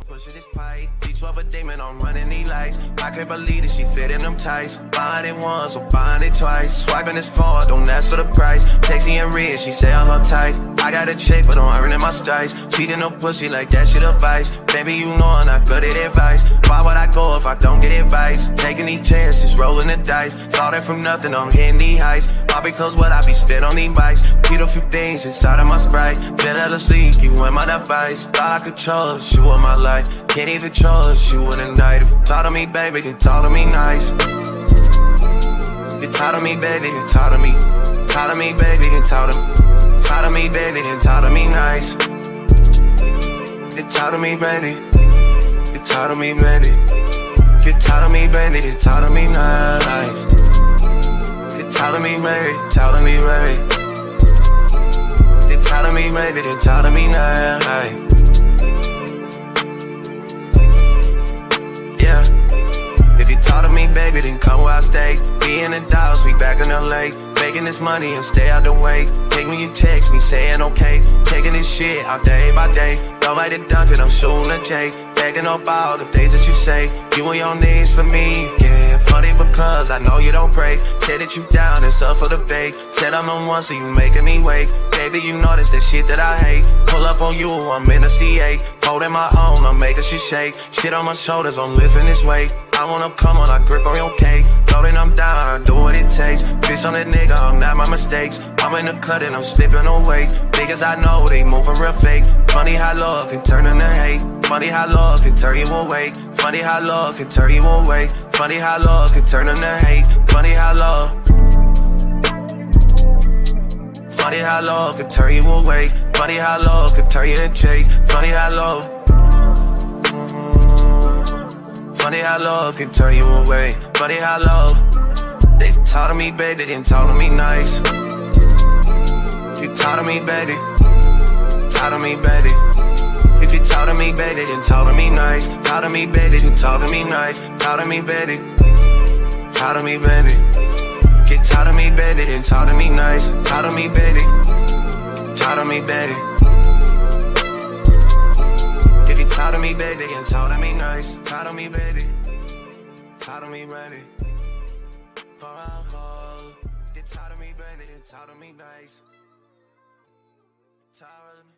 Pushing this pipe, each of a demon, I'm running these lights. I can't believe that she fit in them tights. Buying it once or buying it twice. Swiping this card, don't ask for the price. Texting and read, she say I'm uptight. I got a check, but I'm earning my stripes. Cheating no pussy like that shit advice. Baby, you know I'm not good at advice. Why would I go if I don't get advice? Taking these chances, rolling the dice. Thought it from nothing, I'm hitting these heights. All because what I be spit on these bikes. Beat a few things inside of my Sprite. Been out of sleep, you in my device. Thought I could trust you with my life. Can't even trust you in the night. If you talk to me, baby, then talk to me nice. You talk to me, baby, then talk to me. Talk to me, baby, then talk to me. Talk to me, baby, then talk to me nice. You talk to me, baby. You talk to me, baby. You talk to me, baby, then talk to me nice. You talk to me, baby, talk to me, baby. You talk to me, baby, then talk to me nice. Talk to me, baby, then come where I stay. Be in the dolls, we back in LA. Making this money and stay out the way. Take me, you text me, saying okay. Taking this shit out day by day. Nobody done it, I'm shooting a J. Taking up all the things that you say. You on your knees for me, yeah. Funny because I know you don't pray. Said that you down and suffer the fake. Said I'm the one, so you making me wait. Baby, you know that's that shit that I hate. Pull up on you, I'm in a C8. Holding my own, I'm making shit shake. Shit on my shoulders, I'm lifting this weight. I wanna come on, I grip on your cake. Loading, I'm down, I do what it takes. Bitch on that nigga, I'm not my mistakes. I'm in the cut and I'm slipping away. Niggas I know, they moving real fake. Funny how love can turn into hate. Funny how love can turn you away. Funny how love can turn you away. Funny how love can turn into hate. Funny how love. Funny how love can turn you away. Funny how love can turn you into hate. Funny how love. Funny how love can turn you away. Funny how love. They talk to me, baby, then talk to me nice. You talk to me, baby. Talk to me, baby. If you talk to me, baby, then talk to me nice. Talk to me, baby, then talk to me nice. Talk to me, baby. Talk to me, baby. Get talk to me, baby, then talk to me nice. Talk to me, baby. Talk to me, baby. If you talk to me, baby, then talk to me nice. Talk to me, baby. Talk to me, baby. Get talk to me, baby, then talk to me nice. Talk to me.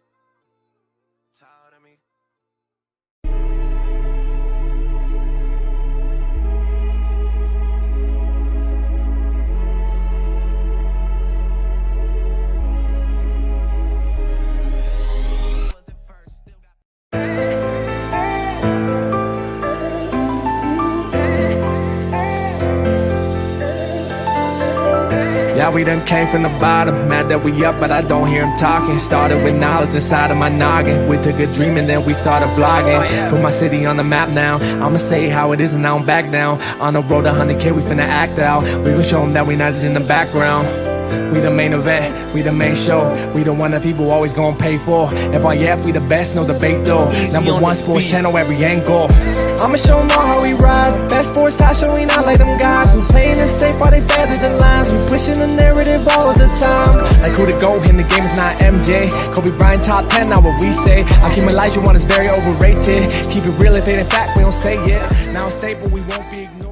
Talk to me. Yeah, we done came from the bottom, mad that we up, but I don't hear him talking. Started with knowledge inside of my noggin. We took a dream and then we started vlogging. Put my city on the map now. I'ma say how it is and I don't back down. On the road to 100K, we finna act out. We gon' show them that we not just in the background. We the main event, we the main show. We the one that people always gon' pay for. FYF, we the best, no debate though. Number one sports channel, every angle. I'ma show them all how we ride. Best sports talk show, we not like them guys who playing it safe while they feather the lines. We pushing the narrative all the time. Like who to go in the game is not MJ. Kobe Bryant top 10, not what we say. Hakeem Olajuwon is very overrated. Keep it real if it ain't fact, we don't say it. Now it's stable, we won't be ignored.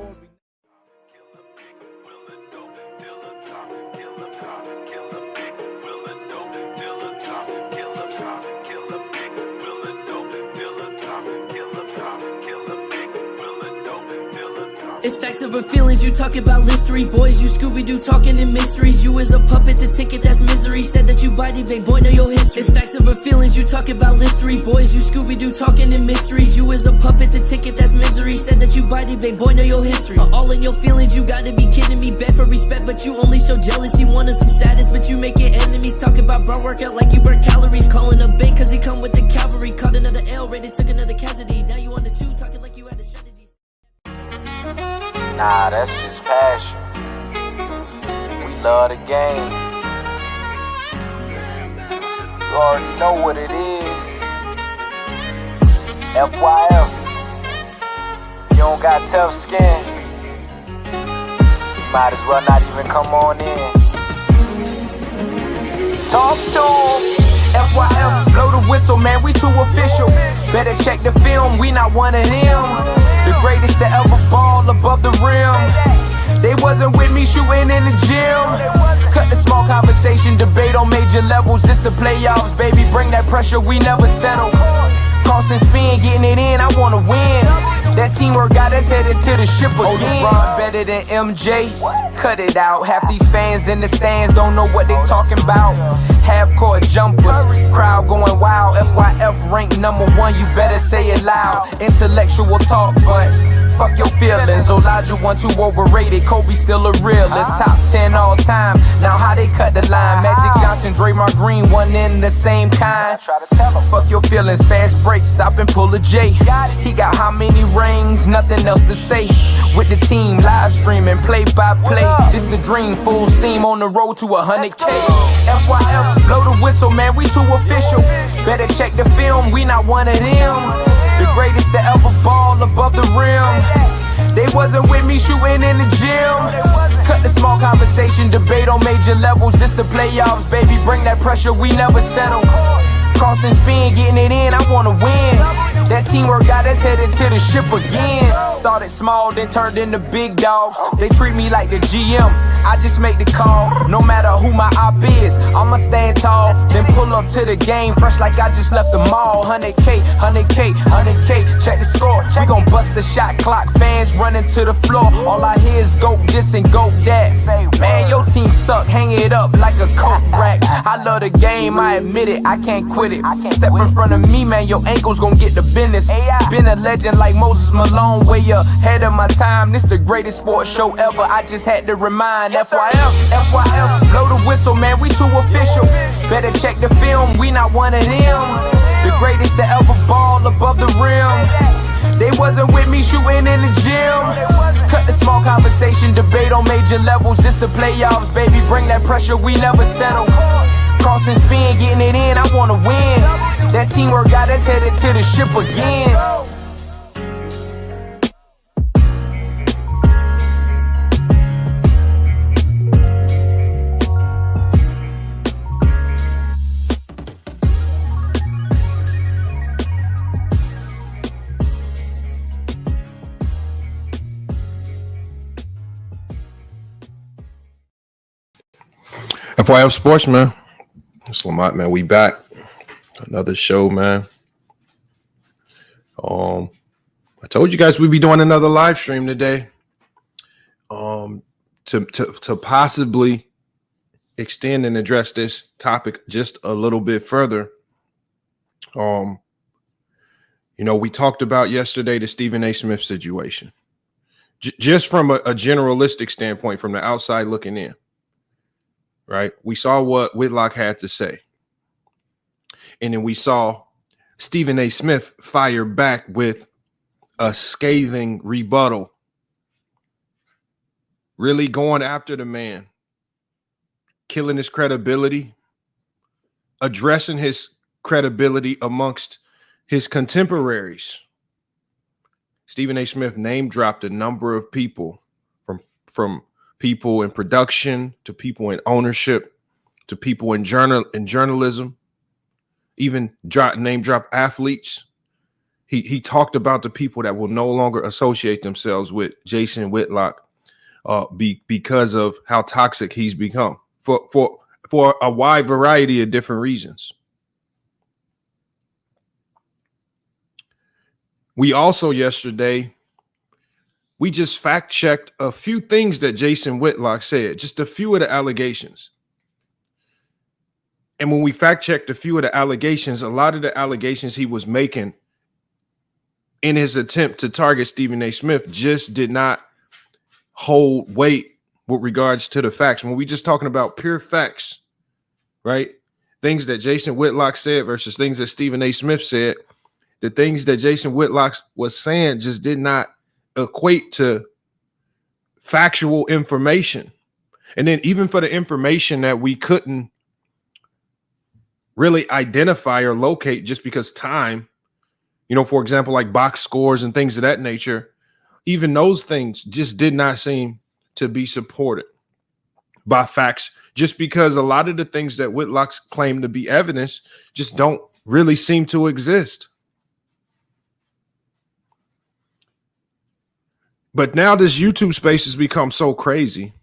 It's facts over feelings, you talk about listery. Boys, you Scooby-Doo talking in mysteries. You is a puppet to ticket, that's misery. Said that you body bang, boy, know your history. It's facts over feelings, you talk about listery. Boys, you Scooby-Doo talking in mysteries. You is a puppet to ticket, that's misery. Said that you body bang, boy, know your history. All in your feelings, you gotta be kidding me. Bet for respect, but you only show jealousy. Wanted some status, but you making enemies. Talk about bro workout like you burn calories. Calling a bait cause he come with the cavalry. Caught another L, rated, took another casualty. Now you on the 2, talking like you had a strategy. Nah, that's just passion. We love the game. You already know what it is. FYF. You don't got tough skin. You might as well not even come on in. Talk to 'em. FYF, blow the the whistle, man, we too official. Better check the film, we not one of them. The greatest to ever ball above the rim. They wasn't with me shooting in the gym. Cut the small conversation, debate on major levels. This the playoffs, baby, bring that pressure, we never settle. Cross and spin, getting it in, I wanna win. That teamwork got us headed to the ship again. LeBron better than MJ, cut it out. Half these fans in the stands don't know what they talking about. Half-court jumpers, crowd going wild. FYF ranked #1, you better say it loud. Intellectual talk, but fuck your feelings. Elijah 1 too overrated, Kobe still a realist. Top 10 all time, now how they cut the line. Magic Johnson, Draymond Green, one in the same kind. Fuck your feelings, fast break, stop and pull a J. He got how many rings, nothing else to say. With the team, live streaming, play by play. This the dream, full steam on the road to 100K. FYF, blow the whistle, man, we too official. Better check the film, we not one of them. The greatest to ever ball above the rim. They wasn't with me shooting in the gym. Cut the small conversation, debate on major levels. This the playoffs, baby, bring that pressure, we never settle. Cross and spin, getting it in, I wanna win. That teamwork got us headed to the ship again. Started small, then turned into big dogs. They treat me like the GM, I just make the call. No matter who my op is, I'ma stand tall. Then pull up to the game, fresh like I just left the mall. 100K, 100K, 100K, check the score. We gon' bust the shot clock, fans running to the floor. All I hear is go this and go that. Man, your team suck, hang it up like a coat rack. I love the game, I admit it, I can't quit it. Step in front of me, man, your ankles gon' get the business. Been a legend like Moses Malone, way ahead of my time. This the greatest sports show ever, I just had to remind. FYF, FYF, blow the whistle, man, we too official. Better check the film, we not one of them. The greatest to ever ball above the rim. They wasn't with me shooting in the gym. Cut the small conversation, debate on major levels. This the playoffs, baby, bring that pressure, we never settle. Cross and spin, getting it in, I wanna win. That teamwork got us headed to the ship again. FYF Sports, man. It's Lamont, man. We back. Another show, man. I told you guys we'd be doing another live stream today. To possibly extend and address this topic just a little bit further. You know, we talked about yesterday the Stephen A. Smith situation. Just from a generalistic standpoint, from the outside looking in. Right? We saw what Whitlock had to say. And then we saw Stephen A. Smith fire back with a scathing rebuttal. Really going after the man. Killing his credibility. Addressing his credibility amongst his contemporaries. Stephen A. Smith name dropped a number of people from people in production, to people in ownership, to people in journalism, even name drop athletes. He talked about the people that will no longer associate themselves with Jason Whitlock because of how toxic he's become for a wide variety of different reasons. We also yesterday, we just fact-checked a few things that Jason Whitlock said, just a few of the allegations. And when we fact-checked a few of the allegations, a lot of the allegations he was making in his attempt to target Stephen A. Smith just did not hold weight with regards to the facts. When we just talking about pure facts, right? Things that Jason Whitlock said versus things that Stephen A. Smith said, the things that Jason Whitlock was saying just did not equate to factual information. And then even for the information that we couldn't really identify or locate just because time, you know, for example, like box scores and things of that nature, even those things just did not seem to be supported by facts, just because a lot of the things that Whitlock's claim to be evidence just don't really seem to exist. But now this YouTube space has become so crazy.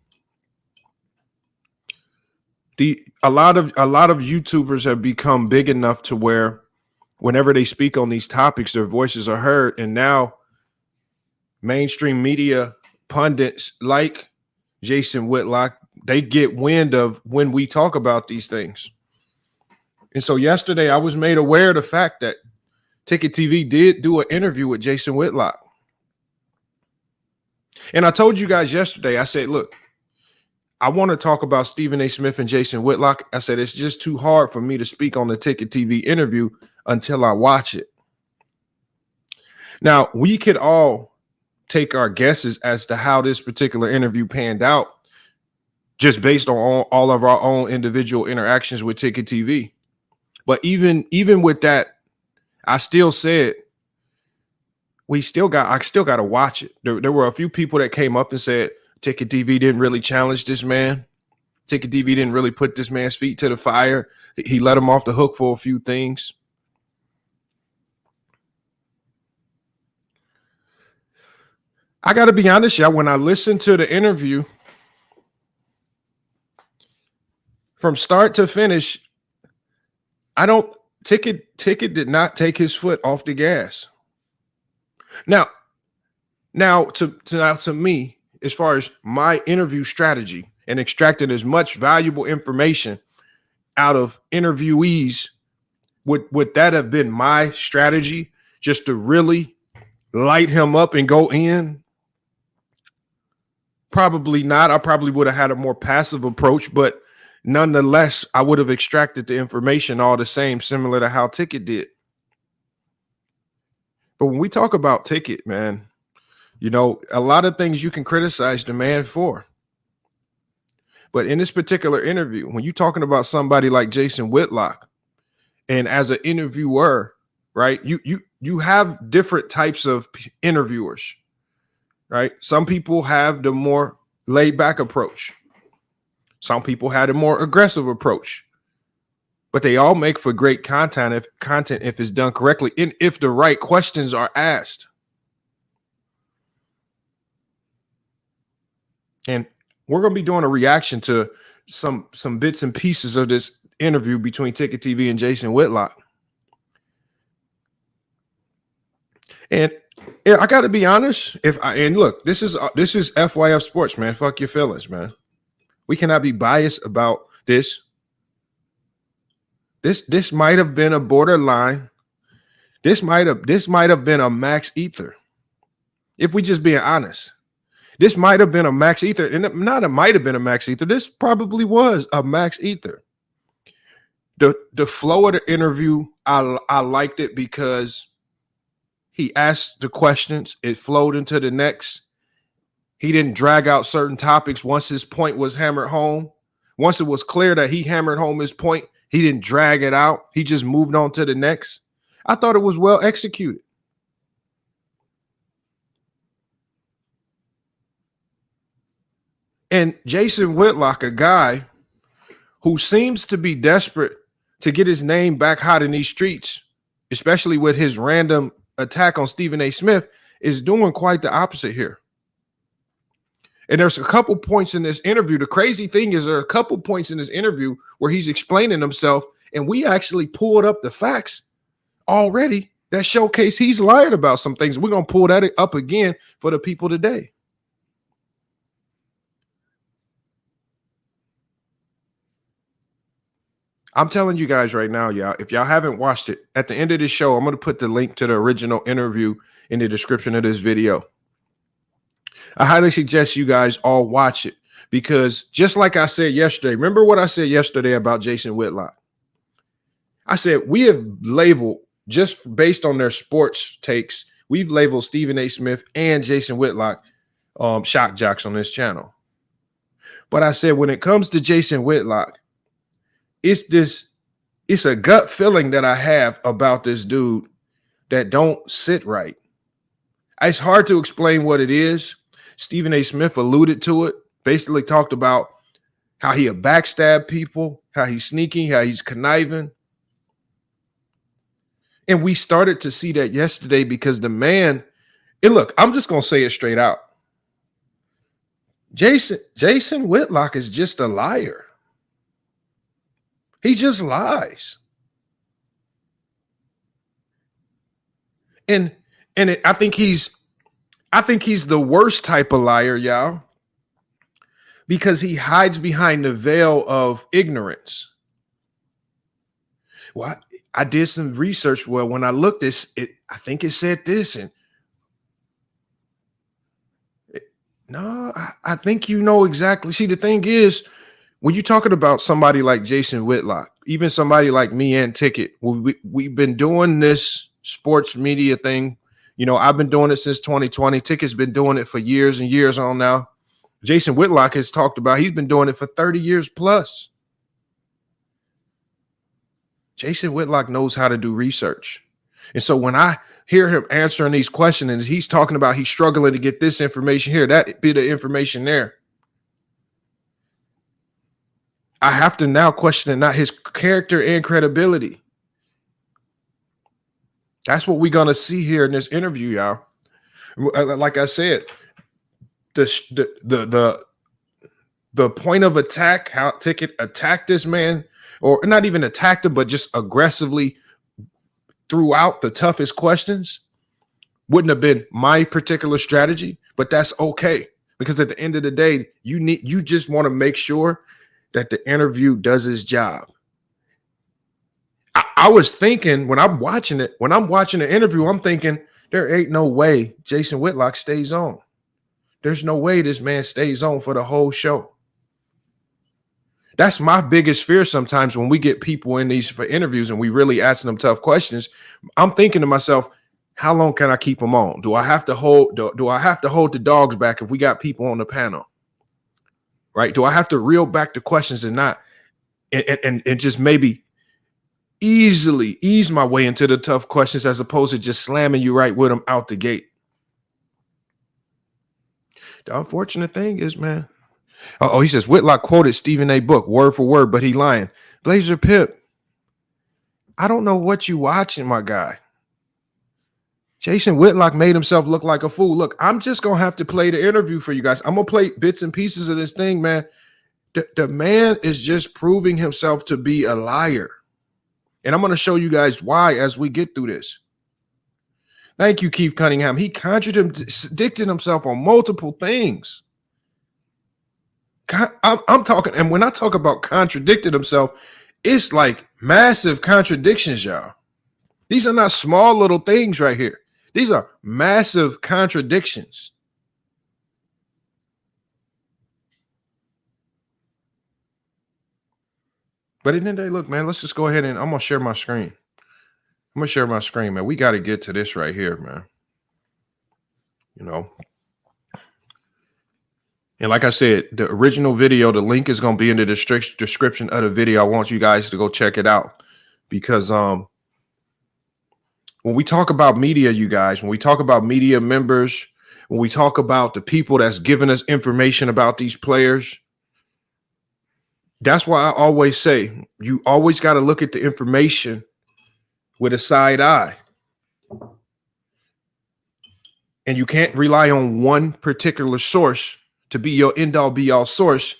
A lot of YouTubers have become big enough to where whenever they speak on these topics, their voices are heard. And now mainstream media pundits like Jason Whitlock, they get wind of when we talk about these things. And so yesterday I was made aware of the fact that Ticket TV did do an interview with Jason Whitlock. And I told you guys yesterday, I said, look, I want to talk about Stephen A. Smith and Jason Whitlock. I said, it's just too hard for me to speak on the Ticket TV interview until I watch it. Now, we could all take our guesses as to how this particular interview panned out just based on all of our own individual interactions with Ticket TV. But even with that, I still said, I still got to watch it. There were a few people that came up and said, Ticket TV didn't really challenge this man. Ticket TV didn't really put this man's feet to the fire. He let him off the hook for a few things. I got to be honest, y'all, when I listened to the interview from start to finish, Ticket did not take his foot off the gas. Now to me, as far as my interview strategy and extracting as much valuable information out of interviewees, would that have been my strategy, just to really light him up and go in? Probably not. I probably would have had a more passive approach, but nonetheless, I would have extracted the information all the same, similar to how Ticket did. But when we talk about Ticket, man, you know, a lot of things you can criticize the man for. But in this particular interview, when you're talking about somebody like Jason Whitlock, and as an interviewer, right, you have different types of interviewers, right? Some people have the more laid back approach. Some people had a more aggressive approach. But they all make for great content if it's done correctly and if the right questions are asked. And we're going to be doing a reaction to some bits and pieces of this interview between Ticket TV and Jason Whitlock. And I got to be honest, look, this is FYF Sports, man. Fuck your feelings, man. We cannot be biased about this. This might have been a borderline. This might have been a max ether. If we just being honest, this might have been a max ether, and it might have been a max ether. This probably was a max ether. The flow of the interview, I liked it because he asked the questions. It flowed into the next. He didn't drag out certain topics once his point was hammered home. Once it was clear that he hammered home his point, he didn't drag it out. He just moved on to the next. I thought it was well executed. And Jason Whitlock, a guy who seems to be desperate to get his name back hot in these streets, especially with his random attack on Stephen A. Smith, is doing quite the opposite here. And there's a couple points in this interview. The crazy thing is there are a couple points in this interview where he's explaining himself, and we actually pulled up the facts already that showcase he's lying about some things. We're going to pull that up again for the people today. I'm telling you guys right now, y'all, if y'all haven't watched it, at the end of this show, I'm going to put the link to the original interview in the description of this video. I highly suggest you guys all watch it because just like I said yesterday, remember what I said yesterday about Jason Whitlock? I said we have labeled, just based on their sports takes, we've labeled Stephen A. Smith and Jason Whitlock shock jocks on this channel. But I said when it comes to Jason Whitlock, it's a gut feeling that I have about this dude that don't sit right. It's hard to explain what it is. Stephen A. Smith alluded to it, basically talked about how he backstab people, how he's sneaking, how he's conniving. And we started to see that yesterday because the man, and look, I'm just going to say it straight out. Jason Whitlock is just a liar. He just lies. And I think he's the worst type of liar, y'all, because he hides behind the veil of ignorance. Well, I did some research. Well, when I looked I think it said this, and no, I think you know exactly. See, the thing is, when you're talking about somebody like Jason Whitlock, even somebody like me and Ticket, we've been doing this sports media thing. You know, I've been doing it since 2020. Ticket's been doing it for years and years on now. Jason Whitlock has talked about he's been doing it for 30 years plus. Jason Whitlock knows how to do research. And so when I hear him answering these questions and he's talking about he's struggling to get this information here, that bit of information there, I have to now question not his character and credibility. That's what we're going to see here in this interview, y'all. Like I said, the point of attack, how Ticket attacked this man, or not even attacked him, but just aggressively threw out the toughest questions, wouldn't have been my particular strategy, but that's okay. Because at the end of the day, you just want to make sure that the interview does its job. I was thinking when I'm watching the interview, I'm thinking there ain't no way Jason Whitlock stays on. There's no way this man stays on for the whole show. That's my biggest fear sometimes when we get people in these for interviews and we really asking them tough questions. I'm thinking to myself, how long can I keep them on? Do I have to hold the dogs back if we got people on the panel? Right? Do I have to reel back the questions and not and just maybe easily ease my way into the tough questions as opposed to just slamming you right with them out the gate? The unfortunate thing is, man. Oh, he says Whitlock quoted Stephen A. Book word for word, but he lying. Blazer Pip, I don't know what you watching, my guy. Jason Whitlock made himself look like a fool. Look, I'm just going to have to play the interview for you guys. I'm going to play bits and pieces of this thing, man. The man is just proving himself to be a liar. And I'm going to show you guys why as we get through this. Thank you, Keith Cunningham. He contradicted himself on multiple things. I'm talking, and when I talk about contradicted himself, it's like massive contradictions, y'all. These are not small little things right here. These are massive contradictions. But at the end of the day, look, man, let's just go ahead and I'm going to share my screen. I'm going to share my screen, man. We got to get to this right here, man. You know. And like I said, the original video, the link is going to be in the description of the video. I want you guys to go check it out because when we talk about media, you guys, when we talk about media members, when we talk about the people that's giving us information about these players, that's why I always say you always got to look at the information with a side eye. And you can't rely on one particular source to be your end-all be-all source.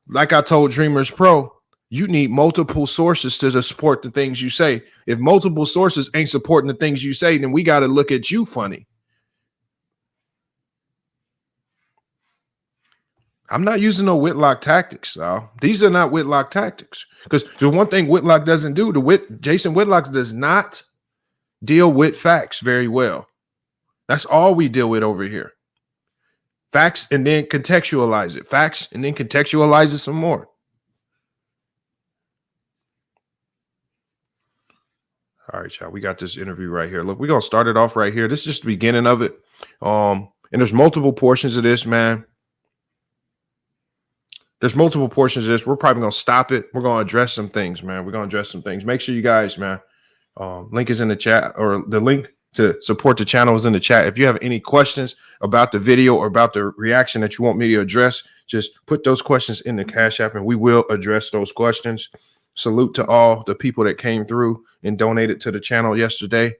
Like I told Dreamers Pro, you need multiple sources to support the things you say. If multiple sources ain't supporting the things you say, then we got to look at you funny. I'm not using no Whitlock tactics, y'all. These are not Whitlock tactics. Because the one thing Whitlock doesn't do, Jason Whitlock does not deal with facts very well. That's all we deal with over here. Facts and then contextualize it. Facts and then contextualize it some more. All right, y'all. We got this interview right here. Look, we're going to start it off right here. This is just the beginning of it. And there's multiple portions of this, man. There's multiple portions of this. We're probably going to stop it. We're going to address some things, man. We're going to address some things. Make sure you guys, man, link is in the chat, or the link to support the channel is in the chat. If you have any questions about the video or about the reaction that you want me to address, just put those questions in the Cash App and we will address those questions. Salute to all the people that came through and donated to the channel yesterday.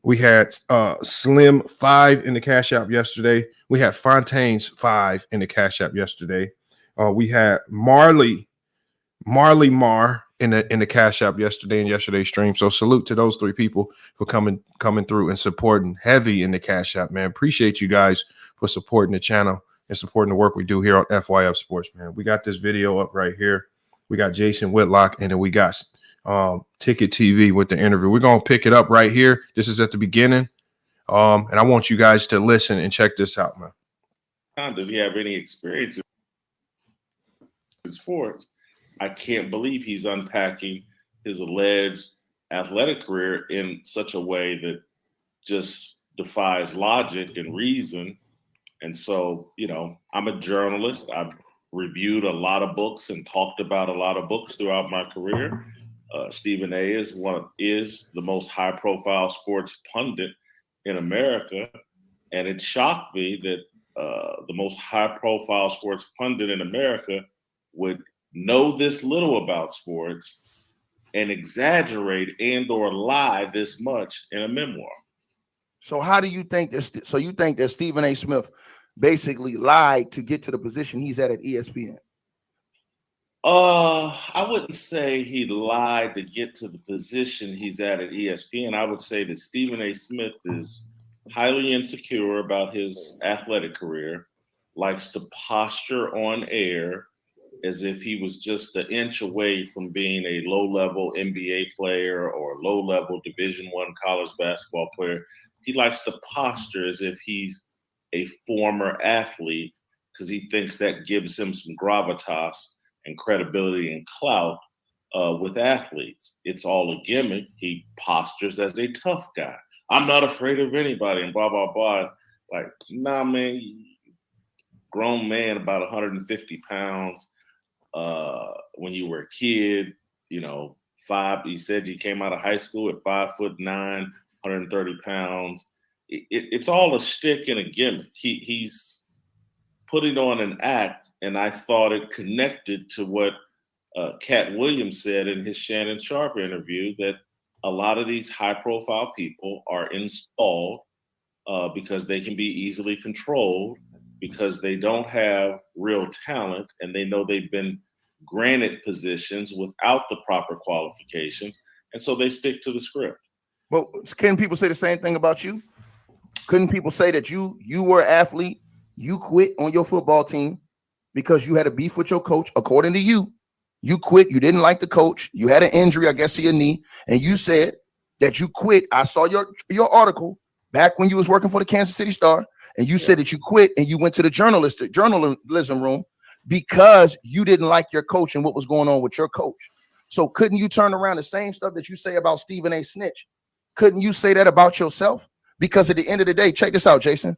We had Slim 5 in the Cash App yesterday. We had Fontaine's 5 in the Cash App yesterday. We had Marley Mar in the Cash App yesterday and yesterday's stream. So salute to those 3 people for coming through and supporting heavy in the Cash App, man. Appreciate you guys for supporting the channel and supporting the work we do here on FYF Sports, man. We got this video up right here. We got Jason Whitlock, and then we got Ticket TV with the interview. We're going to pick it up right here. This is at the beginning. And I want you guys to listen and check this out, man. Does he have any experience in sports? I can't believe he's unpacking his alleged athletic career in such a way that just defies logic and reason. And so, you know, I'm a journalist. I've reviewed a lot of books and talked about a lot of books throughout my career. Stephen A. is the most high-profile sports pundit in America, and it shocked me that the most high-profile sports pundit in America would know this little about sports and exaggerate and/or lie this much in a memoir. So, how do you think this? So, you think that Stephen A. Smith basically lied to get to the position he's at ESPN? I wouldn't say he lied to get to the position he's at ESPN. I would say that Stephen A. Smith is highly insecure about his athletic career, likes to posture on air as if he was just an inch away from being a low-level NBA player or low-level Division I college basketball player. He likes to posture as if he's a former athlete because he thinks that gives him some gravitas and credibility and clout with athletes. It's all a gimmick. He postures as a tough guy. I'm not afraid of anybody and blah, blah, blah. Like, nah, man, grown man, about 150 pounds. When you were a kid, you know, you said you came out of high school at 5'9", 130 pounds. It's all a shtick and a gimmick. He's putting on an act, and I thought it connected to what Cat Williams said in his Shannon Sharpe interview, that a lot of these high-profile people are installed because they can be easily controlled, because they don't have real talent, and they know they've been granted positions without the proper qualifications, and so they stick to the script. Well, can people say the same thing about you? Couldn't people say that you were an athlete, you quit on your football team because you had a beef with your coach? According to you, you quit. You didn't like the coach. You had an injury, I guess, to your knee, and you said that you quit. I saw your article back when you was working for the Kansas City Star, and you said that you quit and you went to the journalism room because you didn't like your coach and what was going on with your coach. So couldn't you turn around the same stuff that you say about Stephen A. Snitch? Couldn't you say that about yourself? Because at the end of the day, check this out, Jason.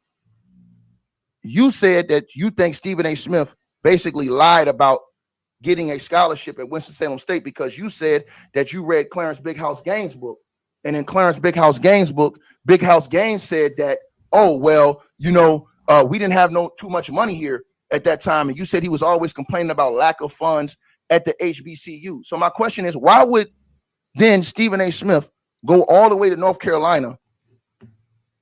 You said that you think Stephen A. Smith basically lied about getting a scholarship at Winston-Salem State because you said that you read Clarence Big House Gaines' book. And in Clarence Big House Gaines' book, Big House Gaines said that, oh, well, you know, we didn't have too much money here at that time. And you said he was always complaining about lack of funds at the HBCU. So my question is, why would then Stephen A. Smith go all the way to North Carolina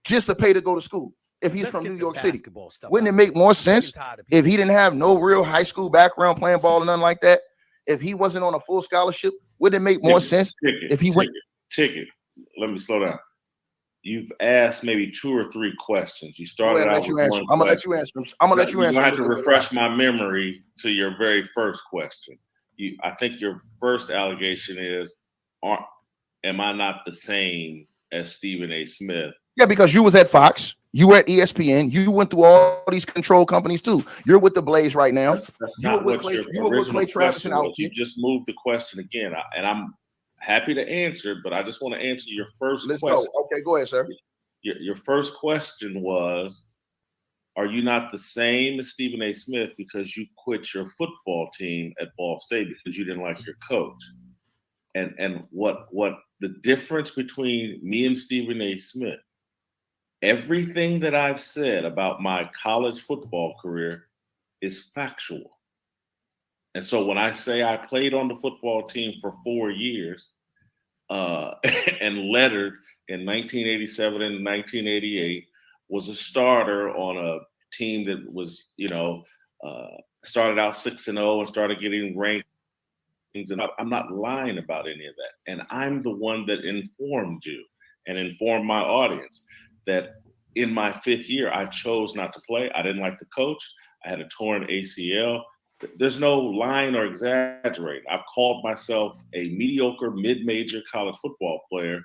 just to pay to go to school if he's from New York City? Wouldn't it make more sense if he didn't have no real high school background playing ball and nothing like that? If he wasn't on a full scholarship, wouldn't it make more sense if he went? Ticket. Let me slow down. You've asked maybe 2 or 3 questions. You started out with one. I'm gonna let you answer. I'm gonna let you answer. I have to refresh my memory to your very first question. I think your first allegation is, am I not the same as Stephen A. Smith? Yeah, because you was at Fox, you were at ESPN, you went through all these control companies too. You're with the Blaze right now. That's not what your original question was. You just moved the question again, and I'm happy to answer, but I just want to answer your first question. Let's go. Okay, go ahead, sir. Your first question was, are you not the same as Stephen A. Smith because you quit your football team at Ball State because you didn't like your coach? And what the difference between me and Stephen A. Smith, everything that I've said about my college football career is factual. And so when I say I played on the football team for 4 years and lettered in 1987 and 1988, was a starter on a team that was, started out 6-0 and started getting rankings. And I'm not lying about any of that. And I'm the one that informed you and informed my audience that in my 5th year, I chose not to play. I didn't like the coach. I had a torn ACL. There's no lying or exaggerating. I've called myself a mediocre mid-major college football player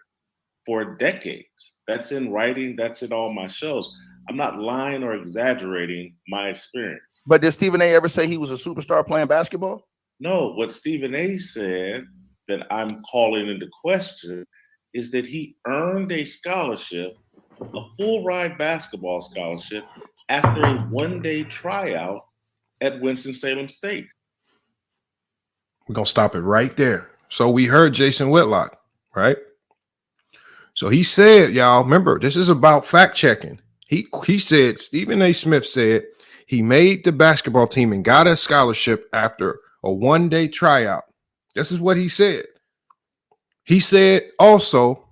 for decades. That's in writing. That's in all my shows. I'm not lying or exaggerating my experience. But did Stephen A. ever say he was a superstar playing basketball? No, what Stephen A. said that I'm calling into question is that he earned a scholarship, a full ride basketball scholarship, after a one-day tryout at Winston-Salem State. We're going to stop it right there. So we heard Jason Whitlock, right? So he said, y'all, remember, this is about fact checking. He said, Stephen A. Smith said he made the basketball team and got a scholarship after a one-day tryout. This is what he said. He said also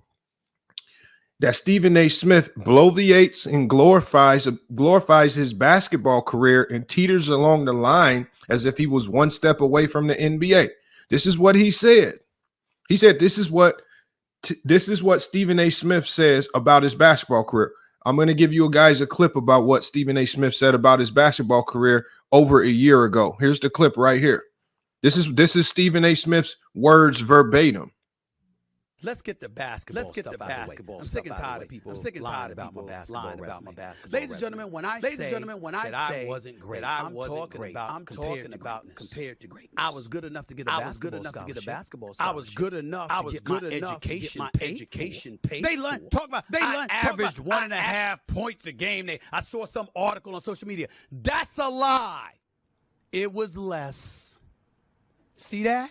that Stephen A. Smith bloviates and glorifies his basketball career and teeters along the line as if he was one step away from the NBA. This is what he said. He said this is what Stephen A. Smith says about his basketball career. I'm going to give you guys a clip about what Stephen A. Smith said about his basketball career over a year ago. Here's the clip right here. This is Stephen A. Smith's words verbatim. Let's get the basketball. I'm sick and tired of people lying about my basketball resume. Ladies and gentlemen, when I say that I wasn't great, I'm talking about compared to great. I was good enough to get a basketball scholarship. I was good enough to get my education paid. They averaged 1.5 points a game. I saw some article on social media. That's a lie. It was less. See that?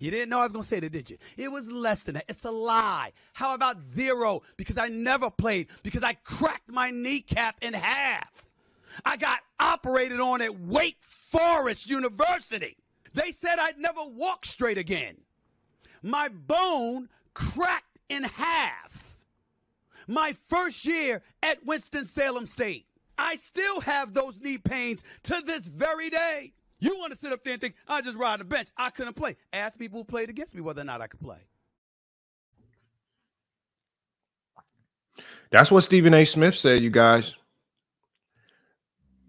You didn't know I was going to say that, did you? It was less than that. It's a lie. How about 0? Because I never played, because I cracked my kneecap in half. I got operated on at Wake Forest University. They said I'd never walk straight again. My bone cracked in half. My first year at Winston-Salem State. I still have those knee pains to this very day. You want to sit up there and think, I just ride the bench. I couldn't play. Ask people who played against me whether or not I could play. That's what Stephen A. Smith said, you guys.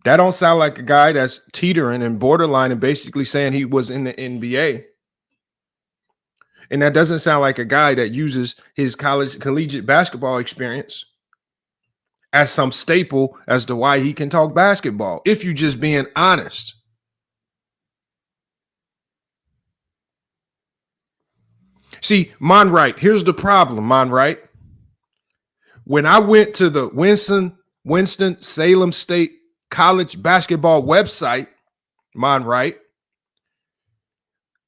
That don't sound like a guy that's teetering and borderline and basically saying he was in the NBA. And that doesn't sound like a guy that uses his collegiate basketball experience as some staple as to why he can talk basketball, if you're just being honest. See, Monright, here's the problem, Monright. When I went to the Winston-Salem State College basketball website, Monright,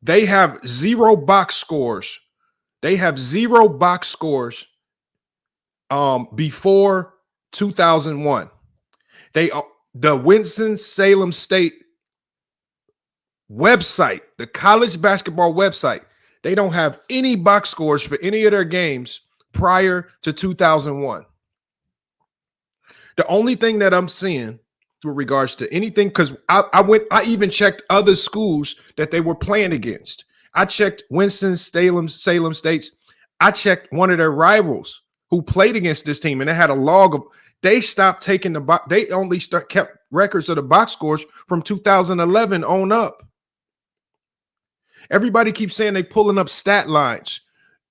they have 0 box scores. They have 0 box scores before 2001. The Winston-Salem State website, the college basketball website, they don't have any box scores for any of their games prior to 2001. The only thing that I'm seeing with regards to anything, because I even checked other schools that they were playing against. I checked Winston-Salem State's. I checked one of their rivals who played against this team, and they had a log of. They stopped taking the box. They only kept records of the box scores from 2011 on up. Everybody keeps saying they pulling up stat lines.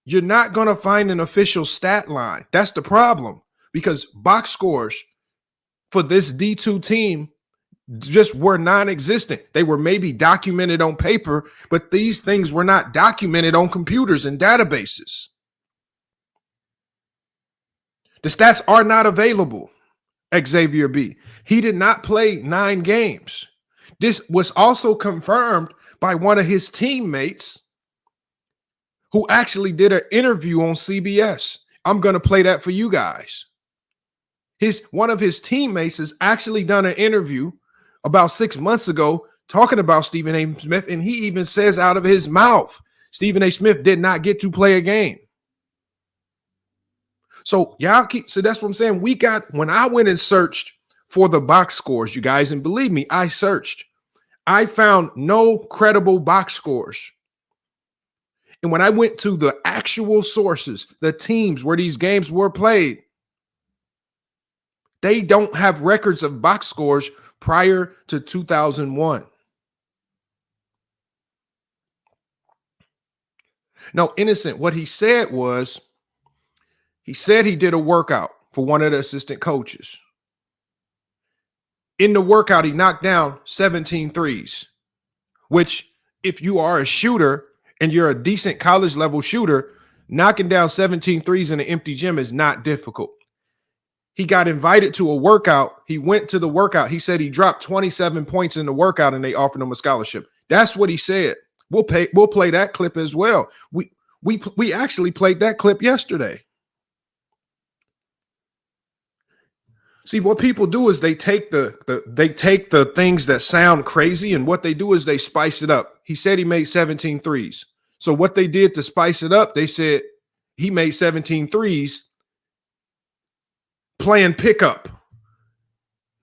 You're not going to find an official stat line. That's the problem, because box scores for this D2 team just were non-existent. They were maybe documented on paper, but these things were not documented on computers and databases. The stats are not available. Xavier B. He did not play 9 games. This was also confirmed by one of his teammates who actually did an interview on CBS. I'm going to play that for you guys. One of his teammates has actually done an interview about 6 months ago talking about Stephen A. Smith, and he even says out of his mouth, Stephen A. Smith did not get to play a game. So that's what I'm saying. When I went and searched for the box scores, you guys, and believe me, I searched. I found no credible box scores. And when I went to the actual sources, the teams where these games were played, they don't have records of box scores prior to 2001. No, Innocent, what he said was, he said he did a workout for one of the assistant coaches. In the workout, he knocked down 17 threes, which if you are a shooter and you're a decent college level shooter, knocking down 17 threes in an empty gym is not difficult. He got invited to a workout. He went to the workout. He said he dropped 27 points in the workout and they offered him a scholarship. That's what he said. We'll play that clip as well. We actually played that clip yesterday. See, what people do is they take the things that sound crazy, and what they do is they spice it up. He said he made 17 threes. So what they did to spice it up, they said he made 17 threes playing pickup.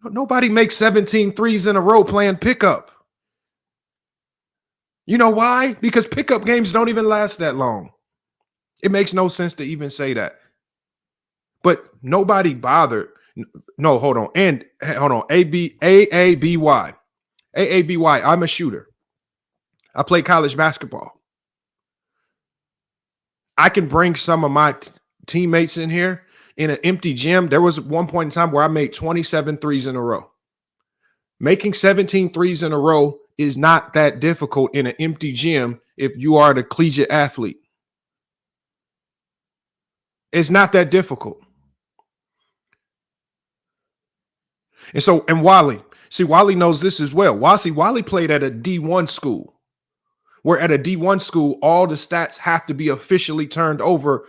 Nobody makes 17 threes in a row playing pickup. You know why? Because pickup games don't even last that long. It makes no sense to even say that. But nobody bothered. No, hold on. And hold on. AABY. I'm a shooter. I play college basketball. I can bring some of my teammates in here in an empty gym. There was one point in time where I made 27 threes in a row. Making 17 threes in a row is not that difficult in an empty gym if you are the collegiate athlete. It's not that difficult. And Wally knows this as well. Wally played at a D1 school, where at a D1 school, all the stats have to be officially turned over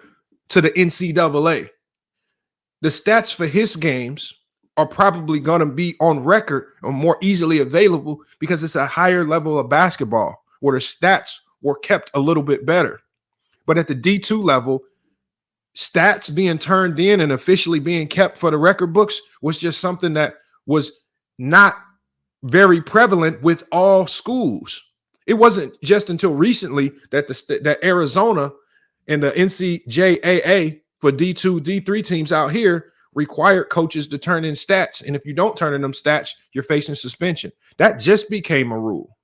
to the NCAA. The stats for his games are probably going to be on record or more easily available because it's a higher level of basketball where the stats were kept a little bit better. But at the D2 level, stats being turned in and officially being kept for the record books was just something that was not very prevalent with all schools. It wasn't just until recently that that Arizona and the NCAA for D2, D3 teams out here required coaches to turn in stats. And if you don't turn in them stats, you're facing suspension. That just became a rule.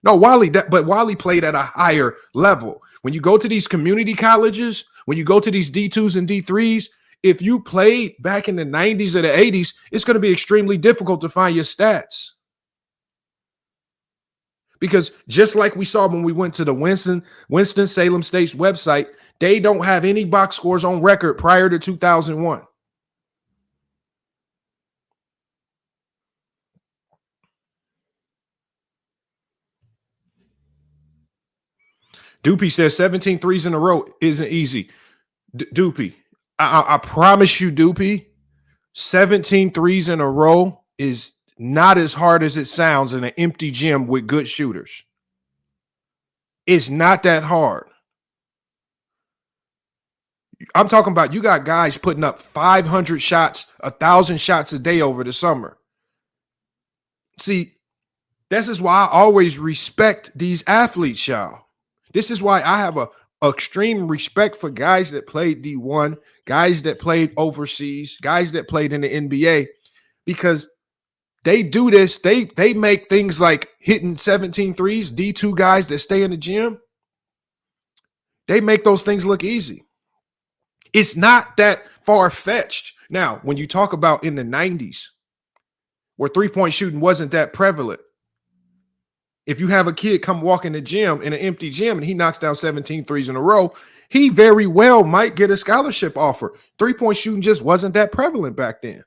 No, but Wally played at a higher level. When you go to these community colleges, when you go to these D2s and D3s, if you played back in the 90s or the 80s, it's going to be extremely difficult to find your stats. Because just like we saw when we went to the Winston-Salem State's website, they don't have any box scores on record prior to 2001. Doopy says 17 threes in a row isn't easy. Doopy, I promise you, Doopy, 17 threes in a row is not as hard as it sounds in an empty gym with good shooters. It's not that hard. I'm talking about you got guys putting up 500 shots, 1,000 shots a day over the summer. See, this is why I always respect these athletes, y'all. This is why I have a extreme respect for guys that played D1, guys that played overseas, guys that played in the NBA, because they do this. They make things like hitting 17 threes, D2 guys that stay in the gym. They make those things look easy. It's not that far-fetched. Now, when you talk about in the 90s, where three-point shooting wasn't that prevalent, if you have a kid come walk in the gym, in an empty gym, and he knocks down 17 threes in a row, he very well might get a scholarship offer. Three-point shooting just wasn't that prevalent back then.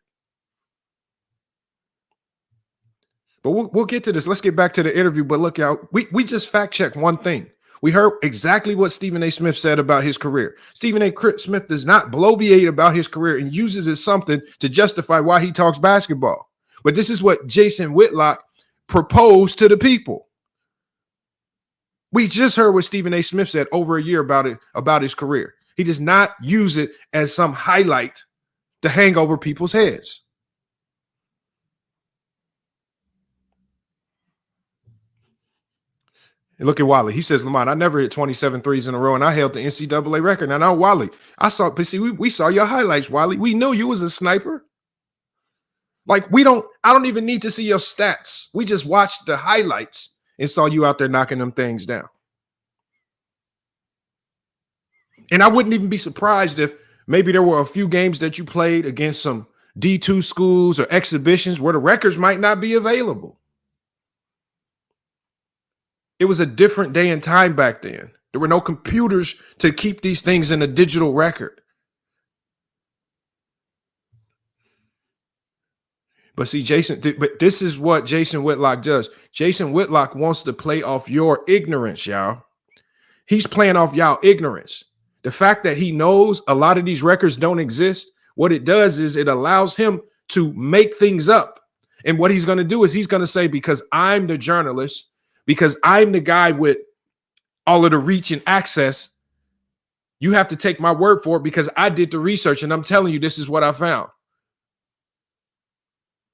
But we'll get to this. Let's get back to the interview. But look, y'all, we just fact-checked one thing. We heard exactly what Stephen A. Smith said about his career. Stephen A. Smith does not bloviate about his career and uses it as something to justify why he talks basketball. But this is what Jason Whitlock propose to the people. We just heard what Stephen A. Smith said over a year about his career. He does not use it as some highlight to hang over people's heads. And look at Wally. He says, Lamont, I never hit 27 threes in a row, and I held the NCAA record. Now, Wally, we saw your highlights, Wally. We knew you was a sniper. Like, I don't even need to see your stats. We just watched the highlights and saw you out there knocking them things down. And I wouldn't even be surprised if maybe there were a few games that you played against some D2 schools or exhibitions where the records might not be available. It was a different day and time back then. There were no computers to keep these things in a digital record. But see, but this is what Jason Whitlock does. Jason Whitlock wants to play off your ignorance, y'all. He's playing off y'all ignorance. The fact that he knows a lot of these records don't exist, what it does is it allows him to make things up. And what he's going to do is he's going to say, because I'm the journalist, because I'm the guy with all of the reach and access, you have to take my word for it because I did the research and I'm telling you this is what I found.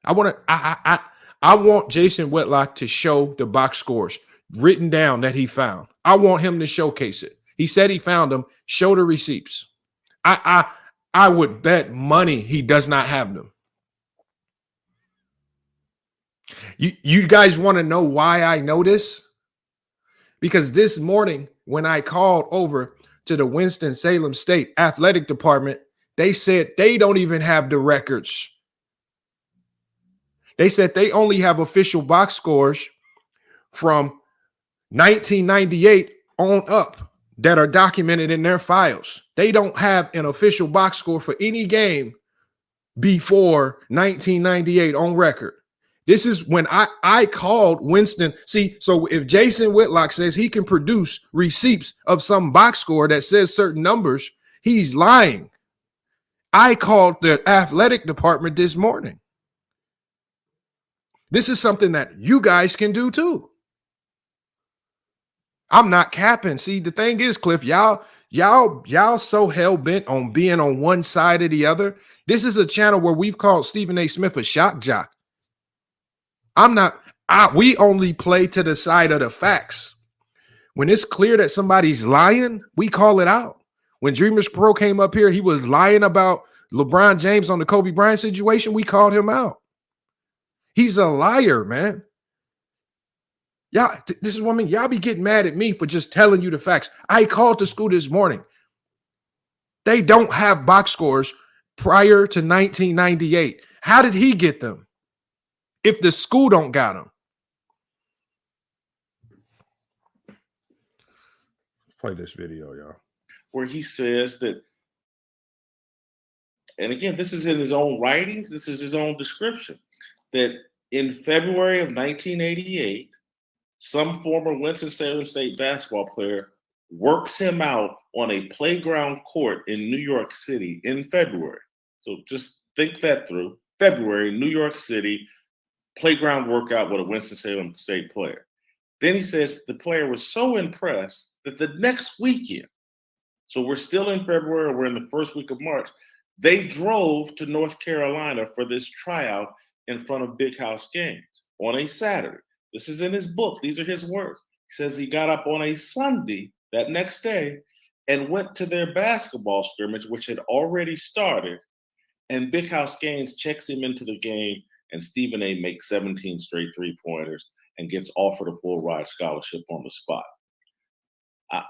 I want Jason Whitlock to show the box scores written down that he found. I want him to showcase it. He said he found them. Show the receipts. I would bet money he does not have them. You guys want to know why I know this? Because this morning when I called over to the Winston-Salem State Athletic Department, they said they don't even have the records. They said they only have official box scores from 1998 on up that are documented in their files. They don't have an official box score for any game before 1998 on record. This is when I called Winston. See, so if Jason Whitlock says he can produce receipts of some box score that says certain numbers, he's lying. I called the athletic department this morning. This is something that you guys can do too. I'm not capping. See, the thing is, Cliff, y'all so hell-bent on being on one side or the other. This is a channel where we've called Stephen A. Smith a shock jock. We only play to the side of the facts. When it's clear that somebody's lying, we call it out. When Dreamers Pro came up here, he was lying about LeBron James on the Kobe Bryant situation. We called him out. He's a liar, man. Y'all, this is what I mean. Y'all be getting mad at me for just telling you the facts. I called the school this morning. They don't have box scores prior to 1998. How did he get them if the school don't got them? Play this video, y'all. Where he says that, and again, this is in his own writings, this is his own description, that in February of 1988, some former Winston-Salem State basketball player works him out on a playground court in New York City in February. So just think that through. February, New York City, playground workout with a Winston-Salem State player. Then he says the player was so impressed that the next weekend, so we're still in February, we're in the first week of March, they drove to North Carolina for this tryout in front of Big House Games on a Saturday. This is in his book. These are his words. He says he got up on a Sunday that next day and went to their basketball scrimmage, which had already started, and Big House Games checks him into the game, and Stephen A. makes 17 straight three-pointers and gets offered a full ride scholarship on the spot.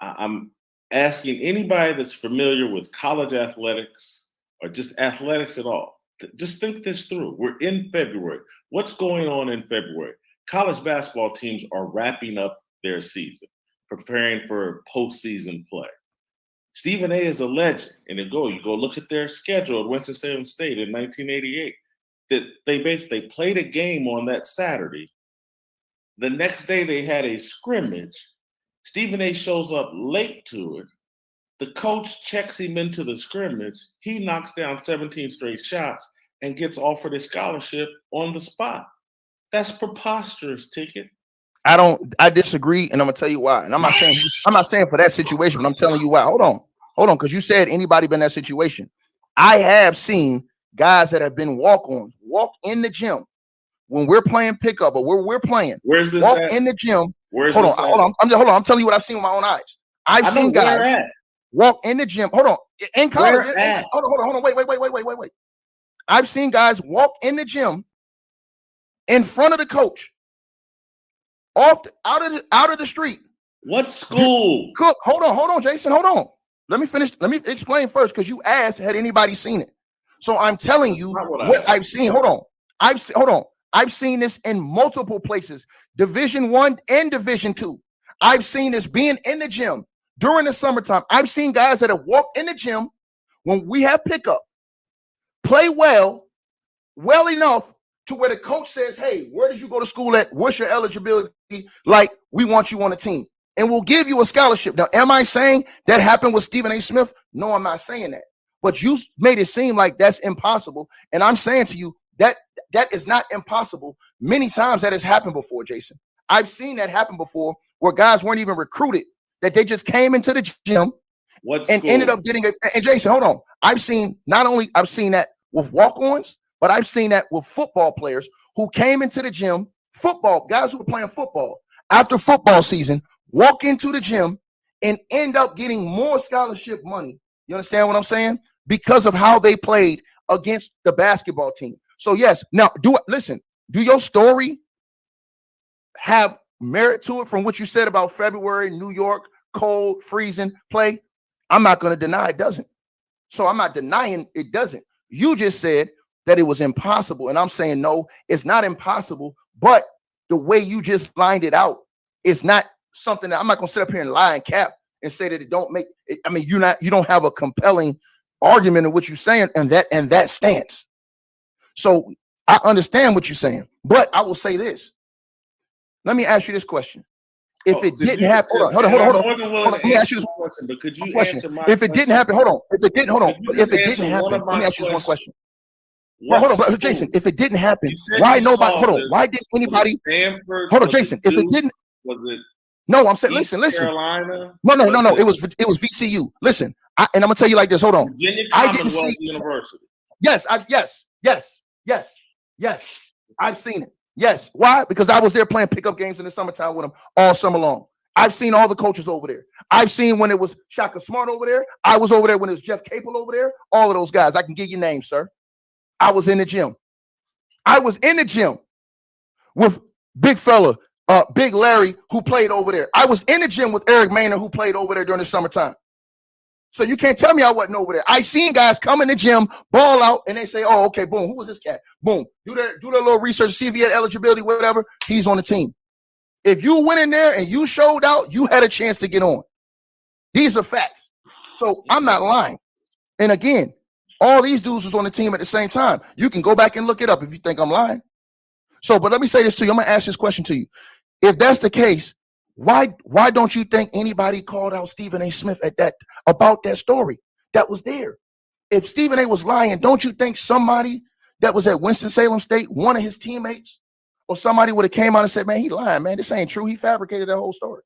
I'm asking anybody that's familiar with college athletics or just athletics at all, just think this through. We're in February. What's going on in February? College basketball teams are wrapping up their season, preparing for postseason play. Stephen A. is a legend, and you go look at their schedule at Winston-Salem State in 1988. That they basically played a game on that Saturday. The next day they had a scrimmage. Stephen A. shows up late to it. The coach checks him into the scrimmage. He knocks down 17 straight shots and gets offered a scholarship on the spot. That's preposterous, Ticket. I disagree, and I'm gonna tell you why. And I'm not saying for that situation, but I'm telling you why. Hold on, because you said anybody been in that situation. I have seen guys that have been walk-ons walk in the gym when we're playing pickup or where we're playing. Where's this walk at? in the gym. Where's hold this on. I'm telling you what I've seen with my own eyes. I've seen guys walk in the gym. Hold on. In college. Hold on. Wait. I've seen guys walk in the gym in front of the coach. Out of the street. What school? Cook. Hold on, Jason. Hold on. Let me finish. Let me explain first, because you asked, had anybody seen it? So I'm telling you what I've seen. Hold on. I've seen this in multiple places, Division I and Division II. I've seen this being in the gym during the summertime. I've seen guys that have walked in the gym when we have pickup, play well enough to where the coach says, hey, where did you go to school at? What's your eligibility? Like, we want you on the team, and we'll give you a scholarship. Now, am I saying that happened with Stephen A. Smith? No, I'm not saying that. But you made it seem like that's impossible. And I'm saying to you that is not impossible. Many times that has happened before, Jason. I've seen that happen before where guys weren't even recruited, that they just came into the gym ended up getting it. And Jason, hold on. I've seen that with walk-ons, but I've seen that with football players who came into the gym, guys who were playing football after football season, walk into the gym and end up getting more scholarship money. You understand what I'm saying? Because of how they played against the basketball team. So yes, now do your story have merit to it from what you said about February, New York, cold, freezing play? I'm not going to deny it doesn't. So I'm not denying it doesn't. You just said that it was impossible. And I'm saying, no, it's not impossible. But the way you just lined it out is not something that I'm not going to sit up here and lie and cap and say that it don't make it. I mean, you don't have a compelling argument in what you're saying and that stance. So I understand what you're saying, but I will say this. Let me ask you this question. If it didn't happen, hold on. Let me ask you this question, but could you question. Answer my If it didn't happen, hold on. If it didn't happen, let me ask you this one question. Well, hold on, Jason. If it didn't happen, why nobody? Hold on. Why didn't anybody? Hold on, Jason. If it didn't, was it? No, I'm saying. Listen. Carolina? No. It was VCU. Listen, and I'm gonna tell you like this. Hold on. Virginia Commonwealth University. Yes. I've seen it. Yes. Why? Because I was there playing pickup games in the summertime with them all summer long. I've seen all the coaches over there. I've seen when it was Shaka Smart over there. I was over there when it was Jeff Capel over there. All of those guys. I can give you names, sir. I was in the gym. I was in the gym with big fella, Big Larry, who played over there. I was in the gym with Eric Maynard, who played over there during the summertime. So you can't tell me I wasn't over there. I seen guys come in the gym, ball out, and they say, oh, okay, boom, who was this cat? Boom. Do their little research, see if he had eligibility, whatever. He's on the team. If you went in there and you showed out, you had a chance to get on. These are facts. So I'm not lying. And again, all these dudes was on the team at the same time. You can go back and look it up if you think I'm lying. So, but let me say this to you. I'm going to ask this question to you. If that's the case, why don't you think anybody called out Stephen A. Smith about that story that was there? If Stephen A. was lying, don't you think somebody that was at Winston-Salem State, one of his teammates, or somebody would have came out and said, man, he lying, man, this ain't true. He fabricated that whole story.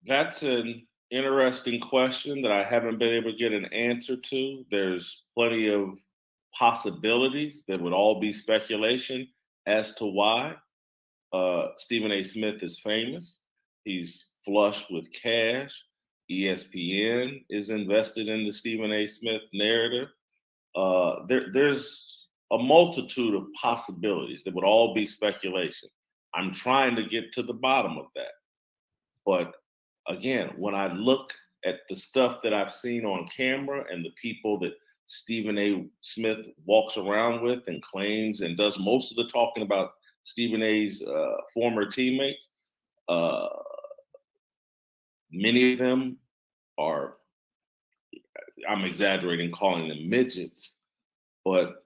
That's an interesting question that I haven't been able to get an answer to. There's plenty of possibilities that would all be speculation as to why. Stephen A. Smith is famous. He's flush with cash. ESPN is invested in the Stephen A. Smith narrative. There's a multitude of possibilities that would all be speculation. I'm trying to get to the bottom of that. But again, when I look at the stuff that I've seen on camera and the people that Stephen A. Smith walks around with and claims and does most of the talking about Stephen A.'s former teammates, many of them are, I'm exaggerating calling them midgets, but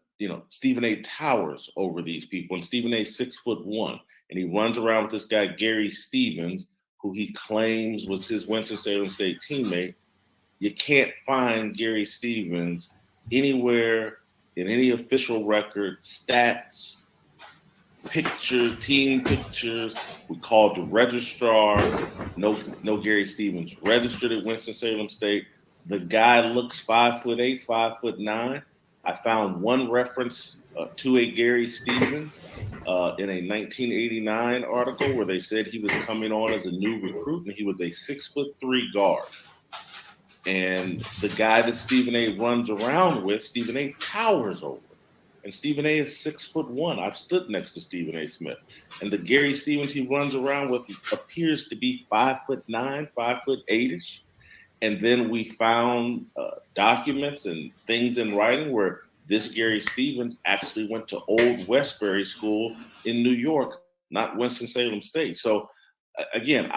Stephen A. towers over these people, and Stephen A.'s 6'1", and he runs around with this guy Gary Stevens, who he claims was his Winston-Salem State teammate. You can't find Gary Stevens anywhere in any official record, stats, team pictures. We called the registrar. No Gary Stevens registered at Winston-Salem State. The guy looks 5'8", 5'9". I found one reference to a Gary Stevens in a 1989 article where they said he was coming on as a new recruit, and he was a 6'3" guard. And the guy that Stephen A. runs around with, Stephen A. towers over. And Stephen A. is 6'1". I've stood next to Stephen A. Smith. And the Gary Stevens he runs around with appears to be 5'9", 5'8"-ish. And then we found documents and things in writing where this Gary Stevens actually went to Old Westbury School in New York, not Winston-Salem State. So again,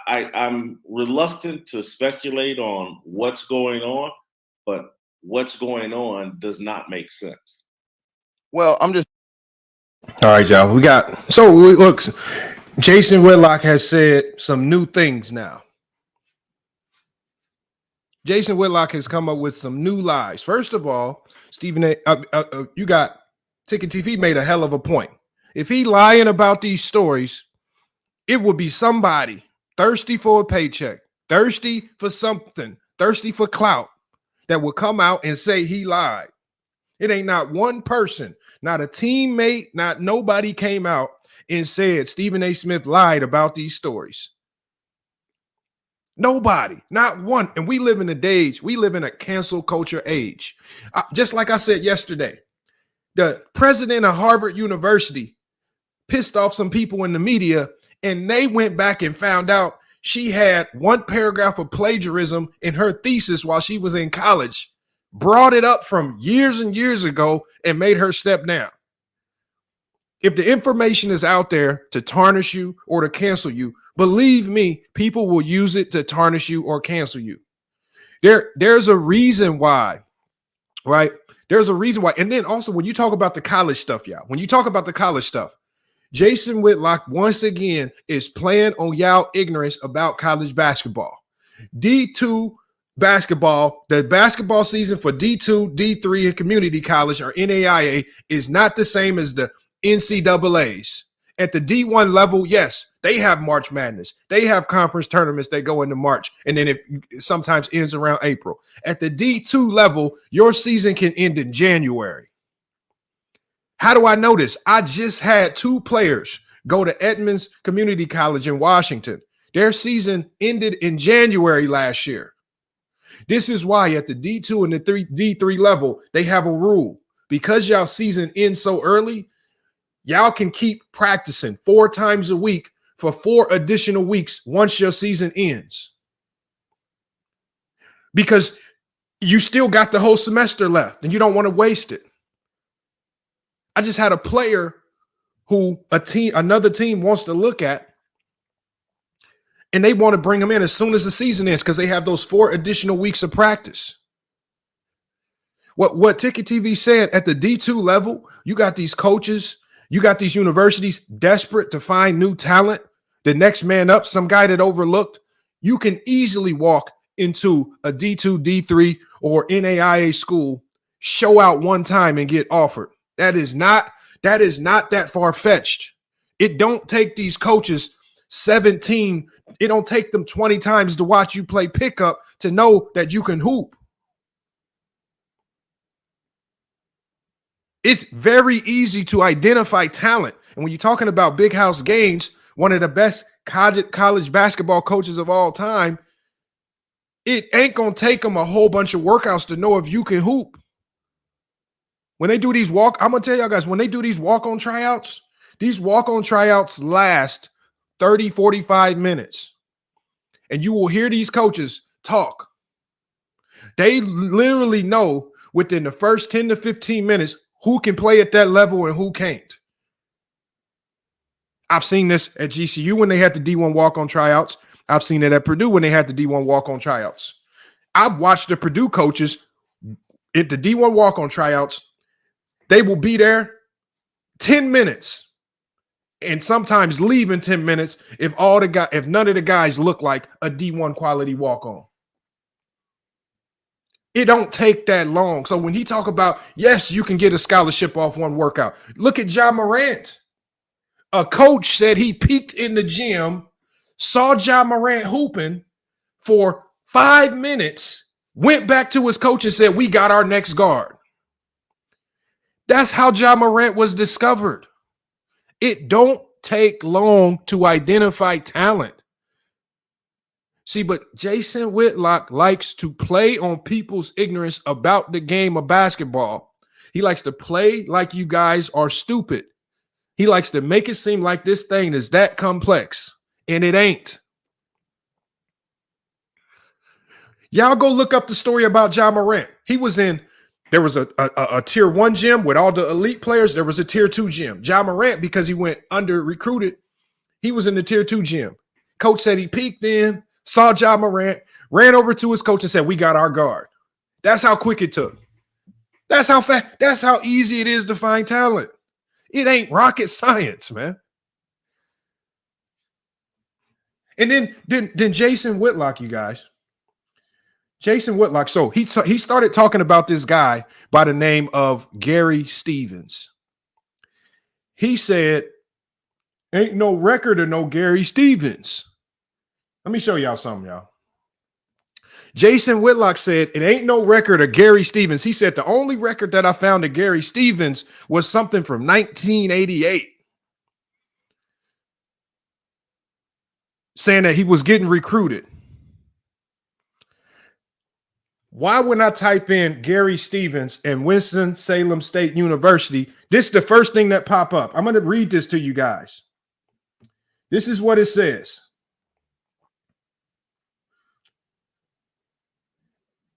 I'm reluctant to speculate on what's going on, but what's going on does not make sense. Well, I'm just. All right, y'all. Look, Jason Whitlock has said some new things now. Jason Whitlock has come up with some new lies. First of all, Stephen A. You got Ticket TV made a hell of a point. If he lying about these stories, it would be somebody thirsty for a paycheck, thirsty for something, thirsty for clout that will come out and say he lied. It ain't not one person, not a teammate, not nobody came out and said Stephen A. Smith lied about these stories. Nobody, not one. And we live in a cancel culture age. Just like I said yesterday, the president of Harvard University pissed off some people in the media, and they went back and found out she had one paragraph of plagiarism in her thesis while she was in college, brought it up from years and years ago, and made her step down. If the information is out there to tarnish you or to cancel you, believe me, people will use it to tarnish you or cancel you. There's a reason why, right? There's a reason why. And then also when you talk about the college stuff, Jason Whitlock, once again, is playing on y'all ignorance about college basketball. D2 basketball, the basketball season for D2, D3, and community college or NAIA is not the same as the NCAAs. At the D1 level, yes, they have March Madness. They have conference tournaments that go into March, and then it sometimes ends around April. At the D2 level, your season can end in January. How do I know this? I just had two players go to Edmonds Community College in Washington. Their season ended in January last year. This is why at the D2 and the D3 level, they have a rule. Because y'all season ends so early, y'all can keep practicing 4 times a week for 4 additional weeks once your season ends. Because you still got the whole semester left and you don't want to waste it. I just had a player who another team wants to look at, and they want to bring him in as soon as the season ends because they have those 4 additional weeks of practice. What Ticket TV said, at the D2 level, you got these coaches, you got these universities desperate to find new talent, the next man up, some guy that overlooked. You can easily walk into a D2, D3, or NAIA school, show out one time and get offered. That is not that far-fetched. It don't take these coaches 17. It don't take them 20 times to watch you play pickup to know that you can hoop. It's very easy to identify talent. And when you're talking about Big House Gaines, one of the best college basketball coaches of all time, it ain't going to take them a whole bunch of workouts to know if you can hoop. When they do these I'm going to tell y'all guys, when they do these walk-on tryouts, these walk-on tryouts last 30, 45 minutes. And you will hear these coaches talk. They literally know within the first 10 to 15 minutes who can play at that level and who can't. I've seen this at GCU when they had the D1 walk-on tryouts. I've seen it at Purdue when they had the D1 walk-on tryouts. I've watched the Purdue coaches at the D1 walk-on tryouts. They will be there 10 minutes and sometimes leave in 10 minutes if none of the guys look like a D1 quality walk-on. It don't take that long. So when he talk about, yes, you can get a scholarship off one workout. Look at Ja Morant. A coach said he peeked in the gym, saw Ja Morant hooping for 5 minutes, went back to his coach and said, we got our next guard. That's how Ja Morant was discovered. It don't take long to identify talent. See, but Jason Whitlock likes to play on people's ignorance about the game of basketball. He likes to play like you guys are stupid. He likes to make it seem like this thing is that complex, and it ain't. Y'all go look up the story about Ja Morant. There was a tier 1 gym with all the elite players. There was a tier 2 gym. Ja Morant, because he went under recruited, he was in the tier 2 gym. Coach said he peeked in, saw Ja Morant, ran over to his coach and said, we got our guard. That's how quick it took. That's how fast, that's how easy it is to find talent. It ain't rocket science, man. And then Jason Whitlock, you guys. Jason Whitlock. So he started talking about this guy by the name of Gary Stevens. He said, ain't no record of no Gary Stevens. Let me show y'all something, y'all. Jason Whitlock said, it ain't no record of Gary Stevens. He said, the only record that I found of Gary Stevens was something from 1988. Saying that he was getting recruited. Why when I type in Gary Stevens and Winston-Salem State University, this is the first thing that pop up. I'm going to read this to you guys. This is what it says.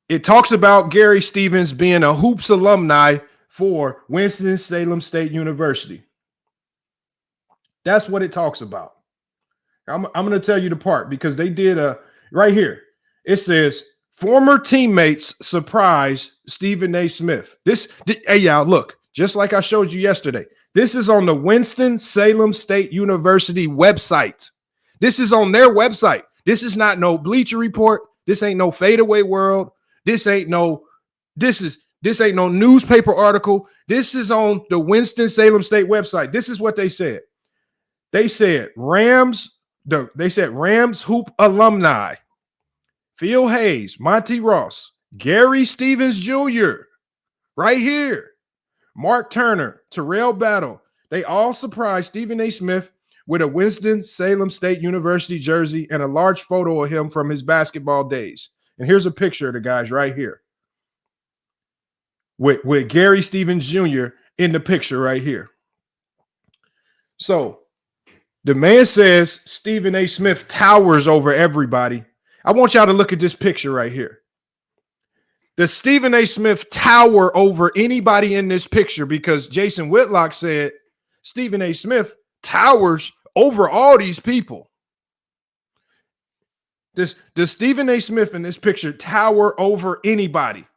It talks about Gary Stevens being a hoops alumni for Winston-Salem State University. That's what it talks about. I'm going to tell you the part because they did right here. It says, former teammates surprise Stephen A. Smith. Hey, y'all, look, just like I showed you yesterday, this is on the Winston-Salem State University website. This is on their website. This is not no Bleacher Report. This ain't no Fadeaway World. This ain't no newspaper article. This is on the Winston-Salem State website. This is what they said. They said Rams hoop alumni. Phil Hayes, Monty Ross, Gary Stevens Jr., right here. Mark Turner, Terrell Battle. They all surprised Stephen A. Smith with a Winston-Salem State University jersey and a large photo of him from his basketball days. And here's a picture of the guys right here. With Gary Stevens Jr. in the picture right here. So the man says Stephen A. Smith towers over everybody. I want y'all to look at this picture right here. Does Stephen A. Smith tower over anybody in this picture? Because Jason Whitlock said Stephen A. Smith towers over all these people. Does Stephen A. Smith in this picture tower over anybody?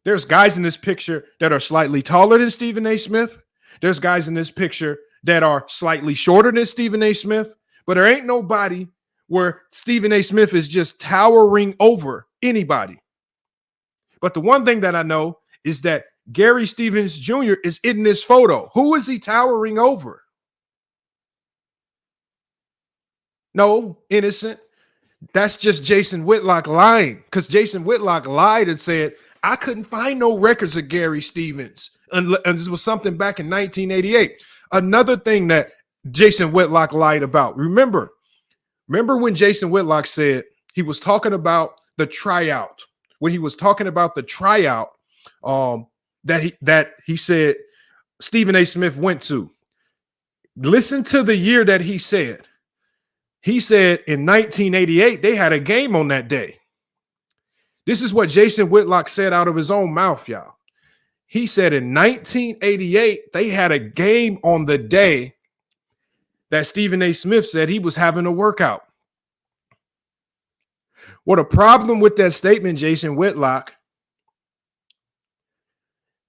There's guys in this picture that are slightly taller than Stephen A. Smith. There's guys in this picture that are slightly shorter than Stephen A. Smith. But there ain't nobody where Stephen A. Smith is just towering over anybody. But the one thing that I know is that Gary Stevens Jr. is in this photo. Who is he towering over? No, innocent. That's just Jason Whitlock lying, because Jason Whitlock lied and said, I couldn't find no records of Gary Stevens. And this was something back in 1988. Another thing that Jason Whitlock lied about. Remember when Jason Whitlock said he was talking about the tryout, when he was talking about the tryout that he said Stephen A. Smith went to. Listen to the year that he said. He said in 1988, they had a game on that day. This is what Jason Whitlock said out of his own mouth, y'all. He said in 1988, they had a game on the day that Stephen A. Smith said he was having a workout. What a problem with that statement, Jason Whitlock,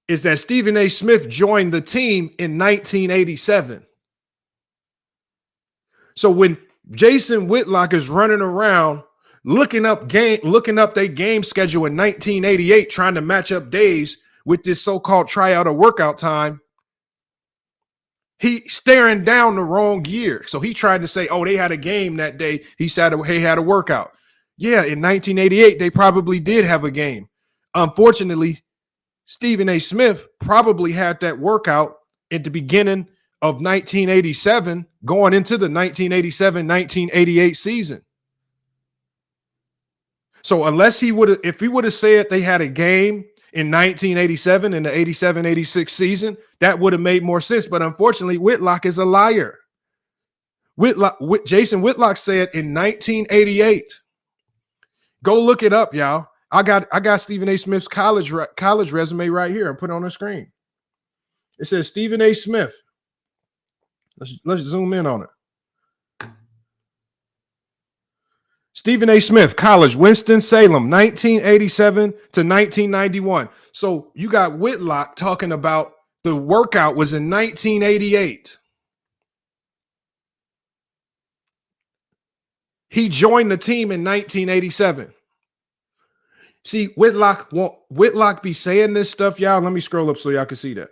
is that Stephen A. Smith joined the team in 1987. So when Jason Whitlock is running around looking up their game schedule in 1988, trying to match up days with this so-called tryout or workout time, He staring down the wrong year. So he tried to say, oh, they had a game that day. He said they had a workout. Yeah, in 1988, they probably did have a game. Unfortunately, Stephen A. Smith probably had that workout at the beginning of 1987, going into the 1987-1988 season. So unless if he would have said they had a game in 1987 in the 87-86 season, that would have made more sense. But unfortunately, Whitlock is a liar. Jason Whitlock said in 1988. Go look it up, y'all. I got Stephen A. Smith's college resume right here and put it on the screen. It says Stephen A. Smith. Let's zoom in on it. Stephen A. Smith, college, Winston-Salem, 1987 to 1991. So you got Whitlock talking about the workout was in 1988. He joined the team in 1987. See, Whitlock be saying this stuff, y'all. Let me scroll up so y'all can see that.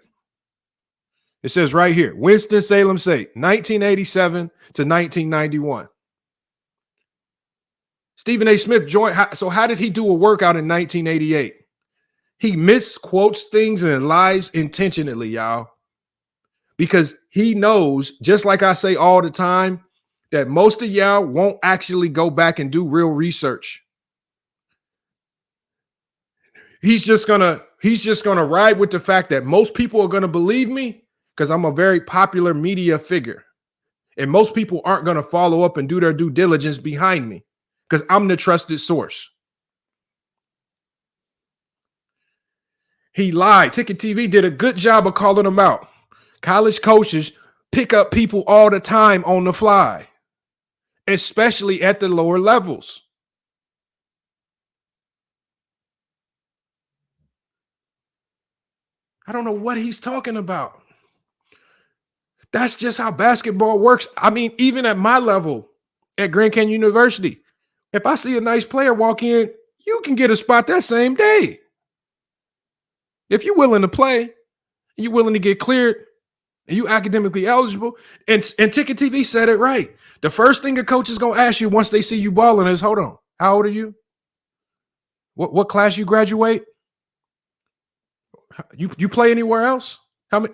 It says right here, Winston-Salem State, 1987 to 1991. Stephen A. Smith joined. So how did he do a workout in 1988? He misquotes things and lies intentionally, y'all. Because he knows, just like I say all the time, that most of y'all won't actually go back and do real research. He's just gonna ride with the fact that most people are gonna believe me because I'm a very popular media figure. And most people aren't gonna follow up and do their due diligence behind me because I'm the trusted source. He lied. Ticket TV did a good job of calling him out. College coaches pick up people all the time on the fly, especially at the lower levels. I don't know what he's talking about. That's just how basketball works. I mean, even at my level at Grand Canyon University, if I see a nice player walk in, you can get a spot that same day. If you're willing to play, you're willing to get cleared, and you academically eligible, and Ticket TV said it right. The first thing a coach is going to ask you once they see you balling is, hold on, how old are you? What class you graduate? You play anywhere else? How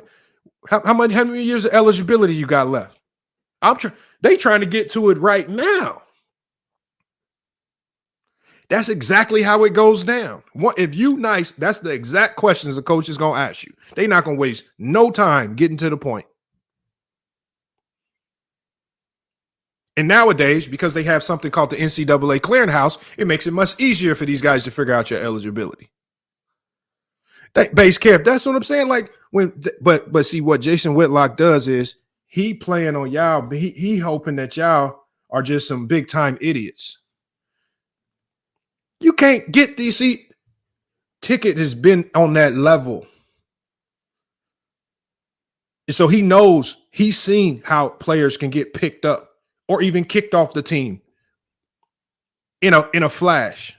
many years of eligibility you got left? They trying to get to it right now. That's exactly how it goes down. If you nice, that's the exact questions the coach is going to ask you. They're not going to waste no time getting to the point. And nowadays, because they have something called the NCAA clearinghouse, it makes it much easier for these guys to figure out your eligibility. Base camp, that's what I'm saying. Like but see, what Jason Whitlock does is he playing on y'all, but he hoping that y'all are just some big time idiots. You can't get these. See, Ticket has been on that level. And so he knows, he's seen how players can get picked up or even kicked off the team in a flash.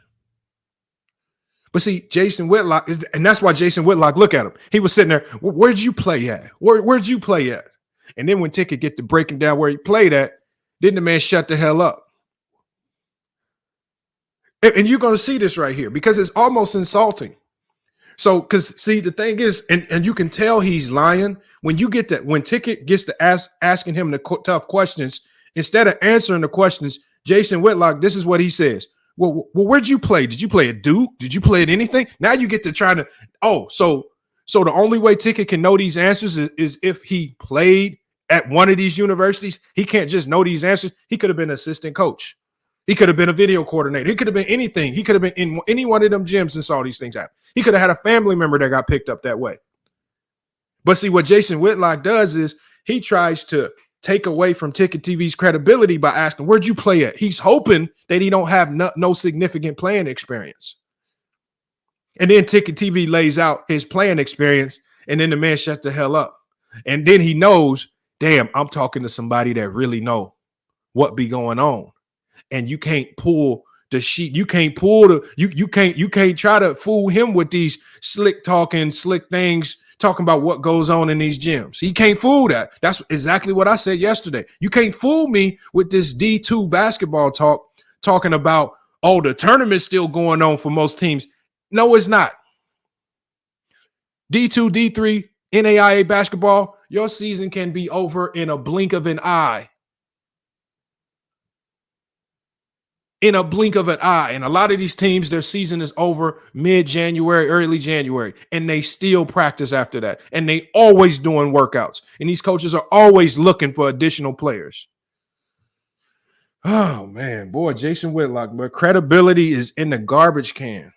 But see, Jason Whitlock and that's why Jason Whitlock, look at him. He was sitting there. Where'd you play at? Where'd you play at? And then when Ticket get to breaking down where he played at, then the man shut the hell up. And you're going to see this right here because it's almost insulting. So, because see, the thing is, and you can tell he's lying when you get that, when Ticket gets to asking him the tough questions, instead of answering the questions, Jason Whitlock, this is what he says. Well, where'd you play? Did you play at Duke? Did you play at anything? Now you get to try to, so the only way Ticket can know these answers is if he played at one of these universities. He can't just know these answers. He could have been an assistant coach. He could have been a video coordinator. He could have been anything. He could have been in any one of them gyms and saw these things happen. He could have had a family member that got picked up that way. But see, what Jason Whitlock does is he tries to take away from Ticket TV's credibility by asking, where'd you play at? He's hoping that he don't have no significant playing experience. And then Ticket TV lays out his playing experience, and then the man shuts the hell up. And then he knows, damn, I'm talking to somebody that really know what be going on. And you can't pull the sheet. You can't pull you can't try to fool him with these slick talking, slick things talking about what goes on in these gyms. He can't fool that. That's exactly what I said yesterday. You can't fool me with this D2 basketball talk, talking about, oh, the tournament's still going on for most teams. No, it's not. D2, D3, NAIA basketball, your season can be over in a blink of an eye. In a blink of an eye. And a lot of these teams, their season is over mid-January, early January, and they still practice after that. And they always doing workouts. And these coaches are always looking for additional players. Oh, man. Boy, Jason Whitlock, but credibility is in the garbage can.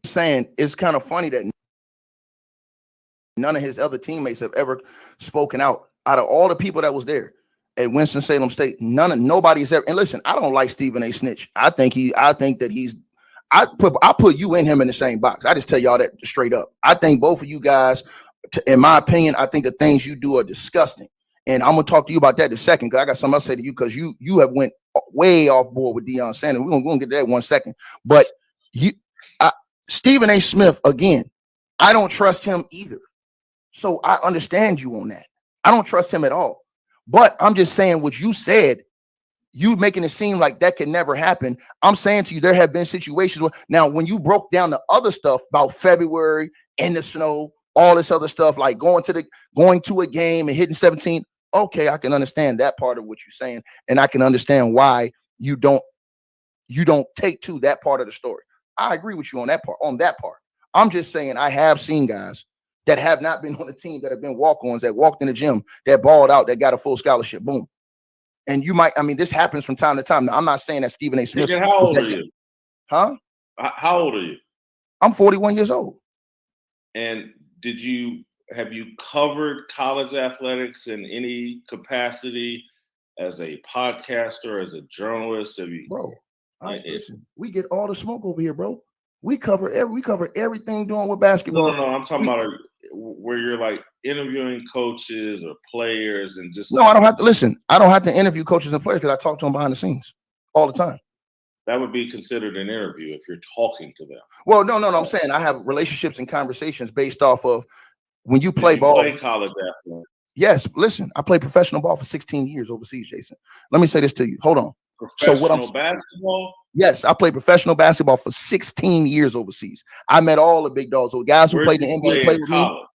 Saying it's kind of funny that none of his other teammates have ever spoken out of all the people that was there at Winston-Salem State. Nobody's ever. And listen, I don't like Stephen A. Snitch. I put you and him in the same box. I just tell y'all that straight up. I think both of you guys, in my opinion, I think the things you do are disgusting. And I'm gonna talk to you about that in a second, because I got something else to say to you, because you have went way off board with Deion Sanders. We're gonna get to that in 1 second. But Stephen A. Smith, again, I don't trust him either. So I understand you on that. I don't trust him at all. But I'm just saying what you said, you making it seem like that could never happen. I'm saying to you, there have been situations where, now, when you broke down the other stuff about February and the snow, all this other stuff, like going to a game and hitting 17, okay, I can understand that part of what you're saying. And I can understand why you don't take to that part of the story. I agree with you on that part. I'm just saying I have seen guys that have not been on the team, that have been walk-ons, that walked in the gym, that balled out, that got a full scholarship. Boom. And this happens from time to time. Now, I'm not saying that Stephen A. Smith. How old are you? Huh? How old are you? I'm 41 years old. And have you covered college athletics in any capacity as a podcaster, as a journalist? Bro, listen, we get all the smoke over here, bro. We cover everything doing with basketball. No, I'm talking about where you're like interviewing coaches or players and just. No, I don't have to listen. I don't have to interview coaches and players, because I talk to them behind the scenes all the time. That would be considered an interview if you're talking to them. Well, no. I'm saying I have relationships and conversations based off of when you play ball. Play college athlete. Yes, listen, I played professional ball for 16 years overseas, Jason. Let me say this to you. Hold on. Professional basketball? Yes, I played professional basketball for 16 years overseas. I met all the big dogs. So guys who played in the NBA played with me.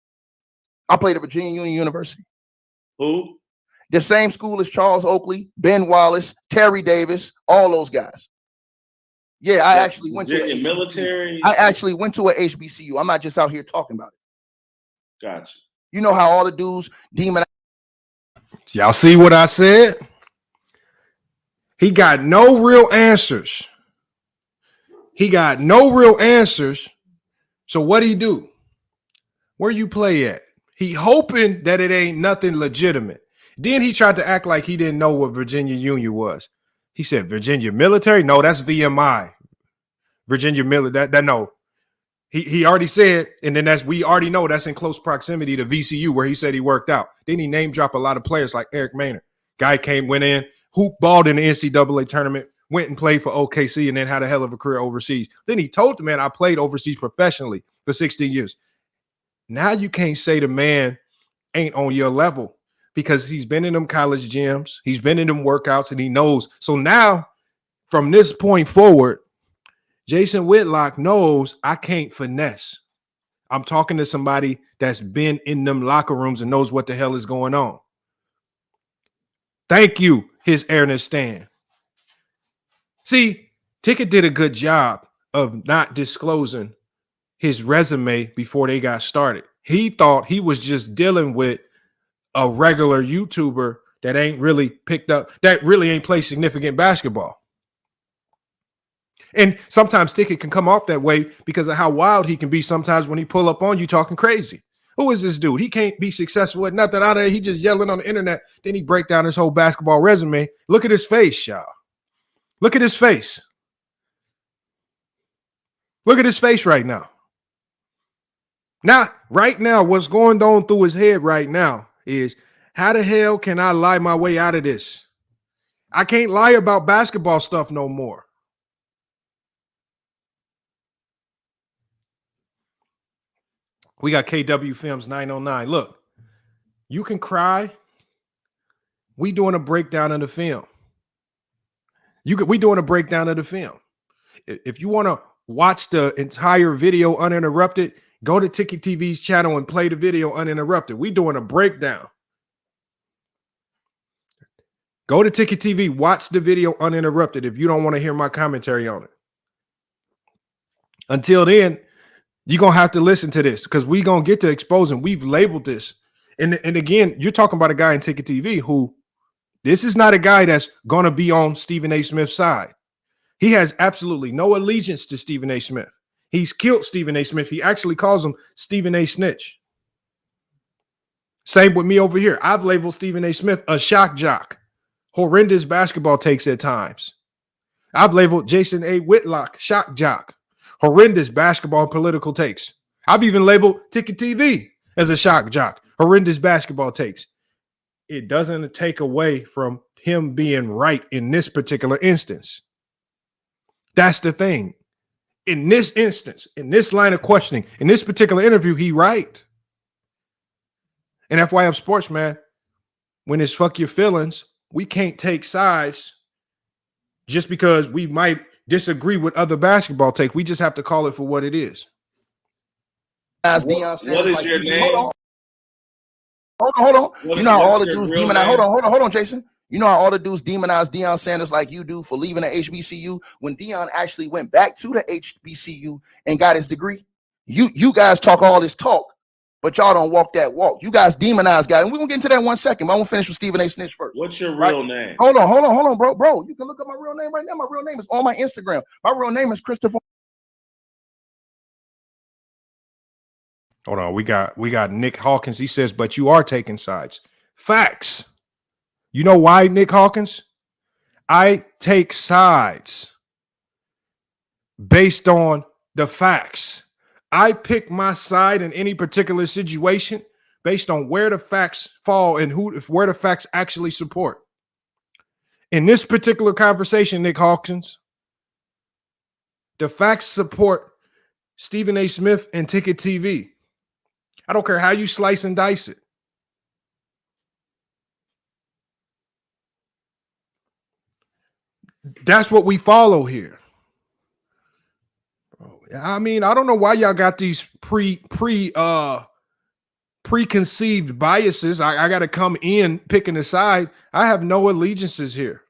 I played at Virginia Union University. Who? The same school as Charles Oakley, Ben Wallace, Terry Davis, all those guys. Yeah, I actually went to a military. I actually went to a HBCU. I'm not just out here talking about it. Gotcha. You know how all the dudes demon. Y'all see what I said? He got no real answers. So what he do? Where you play at? He hoping that it ain't nothing legitimate. Then he tried to act like he didn't know what Virginia Union was. He said Virginia Military? No, that's VMI. Virginia Military. That no. He already said, and then we already know that's in close proximity to VCU, where he said he worked out. Then he name drop a lot of players like Eric Maynard. Guy went in, hoop balled in the NCAA tournament, went and played for OKC, and then had a hell of a career overseas. Then he told the man, I played overseas professionally for 16 years. Now you can't say the man ain't on your level, because he's been in them college gyms, he's been in them workouts, and he knows. So now, from this point forward, Jason Whitlock knows I can't finesse. I'm talking to somebody that's been in them locker rooms and knows what the hell is going on. Thank you, His Airness Stan. See, Ticket did a good job of not disclosing his resume before they got started. He thought he was just dealing with a regular YouTuber that ain't really picked up, that really ain't played significant basketball. And sometimes Ticket can come off that way because of how wild he can be sometimes when he pull up on you talking crazy. Who is this dude? He can't be successful at nothing out of it. He just yelling on the internet. Then he break down his whole basketball resume. Look at his face, y'all. Look at his face. Look at his face right now. Right now, what's going on through his head right now is, how the hell can I lie my way out of this? I can't lie about basketball stuff no more. We got KW Films 909. Look, you can cry. We doing a breakdown of the film. We doing a breakdown of the film. If you want to watch the entire video uninterrupted, go to Ticket TV's channel and play the video uninterrupted. We doing a breakdown. Go to Ticket TV, watch the video uninterrupted if you don't want to hear my commentary on it. Until then, you're going to have to listen to this because we're going to get to exposing. We've labeled this. And again, you're talking about a guy in Ticket TV who, this is not a guy that's going to be on Stephen A. Smith's side. He has absolutely no allegiance to Stephen A. Smith. He's killed Stephen A. Smith. He actually calls him Stephen A. Snitch. Same with me over here. I've labeled Stephen A. Smith a shock jock. Horrendous basketball takes at times. I've labeled Jason A. Whitlock shock jock. Horrendous basketball political takes. I've even labeled Ticket TV as a shock jock. Horrendous basketball takes. It doesn't take away from him being right in this particular instance. That's the thing. In this instance, in this line of questioning, in this particular interview, he right. And FYF Sports, man, when it's fuck your feelings, we can't take sides just because we might disagree with other basketball take. We just have to call it for what it is. As Deion said, what is like, your name? Hold on. You know how all the dudes demonize. Hold on, Jason. You know how all the dudes demonize Deion Sanders like you do for leaving the HBCU when Deion actually went back to the HBCU and got his degree? You guys talk all this talk, but y'all don't walk that walk. You guys demonize guys, and we're gonna get into that in 1 second. But I'm gonna finish with Stephen A. Snitch first. What's your real name? Hold on, bro. You can look up my real name right now. My real name is on my Instagram. My real name is Christopher. Hold on, we got Nick Hawkins. He says, but you are taking sides. Facts. You know why, Nick Hawkins? I take sides based on the facts. I pick my side in any particular situation based on where the facts fall and where the facts actually support. In this particular conversation, Nick Hawkins, the facts support Stephen A. Smith and Ticket TV. I don't care how you slice and dice it. That's what we follow here. I mean, I don't know why y'all got these preconceived biases. I got to come in picking a side. I have no allegiances here.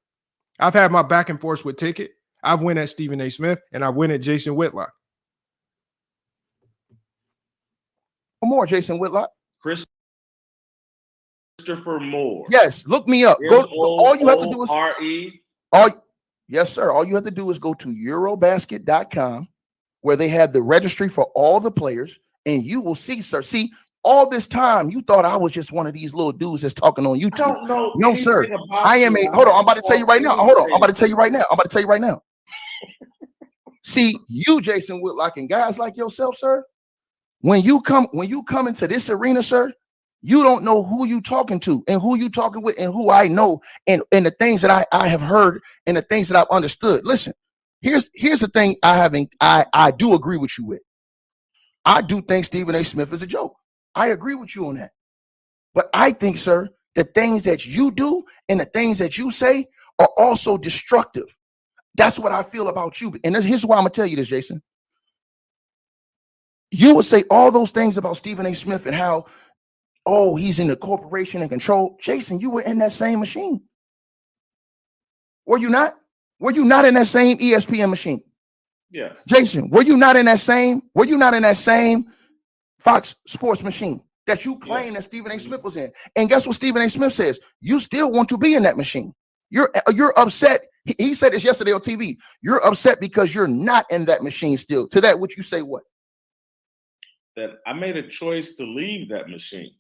I've had my back and forth with Ticket. I've went at Stephen A. Smith and I went at Jason Whitlock. More Jason Whitlock. Christopher Moore. Yes, look me up. All you have to do is R-E. Yes, sir. All you have to do is go to Eurobasket.com where they have the registry for all the players, and you will see, sir. See, all this time you thought I was just one of these little dudes that's talking on YouTube. I don't know. No, sir. I am a hold on. I'm about to tell you right now. Hold on. I'm about to tell you right now. See, you, Jason Whitlock, and guys like yourself, sir. When you come into this arena, sir, you don't know who you talking to and who you talking with and who I know and the things that I have heard and the things that I've understood. Listen, here's the thing I do agree with you with. I do think Stephen A. Smith is a joke. I agree with you on that. But I think, sir, the things that you do and the things that you say are also destructive. That's what I feel about you. And here's why I'm going to tell you this, Jason. You would say all those things about Stephen A. Smith and how, oh, he's in the corporation and control. Jason, you were in that same machine. Were you not? Were you not in that same ESPN machine? Yeah. Jason, were you not in that same Fox Sports machine that you claim that Stephen A. Smith was in? And guess what Stephen A. Smith says? You still want to be in that machine. You're upset. He said this yesterday on TV. You're upset because you're not in that machine still. To that, would you say what? That I made a choice to leave that machine.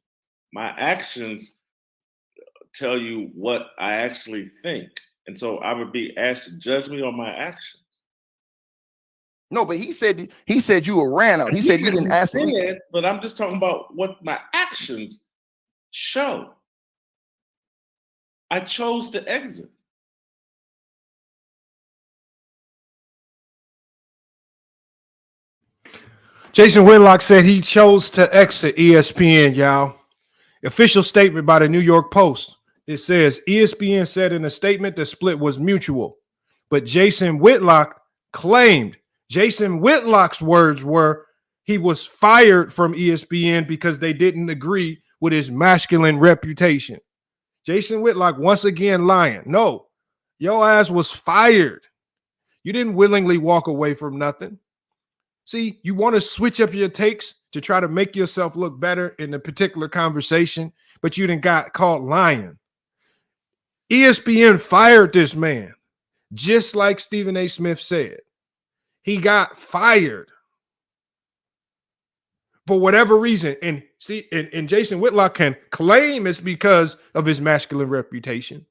My actions tell you what I actually think. And so I would be asked to judge me on my actions. No, but he said you were ran out. He said you didn't ask me. But I'm just talking about what my actions show. I chose to exit. Jason Whitlock said he chose to exit ESPN, y'all. Official statement by the New York Post. It says ESPN said in a statement the split was mutual, but Jason Whitlock claimed, Jason Whitlock's words were, he was fired from ESPN because they didn't agree with his masculine reputation. Jason Whitlock once again lying. No, your ass was fired. You didn't willingly walk away from nothing. See, you want to switch up your takes to try to make yourself look better in a particular conversation, but you done got caught lying. ESPN fired this man, just like Stephen A. Smith said. He got fired for whatever reason. And Jason Whitlock can claim it's because of his masculine reputation.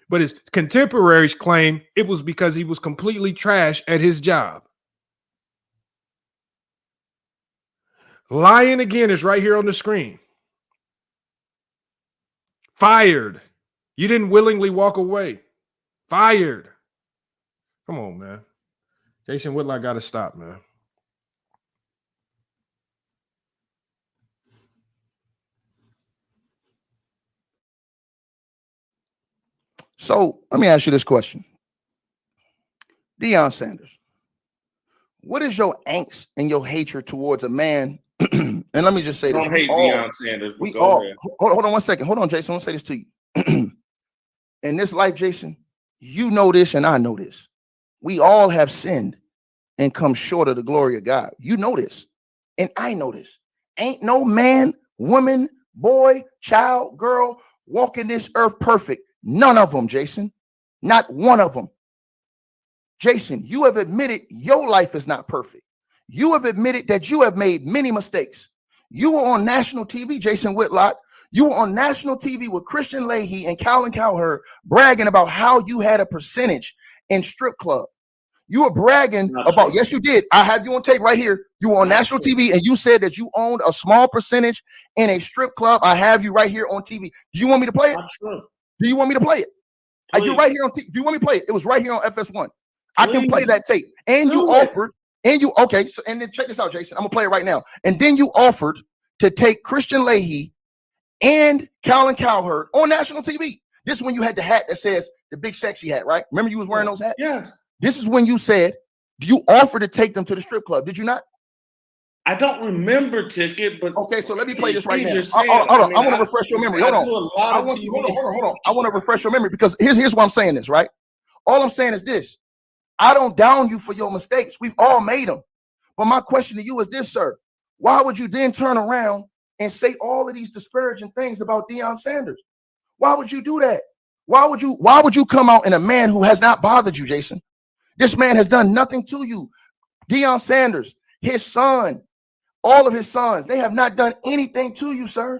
But his contemporaries claim it was because he was completely trash at his job. Lying again is right here on the screen. Fired. You didn't willingly walk away. Fired. Come on, man. Jason Whitlock got to stop, man. So let me ask you this question. Deion Sanders, what is your angst and your hatred towards a man? And let me just say this. Don't hate Deion Sanders. We all, hold on one second. Hold on, Jason. I want to say this to you. In this life, Jason, you know this and I know this. We all have sinned and come short of the glory of God. You know this. And I know this. Ain't no man, woman, boy, child, girl walking this earth perfect. None of them, Jason. Not one of them. Jason, you have admitted your life is not perfect. You have admitted that you have made many mistakes. You were on national TV, Jason Whitlock. You were on national TV with Christian Leahy and Colin Cowherd bragging about how you had a percentage in strip club. You were bragging about, yes, you did. I have you on tape right here. You were on national TV and you said that you owned a small percentage in a strip club. I have you right here on TV. Do you want me to play it? Do you want me to play it? Are you right here on TV? Do you want me to play it? It was right here on FS1. I can play that tape. And you offered, and you, okay, so and then check this out, Jason. I'm gonna play it right now. And then you offered to take Christian Leahy and Colin Cowherd on national TV. This is when you had the hat that says the big sexy hat, right? Remember you was wearing those hats? Yes. This is when you said you offered to take them to the strip club. Did you not? I don't remember, Ticket, but okay, so let me play this right now. Hold on. I want to refresh your memory. Hold on. Hold on. I want to refresh your memory because here's why I'm saying this, right? All I'm saying is this. I don't down you for your mistakes. We've all made them. But my question to you is this, sir. Why would you then turn around and say all of these disparaging things about Deion Sanders? Why would you do that? Why would you come out in a man who has not bothered you, Jason? This man has done nothing to you. Deion Sanders, his son, all of his sons, they have not done anything to you, sir.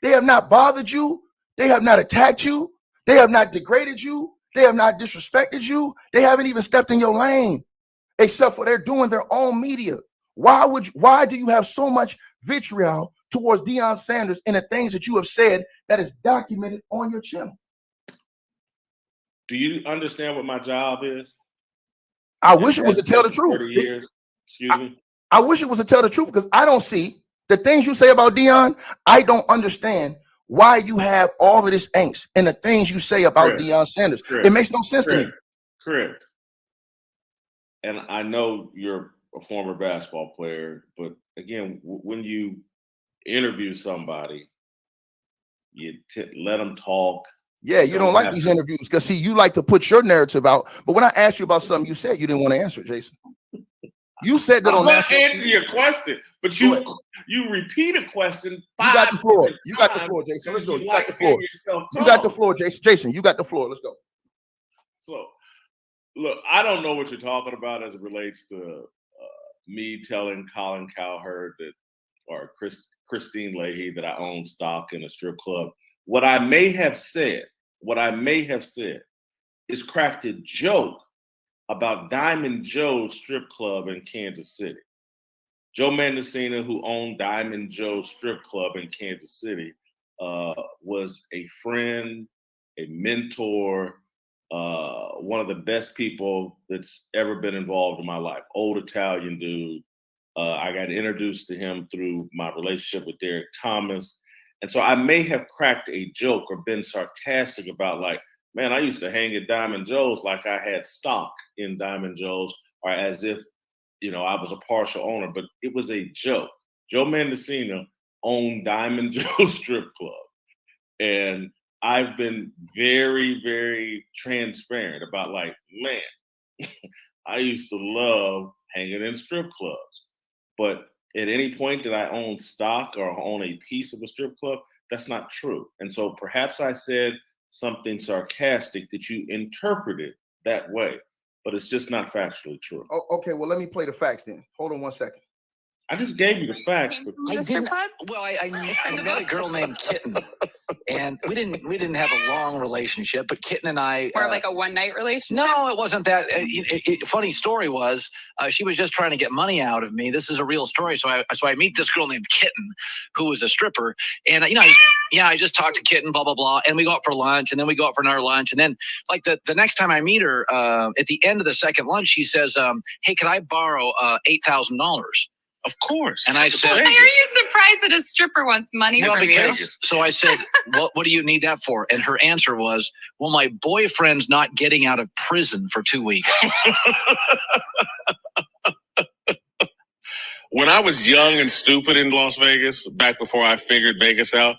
They have not bothered you. They have not attacked you. They have not degraded you. They have not disrespected you. They haven't even stepped in your lane, except for they're doing their own media. Why do you have so much vitriol towards Deion Sanders and the things that you have said that is documented on your channel? Do you understand what my job is? I wish it was to tell the truth. 30 years. Excuse me. I wish it was to tell the truth because I don't see the things you say about Deion. I don't understand why you have all of this angst and the things you say about Deion Sanders. It makes no sense to me. Correct. And I know you're a former basketball player, but again, when you interview somebody, you let them talk. Yeah, you don't like these interviews because, see, you like to put your narrative out. But when I asked you about something you said, you didn't want to answer it, Jason. You said that on national. I'm answer your question, but you repeat a question. You got the floor. You got the floor, Jason. Let's go. You got the floor. You got the floor, Jason. Jason, you got the floor. Let's go. So, look, I don't know what you're talking about as it relates to me telling Colin Cowherd or Christine Leahy that I own stock in a strip club. What I may have said is cracked a joke about Diamond Joe's strip club in Kansas City. Joe Mendocino, who owned Diamond Joe's strip club in Kansas City, was a friend, a mentor, one of the best people that's ever been involved in my life. Old Italian dude, I got introduced to him through my relationship with Derek Thomas. And so I may have cracked a joke or been sarcastic about like, man, I used to hang at Diamond Joe's like I had stock in Diamond Joe's, or as if, you know, I was a partial owner, but it was a joke. Joe Mendocino owned Diamond Joe's strip club. And I've been very, very transparent about like, man, I used to love hanging in strip clubs. But at any point did I own stock or own a piece of a strip club? That's not true. And so perhaps I said something sarcastic that you interpreted that way, but it's just not factually true. Oh, okay, well, let me play the facts then. Hold on 1 second. I just gave you the facts. But I met a girl named Kitten, and we didn't have a long relationship, but Kitten and I or like a one-night relationship. No, it wasn't that. Funny story was she was just trying to get money out of me. This is a real story. So I meet this girl named Kitten, who was a stripper, and I just talked to Kitten, blah blah blah, and we go out for lunch, and then we go out for another lunch, and then like the next time I meet her, at the end of the second lunch, she says, "Hey, can I borrow $8,000?" Of course. And I said, why are you surprised that a stripper wants money from you? So I said, what do you need that for? And her answer was, well, my boyfriend's not getting out of prison for 2 weeks. When I was young and stupid in Las Vegas, back before I figured Vegas out,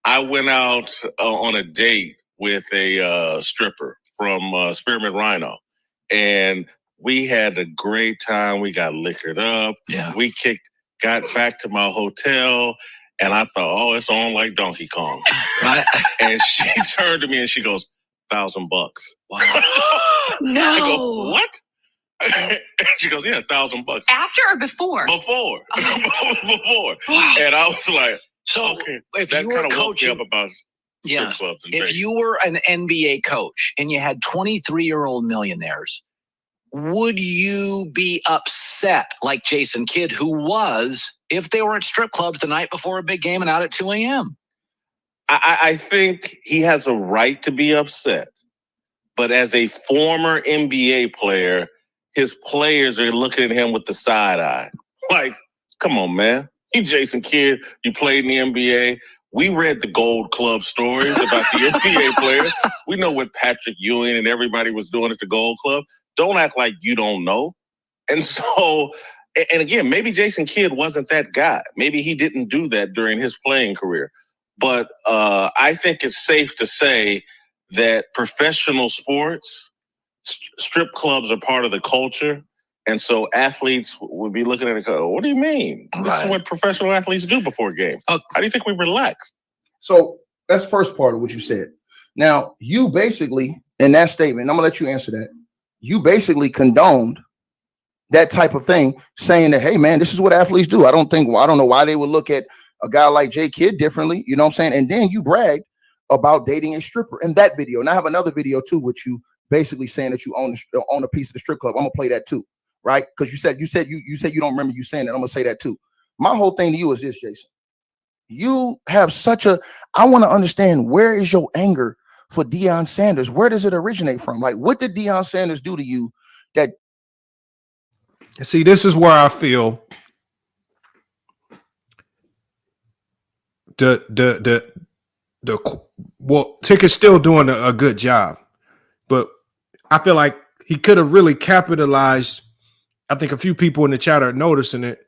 I went out on a date with a stripper from Spearmint Rhino. And we had a great time. We got liquored up. Yeah. We got back to my hotel, and I thought, oh, it's on like Donkey Kong. And she turned to me and she goes, $1,000. Wow. No. I go, what? And she goes, yeah, $1,000. After or before? Before. Oh. Before. Wow. And I was like, so okay. If That you were kind of woke me coaching, up about strip clubs in if Vegas. you were an NBA coach and you had 23-year-old millionaires, would you be upset like Jason Kidd, who was, if they were at strip clubs the night before a big game and out at 2 a.m.? I think he has a right to be upset. But as a former NBA player, his players are looking at him with the side eye. Like, come on, man. You Jason Kidd, you played in the NBA. We read the Gold Club stories about the NBA players. We know what Patrick Ewing and everybody was doing at the Gold Club. Don't act like you don't know. And so, and again, maybe Jason Kidd wasn't that guy. Maybe he didn't do that during his playing career. But I think it's safe to say that professional sports, strip clubs are part of the culture. And so athletes would be looking at it and go, what do you mean? This is what professional athletes do before games. How do you think we relax? So that's the first part of what you said. Now, you basically, in that statement, I'm going to let you answer that. You basically condoned that type of thing, saying that, hey, man, this is what athletes do. I don't know why they would look at a guy like J. Kidd differently. You know what I'm saying? And then you bragged about dating a stripper in that video. And I have another video, too, with you basically saying that you own a piece of the strip club. I'm going to play that, too. Right? Because you said you don't remember you saying that. I'm gonna say that too. My whole thing to you is this, Jason. You have I want to understand, where is your anger for Deion Sanders? Where does it originate from? Like, what did Deion Sanders do to you that? See, this is where I feel Tickett's still doing a good job, but I feel like he could have really capitalized. I think a few people in the chat are noticing it.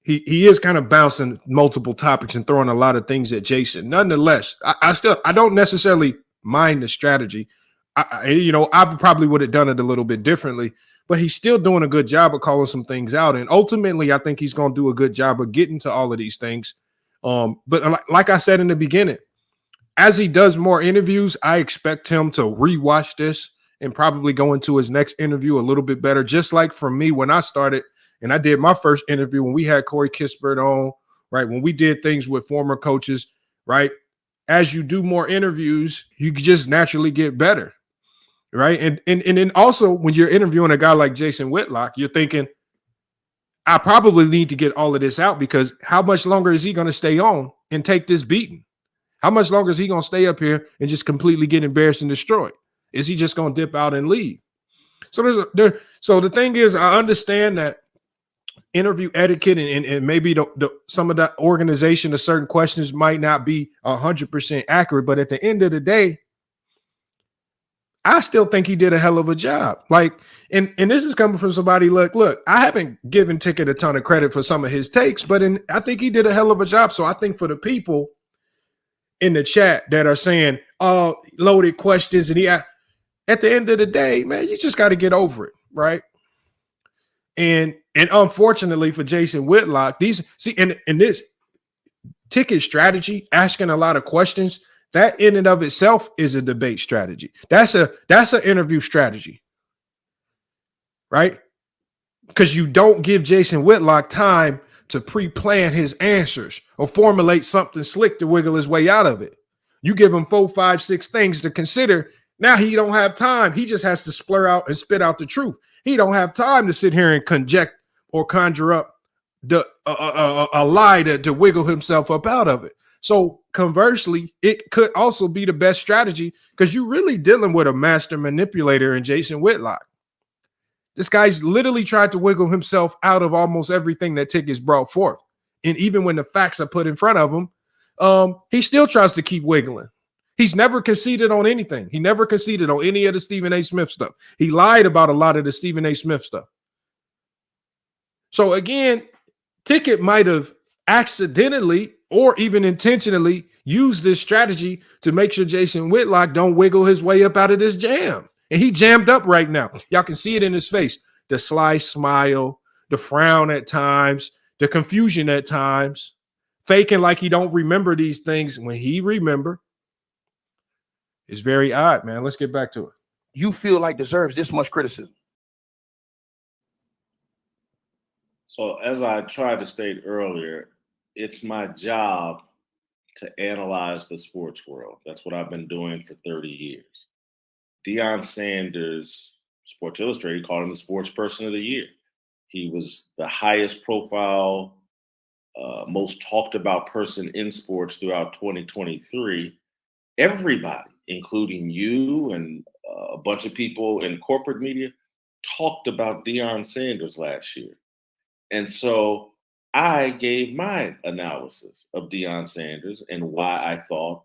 He is kind of bouncing multiple topics and throwing a lot of things at Jason. Nonetheless, I don't necessarily mind the strategy. I probably would have done it a little bit differently, but he's still doing a good job of calling some things out. And ultimately, I think he's going to do a good job of getting to all of these things. But like I said in the beginning, as he does more interviews, I expect him to rewatch this and probably go into his next interview a little bit better. Just like for me, when I started and I did my first interview, when we had Corey Kispert on, right? When we did things with former coaches, right? As you do more interviews, you just naturally get better, right? And then also when you're interviewing a guy like Jason Whitlock, you're thinking, I probably need to get all of this out, because how much longer is he going to stay on and take this beating? How much longer is he going to stay up here and just completely get embarrassed and destroyed? Is he just going to dip out and leave? So so the thing is, I understand that interview etiquette and maybe some of the organization of certain questions might not be 100% accurate, but at the end of the day, I still think he did a hell of a job. Like, and this is coming from somebody, look, I haven't given Ticket a ton of credit for some of his takes, but I think he did a hell of a job. So I think for the people in the chat that are saying, oh, loaded questions, and at the end of the day, man, you just got to get over it, right? And unfortunately for Jason Whitlock, in this Ticket strategy, asking a lot of questions, that in and of itself is a debate strategy. That's an interview strategy, right? Because you don't give Jason Whitlock time to pre-plan his answers or formulate something slick to wiggle his way out of it. You give him 4, 5, 6 things to consider. Now he don't have time. He just has to splur out and spit out the truth. He don't have time to sit here and conject or conjure up a lie to wiggle himself up out of it. So conversely, it could also be the best strategy because you're really dealing with a master manipulator in Jason Whitlock. This guy's literally tried to wiggle himself out of almost everything that Ticket's brought forth. And even when the facts are put in front of him, he still tries to keep wiggling. He's never conceded on anything. He never conceded on any of the Stephen A. Smith stuff. He lied about a lot of the Stephen A. Smith stuff. So again, Ticket might have accidentally or even intentionally used this strategy to make sure Jason Whitlock don't wiggle his way up out of this jam. And he jammed up right now. Y'all can see it in his face. The sly smile, the frown at times, the confusion at times, faking like he don't remember these things when he remember. It's very odd, man. Let's get back to it. You feel like deserves this much criticism? So as I tried to state earlier, it's my job to analyze the sports world. That's what I've been doing for 30 years. Deion Sanders, Sports Illustrated, called him the Sports Person of the Year. He was the highest profile, most talked about person in sports throughout 2023. Everybody, including you and a bunch of people in corporate media, talked about Deion Sanders last year. And so I gave my analysis of Deion Sanders and why I thought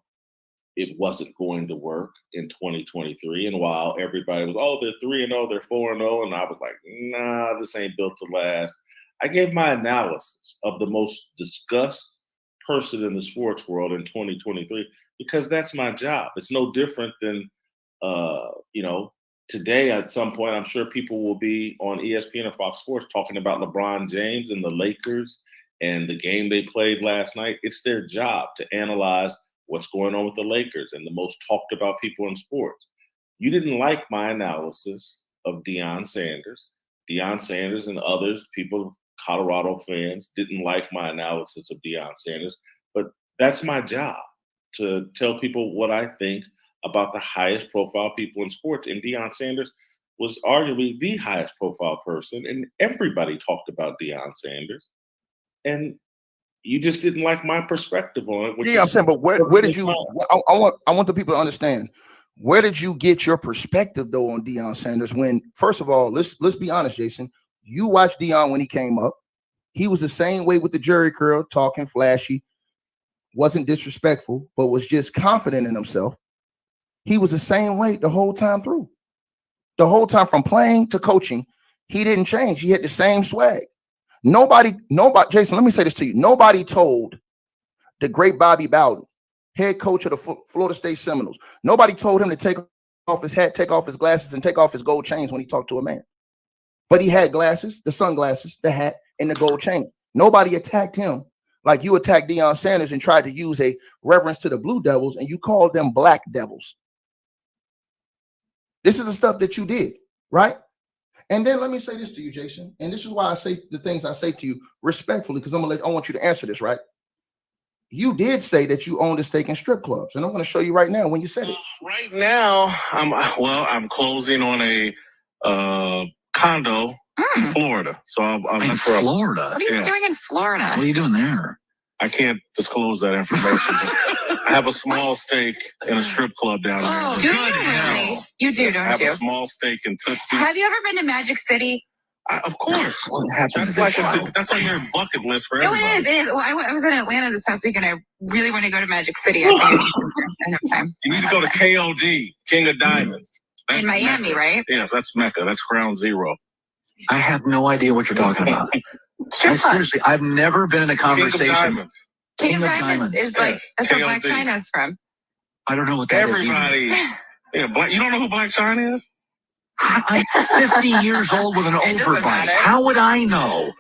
it wasn't going to work in 2023. And while everybody was, oh, they're 3-0, they're 4-0. And I was like, nah, this ain't built to last. I gave my analysis of the most discussed person in the sports world in 2023 because that's my job. It's no different than, today at some point, I'm sure people will be on ESPN or Fox Sports talking about LeBron James and the Lakers and the game they played last night. It's their job to analyze what's going on with the Lakers and the most talked about people in sports. You didn't like my analysis of Deion Sanders. Deion Sanders and others, people, Colorado fans, didn't like my analysis of Deion Sanders. But that's my job, to tell people what I think about the highest profile people in sports. And Deion Sanders was arguably the highest profile person, and everybody talked about Deion Sanders. And you just didn't like my perspective on it. Yeah, I'm saying, but where did you? I want the people to understand. Where did you get your perspective though on Deion Sanders? When, first of all, let's be honest, Jason. You watched Deion when he came up. He was the same way with the jerry curl, talking flashy, wasn't disrespectful, but was just confident in himself. He was the same way the whole time through. The whole time from playing to coaching, he didn't change. He had the same swag. Nobody, Jason, let me say this to you. Nobody told the great Bobby Bowden, head coach of the Florida State Seminoles, nobody told him to take off his hat, take off his glasses, and take off his gold chains when he talked to a man. But he had glasses, the sunglasses, the hat, and the gold chain. Nobody attacked him like you attacked Deion Sanders and tried to use a reference to the Blue Devils, and you called them Black Devils. This is the stuff that you did, right? And then let me say this to you, Jason, and this is why I say the things I say to you respectfully, because I want you to answer this, right? You did say that you owned a stake in strip clubs, and I'm going to show you right now when you said it. Right now, I'm closing on a condo in Florida. So I'm in Florida. What are you doing in Florida? What are you doing there? I can't disclose that information. I have a small stake in a strip club down there. Oh, do you really? You do, don't I have you? a small stake in Tootsie. Have you ever been to Magic City? Of course. What happened That's like that's on your bucket list for No, everybody. it is. Well, I was in Atlanta this past week, and I really want to go to Magic City. I think I don't have time. You need to go to KOD, King of Diamonds. That's In Miami, Mecca. right? Yes, that's Mecca. That's ground zero. I have no idea what you're talking about. Strip club. Seriously, I've never been in a King of conversation. Diamonds. King of Diamonds is like Yes. that's where Black KOD. China is from. I don't know what that is. Everybody. Yeah, Black. You don't know who Black China is? I'm 50 years old with an It doesn't overbite. matter. How would I know?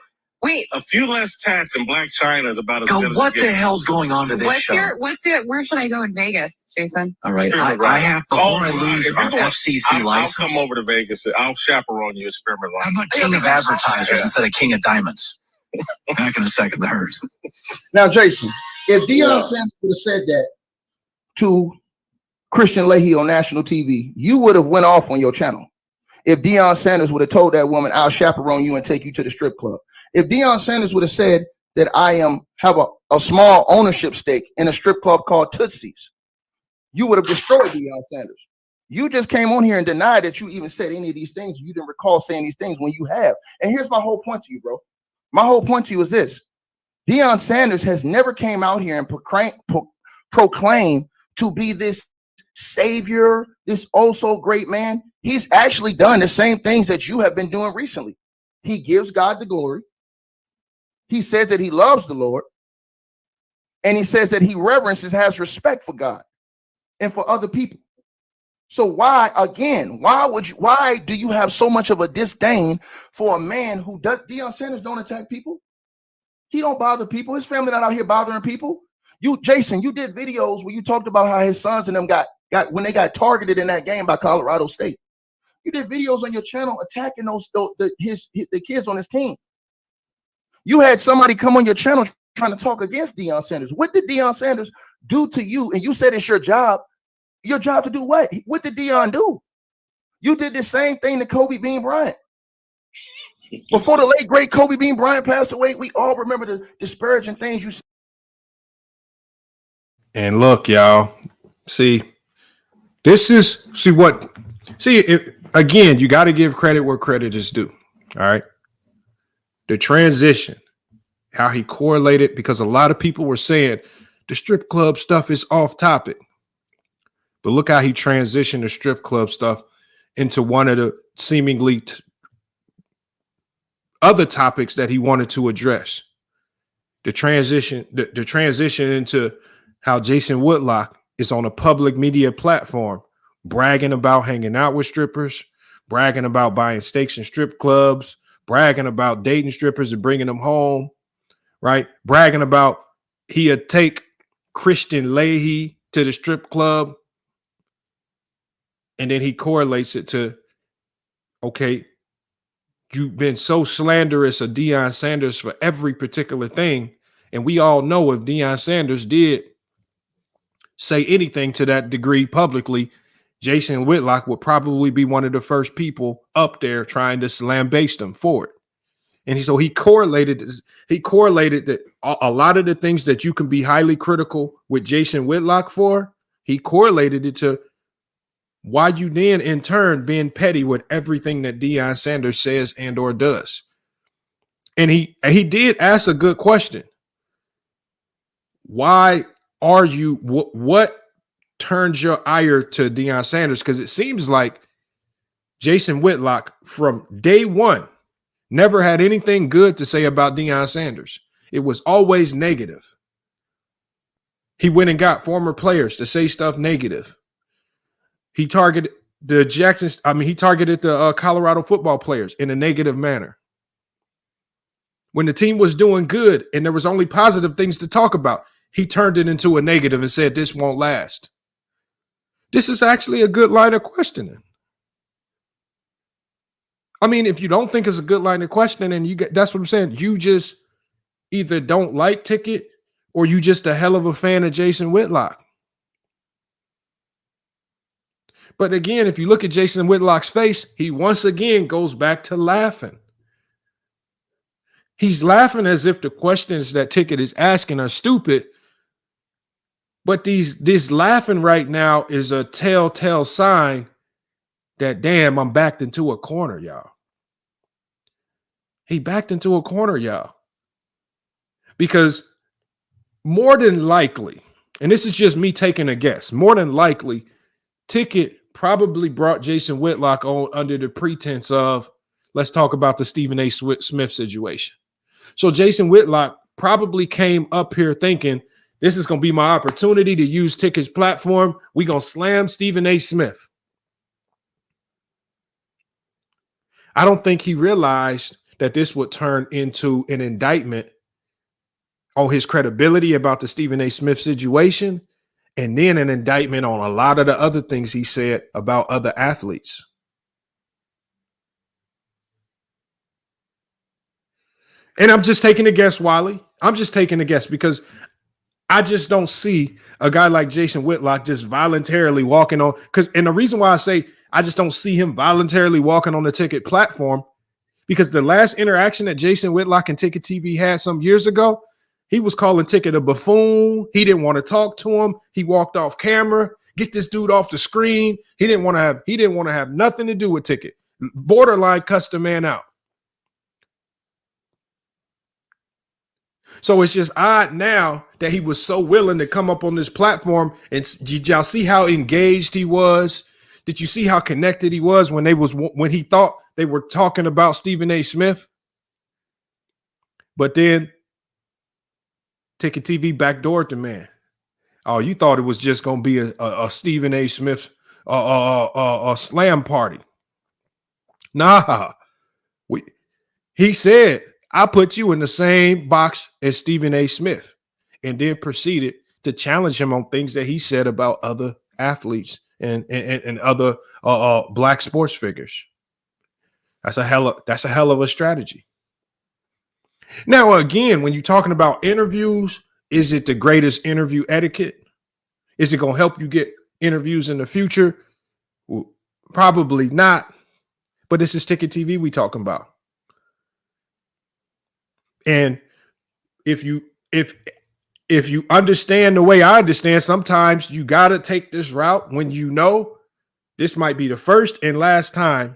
Wait, A few less tats and Black China is about as Go, good as what it the gets. hell's going on to this show? where should I go in Vegas, Jason? All right, Experiment I ride. have, before I lose if you're our going- FCC license, I'll come over to Vegas. I'll chaperone you experiment how ride. about king of advertisers instead of king of diamonds? Back in a second, the herd. Now, Jason, if Deion Yeah. Sanders would have said that to Christian Leahy on national TV, you would have went off on your channel. If Deion Sanders would have told that woman, I'll chaperone you and take you to the strip club. If Deion Sanders would have said that I have a small ownership stake in a strip club called Tootsie's, you would have destroyed Deion Sanders. You just came on here and denied that you even said any of these things. You didn't recall saying these things when you have. And here's my whole point to you, bro. My whole point to you is this. Deion Sanders has never came out here and proclaimed to be this savior, this oh so great man. He's actually done the same things that you have been doing recently. He gives God the glory. He says that he loves the Lord. And he says that he reverences, has respect for God and for other people. So why do you have so much of a disdain for a man who does? Deion Sanders don't attack people. He don't bother people. His family not out here bothering people. Jason, you did videos where you talked about how his sons and them got when they got targeted in that game by Colorado State. You did videos on your channel attacking the kids on his team. You had somebody come on your channel trying to talk against Deion Sanders. What did Deion Sanders do to you? And you said it's your job. Your job to do what? What did Deion do? You did the same thing to Kobe Bean Bryant. Before the late great Kobe Bean Bryant passed away, we all remember the disparaging things you said. And look, y'all, again, you got to give credit where credit is due. All right. The transition, how he correlated, because a lot of people were saying the strip club stuff is off topic. But look how he transitioned the strip club stuff into one of the seemingly other topics that he wanted to address. The transition into how Jason Whitlock is on a public media platform, bragging about hanging out with strippers, bragging about buying steaks in strip clubs, bragging about dating strippers and bringing them home, right? Bragging about he'd take Christian Leahy to the strip club. And then he correlates it to, okay, you've been so slanderous of Deion Sanders for every particular thing. And we all know if Deion Sanders did say anything to that degree publicly, Jason Whitlock would probably be one of the first people up there trying to lambaste him for it. And so he correlated that a lot of the things that you can be highly critical with Jason Whitlock for, he correlated it to why you then in turn being petty with everything that Deion Sanders says and or does. And he did ask a good question. Why are you, what turns your ire to Deion Sanders? Because it seems like Jason Whitlock from day one never had anything good to say about Deion Sanders. It was always negative. He went and got former players to say stuff negative. He targeted the Colorado football players in a negative manner. When the team was doing good and there was only positive things to talk about, he turned it into a negative and said, this won't last. This is actually a good line of questioning. I mean, if you don't think it's a good line of questioning, that's what I'm saying. You just either don't like Ticket or you just a hell of a fan of Jason Whitlock. But again, if you look at Jason Whitlock's face, he once again goes back to laughing. He's laughing as if the questions that Ticket is asking are stupid. But this laughing right now is a telltale sign that, damn, I'm backed into a corner, y'all. He backed into a corner, y'all. Because more than likely, and this is just me taking a guess, more than likely, Ticket probably brought Jason Whitlock on under the pretense of, let's talk about the Stephen A. Smith situation. So Jason Whitlock probably came up here thinking, this is going to be my opportunity to use Ticket's platform. We're going to slam Stephen A. Smith. I don't think he realized that this would turn into an indictment on his credibility about the Stephen A. Smith situation, and then an indictment on a lot of the other things he said about other athletes. And I'm just taking a guess, Wally. I'm just taking a guess because I just don't see a guy like Jason Whitlock just voluntarily walking on. And the reason why I say I just don't see him voluntarily walking on the Ticket platform, because the last interaction that Jason Whitlock and Ticket TV had some years ago, he was calling Ticket a buffoon. He didn't want to talk to him. He walked off camera. Get this dude off the screen. He didn't want to have nothing to do with Ticket. Borderline cussed the man out. So it's just odd now that he was so willing to come up on this platform. And did y'all see how engaged he was? Did you see how connected he was when he thought they were talking about Stephen A. Smith? But then Ticket TV backdoored the man. Oh, you thought it was just going to be a Stephen A. Smith a slam party. Nah. He said, I put you in the same box as Stephen A. Smith, and then proceeded to challenge him on things that he said about other athletes and other black sports figures. That's a hell of a strategy. Now, again, when you're talking about interviews, is it the greatest interview etiquette? Is it going to help you get interviews in the future? Well, probably not. But this is Ticket TV we talking about. And if you understand the way I understand, sometimes you got to take this route when you know this might be the first and last time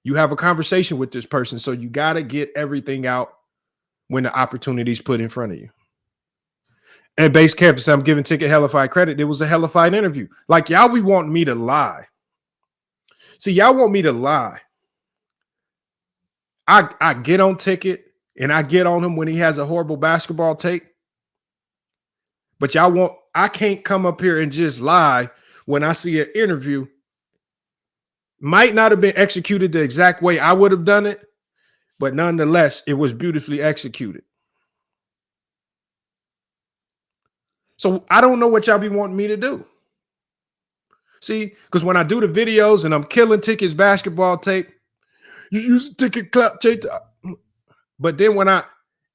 you have a conversation with this person. So you got to get everything out when the opportunity is put in front of you. And Base Kev said, I'm giving Ticket hellified credit. It was a hellified interview. Like, y'all, we want me to lie. See, y'all want me to lie. I get on Ticket and I get on him when he has a horrible basketball take. But I can't come up here and just lie when I see an interview. Might not have been executed the exact way I would have done it, but nonetheless, it was beautifully executed. So I don't know what y'all be wanting me to do. See, because when I do the videos and I'm killing Ticket's basketball tape, you use Ticket clap tape. But then when I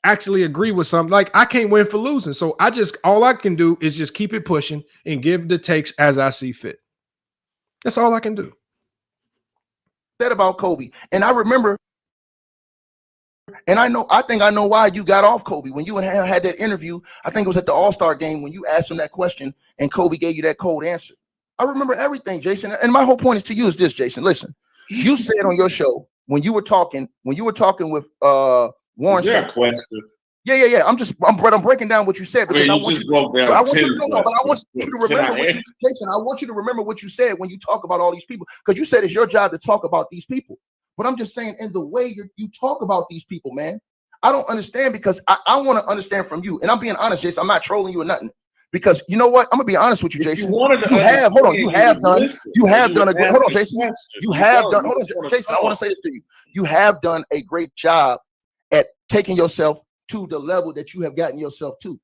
actually agree with something, like, I can't win for losing. So all I can do is just keep it pushing and give the takes as I see fit. That's all I can do. That about Kobe. And I remember, and I think I know why you got off Kobe. When you had that interview, I think it was at the All-Star game when you asked him that question and Kobe gave you that cold answer. I remember everything, Jason. And my whole point is to you is this, Jason. Listen, you said on your show when you were talking with Warren. Yeah. I'm breaking down what you said because I want you to remember Jason. I want you to remember what you said when you talk about all these people, because you said it's your job to talk about these people. But I'm just saying, in the way you talk about these people, man, I don't understand, because I want to understand from you. And I'm being honest, Jason. I'm not trolling you or nothing. Because you know what? I'm gonna be honest with you, Jason. You have done Jason, I want to say this to you. You have done a great job at taking yourself to the level that you have gotten yourself to.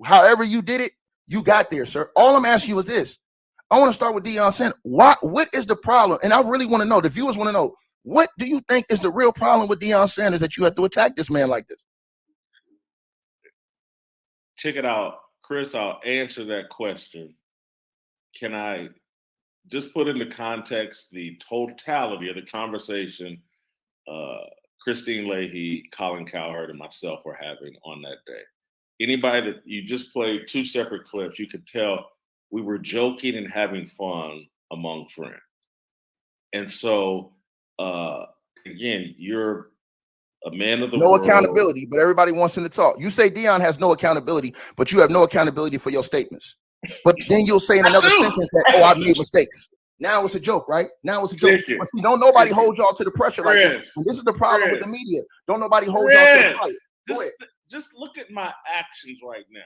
However you did it, you got there, sir. All I'm asking you is this. I want to start with Deion Sanders. What is the problem? And I really want to know, the viewers want to know, what do you think is the real problem with Deion Sanders that you have to attack this man like this? Check it out. Chris, I'll answer that question. Can I just put into context the totality of the conversation Christine Leahy, Colin Cowherd, and myself were having on that day? Anybody that you just played two separate clips, you could tell we were joking and having fun among friends. And so again, you're a man of the no world. accountability, but everybody wants him to talk. You say Deion has no accountability, but you have no accountability for your statements. But then you'll say in another sentence that, oh, I made mistakes. Now it's a joke, right? Now it's a joke. But see, don't nobody hold y'all to the pressure like this. And this is the problem with the media. Don't nobody hold y'all to the fire. Go ahead. Just look at my actions right now.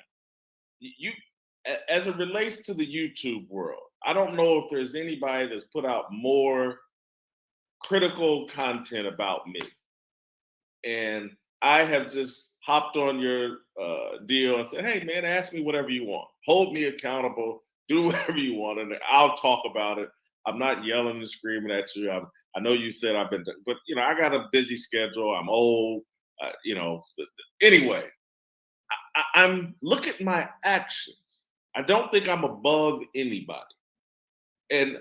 You, as it relates to the YouTube world, I don't know if there's anybody that's put out more critical content about me. And I have just hopped on your deal and said, hey, man, ask me whatever you want. Hold me accountable. Do whatever you want. And I'll talk about it. I'm not yelling and screaming at you. I know you said I've been, but, I got a busy schedule. I'm old. Anyway, I'm look at my actions. I don't think I'm above anybody. And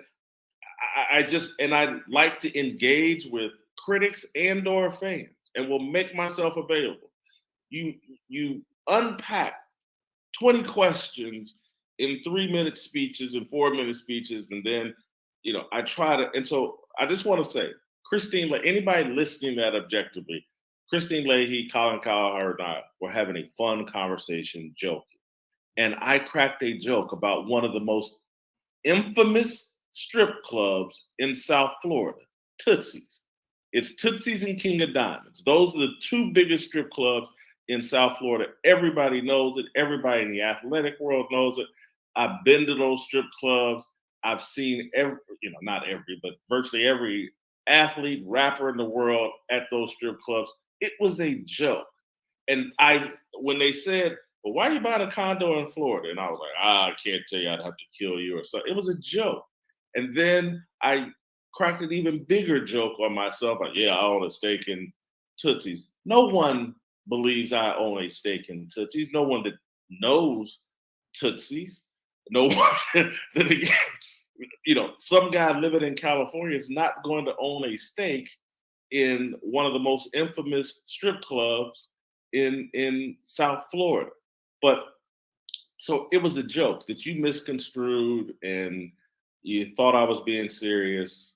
I like to engage with critics and or fans and will make myself available. You unpack 20 questions in 3-minute speeches and 4-minute speeches. And then, I try to, and so I just want to say, Christine, anybody listening that objectively, Christine Leahy, Colin Cowherd, and I were having a fun conversation, joking. And I cracked a joke about one of the most infamous strip clubs in South Florida, Tootsie's. It's Tootsie's and King of Diamonds. Those are the two biggest strip clubs in South Florida. Everybody knows it. Everybody in the athletic world knows it. I've been to those strip clubs. I've seen but virtually every athlete, rapper in the world at those strip clubs. It was a joke. And when they said, well, why are you buying a condo in Florida? And I was like, I can't tell you, I'd have to kill you or something. It was a joke. And then I cracked an even bigger joke on myself. Like, yeah, I own a stake in Tootsie's. No one believes I own a stake in Tootsie's. No one that knows Tootsie's. No one that, again, some guy living in California is not going to own a stake in one of the most infamous strip clubs in South Florida. But so it was a joke that you misconstrued and you thought I was being serious.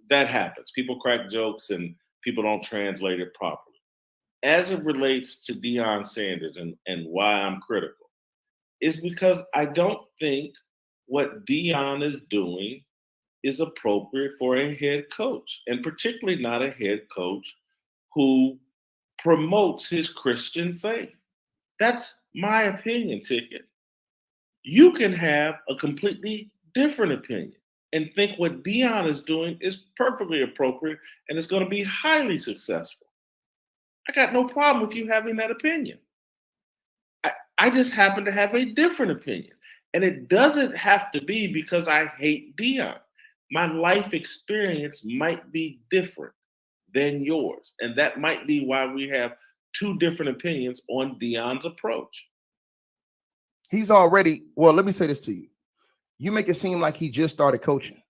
That happens. People crack jokes and people don't translate it properly. As it relates to Deion Sanders and why I'm critical, is because I don't think what Deion is doing is appropriate for a head coach, and particularly not a head coach who promotes his Christian faith. That's my opinion, Ticket. You can have a completely different opinion and think what Deion is doing is perfectly appropriate and it's going to be highly successful. I got no problem with you having that opinion. I just happen to have a different opinion. And it doesn't have to be because I hate Deion. My life experience might be different than yours. And that might be why we have two different opinions on Deion's approach. He's already, well, let me say this to you. You make it seem like he just started coaching.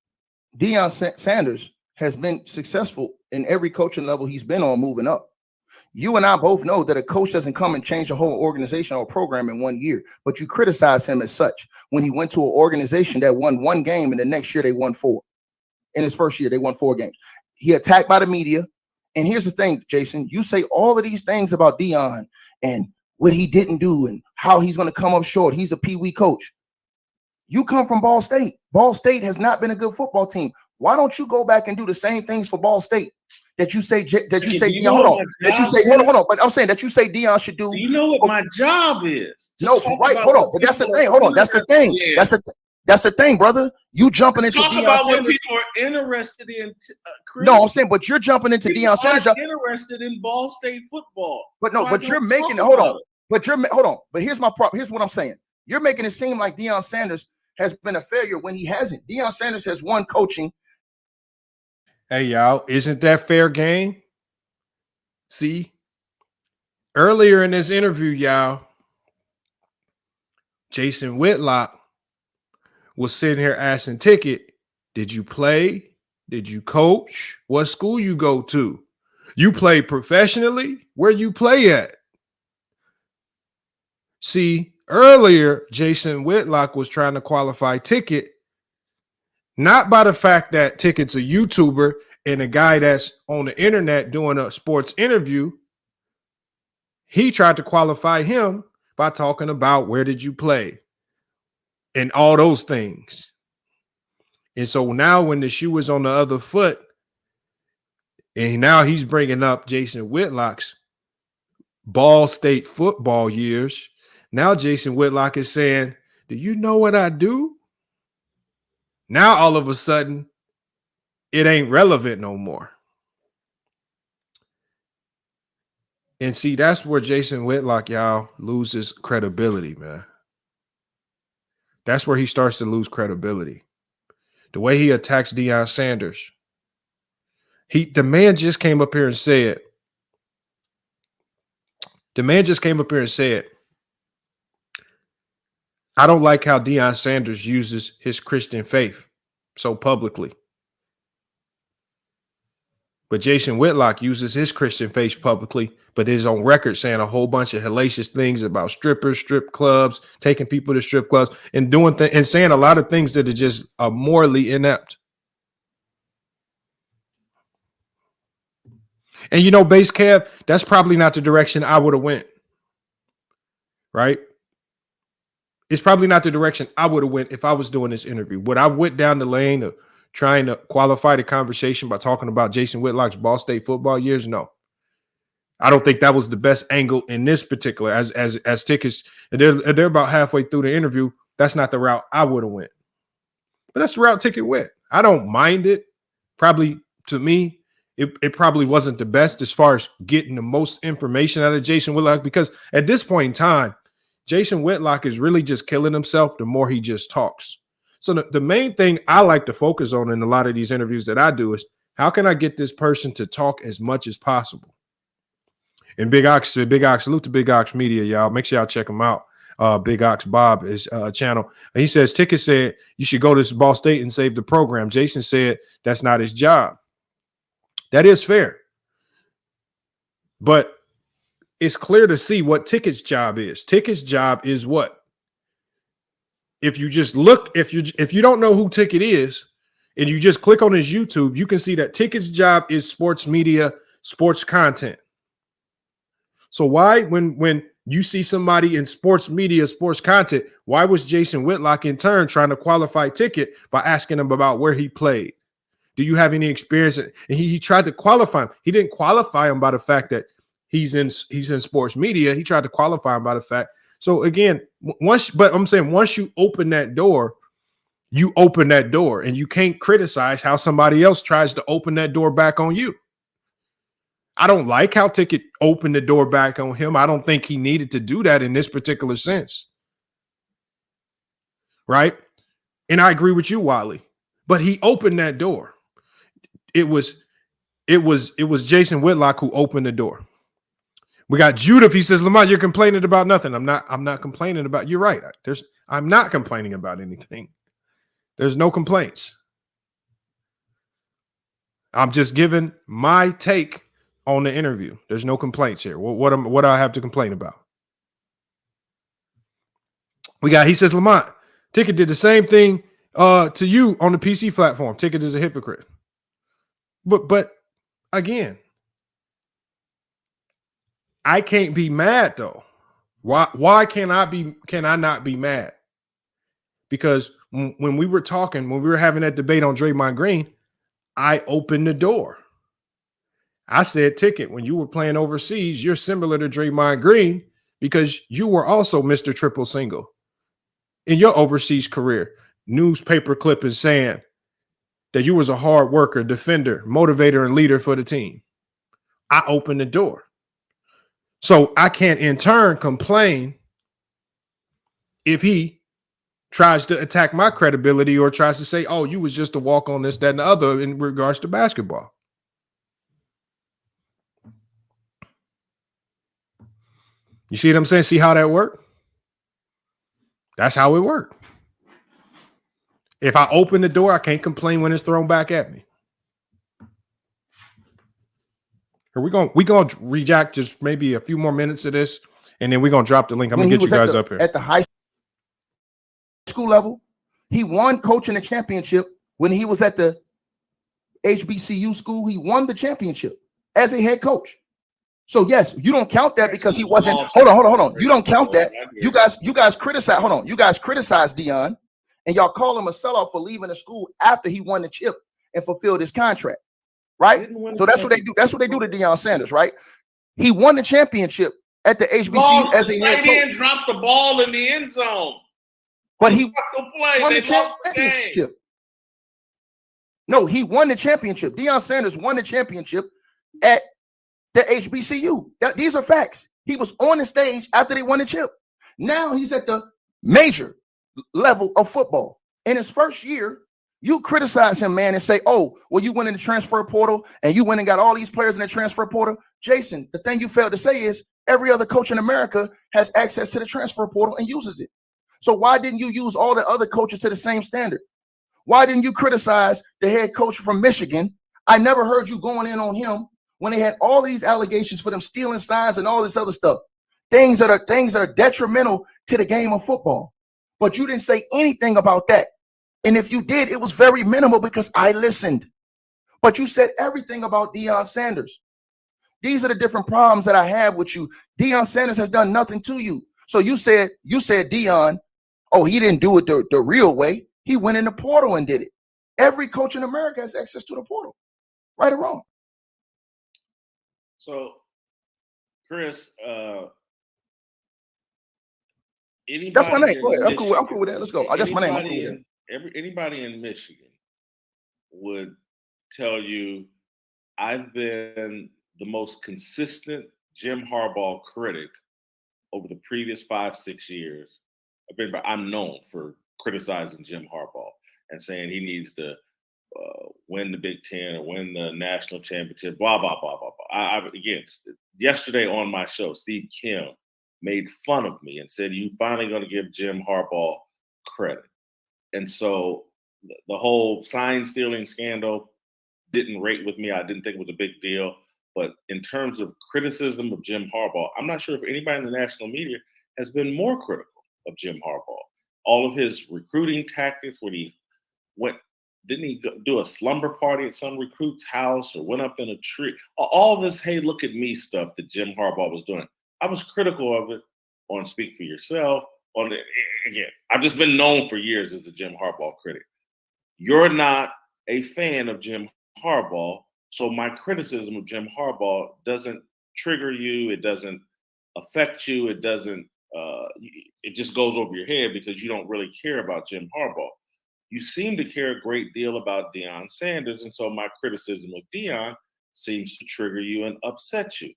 Deion Sanders has been successful in every coaching level he's been on moving up. You and I both know that a coach doesn't come and change a whole organization or program in 1 year, but you criticize him as such when he went to an organization that won 1 game and the next year they won 4. In his first year, they won 4 games. He attacked by the media. And here's the thing, Jason, you say all of these things about Deion and what he didn't do and how he's going to come up short. He's a peewee coach. You come from Ball State. Ball State has not been a good football team. Why don't you go back and do the same things for Ball State that you say Deion? Hold on. That you say hold on. But I'm saying that you say Deion should do. You know what my job is? No, right. Hold on. But that's the thing. Hold on. That's the thing. Yeah. That's the thing, brother. You jumping into talk Deion about Sanders. what people are interested in. No, I'm saying, but you're jumping into people Deion Sanders. Interested in Ball State football. But no, so but you're making it. Hold on. But hold on. But here's my problem. Here's what I'm saying. You're making it seem like Deion Sanders has been a failure when he hasn't. Deion Sanders has won coaching. Hey, y'all, isn't that fair game? See, earlier in this interview, y'all, Jason Whitlock was sitting here asking Ticket, did you play? Did you coach? What school you go to? You play professionally? Where you play at? See, earlier, Jason Whitlock was trying to qualify Ticket, not by the fact that Ticket's a YouTuber And a guy that's on the internet doing a sports interview, he tried to qualify him by talking about where did you play and all those things. And so now when the shoe is on the other foot, and now he's bringing up Jason Whitlock's Ball State football years. Now Jason Whitlock is saying, do you know what I do? Now all of a sudden, it ain't relevant no more. And see, that's where Jason Whitlock, y'all, loses credibility, man. That's where he starts to lose credibility. The way he attacks Deion Sanders. The man just came up here and said, I don't like how Deion Sanders uses his Christian faith so publicly. But Jason Whitlock uses his Christian faith publicly, but is on record saying a whole bunch of hellacious things about strippers, strip clubs, taking people to strip clubs, and doing and saying a lot of things that are just morally inept. And you know, Base Kev, that's probably not the direction I would have went. Right? It's probably not the direction I would have went if I was doing this interview. Would I went down the lane of trying to qualify the conversation by talking about Jason Whitlock's Ball State football years? No. I don't think that was the best angle in this particular, as tickets, they're about halfway through the interview. That's not the route I would have went. But that's the route Ticket went. I don't mind it. Probably, to me, it probably wasn't the best as far as getting the most information out of Jason Whitlock, because at this point in time, Jason Whitlock is really just killing himself the more he just talks. So the main thing I like to focus on in a lot of these interviews that I do is, how can I get this person to talk as much as possible? And Big Ox, salute to Big Ox Media, y'all. Make sure y'all check him out. Big Ox Bob is channel. And he says, Ticket said you should go to Ball State and save the program. Jason said that's not his job. That is fair. But it's clear to see what Ticket's job is. Ticket's job is what? If you just look, if you don't know who Ticket is, and you just click on his YouTube, you can see that Ticket's job is sports media, sports content. So why, when you see somebody in sports media, sports content, why was Jason Whitlock in turn trying to qualify Ticket by asking him about where he played? Do you have any experience? And he tried to qualify him. He didn't qualify him by the fact that he's in sports media. He tried to qualify him by the fact. So again, once you open that door, you open that door, and you can't criticize how somebody else tries to open that door back on you. I don't like how Ticket opened the door back on him. I don't think he needed to do that in this particular sense. Right? And I agree with you, Wally. But he opened that door. It was Jason Whitlock who opened the door. We got Judith. He says, Lamont, you're complaining about nothing. I'm not complaining about. You're right. I'm not complaining about anything. There's no complaints. I'm just giving my take on the interview. There's no complaints here. What do I have to complain about? He says, Lamont, Ticket did the same thing to you on the PC platform. Ticket is a hypocrite. But again, I can't be mad though. Why can I not be mad? Because when we were having that debate on Draymond Green, I opened the door. I said, Ticket, when you were playing overseas, you're similar to Draymond Green because you were also Mr. Triple Single in your overseas career. Newspaper clipping saying that you was a hard worker, defender, motivator, and leader for the team. I opened the door. So I can't in turn complain if he tries to attack my credibility or tries to say, oh, you was just a walk on this, that, and the other in regards to basketball. You see what I'm saying? See how that worked? That's how it worked. If I open the door, I can't complain when it's thrown back at me. We're going to reject just maybe a few more minutes of this, and then we're going to drop the link. I'm going to get you guys up here. At the high school level, he won coaching a championship when he was at the HBCU school, he won the championship as a head coach. So yes, you don't count that because he wasn't. Hold on. You don't count that. You guys criticize. Hold on. You guys criticize Deion, and y'all call him a sellout for leaving the school after he won the chip and fulfilled his contract, right? So that's what they do. That's what they do to Deion Sanders, right? He won the championship at the HBCU as a head coach. Dropped the ball in the end zone, but he won the championship. No, he won the championship. Deion Sanders won the championship at the HBCU. These are facts. He was on the stage after they won the chip. Now he's at the major level of football. In his first year, you criticize him, man, and say, oh, well, you went in the transfer portal and you went and got all these players in the transfer portal. Jason, the thing you failed to say is every other coach in America has access to the transfer portal and uses it. So why didn't you use all the other coaches to the same standard? Why didn't you criticize the head coach from Michigan? I never heard you going in on him when they had all these allegations for them stealing signs and all this other stuff, things that are detrimental to the game of football. But you didn't say anything about that. And if you did, it was very minimal because I listened. But you said everything about Deion Sanders. These are the different problems that I have with you. Deion Sanders has done nothing to you. So you said Deion, oh, he didn't do it the real way. He went in the portal and did it. Every coach in America has access to the portal, right or wrong. So, Chris, that's my name. Go ahead. I'm cool with that. Let's go. That's my name. Anybody in Michigan would tell you I've been the most consistent Jim Harbaugh critic over the previous 5-6 years. I'm known for criticizing Jim Harbaugh and saying he needs to win the Big Ten or win the national championship, blah, blah, blah, blah, blah. Again, yesterday on my show, Steve Kim made fun of me and said, you finally going to give Jim Harbaugh credit. And so the whole sign stealing scandal didn't rate with me. I didn't think it was a big deal. But in terms of criticism of Jim Harbaugh, I'm not sure if anybody in the national media has been more critical of Jim Harbaugh. All of his recruiting tactics, when he didn't he do a slumber party at some recruit's house or went up in a tree? All this, hey, look at me stuff that Jim Harbaugh was doing. I was critical of it on Speak for Yourself. Again, I've just been known for years as a Jim Harbaugh critic. You're not a fan of Jim Harbaugh, so my criticism of Jim Harbaugh doesn't trigger you. It doesn't affect you. It doesn't. It just goes over your head because you don't really care about Jim Harbaugh. You seem to care a great deal about Deion Sanders, and so my criticism of Deion seems to trigger you and upset you.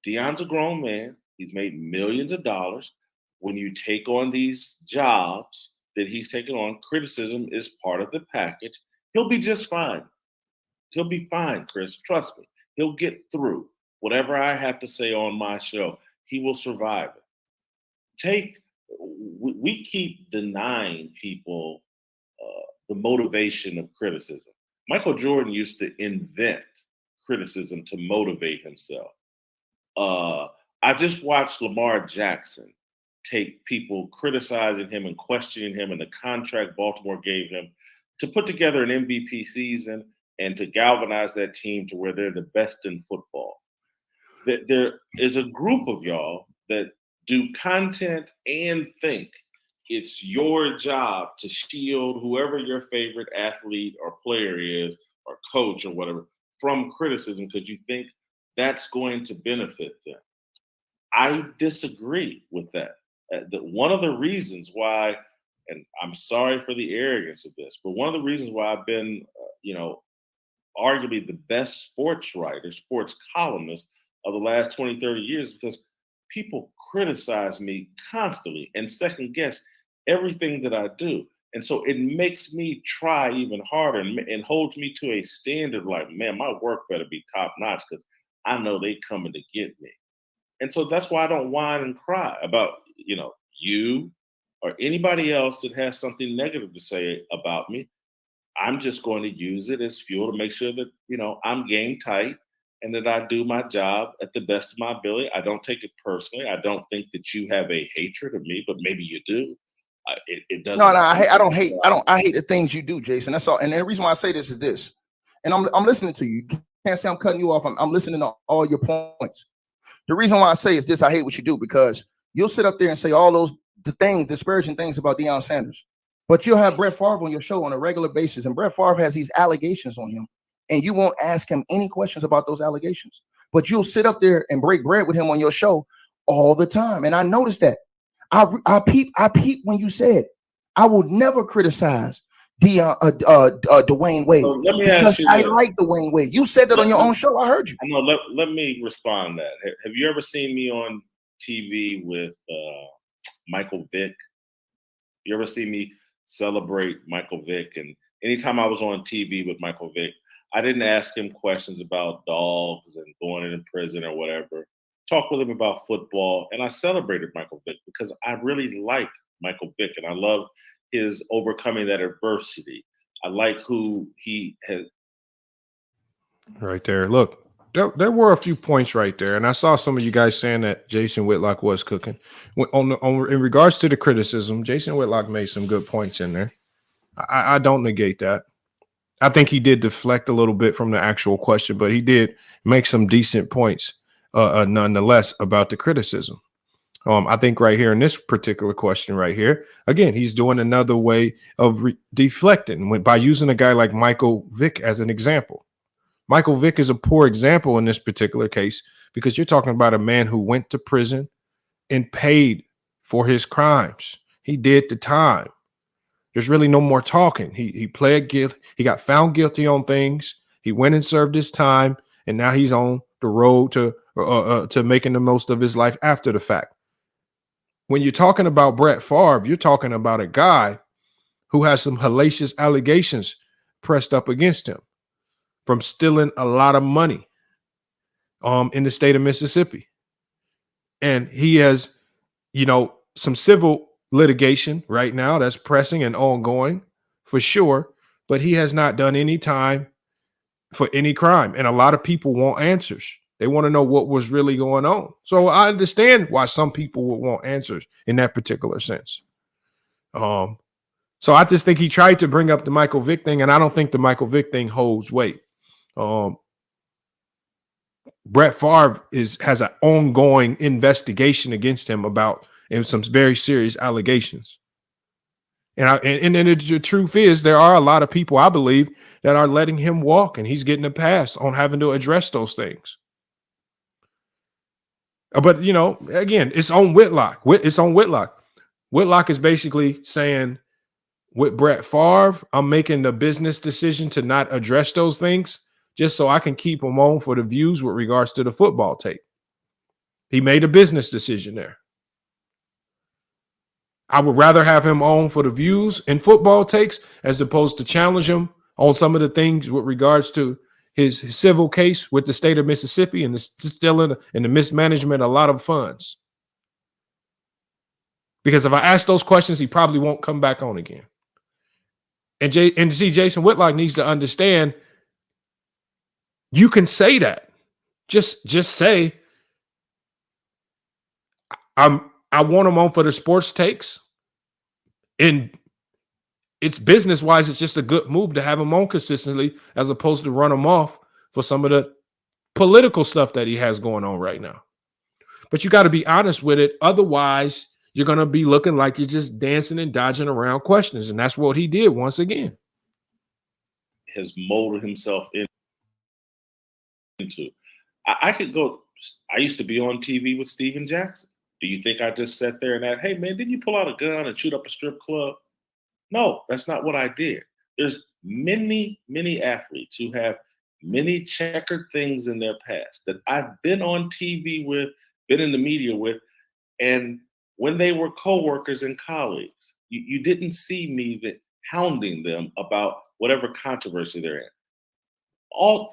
Deion's a grown man. He's made millions of dollars. When you take on these jobs that he's taken on, criticism is part of the package. He'll be just fine. He'll be fine, Chris. Trust me. He'll get through whatever I have to say on my show. He will survive it. We keep denying people the motivation of criticism. Michael Jordan used to invent criticism to motivate himself. I just watched Lamar Jackson take people criticizing him and questioning him and the contract Baltimore gave him to put together an MVP season and to galvanize that team to where they're the best in football. There is a group of y'all that do content and think it's your job to shield whoever your favorite athlete or player is or coach or whatever from criticism because you think that's going to benefit them. I disagree with that. One of the reasons why, and I'm sorry for the arrogance of this, but one of the reasons why I've been, arguably the best sports writer, sports columnist of the last 20, 30 years, because people criticize me constantly and second guess everything that I do. And so it makes me try even harder and holds me to a standard like, man, my work better be top notch because I know they coming to get me. And so that's why I don't whine and cry about, you or anybody else that has something negative to say about me. I'm just going to use it as fuel to make sure that, I'm game tight and that I do my job at the best of my ability. I don't take it personally. I don't think that you have a hatred of me, but maybe you do. It doesn't. No, I don't hate. I hate the things you do, Jason. That's all. And the reason why I say this is this. And I'm listening to you. You can't say I'm cutting you off. I'm listening to all your points. The reason why I say is this: I hate what you do, because you'll sit up there and say all those disparaging things about Deion Sanders, but you'll have Brett Favre on your show on a regular basis, and Brett Favre has these allegations on him, and you won't ask him any questions about those allegations. But you'll sit up there and break bread with him on your show all the time, and I noticed that. I peep when you said I will never criticize Dwayne Wade, So let me because ask you I this. like Dwayne Wade. You said that on your own show. I heard you. I know. Let me respond to that. Have you ever seen me on TV with Michael Vick? You ever see me celebrate Michael Vick? And anytime I was on TV with Michael Vick, I didn't ask him questions about dogs and going in prison or whatever. Talk with him about football, and I celebrated Michael Vick because I really like Michael Vick, and I love his overcoming that adversity. I like who he has. Right there. Look, there were a few points right there, and I saw some of you guys saying that Jason Whitlock was cooking. In regards to the criticism, Jason Whitlock made some good points in there. I don't negate that. I think he did deflect a little bit from the actual question, but he did make some decent points nonetheless about the criticism. I think right here in this particular question right here, again, he's doing another way of deflecting by using a guy like Michael Vick as an example. Michael Vick is a poor example in this particular case because you're talking about a man who went to prison and paid for his crimes. He did the time. There's really no more talking. He pled guilty. He got found guilty on things. He went and served his time, and now he's on the road to making the most of his life after the fact. When you're talking about Brett Favre, you're talking about a guy who has some hellacious allegations pressed up against him from stealing a lot of money in the state of Mississippi. And he has, some civil litigation right now that's pressing and ongoing for sure, but he has not done any time for any crime. And a lot of people want answers. They want to know what was really going on. So I understand why some people would want answers in that particular sense. So I just think he tried to bring up the Michael Vick thing, and I don't think the Michael Vick thing holds weight. Brett Favre has an ongoing investigation against him about some very serious allegations. And the truth is, there are a lot of people, I believe, that are letting him walk, and he's getting a pass on having to address those things. But, again, it's on Whitlock. It's on Whitlock. Whitlock is basically saying, with Brett Favre, I'm making the business decision to not address those things just so I can keep him on for the views with regards to the football tape. He made a business decision there. I would rather have him on for the views and football takes as opposed to challenge him on some of the things with regards to his civil case with the state of Mississippi and the stealing and the mismanagement of a lot of funds. Because if I ask those questions, he probably won't come back on again. And Jason Whitlock needs to understand, you can say that. Just say, I want him on for the sports takes. And it's business-wise, it's just a good move to have him on consistently as opposed to run him off for some of the political stuff that he has going on right now. But you got to be honest with it. Otherwise, you're going to be looking like you're just dancing and dodging around questions. And that's what he did once again. Has molded himself into. I could go. I used to be on TV with Steven Jackson. Do you think I just sat there and hey, man, didn't you pull out a gun and shoot up a strip club? No, that's not what I did. There's many, many athletes who have many checkered things in their past that I've been on TV with, been in the media with, and when they were coworkers and colleagues, you didn't see me hounding them about whatever controversy they're in.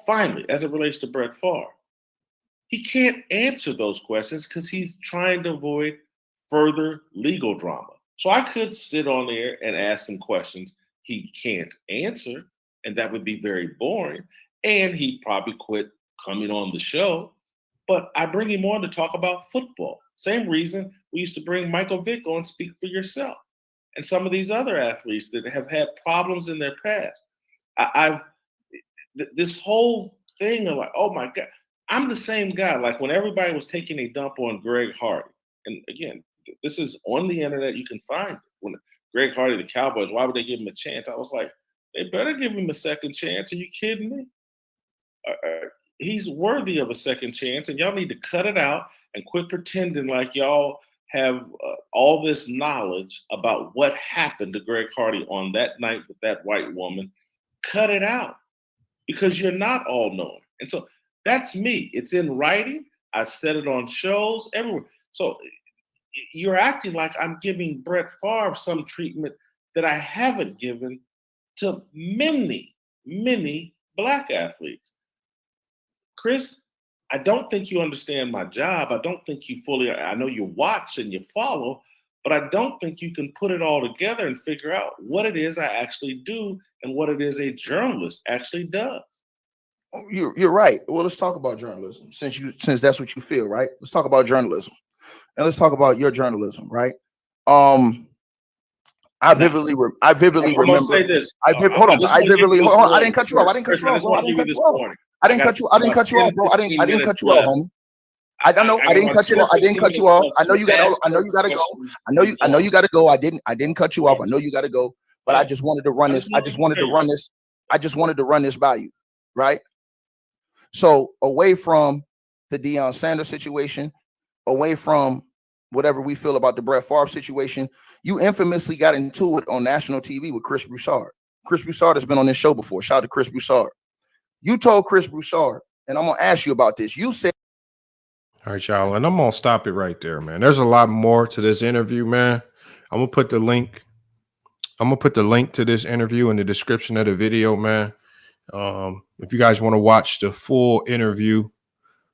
Finally, as it relates to Brett Favre, he can't answer those questions because he's trying to avoid further legal drama. So I could sit on there and ask him questions he can't answer, and that would be very boring. And he'd probably quit coming on the show. But I bring him on to talk about football. Same reason we used to bring Michael Vick on, Speak for Yourself, and some of these other athletes that have had problems in their past. this whole thing of like, oh my God, I'm the same guy. Like when everybody was taking a dump on Greg Hardy, and again, this is on the internet, you can find it. When Greg Hardy, the Cowboys, why would they give him a chance? I was like, they better give him a second chance. Are you kidding me? He's worthy of a second chance, and y'all need to cut it out and quit pretending like y'all have all this knowledge about what happened to Greg Hardy on that night with that white woman. Cut it out, because you're not all knowing. And so that's me. It's in writing. I said it on shows everywhere. So you're acting like I'm giving Brett Favre some treatment that I haven't given to many, many Black athletes. Chris, I don't think you understand my job. I don't think you fully, I know you watch and you follow, but I don't think you can put it all together and figure out what it is I actually do and what it is a journalist actually does. You're right. Well, let's talk about journalism since that's what you feel, right? Let's talk about journalism, and let's talk about your journalism, right? I vividly remember. Say this. I didn't cut you off. I didn't cut you off, bro. I didn't cut you off. I didn't cut you off, bro. I didn't cut you off, homie. I don't know. I didn't cut you off. I didn't cut you off. I know you got to go. I know you got to go. I didn't cut you off. I know you got to go. But I just wanted to run this. I just wanted to run this by you, right? So away from the Deion Sanders situation, away from whatever we feel about the Brett Favre situation, you infamously got into it on national TV with Chris Broussard. Chris Broussard has been on this show before. Shout out to Chris Broussard. You told Chris Broussard, and I'm going to ask you about this. You said, all right, y'all, and I'm going to stop it right there, man. There's a lot more to this interview, man. I'm going to put the link. I'm going to put the link to this interview in the description of the video, man. If you guys want to watch the full interview,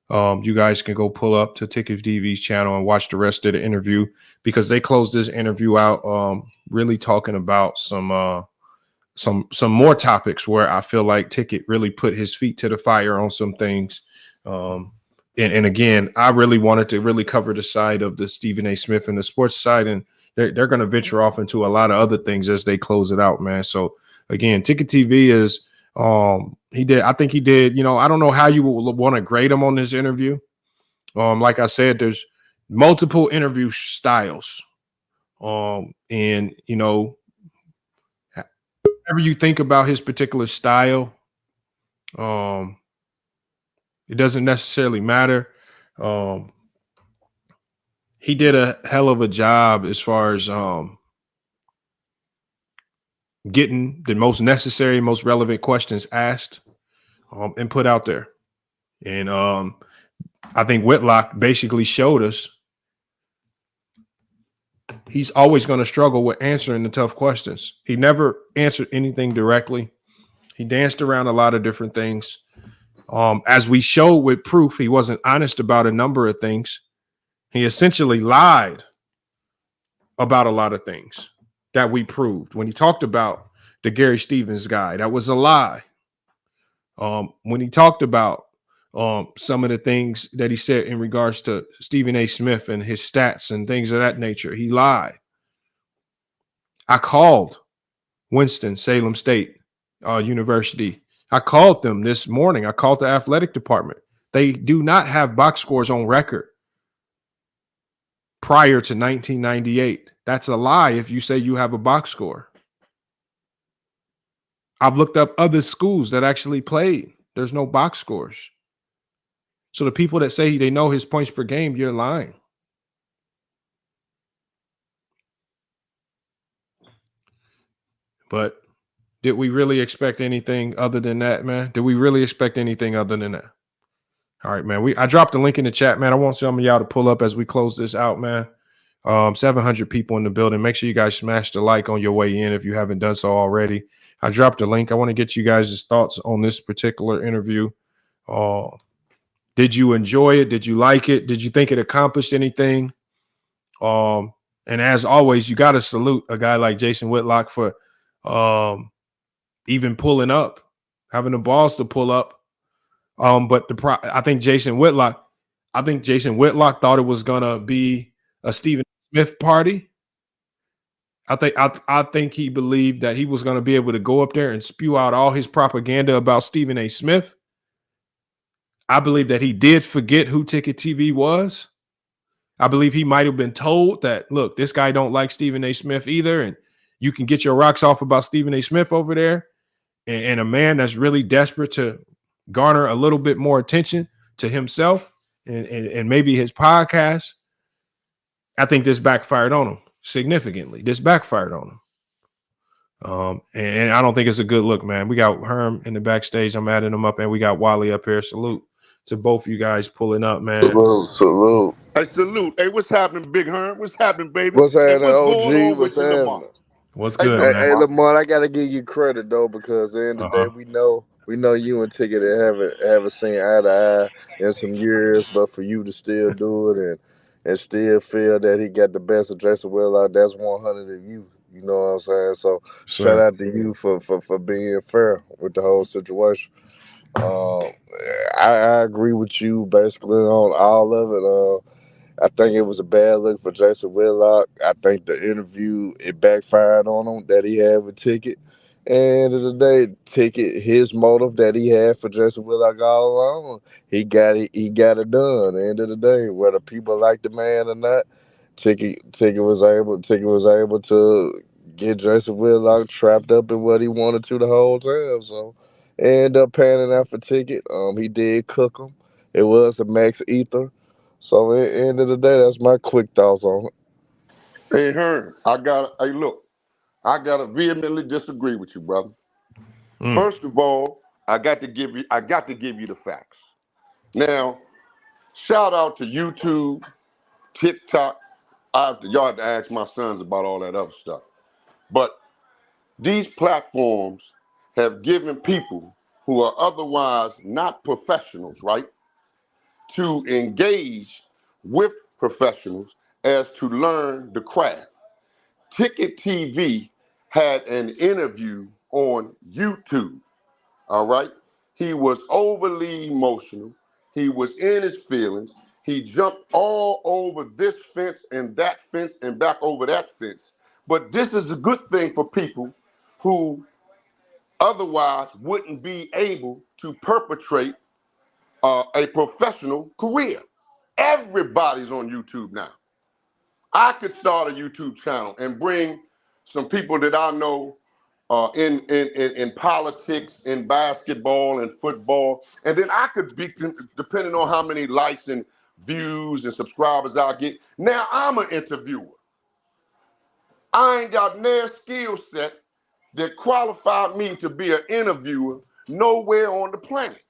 you guys can go pull up to Ticket DV's channel and watch the rest of the interview, because they closed this interview out really talking about some more topics where I feel like Ticket really put his feet to the fire on some things. And again, I really wanted to really cover the side of the Stephen A. Smith and the sports side, and they're going to venture off into a lot of other things as they close it out, man. So again, Ticket TV is I think he did, I don't know how you would want to grade him on this interview. Like I said, there's multiple interview styles. And whatever you think about his particular style, it doesn't necessarily matter. He did a hell of a job as far as getting the most necessary, most relevant questions asked and put out there. And I think Whitlock basically showed us he's always going to struggle with answering the tough questions. He never answered anything directly. He danced around a lot of different things. As we showed with proof, he wasn't honest about a number of things. He essentially lied about a lot of things that we proved. When he talked about the Gary Stevens guy, that was a lie. When he talked about some of the things that he said in regards to Stephen A. Smith and his stats and things of that nature, he lied. I called Winston-Salem State University. I called them this morning. I called the athletic department. They do not have box scores on record prior to 1998. That's a lie if you say you have a box score. I've looked up other schools that actually played. There's no box scores. So the people that say they know his points per game, you're lying. But did we really expect anything other than that, man? Did we really expect anything other than that? All right, man. I dropped the link in the chat, man. I want some of y'all to pull up as we close this out, man. 700 people in the building. Make sure you guys smash the like on your way in if you haven't done so already. I dropped the link. I want to get you guys' thoughts on this particular interview. Did you enjoy it? Did you like it? Did you think it accomplished anything? And as always, you got to salute a guy like Jason Whitlock for even pulling up, having the balls to pull up. But I think Jason Whitlock thought it was gonna be a Stephen Smith party. I think he believed that he was going to be able to go up there and spew out all his propaganda about Stephen A. Smith. I believe that he did forget who Ticket TV was. I believe he might have been told that, look, this guy don't like Stephen A. Smith either, and you can get your rocks off about Stephen A. Smith over there. And a man that's really desperate to garner a little bit more attention to himself and maybe his podcast, I think this backfired on him significantly. This backfired on him. And I don't think it's a good look, man. We got Herm in the backstage. I'm adding him up, and we got Wally up here. Salute to both you guys pulling up, man. Salute. Hey, salute. Hey, what's happening, Big Herm? What's happening, baby? What's happening, what's OG? going on What's with you, happening? What's good, man? Hey, Lamar, I gotta give you credit though, because at the end of the day, we know you and Ticket haven't seen eye to eye in some years, but for you to still do it and still feel that he got the best of Jason Whitlock, that's 100 of you. You know what I'm saying? So shout out to you for being fair with the whole situation. I agree with you basically on all of it. I think it was a bad look for Jason Whitlock. I think the interview, it backfired on him that he had with Ticket. And at the end of the day, Ticket, his motive that he had for Jason Whitlock all along, he got it done. At the end of the day, whether people like the man or not, Ticket was able to get Jason Whitlock trapped up in what he wanted to the whole time. So ended up panning out for Ticket. He did cook him. It was a max ether. So at the end of the day, that's my quick thoughts on it. Hey, Herm, I gotta vehemently disagree with you, brother. First of all, I got to give you the facts. Now, shout out to YouTube, TikTok. Y'all have to ask my sons about all that other stuff. But these platforms have given people who are otherwise not professionals, right, to engage with professionals as to learn the craft. Ticket TV had an interview on YouTube, all right? He was overly emotional. He was in his feelings. He jumped all over this fence and that fence and back over that fence. But this is a good thing for people who otherwise wouldn't be able to perpetrate a professional career. Everybody's on YouTube now. I could start a YouTube channel and bring some people that I know in politics, in basketball, and football, and then I could be, depending on how many likes and views and subscribers I get. Now I'm an interviewer. I ain't got no skill set that qualified me to be an interviewer nowhere on the planet.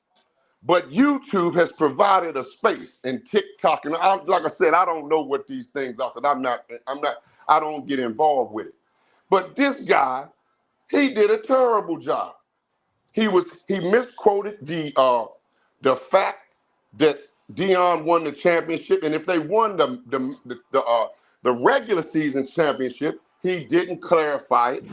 But YouTube has provided a space, and TikTok, and like I said, I don't know what these things are because I don't get involved with it. But this guy, he did a terrible job. He misquoted the fact that Deion won the championship, and if they won the regular season championship, he didn't clarify it.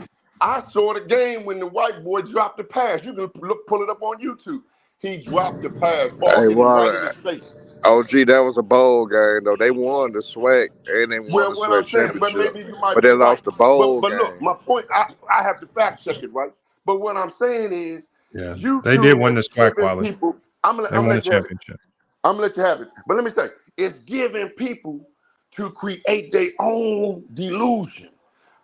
I saw the game when the white boy dropped the pass. You can pull it up on YouTube. He dropped the pass, ball hit him right in his face. OG, that was a bowl game though. They won the SWAC and they won the SWAC championship. But maybe you might but they lost the bowl but game. Look, my point, I have to fact check it, right? But what I'm saying is, YouTube they did win the SWAC, Wally. I'm gonna let you have it. I'm gonna let you have it. But let me say, it's giving people to create their own delusion.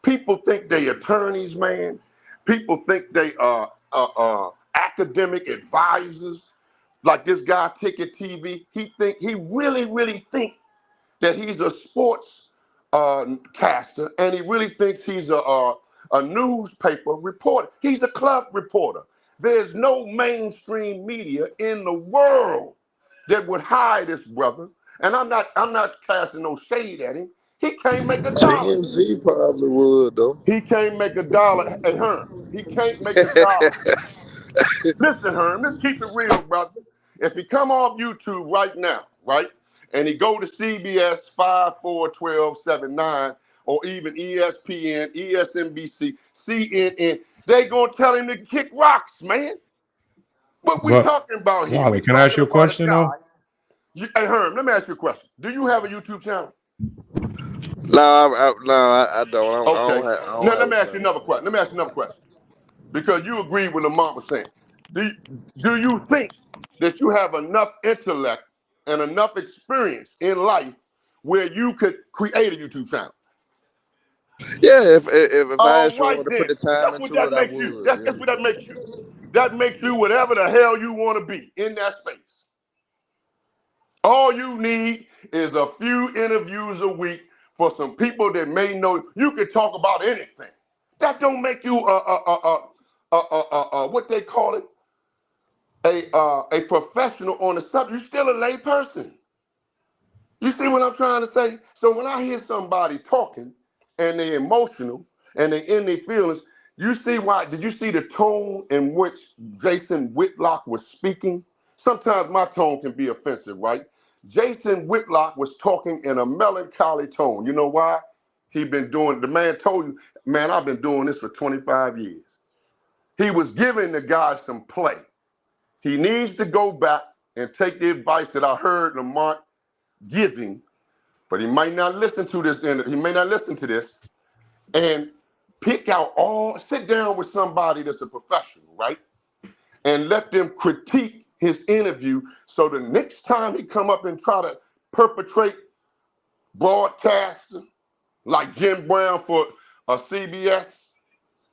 People think they attorneys, man. People think they are academic advisors. Like this guy, Ticket TV, he really think that he's a sports caster, and he really thinks he's a newspaper reporter. He's a club reporter. There's no mainstream media in the world that would hire this brother. And I'm not casting no shade at him. He can't make $1. TMZ probably would though. He can't make $1. Hey, Herm, he can't make $1. Listen, Herm, let's keep it real, brother. If he come off YouTube right now, right, and he go to CBS 5, 4, 12, 7, 9, or even ESPN, ESNBC, CNN, they gonna tell him to kick rocks, man. What we talking about here? Wally, can I ask you a question though? Hey, Herm, let me ask you a question. Do you have a YouTube channel? No, I don't. Okay. I don't Now have let a me ask you plan. another question. Let me ask you another question. Because you agree with Lamont was saying. Do you think that you have enough intellect and enough experience in life where you could create a YouTube channel? Yeah, if I All actually right want to put then. the time That's what into that it, I makes you. would. That's what that makes you. That makes you whatever the hell you want to be in that space. All you need is a few interviews a week for some people that may know you can talk about anything. That don't make you what they call it, a professional on the subject. You're still a lay person. You see what I'm trying to say? So when I hear somebody talking and they're emotional and they're in their feelings, you see why? Did you see the tone in which Jason Whitlock was speaking? Sometimes my tone can be offensive, right? Jason Whitlock was talking in a melancholy tone. You know why? The man told you, man, I've been doing this for 25 years. He was giving the guy some play. He needs to go back and take the advice that I heard Lamont giving, but he might not listen to this. He may not listen to this and sit down with somebody that's a professional, right? And let them critique his interview so the next time he come up and try to perpetrate broadcast like Jim Brown for a CBS,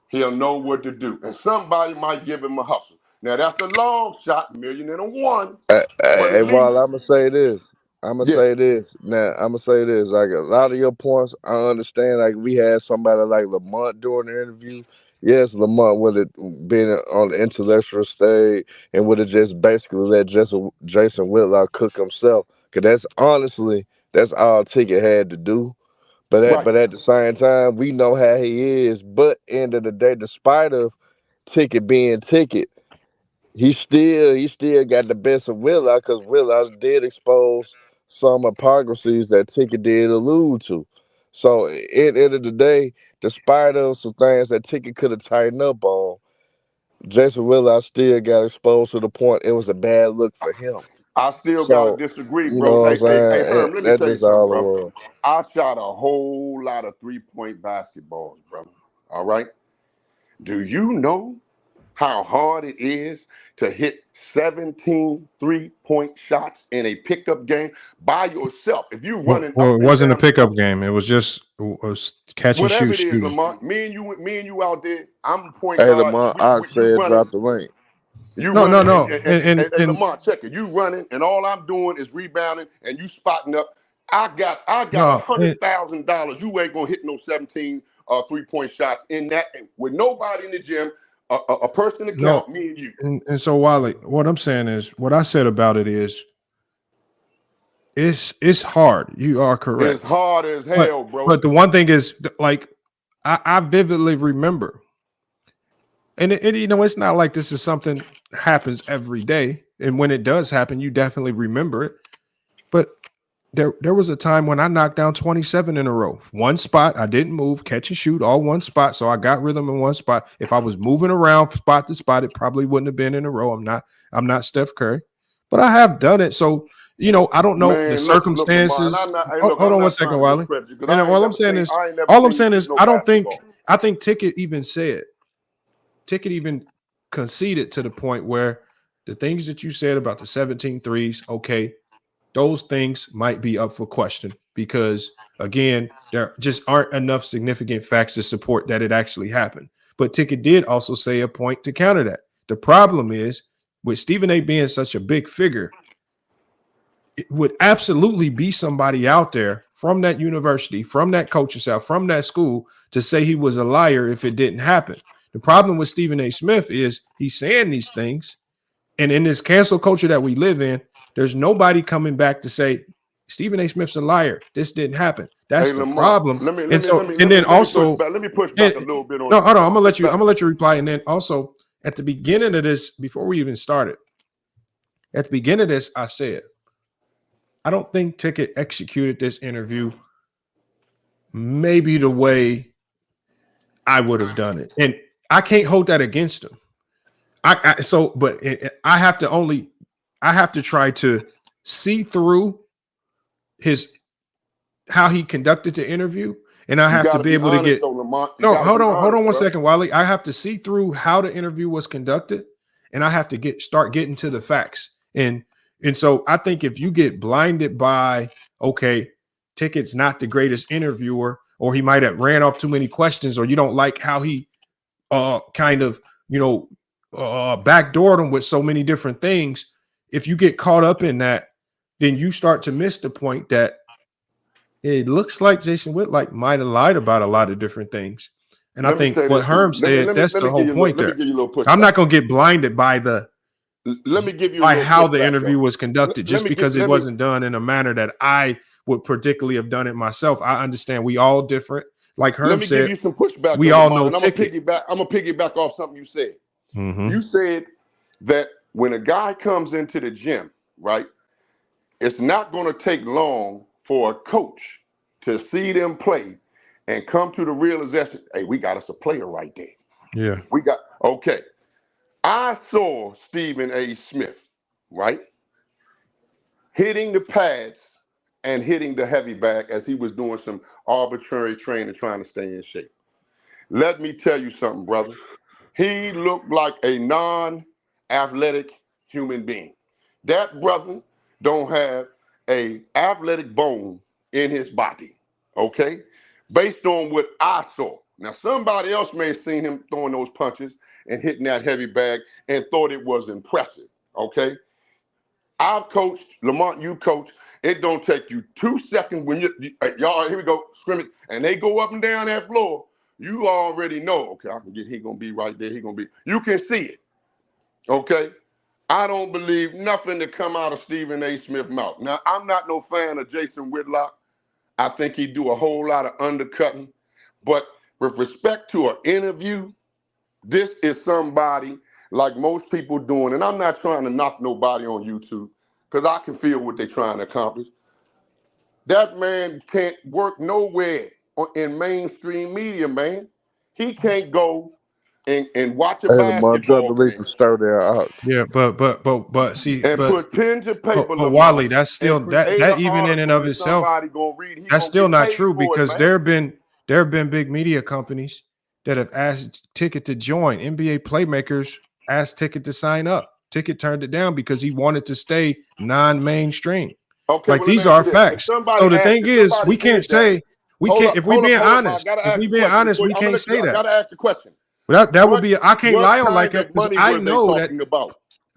he'll know what to do. And somebody might give him a hustle. Now that's a long shot, 1,000,001. But Hey, at while least, I'm gonna say this, yeah, Now, I'm gonna say this. Like a lot of your points, I understand. Like we had somebody like Lamont during the interview. Yes, Lamont would have been on the intellectual stage and would have just basically let Jason Whitlock cook himself. Cause that's all Ticket had to do. right. But at the same time, we know how he is. But end of the day, despite of Ticket being Ticket, he still got the best of Whitlock because Whitlock did expose some hypocrisies that Ticket did allude to. So at the end of the day, despite of some things that Ticket could have tightened up on, Jason Whitlock still got exposed to the point it was a bad look for him. I still gotta So disagree, you bro. know what I'm Hey, saying? Herm, let me That's tell you just something, all it bro. was. I shot a whole lot of 3-point basketballs, brother. All right. Do you know how hard it is to hit 17 3-point shots in a pickup game by yourself? If you running Well, up it and wasn't a down the pickup court, game. It was catch and whatever shoot it is, shooting. Lamont, me and you out there. I'm the point Hey, guard. Lamont, I You said running. drop the link. You No, no, running no. and Lamont, check it. You running, and all I'm doing is rebounding, and you spotting up. I got No, $100,000. You ain't gonna hit no 17 3-point shots in that with nobody in the gym, a person to no. count, me and you. And so Wally, what I'm saying is, what I said about it is, it's hard. You are It's correct. hard as hell, bro. But the one thing is, like, I vividly remember, and it's not like this is something happens every day. And when it does happen, you definitely remember it. But there was a time when I knocked down 27 in a row. One spot, I didn't move, catch and shoot, all one spot. So I got rhythm in one spot. If I was moving around spot to spot, it probably wouldn't have been in a row. I'm not Steph Curry, but I have done it. So, I don't know the Man, look, Lamont. circumstances. I'm Hold on one not second, trying to Wiley. discredit you because And I ain't never seen all I'm you saying shoot is, no basketball. I think Ticket even said, Ticket even conceded to the point where the things that you said about the 17 threes, okay, those things might be up for question because, again, there just aren't enough significant facts to support that it actually happened. But Ticket did also say a point to counter that. The problem is, with Stephen A. being such a big figure, it would absolutely be somebody out there from that university, from that coaching staff, from that school to say he was a liar if it didn't happen. The problem with Stephen A. Smith is he's saying these things, and in this cancel culture that we live in, there's nobody coming back to say Stephen A. Smith's a liar. This didn't happen. That's Hey, the Lamont, problem. let me push back a little bit on No, you. hold on. I'm gonna let you reply. And then also at the beginning of this, before we even started, at the beginning of this, I said, I don't think Ticket executed this interview maybe the way I would have done it. And I can't hold that against him. I have to try to see through how he conducted the interview, and I have to be able to get. No, hold on one second, Wally. I have to see through how the interview was conducted, and I have to start getting to the facts. And so I think if you get blinded by, okay, Tickett's not the greatest interviewer, or he might have ran off too many questions, or you don't like how he kind of, backdoored him with so many different things. If you get caught up in that, then you start to miss the point that it looks like Jason Whitlock might have lied about a lot of different things. And I think what Herm said, that's the whole point there. I'm not going to get blinded by how the interview was conducted just because it wasn't done in a manner that I would particularly have done it myself. I understand we all different. Like Herm said, give you some pushback. We all know I'm gonna piggyback off something you said. Mm-hmm. You said that when a guy comes into the gym, right, it's not going to take long for a coach to see them play and come to the realization, hey, we got us a player right there. Yeah. Okay. I saw Stephen A. Smith, right, hitting the pads and hitting the heavy bag as he was doing some arbitrary training, trying to stay in shape. Let me tell you something, brother. He looked like a non-athletic human being. That brother don't have a athletic bone in his body, okay? Based on what I saw. Now, somebody else may have seen him throwing those punches and hitting that heavy bag and thought it was impressive, okay? I've coached, Lamont, you coach. It don't take you 2 seconds when y'all, here we go, scrimmage, and they go up and down that floor. You already know, okay, he gonna be right there, you can see it, okay? I don't believe nothing to come out of Stephen A. Smith's mouth. Now, I'm not no fan of Jason Whitlock. I think he do a whole lot of undercutting, but with respect to an interview, this is somebody like most people doing, and I'm not trying to knock nobody on YouTube, because I can feel what they're trying to accomplish. That man can't work nowhere in mainstream media, man. He can't go and watch a basketball game. Yeah, but see, and put pen to paper. But Wally, that's still that even in and of itself, that's still not true, because there have been big media companies that have asked Ticket to join. NBA playmakers asked Ticket to sign up. Ticket turned it down because he wanted to stay non-mainstream. Okay, like these are facts. So the thing is, we can't say if we being honest, we can't say that. I gotta ask the question. That would be I can't lie on like that, because I know that.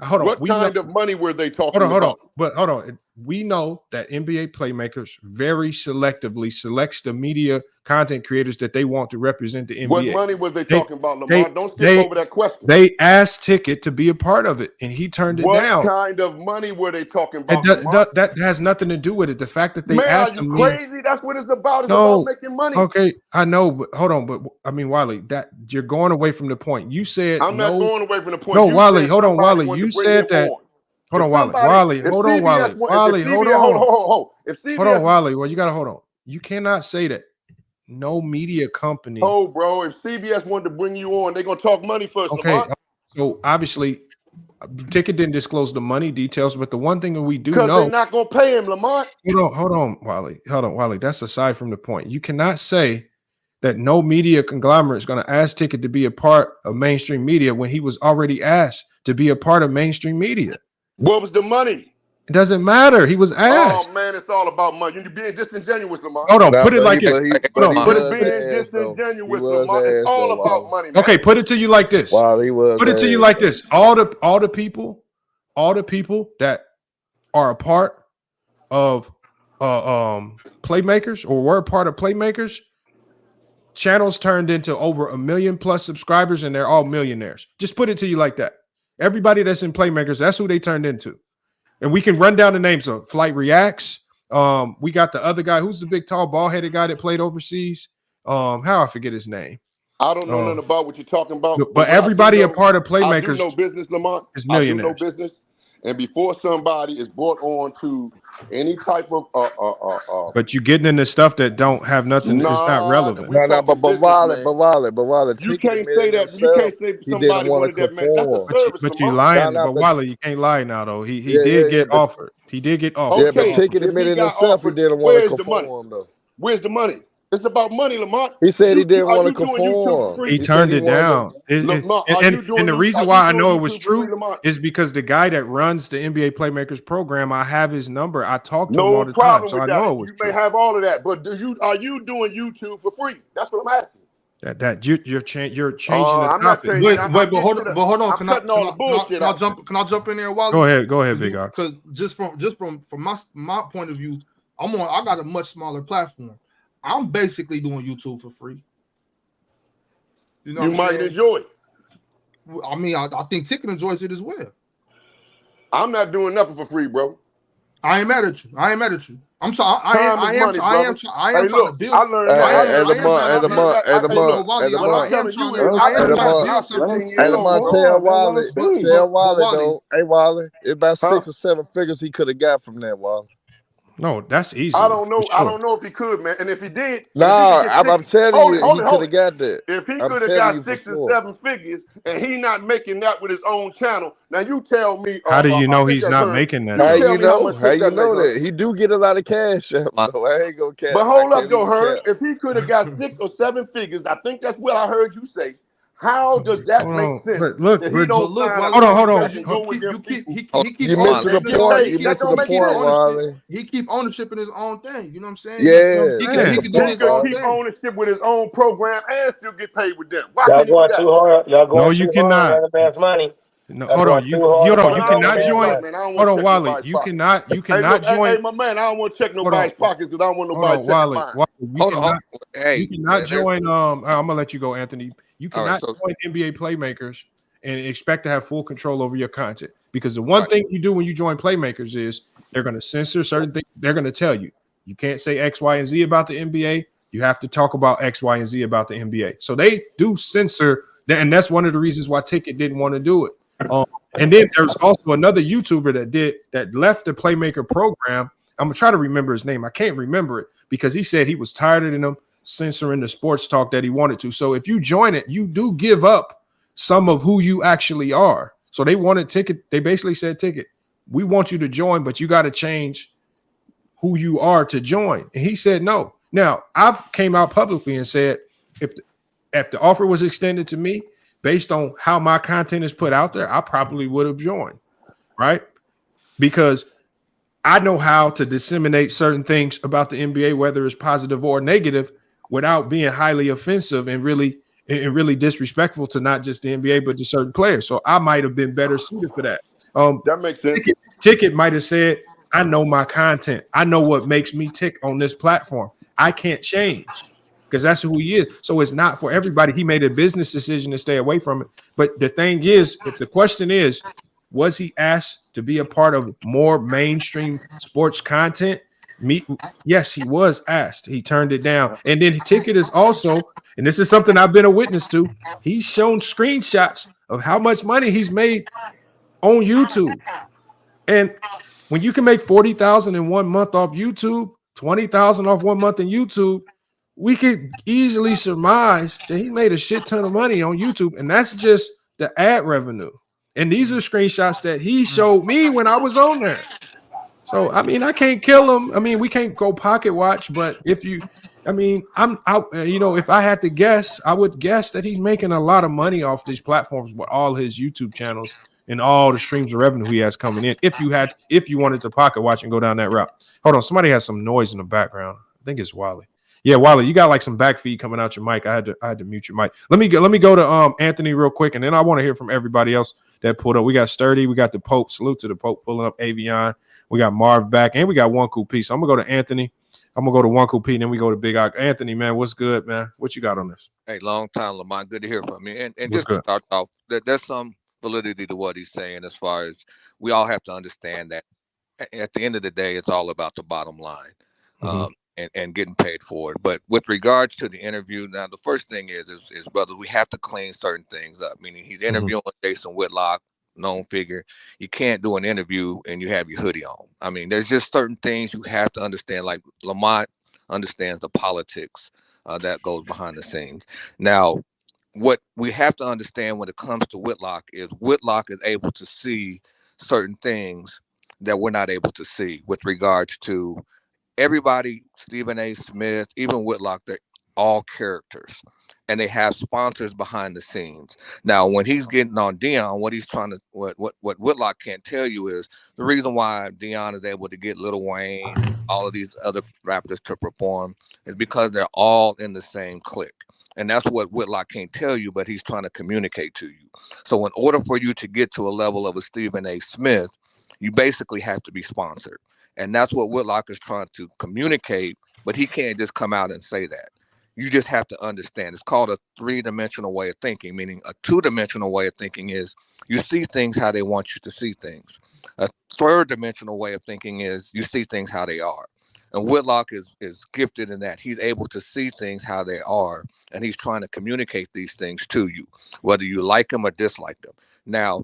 Hold on. What kind of money were they talking about? Hold on. But hold on. We know that NBA playmakers very selectively selects the media content creators that they want to represent the NBA. What money was they talking about, Lamar? Don't skip over that question. They asked Ticket to be a part of it, and he turned it down. What kind of money were they talking about? That has nothing to do with it. The fact that they asked him. Crazy? That's what it's about. It's about making money. Okay, I know, but hold on. But I mean, Wally, that you're going away from the point. You said I'm not going away from the point. No, Wally, hold on, Wally. You said that. Hold on, Wally. Hold on, Wally. Wally, hold on. Hold on, Wally. Well, you gotta hold on. You cannot say that no media company. Oh, bro, if CBS wanted to bring you on, they're gonna talk money first. Okay, Lamont. So obviously, Ticket didn't disclose the money details, but the one thing that we do know, because they're not gonna pay him, Lamont. Hold on, Wally. That's aside from the point. You cannot say that no media conglomerate is going to ask Ticket to be a part of mainstream media when he was already asked to be a part of mainstream media. What was the money? It doesn't matter. He was asked. Oh man, it's all about money. You're being disingenuous, Lamar. Hold on, put it like this. Put it being disingenuous, Lamar. It's all about money, man. Okay, put it to you like this. Put it to you like this. All the people that are a part of playmakers or were a part of playmakers, channels turned into over 1 million plus subscribers, and they're all millionaires. Just put it to you like that. Everybody that's in playmakers, that's who they turned into. And we can run down the names of Flight Reacts. We got the other guy, who's the big, tall, bald-headed guy that played overseas. How I forget his name. I don't know nothing about what you're talking about. But everybody a part of playmakers. I do know business, Lamont. Is millionaires. I do know business. And before somebody is brought on to any type of but you're getting into stuff that don't have nothing. It's not relevant. But Wally. You can't say that. You can't say somebody wanted that man. That's a service. But you lying. But Wally, you can't lie now though. He did get offered. He did get offered. Yeah, but Ticket admitted himself he didn't want to conform though. Where's the money? It's about money, Lamont. He said he didn't Are want to you doing YouTube for conform. free? He turned it down. Lamont, are you doing And the you- reason are why you I know doing it was YouTube for free, true Lamont? is because the guy that runs the NBA Playmakers program, I have his number. I talk to him No all the time, problem so with I that. know it was You true. may have all of that, but are you doing YouTube for free? That's what I'm asking. That you're changing the I'm not topic. changing. But hold on. I'm cutting all the bullshit out. Can I jump in there, Wally? Go ahead, Big Ox. Because just from my point of view, I got a much smaller platform. I'm basically doing YouTube for free. You know, you might enjoy it. I mean, I think Ticket enjoys it as well. I'm not doing nothing for free, bro. I ain't mad at you. I'm sorry. I am trying to build. I learned that. Tell Wally though. Hey Wally, it's about 6 or 7 figures he could have got from that, Wally. No, that's easy. I don't know. Sure. I don't know if he could, man. And if he did, I'm telling you, he could have got that. If he could have got 6 or 7 figures, and he not making that with his own channel, now you tell me. How do you know he's not making that? How you know? How you know that? He do get a lot of cash. So I ain't gonna cap. But hold up, though, Herb. If he could have got 6 or 7 figures, I think that's what I heard you say. How does that make sense? Look, hold on. You missing the point. You missing the point, Wally. He keep ownership in his own thing. You know what I'm saying? Yeah. He can do his own keep thing. ownership with his own program and still get paid with them. Y'all going too hard. Y'all going too hard. No, man's money. No, hold on. You cannot join. Hold on, Wally. You cannot join. Hey, my man, I don't want to check nobody's pockets because I don't want nobody checking mine. Hold on. You cannot join. I'm gonna let you go, Anthony. You cannot join NBA Playmakers and expect to have full control over your content, because the one thing you do when you join Playmakers is they're going to censor certain things. They're going to tell you can't say X, Y, and Z about the NBA. You have to talk about X, Y, and Z about the NBA. So they do censor that, and that's one of the reasons why Ticket didn't want to do it. And then there's also another YouTuber that left the Playmaker program. I'm gonna try to remember his name. I can't remember it because he said he was tired of them censoring the sports talk that he wanted to. So if you join it, you do give up some of who you actually are. So they wanted Ticket. They basically said, Ticket, we want you to join, but you got to change who you are to join. And he said no. Now, I've came out publicly and said if the offer was extended to me based on how my content is put out there, I probably would have joined, right? Because I know how to disseminate certain things about the NBA, whether it's positive or negative, without being highly offensive and really disrespectful to not just the NBA, but to certain players. So I might have been better suited for that. That makes sense. Ticket might have said, I know my content. I know what makes me tick on this platform. I can't change because that's who he is. So it's not for everybody. He made a business decision to stay away from it. But the thing is, if the question is, was he asked to be a part of more mainstream sports content? Yes, he was asked. He turned it down. And then Ticket is also, and this is something I've been a witness to, he's shown screenshots of how much money he's made on YouTube. And when you can make $40,000 in 1 month off YouTube, $20,000 off 1 month in YouTube, we could easily surmise that he made a shit ton of money on YouTube. And that's just the ad revenue. And these are screenshots that he showed me when I was on there. So, I mean, I can't kill him. I mean, we can't go pocket watch, but I'm out. If I had to guess, I would guess that he's making a lot of money off these platforms with all his YouTube channels and all the streams of revenue he has coming in. If you wanted to pocket watch and go down that route. Hold on, somebody has some noise in the background. I think it's Wally. Yeah, Wally, you got like some back feed coming out your mic. I had to mute your mic. Let me go to Anthony real quick, and then I want to hear from everybody else that pulled up. We got Sturdy, we got the Pope. Salute to the Pope pulling up. Avion, we got Marv back, and we got One Cool P. So I'm gonna go to Anthony. I'm gonna go to One Cool P, and then we go to Big Ock. Anthony, man, what's good, man? What you got on this? Hey, long time, Lamont. Good to hear from you. And What's just to start off, there's some validity to what he's saying as far as we all have to understand that at the end of the day, it's all about the bottom line. And getting paid for it. But with regards to the interview, now the first thing is brother, we have to clean certain things up. Meaning he's interviewing Jason Whitlock, known figure. You can't do an interview and you have your hoodie on. I mean, there's just certain things you have to understand. Like Lamont understands the politics that goes behind the scenes. Now, what we have to understand when it comes to Whitlock is able to see certain things that we're not able to see with regards to everybody, Stephen A. Smith, even Whitlock, they're all characters. And they have sponsors behind the scenes. Now, when he's getting on Deion, what he's trying to, what Whitlock can't tell you is the reason why Deion is able to get Lil Wayne, all of these other rappers to perform is because they're all in the same clique. And that's what Whitlock can't tell you, but he's trying to communicate to you. So in order for you to get to a level of a Stephen A. Smith, you basically have to be sponsored. And that's what Whitlock is trying to communicate, but he can't just come out and say that. You just have to understand. It's called a three-dimensional way of thinking, meaning a two-dimensional way of thinking is you see things how they want you to see things. A third-dimensional way of thinking is you see things how they are. And Whitlock is gifted in that he's able to see things how they are, and he's trying to communicate these things to you, whether you like them or dislike them. Now,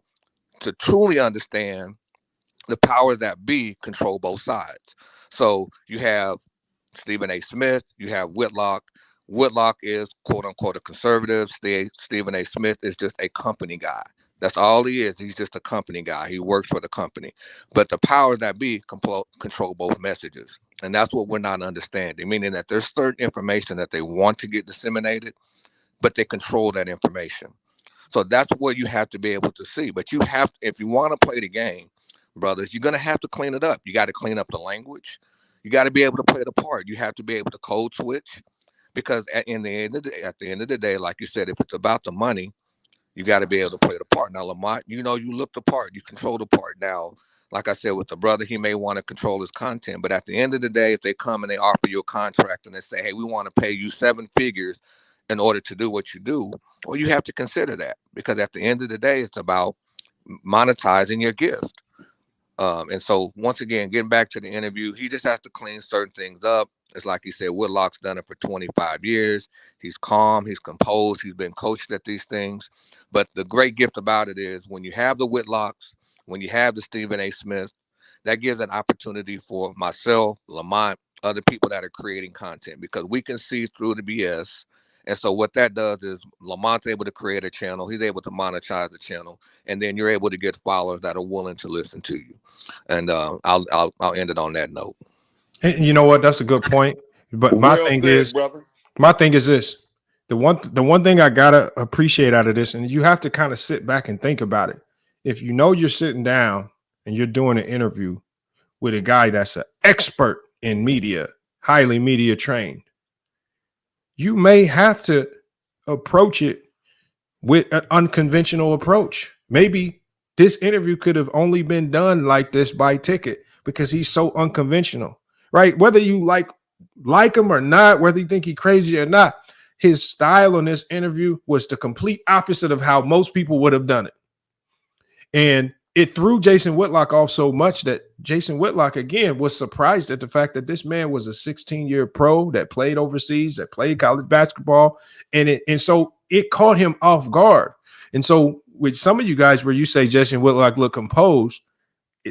to truly understand, the powers that be control both sides. So you have Stephen A. Smith, you have Whitlock. Whitlock is quote unquote a conservative. Stephen A. Smith is just a company guy. That's all he is. He's just a company guy. He works for the company. But the powers that be control both messages. And that's what we're not understanding, meaning that there's certain information that they want to get disseminated, but they control that information. So that's what you have to be able to see. But you have, if you want to play the game, brothers, you're going to have to clean it up. You got to clean up the language. You got to be able to play the part. You have to be able to code switch. Because at the end of the day, like you said, if it's about the money, you got to be able to play the part. Now, Lamont, you look the part, you control the part. Now, like I said, with the brother, he may want to control his content, but at the end of the day, if they come and they offer you a contract and they say, hey, we want to pay you 7 figures in order to do what you do, well, you have to consider that, because at the end of the day, it's about monetizing your gift. And so once again, getting back to the interview, he just has to clean certain things up. It's like he said, Whitlock's done it for 25 years. He's calm, he's composed, he's been coached at these things. But the great gift about it is when you have the Whitlocks, when you have the Stephen A. Smith, that gives an opportunity for myself, Lamont, other people that are creating content, because we can see through the BS. And so what that does is Lamont's able to create a channel, he's able to monetize the channel, and then you're able to get followers that are willing to listen to you. And I'll end it on that note. And you know what? That's a good point. But my thing is this: the one thing I gotta appreciate out of this, and you have to kind of sit back and think about it. If you know you're sitting down and you're doing an interview with a guy that's an expert in media, highly media trained, you may have to approach it with an unconventional approach. Maybe this interview could have only been done like this by Ticket because he's so unconventional. Right? Whether you like him or not, whether you think he's crazy or not, his style on this interview was the complete opposite of how most people would have done it. And it threw Jason Whitlock off so much that Jason Whitlock, again, was surprised at the fact that this man was a 16-year pro that played overseas, that played college basketball. And so it caught him off guard. And so with some of you guys where you say Jason Whitlock looked composed,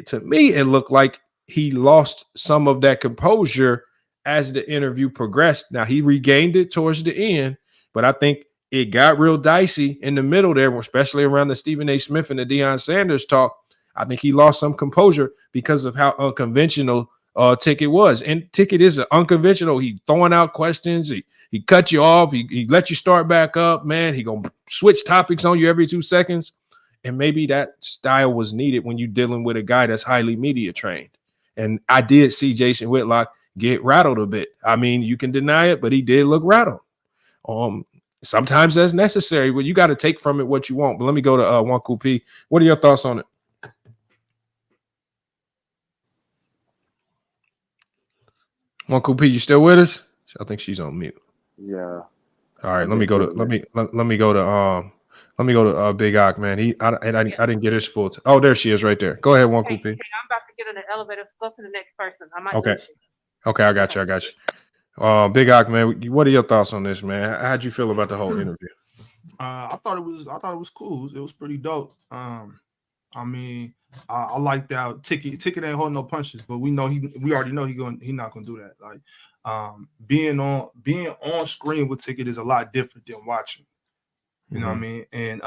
to me, it looked like he lost some of that composure as the interview progressed. Now, he regained it towards the end, but I think it got real dicey in the middle there, especially around the Stephen A. Smith and the Deion Sanders talk. I think he lost some composure because of how unconventional Ticket was. And Ticket is unconventional. He throwing out questions. He cut you off. He let you start back up, man. He going to switch topics on you every 2 seconds. And maybe that style was needed when you're dealing with a guy that's highly media trained. And I did see Jason Whitlock get rattled a bit. I mean, you can deny it, but he did look rattled. Sometimes that's necessary, but you got to take from it what you want. But let me go to Wanku P. What are your thoughts on it? Wanku P, you still with us? I think she's on mute. Yeah. All right, let me go to Big Ock, man. I didn't get his full. Oh, there she is, right there. Go ahead, Wanku P. Hey, I'm about to get in the elevator. So go to the next person. I might Okay. Okay, I got you. Big Ock, man. What are your thoughts on this, man? How'd you feel about the whole interview? I thought it was cool. It was pretty dope. I mean, I like that Ticket ain't holding no punches, but we already know he's not gonna do that. Like being on screen with Ticket is a lot different than watching. You know what I mean? And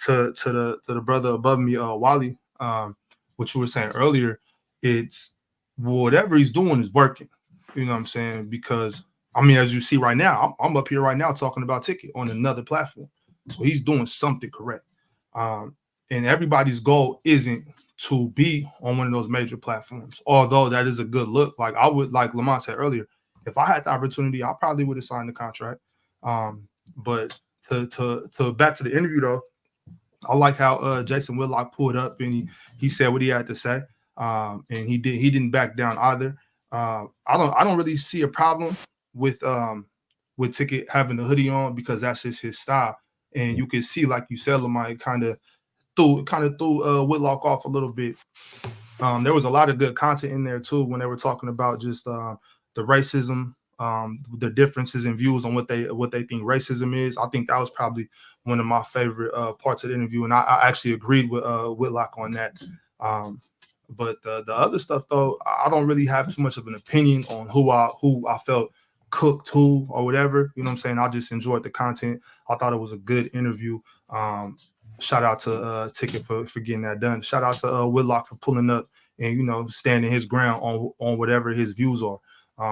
to the brother above me, Wally, what you were saying earlier, it's whatever he's doing is working. You know what I'm saying? Because I mean, as you see right now, I'm up here right now talking about Ticket on another platform. So he's doing something correct. And everybody's goal isn't to be on one of those major platforms, although that is a good look. Like I would, like Lamont said earlier, if I had the opportunity, I probably would have signed the contract. But to back to the interview though, I like how Jason Whitlock pulled up and he said what he had to say. And he didn't back down either. I don't really see a problem with Ticket having the hoodie on because that's just his style. And you can see, like you said, Lamont kind of threw Whitlock off a little bit. There was a lot of good content in there too when they were talking about just the racism, the differences in views on what they think racism is. I think that was probably one of my favorite parts of the interview, and I actually agreed with Whitlock on that. But the other stuff though, I don't really have too much of an opinion on who I felt cooked who or whatever. You know what I'm saying? I just enjoyed the content. I thought it was a good interview. Shout out to Ticket for getting that done. Shout out to Whitlock for pulling up and, you know, standing his ground on whatever his views are.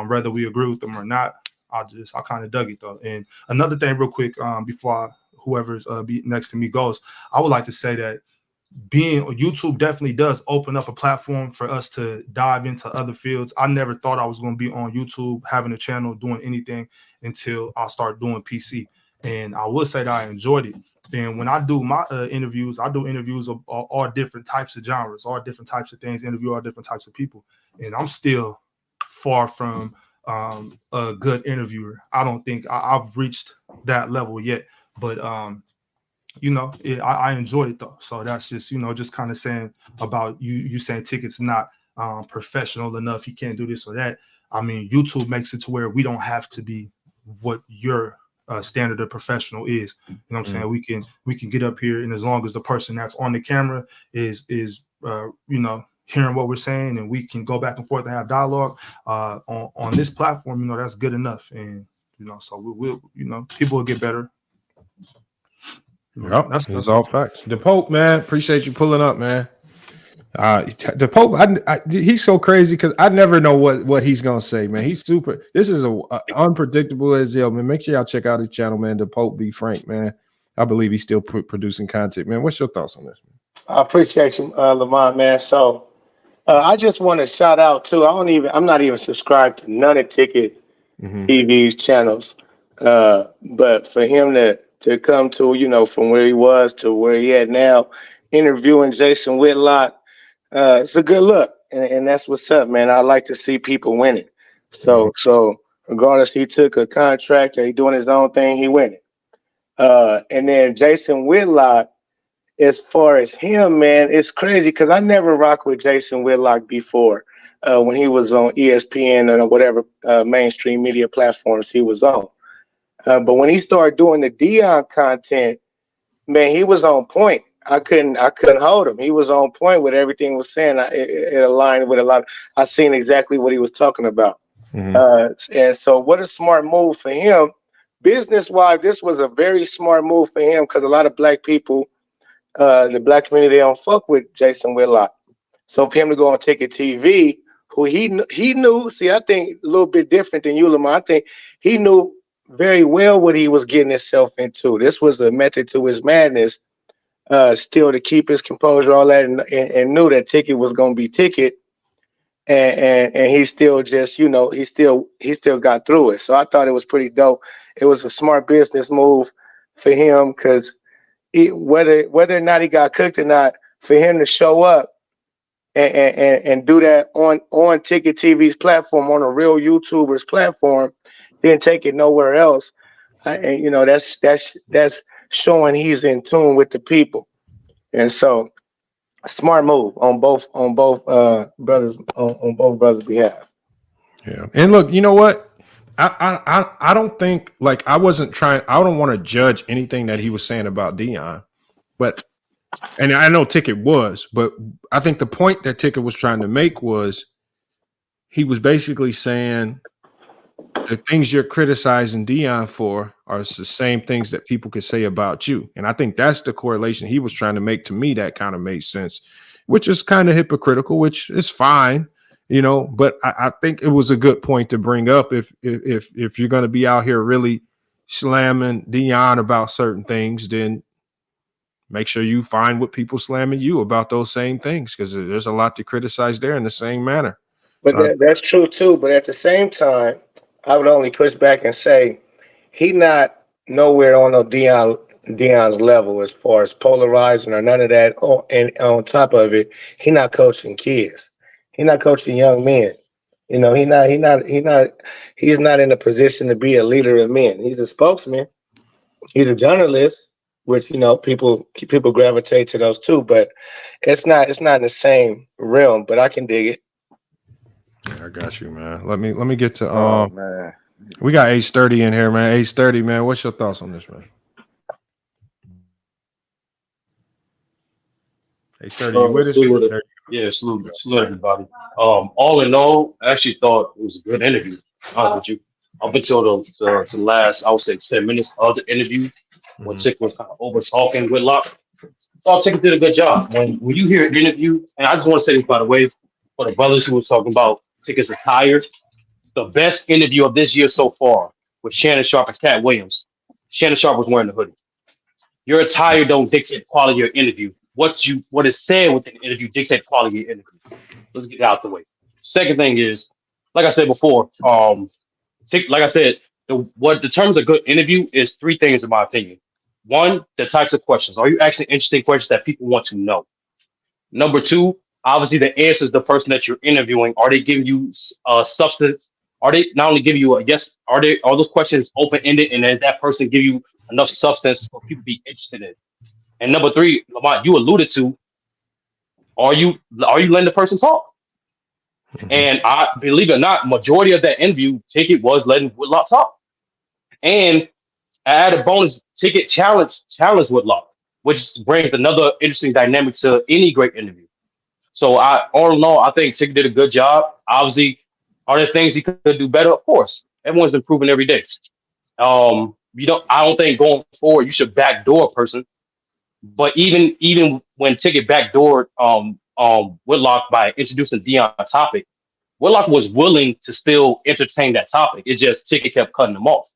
Whether we agree with them or not, I kind of dug it though. And another thing real quick, before whoever's next to me goes, I would like to say that being YouTube definitely does open up a platform for us to dive into other fields. I never thought I was going to be on YouTube, having a channel, doing anything until I start doing PC. And I will say that I enjoyed it. And when I do my interviews, I do interviews of all different types of genres, all different types of things, interview all different types of people. And I'm still far from a good interviewer. I don't think I've reached that level yet. But you know, I enjoyed it though. So that's just, you know, just kind of saying about you saying Ticket's not professional enough. He can't do this or that. I mean, YouTube makes it to where we don't have to be what your standard of professional is. You know what I'm saying? We can get up here, and as long as the person that's on the camera is you know, hearing what we're saying, and we can go back and forth and have dialogue on this platform, you know, that's good enough. And you know, so we'll you know, people will get better. Yep, that's all facts. The Pope, man, appreciate you pulling up, man. The Pope, he's so crazy because I never know what he's gonna say, man. He's super. This is unpredictable as hell, man. Make sure y'all check out his channel, man. The Pope be Frank, man. I believe he's still producing content, man. What's your thoughts on this? I appreciate you, Lamont, man. So I just want to shout out too. I'm not even subscribed to none of Ticket TV's channels, but for him to come to, you know, from where he was to where he at now, interviewing Jason Whitlock, it's a good look, and that's what's up, man. I like to see people winning. So regardless, he took a contract or he doing his own thing, he winning. And then Jason Whitlock, as far as him, man, it's crazy because I never rocked with Jason Whitlock before when he was on ESPN or whatever mainstream media platforms he was on. But when he started doing the Dion content, man, he was on point. I couldn't hold him. He was on point with everything he was saying. It aligned with a lot. I seen exactly what he was talking about. And so what a smart move for him. Business-wise, this was a very smart move for him because a lot of black people, the black community, they don't fuck with Jason Whitlock. So for him to go on Ticket TV, who he knew, see, I think a little bit different than you, Lamar. I think he knew very well what he was getting himself into. This was a method to his madness, still to keep his composure, all that, and knew that Ticket was going to be Ticket, and he still just, you know, he still got through it. So I thought it was pretty dope. It was a smart business move for him because whether or not he got cooked or not, for him to show up and do that on Ticket TV's platform, on a real YouTuber's platform, didn't take it nowhere else. And you know, that's showing he's in tune with the people. And so smart move on both brothers on both brothers' behalf. Yeah. And look, you know what? I don't think, like, I don't want to judge anything that he was saying about Dion, and I know Ticket was, but I think the point that Ticket was trying to make was he was basically saying the things you're criticizing Dion for are the same things that people could say about you. And I think that's the correlation he was trying to make. To me, that kind of made sense, which is kind of hypocritical, which is fine. you know. But I think it was a good point to bring up. If you're going to be out here really slamming Deion about certain things, then make sure you find what people slamming you about those same things, because there's a lot to criticize there in the same manner. But that's true too. But at the same time, I would only push back and say he not nowhere on no Deion's level as far as polarizing or none of that. Oh, and on top of it, he not coaching kids. He not coaching young men. You know, he's not in a position to be a leader of men. He's a spokesman. He's a journalist, which, you know, people gravitate to those too. But it's not in the same realm. But I can dig it. Yeah, I got you, man. Let me get to man. We got Ace 30 in here, man. Ace 30, man. What's your thoughts on this, man? Ace 30, you with us? Yeah, salute everybody. All in all, I actually thought it was a good interview. With you, up until the last, I would say 10 minutes of the interview, when Tick was kind of over talking Whitlock. So Tick did a good job. When you hear an interview, and I just want to say this, by the way, for the brothers who were talking about Tick is retired, the best interview of this year so far was Shannon Sharp and Cat Williams. Shannon Sharp was wearing the hoodie. Your attire don't dictate the quality of your interview. What is said within the interview dictate the quality of your interview. Let's get it out the way. Second thing is, like I said before, like I said, what determines a good interview is three things in my opinion. One, the types of questions. Are you asking interesting questions that people want to know? Number two, obviously the answers the person that you're interviewing. Are they giving you substance? Are they not only giving you a yes? Are those questions open ended, and does that person give you enough substance for people to be interested in? And number three, Lamont, you alluded to, are you letting the person talk? And I believe it or not, majority of that interview Ticket was letting Whitlock talk. And I added bonus Ticket challenge Whitlock, which brings another interesting dynamic to any great interview. So all in all, I think Ticket did a good job. Obviously, are there things he could do better? Of course. Everyone's improving every day. I don't think going forward you should backdoor a person. But even when Ticket backdoored Whitlock by introducing Deion topic, Whitlock was willing to still entertain that topic. It's just Ticket kept cutting them off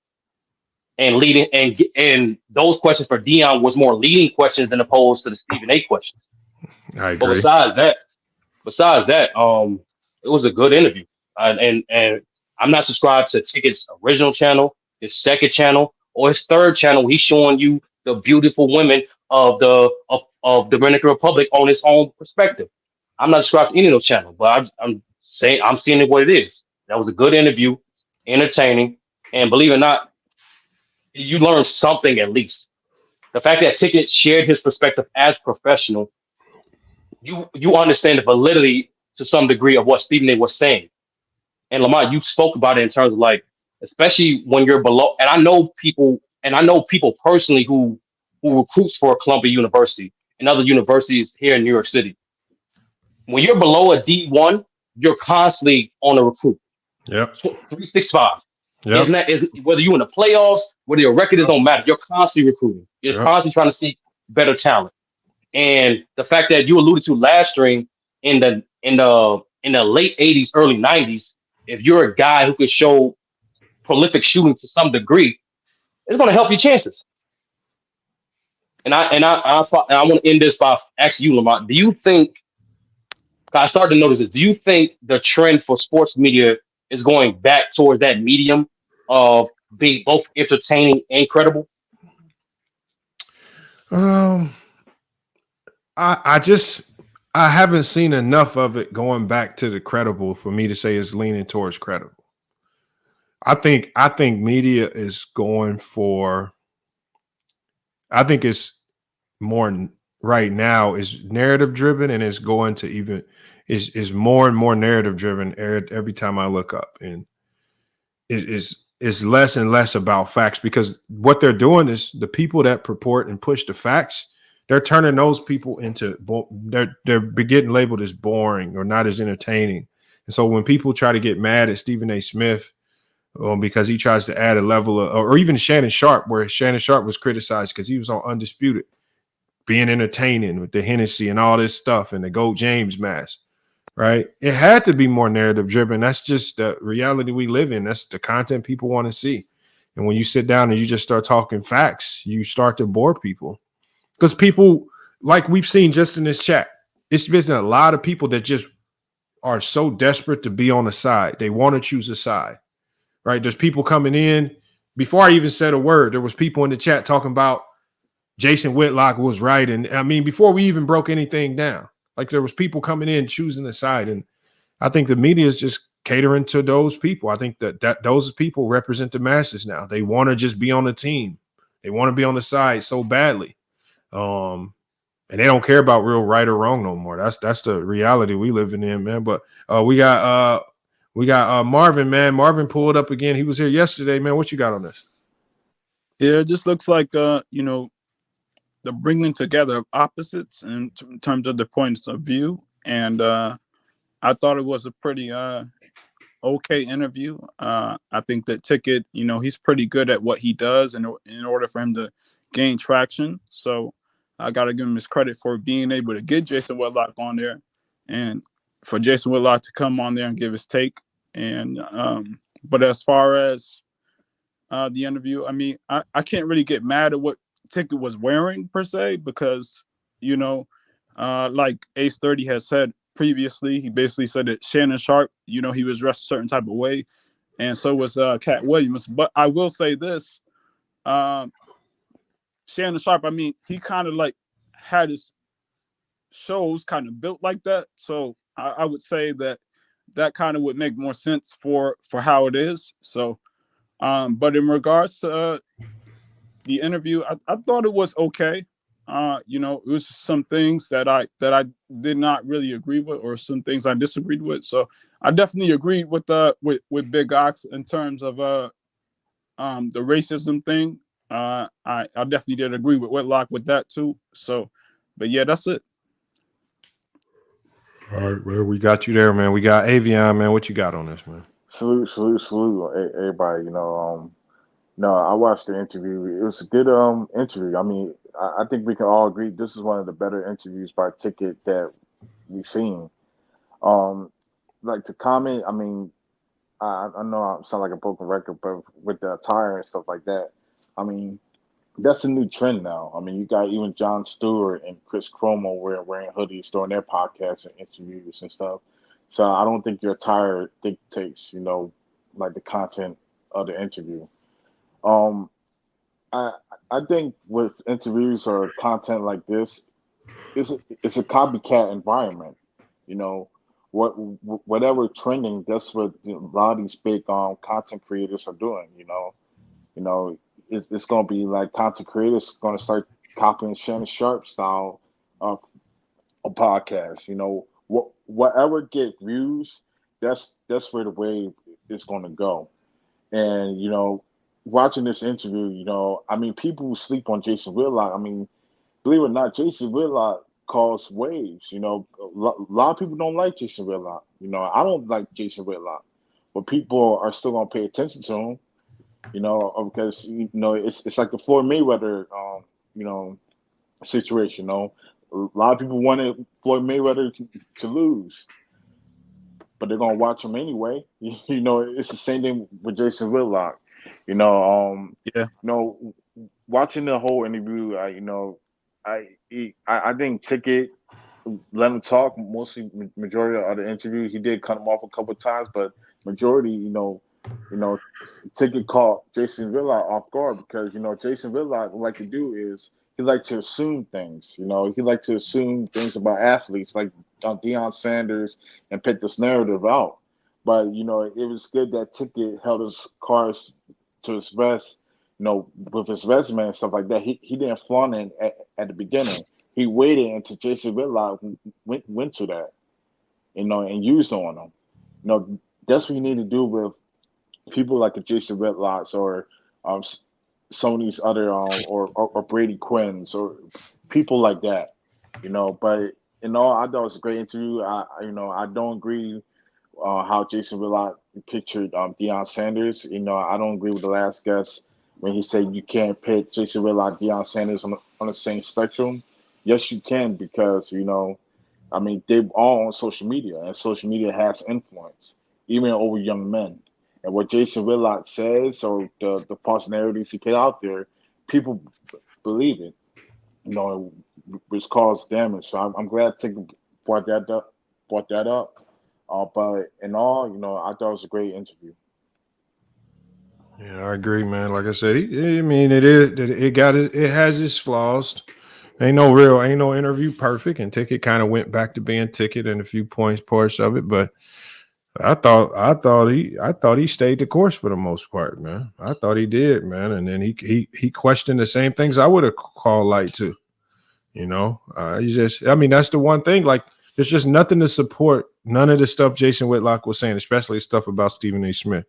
and leading, and those questions for Deion was more leading questions than opposed to the Stephen A questions. I agree. But besides that, it was a good interview, and I'm not subscribed to Ticket's original channel, his second channel, or his third channel. He's showing you the beautiful women of the Dominican Republic on his own perspective. I'm not subscribed to any of those channels, but I'm seeing it what it is. That was a good interview, entertaining, and believe it or not, you learned something at least. The fact that Ticket shared his perspective as professional, you understand the validity to some degree of what Stephen A was saying. And Lamont, you spoke about it in terms of like, especially when you're below, and I know people personally who recruits for Columbia University and other universities here in New York City. When you're below a D1, you're constantly on a recruit. Yep. 365. Yep. Whether you're in the playoffs, whether your record don't matter, you're constantly recruiting. You're constantly trying to seek better talent. And the fact that you alluded to last stream in the late 80s, early 90s, if you're a guy who could show prolific shooting to some degree, it's going to help your chances. And I want to end this by asking you, Lamont, do you think, I started to notice this, do you think the trend for sports media is going back towards that medium of being both entertaining and credible? I haven't seen enough of it going back to the credible for me to say it's leaning towards credible. I think media is going for, I think it's more right now is narrative driven, and it's going to even is more and more narrative driven every time I look up, and it is less and less about facts, because what they're doing is the people that purport and push the facts, they're turning those people into they're getting labeled as boring or not as entertaining. And so when people try to get mad at Stephen A. Smith because he tries to add a level of, or even Shannon Sharp, where Shannon Sharp was criticized because he was on Undisputed, being entertaining with the Hennessy and all this stuff and the Gold James mask. right? It had to be more narrative driven. That's just the reality we live in. That's the content people want to see. And when you sit down and you just start talking facts, you start to bore people. Because people, like we've seen just in this chat, it's been a lot of people that just are so desperate to be on the side. They want to choose a side, right? There's people coming in. Before I even said a word, there was people in the chat talking about Jason Whitlock was right. And I mean, before we even broke anything down, like there was people coming in choosing a side. And I think the media is just catering to those people. I think that those people represent the masses now. They want to just be on the team. They want to be on the side so badly. And they don't care about real right or wrong no more. That's the reality we living in, man. But we got Marvin, man. Marvin pulled up again. He was here yesterday, man. What you got on this? Yeah, it just looks like you know, the bringing together of opposites in terms of the points of view. And I thought it was a pretty okay interview. I think that Ticket, you know, he's pretty good at what he does in order for him to gain traction. So I got to give him his credit for being able to get Jason Whitlock on there and for Jason Whitlock to come on there and give his take. And but as far as the interview, I mean, I can't really get mad at what Ticket was wearing per se, because, you know, like Ace 30 has said previously, he basically said that Shannon Sharp, you know, he was dressed a certain type of way, and so was Cat Williams. But I will say this, Shannon Sharp, I mean, he kind of like had his shows kind of built like that, so I would say that kind of would make more sense for how it is. So but in regards to the interview, I thought it was okay. You know, it was some things that I did not really agree with, or some things I disagreed with. So I definitely agreed with Big Ox in terms of the racism thing. I definitely did agree with Whitlock with that too. So, but yeah, that's it. All right, well, we got you there, man. We got Avion, man. What you got on this, man? Salute, everybody. No, I watched the interview. It was a good interview. I mean, I think we can all agree this is one of the better interviews by Ticket that we've seen. Like to comment, I mean, I know I sound like a broken record, but with the attire and stuff like that, I mean, that's a new trend now. I mean, you got even Jon Stewart and Chris Cuomo wearing hoodies during their podcasts and interviews and stuff. So I don't think your attire dictates, like the content of the interview. I think with interviews or content like this, it's a copycat environment. You know, whatever trending, that's what a lot of these big content creators are doing. It's going to be like content creators going to start copying Shannon Sharp style of a podcast. Whatever get views, that's where the wave is going to go. And watching this interview, I mean, people who sleep on Jason Whitlock, I mean, believe it or not, Jason Whitlock caused waves. A lot of people don't like Jason Whitlock. I don't like Jason Whitlock, but people are still gonna pay attention to him. Because it's like the Floyd Mayweather situation. A lot of people wanted Floyd Mayweather to lose, but they're gonna watch him anyway. It's the same thing with Jason Whitlock. Watching the whole interview, I think Ticket let him talk mostly majority of the interview. He did cut him off a couple of times, but majority, Ticket caught Jason Whitlock off guard because Jason Whitlock like to do is he like to assume things. He like to assume things about athletes like Deion Sanders and pick this narrative out. But it was good that Ticket held his cards to his vest. With his resume and stuff like that, he didn't flaunt it at the beginning. He waited until Jason Whitlock went to that, and used on him. That's what you need to do with people like the Jason Whitlocks or some of these other or Brady Quinns or people like that. But I thought it was a great interview. I don't agree how Jason Whitlock pictured Deion Sanders. I don't agree with the last guest when he said you can't pick Jason Whitlock, Deion Sanders on the same spectrum. Yes, you can, because I mean, they all on social media, and social media has influence, even over young men. And what Jason Whitlock says, or the false narratives he put out there, people believe it, which caused damage. So I'm glad Tick brought that up. But in all, I thought it was a great interview. Yeah, I agree, man. Like I said, it has its flaws. Ain't no interview perfect, and Ticket kind of went back to being Ticket in a few parts of it, but I thought he stayed the course for the most part, man. I thought he did, man. And then he questioned the same things I would have called light to. That's the one thing. Like, there's just nothing to support none of the stuff Jason Whitlock was saying, especially stuff about Stephen A. Smith.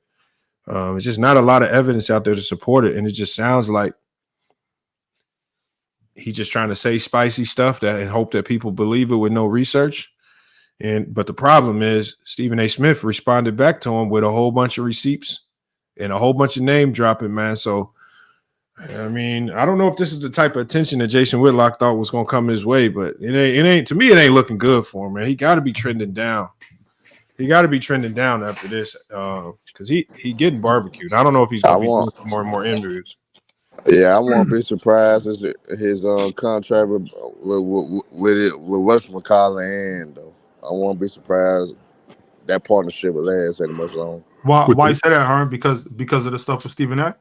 It's just not a lot of evidence out there to support it, and it just sounds like he's just trying to say spicy stuff and hope that people believe it with no research. But the problem is Stephen A. Smith responded back to him with a whole bunch of receipts and a whole bunch of name dropping, man. So, I mean, I don't know if this is the type of attention that Jason Whitlock thought was going to come his way, but it ain't. To me, it ain't looking good for him, man. He got to be trending down. He got to be trending down after this because he getting barbecued. I don't know if he's going to be doing more and more interviews. Yeah, I won't be surprised if his contract with whatchamacallit end, though. I won't be surprised that partnership will last that much longer. Why you say that, Herm? Because of the stuff with Stephen A?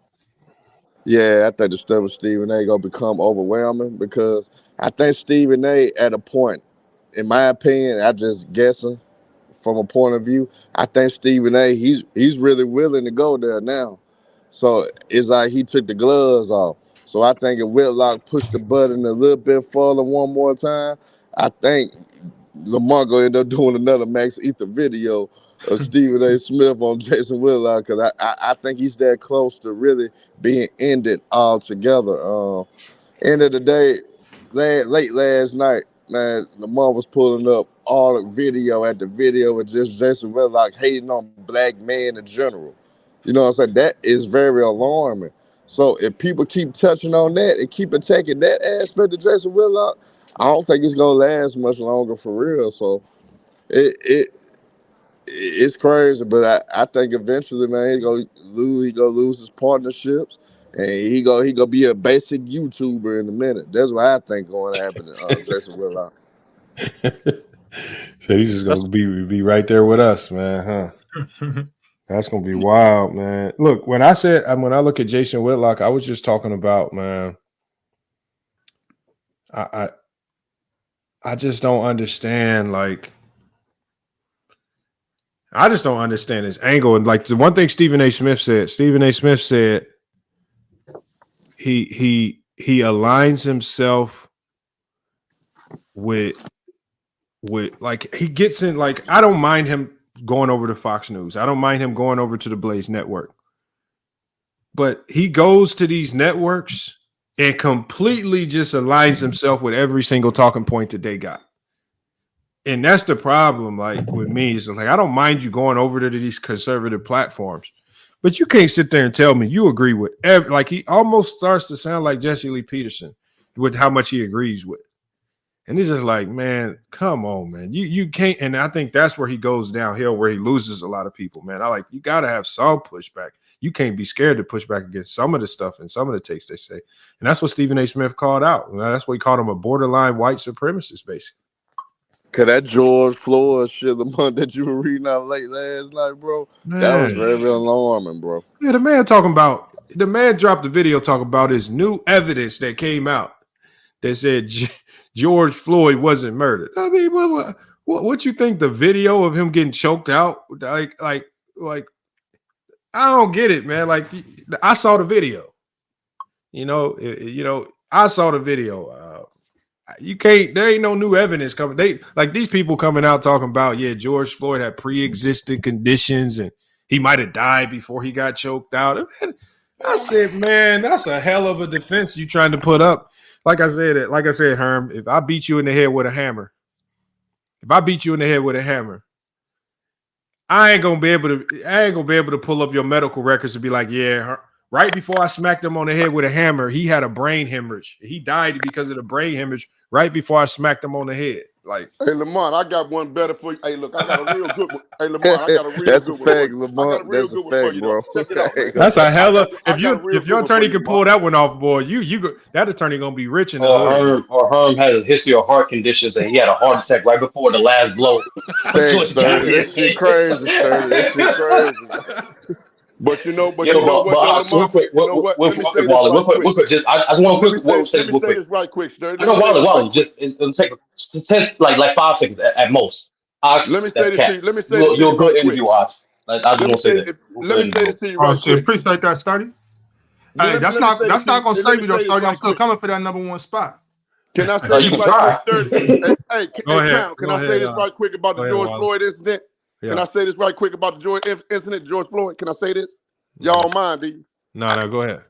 Yeah, I think the stuff with Stephen A gonna become overwhelming because I think Stephen A at a point, in my opinion, I just guessing from a point of view, I think Stephen A he's really willing to go there now. So it's like he took the gloves off. So I think if Whitlock pushed the button a little bit further one more time, I think Lamar gonna end up doing another Max Ether video of Stephen A. Smith on Jason Whitlock because I think he's that close to really being ended altogether. End of the day, late last night, man, Lamar was pulling up all the video at the video with just Jason Whitlock hating on black men in general. You know what I'm saying? That is very alarming. So if people keep touching on that and keep attacking that aspect of Jason Whitlock, I don't think it's gonna last much longer for real. So it's crazy, but I think eventually, man, he gonna lose his partnerships, and he gonna be a basic YouTuber in a minute. That's what I think going to happen to Jason Whitlock. So he's just gonna be right there with us, man, huh? That's gonna be wild, man. Look, when I look at Jason Whitlock, I was just talking about, man. I just don't understand, like. I just don't understand his angle. And like the one thing Stephen A. Smith said he aligns himself with like he gets in, like, I don't mind him going over to Fox News. I don't mind him going over to the Blaze Network. But he goes to these networks and completely just aligns himself with every single talking point that they got. And that's the problem, like, with me. Is like, I don't mind you going over to these conservative platforms, but you can't sit there and tell me you agree with like, he almost starts to sound like Jesse Lee Peterson with how much he agrees with. And it's just like, man, come on, man. You can't, and I think that's where he goes downhill, where he loses a lot of people, man. You gotta have some pushback. You can't be scared to push back against some of the stuff and some of the takes they say. And that's what Stephen A. Smith called out. That's what he called him, a borderline white supremacist, basically. Cause that George Floyd shit, the month that you were reading out late last night, bro, that was very alarming, bro. Yeah, the man dropped the video talking about his new evidence that came out that said George Floyd wasn't murdered. I mean, what you think, the video of him getting choked out? Like, I don't get it, man. Like, I saw the video. I saw the video. You can't. There ain't no new evidence coming. These people coming out talking about, yeah, George Floyd had pre-existing conditions and he might have died before he got choked out. Man, I said, man, that's a hell of a defense you trying to put up. Like I said, Herm, if I beat you in the head with a hammer, I ain't gonna be able to pull up your medical records and be like, yeah, right before I smacked him on the head with a hammer, he had a brain hemorrhage. He died because of the brain hemorrhage right before I smacked him on the head. Like, hey, Lamont, I got one better for you. Hey, look, I got a real good one. Hey, Lamont, I got a real That's good a one for fact, you. Lamont. I got a real That's a good one for fact, you, bro. though. Check it out, man. that's a hella. I got a real If your good one attorney for you, can pull Lamont. that one off, boy, you go. That attorney gonna be rich in the hood. Herm had a history of heart conditions, and he had a heart attack right before the last blow. Thanks, Sturdy. That shit crazy, Sturdy. That shit crazy. But you know But what, though, real Lamont? quick, You know what? Let me say this Wally, right quick. real quick. Just I just want to say Let me real say quick. this right quick, Sturdy. I Let know me say this right Wally, quick. just it'll take 10, like 5 seconds at most. Ox, Let me say that's this to cat. you. Let me say this to You're you a good right quick. interview, Ox. I just want to say that. Let me say this to you Oh, right shit, quick. appreciate that, Sturdy. Hey, that's not gonna save you though, Sturdy. I'm still coming for that #1 spot. Can I say you this can right try. quick, Sturdy? Hey, Go ahead. Count, can Go I say ahead, this right quick about the go ahead, George Wally. Floyd incident? Can Yeah. I say this right quick about the George incident, George Floyd? Can I say this? Y'all mind, do you? No, go ahead.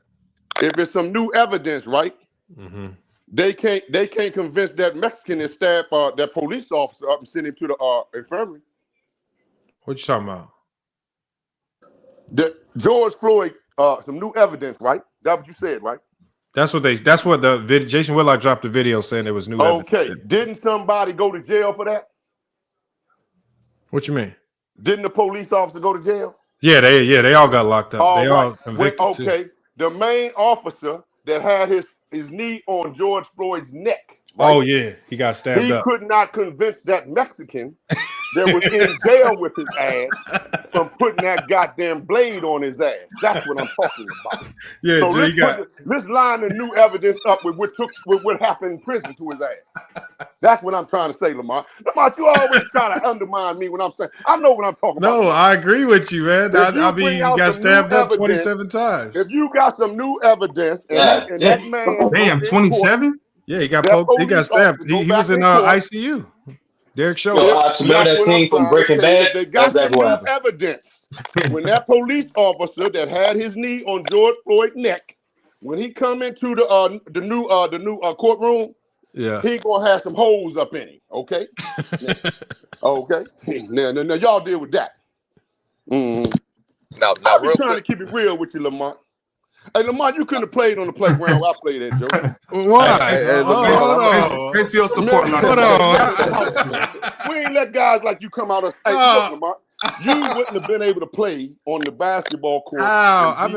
If it's some new evidence, right? Mm-hmm. They can't convince that Mexican to stab that police officer up and send him to the infirmary. What you talking about? The George Floyd, some new evidence, right? That's what you said, right? That's what the Jason Whitlock dropped the video saying there was new evidence. Okay. Didn't somebody go to jail for that? What you mean? Didn't the police officer go to jail? Yeah, they all got locked up. All they right. all convicted too. Okay. The main officer that had his knee on George Floyd's neck, right? Oh yeah, he got stabbed He up. could not convince that Mexican that was in jail with his ass from putting that goddamn blade on his ass. That's what I'm talking about. Yeah, so Jay, let's line the new evidence up with what happened in prison to his ass. That's what I'm trying to say, Lamont. Lamont, you always try to undermine me when I'm saying I know what I'm talking about. No, I agree with you, man. I mean, you got stabbed up 27 times. If you got some new evidence and that man, damn, 27. Yeah, he got poked. He got stabbed. He was in ICU. Derek showed Yo, up. Ox, remember that scene from Breaking Bad? They got That's some what new happened. evidence. When that police officer that had his knee on George Floyd's neck, when he come into the new courtroom, yeah, he gonna have some holes up in him. Okay, okay. Now y'all deal with that. Now, I'm real just trying quick. to keep it real with you, Lamont. Hey, Lamont, you couldn't have played on the playground where I played at, Joe. Why? Thanks for your support. Hold on. We ain't let guys like you come out of. Hey, look, Lamont, you wouldn't have been able to play on the basketball court. I've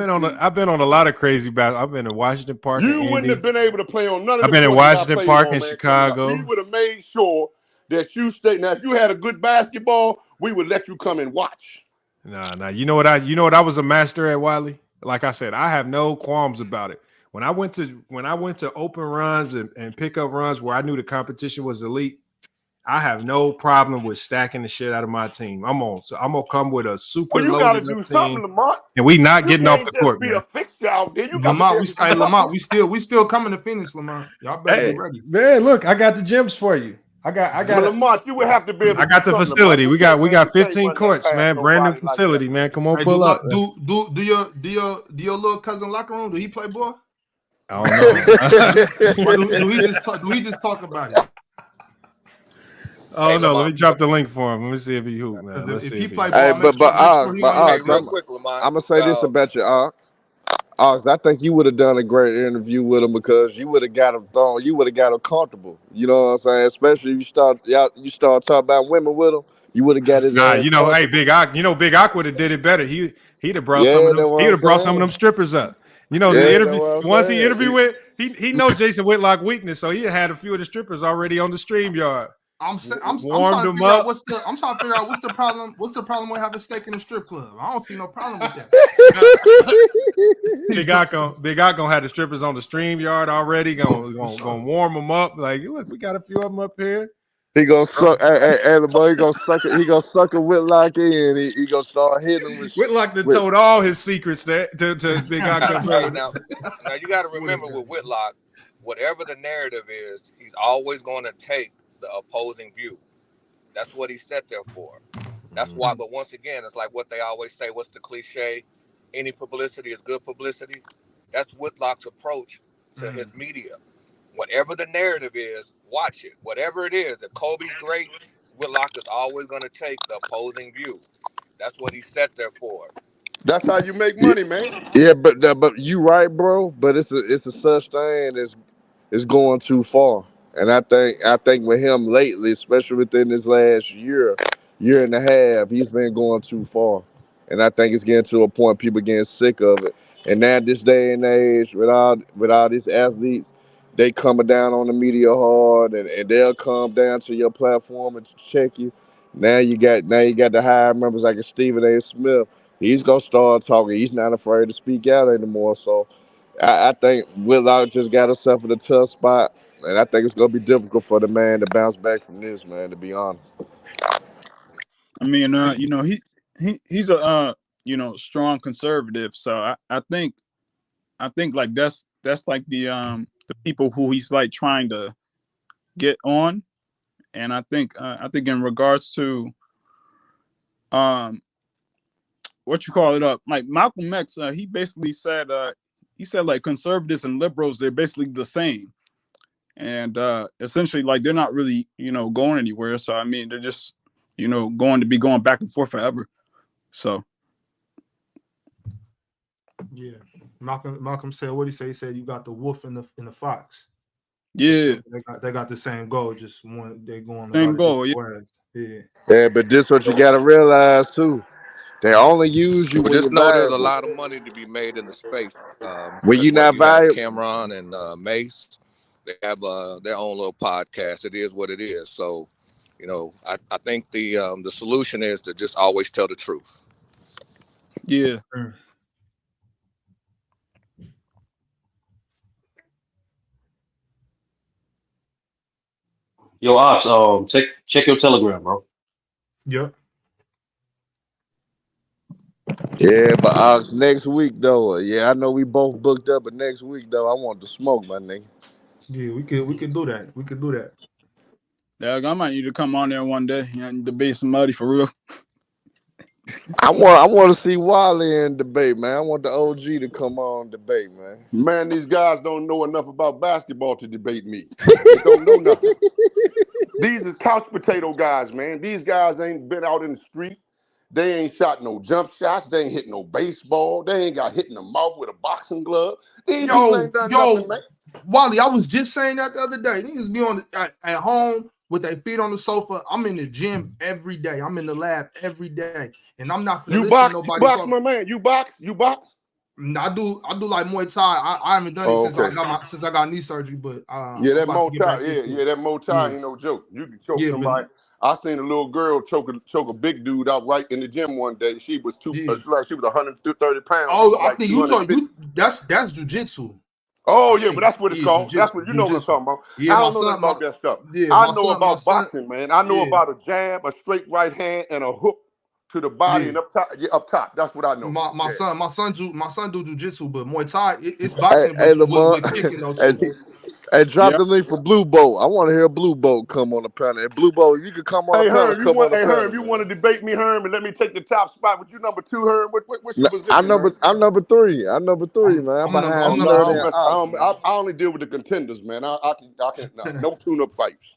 been on a lot of crazy basketball. I've been in Washington Park. You wouldn't have been able to play on none of the I've been in courts that I Washington played Park on, in man, Chicago. We would have made sure that you stayed. Now, if you had a good basketball, we would let you come and watch. Nah. You know what I was a master at, Wiley? Like I said, I have no qualms about it. When I went to open runs and pickup runs where I knew the competition was elite, I have no problem with stacking the shit out of my team. I'm gonna come with a super you loaded gotta do up something, team, Lamont. and we not You getting off can't the just court, be man. a fixture out there. You Lamont, we still coming to finish, Lamont. Y'all better be ready. Man, look, I got the gyms for you. I got Lamont, you would have to be able to I got do the something, facility. Lamont. We got 15 run that courts, past man. Brand new nobody like facility, that. man. Come on, Hey, pull up. Do your little cousin locker room? Do he play ball? I don't know. Or do he just talk about it? Oh no, let me drop the link for him. Let me see if he hoop, man. Let's if see he if play Hey, ball, but Ox, Real quick, Lamont. I'm gonna say this about your Ox. Ox, I think you would have done a great interview with him because you would have got him thrown. You would have got him comfortable. You know what I'm saying? Especially if you start talking about women with him. You would have got his ass. Hey, Big Ock. Big Ock would have did it better. He'd have brought Yeah, some of them. that's what He'd I'm have brought some of saying. them strippers up. The Yeah, interview. that's what I'm Once he saying. interviewed with, he knows Jason Whitlock weakness, so he had a few of the strippers already on the StreamYard. I'm trying Warmed to them figure out up. what's the problem. What's the problem with having steak in a strip club? I don't see no problem with that. Big Ock gonna have the strippers on the StreamYard already. Gonna warm them up. Like, look, we got a few of them up here. He gonna suck. Hey, the boy, he gonna suck a Whitlock in. He gonna start hitting him with. Whitlock told all his secrets to Big Ock. Hey, now you got to remember with Whitlock, whatever the narrative is, he's always going to take the opposing view. That's what he's set there for. That's why. But once again, it's like what they always say. What's the cliche? Any publicity is good publicity. That's Whitlock's approach to his media. Whatever the narrative is, watch it. Whatever it is, that Kobe's great, Whitlock is always going to take the opposing view. That's what he's set there for. That's how you make money, man. Yeah, but you right, bro. But it's a such thing as it's going too far. And I think with him lately, especially within this last year and a half, he's been going too far. And I think it's getting to a point people getting sick of it. And now this day and age, with all these athletes, they coming down on the media hard, and they'll come down to your platform and check you. Now you got the higher members like a Stephen A. Smith. He's gonna start talking. He's not afraid to speak out anymore. So I think Whitlock just got himself in a tough spot, and I think it's gonna be difficult for the man to bounce back from this, man. To be honest. I mean, he's a strong conservative. So I think like that's like the people who he's like trying to get on. And I think in regards to what you call it up, like Malcolm X, he basically said like conservatives and liberals, they're basically the same. And essentially like they're not really, going anywhere. So I mean they're just, going to be going back and forth forever. So yeah. Malcolm said what he said. He said you got the wolf and the fox. Yeah, they got the same goal, just one they going same goal. Yeah, but this what you gotta realize too. They only use you But when just you're know there's a valuable. lot of money to be made in the space. When you're not you have valuable. Cameron and Mace, they have their own little podcast. It is what it is. So, I think the solution is to just always tell the truth. Yeah. Yo, Ops, check your Telegram, bro. Yep. Yeah, but next week though, I know we both booked up, but next week though, I want to smoke, my nigga. Yeah, we could do that. We could do that. Yeah, I might need to come on there one day and debate somebody for real. I want to see Wally in debate, man. I want the OG to come on and debate, man. Man, these guys don't know enough about basketball to debate me. They don't know nothing. These is couch potato guys, man. These guys ain't been out in the street. They ain't shot no jump shots. They ain't hit no baseball. They ain't got hit in the mouth with a boxing glove. These people ain't done nothing, man. Wally, I was just saying that the other day. Niggas be at home with their feet on the sofa. I'm in the gym every day. I'm in the lab every day, and I'm not finna listen to nobody talk. My man. You box? I do like Muay Thai. I haven't done it since I got knee surgery, but yeah, that Muay Thai, that Muay Thai ain't no joke. You can choke somebody. I seen a little girl choke a big dude out right in the gym one day. She was she was 130 pounds. Oh, I think you talk. That's jujitsu. Oh yeah, but that's what it's called. That's what you know what I'm talking about. Yeah, I don't know nothing about that stuff. I know about boxing, man. I know about a jab, a straight right hand, and a hook to the body and up top. That's what I know. My son do jujitsu, but Muay Thai it's boxing with kicking though too. Hey, drop the link for Blue Boat. I want to hear Blue Boat come on the panel. Hey, Blue Boat, you can come on the panel. Herm, you want to debate me, Herm, and let me take the top spot? Would you number 2, Herm? What's your position? I'm number 3. I'm number 3, man. I'm behind Sterling. I only deal with the contenders, man. I can no tune-up fights.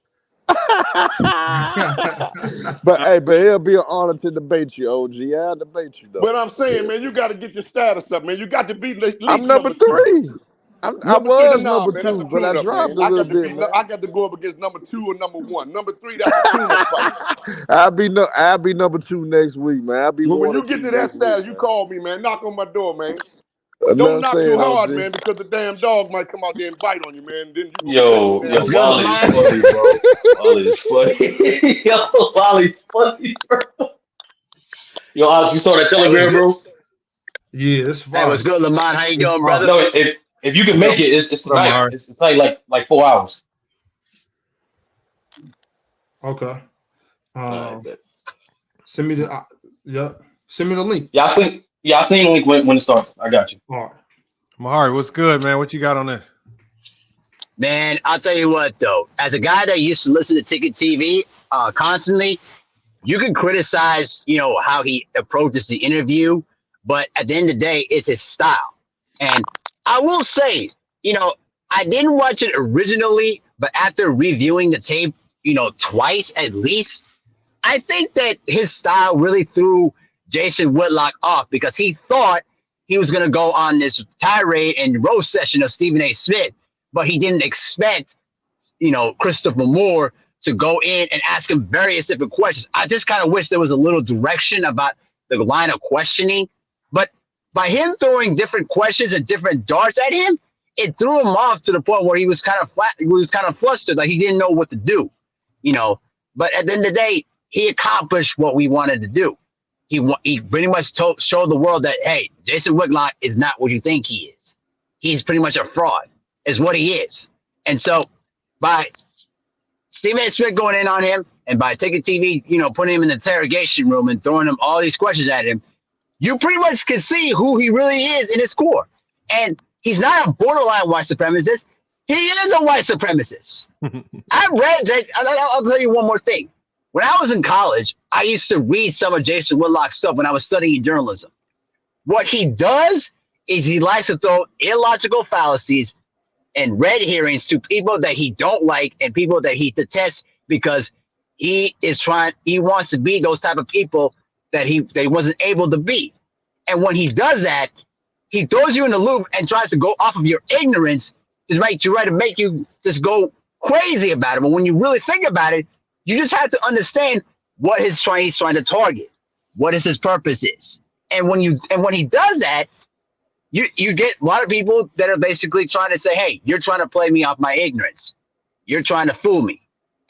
but it'll be an honor to debate you, OG. I'll debate you though. But I'm saying, man, you got to get your status up, man. You got to be. I'm number 3. I was number 2, but I dropped a little bit. I got to go up against number 2 or number 1. Number 3, that's a tune-up fight. I'll be number 2 next week, man. When you get to that status, you call me, man. Knock on my door, man. Don't knock too hard, man, because the damn dog might come out there and bite on you, man. Then Wally is funny, bro. Wally is funny. Wally's funny, bro. Yo, Alex, you saw that Telegram, bro? Yeah, it's fine. Hey, what's good, Lamont? How you doing, brother? No, if you can make it, it's tonight. It's tonight, like 4 hours. Okay. Send me the Send me the link. Yeah, I seen the link when it starts. I got you. All right. Mahari, what's good, man? What you got on this? Man, I'll tell you what, though. As a guy that used to listen to Ticket TV constantly, you can criticize, how he approaches the interview, but at the end of the day, it's his style. And I will say, I didn't watch it originally, but after reviewing the tape, twice at least, I think that his style really threw Jason Whitlock off because he thought he was going to go on this tirade and roast session of Stephen A. Smith, but he didn't expect Christopher Moore to go in and ask him various different questions. I just kind of wish there was a little direction about the line of questioning. But by him throwing different questions and different darts at him, it threw him off to the point where he was kind of flat. He was kind of flustered, like he didn't know what to do, But at the end of the day, he accomplished what we wanted to do. He pretty much showed the world that, hey, Jason Whitlock is not what you think he is. He's pretty much a fraud, is what he is. And so by Stephen A. Smith going in on him and by taking TV, putting him in the interrogation room and throwing him all these questions at him, you pretty much can see who he really is in his core. And he's not a borderline white supremacist. He is a white supremacist. I'll tell you one more thing. When I was in college, I used to read some of Jason Whitlock's stuff when I was studying journalism. What he does is he likes to throw illogical fallacies and red herrings to people that he don't like and people that he detests because he wants to be those type of people that he wasn't able to be. And when he does that, he throws you in the loop and tries to go off of your ignorance to make you just go crazy about it. But when you really think about it, you just have to understand what he's trying to target, what his purpose is. And when he does that, you get a lot of people that are basically trying to say, hey, you're trying to play me off my ignorance. You're trying to fool me.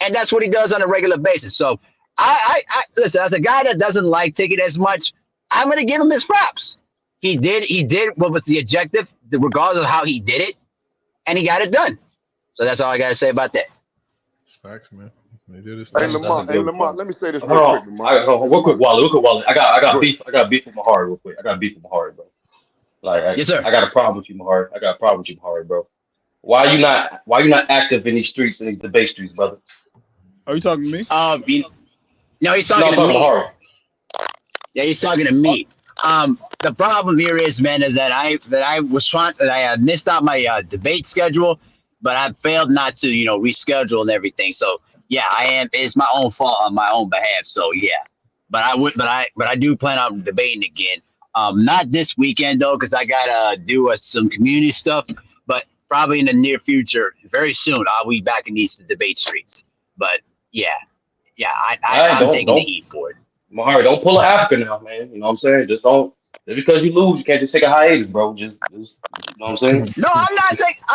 And that's what he does on a regular basis. So I listen, as a guy that doesn't like Ticket as much, I'm going to give him his props. He did what was the objective, regardless of how he did it, and he got it done. So that's all I got to say about that. It's facts, man. They did this. Hey, Lamont, let me say this real quick, Lamont. Real quick, Wally. I got beef with Mahari real quick. I got beef with Mahari, bro. Yes, sir. I got a problem with you, Mahari. Bro. Why you not active in these streets, in these debate streets, brother? Are you talking to me? No, he's talking to me. Mahari. Yeah, he's talking to me. The problem here is, man, is that I missed out my debate schedule, but I failed not to, reschedule and everything. So yeah, it's my own fault on my own behalf. So yeah, but I do plan on debating again. Not this weekend though, because I gotta do some community stuff. But probably in the near future, very soon, I'll be back in these debate streets. But yeah, I'm taking the heat for it. Mahari, don't pull an Africa now, man. You know what I'm saying? Just because you lose, you can't just take a hiatus, bro. Just you know what I'm saying? No, I'm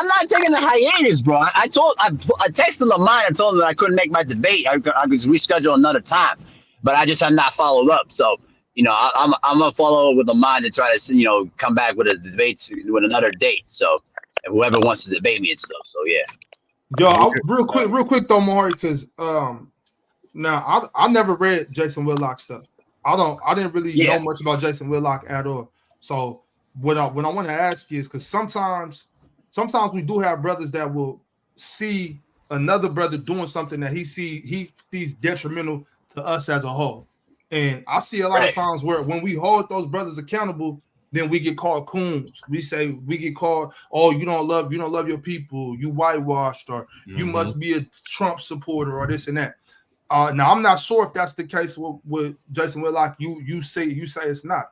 not taking the hiatus, bro. I texted Lamont and told him that I couldn't make my debate. I could reschedule another time, but I just have not followed up. So, I'm gonna follow up with Lamont and try to, come back with a debate with another date. So, whoever wants to debate me and stuff. So, yeah. Yo, real quick though, Mahari, because now I never read Jason Whitlock stuff. I didn't really know much about Jason Whitlock at all. So what I want to ask you is, because sometimes we do have brothers that will see another brother doing something that he sees detrimental to us as a whole. And I see a lot of times where when we hold those brothers accountable, then we get called coons. We get called, oh, you don't love your people, you whitewashed, or you must be a Trump supporter, or this and that. Now I'm not sure if that's the case with Jason Whitlock. You say it's not.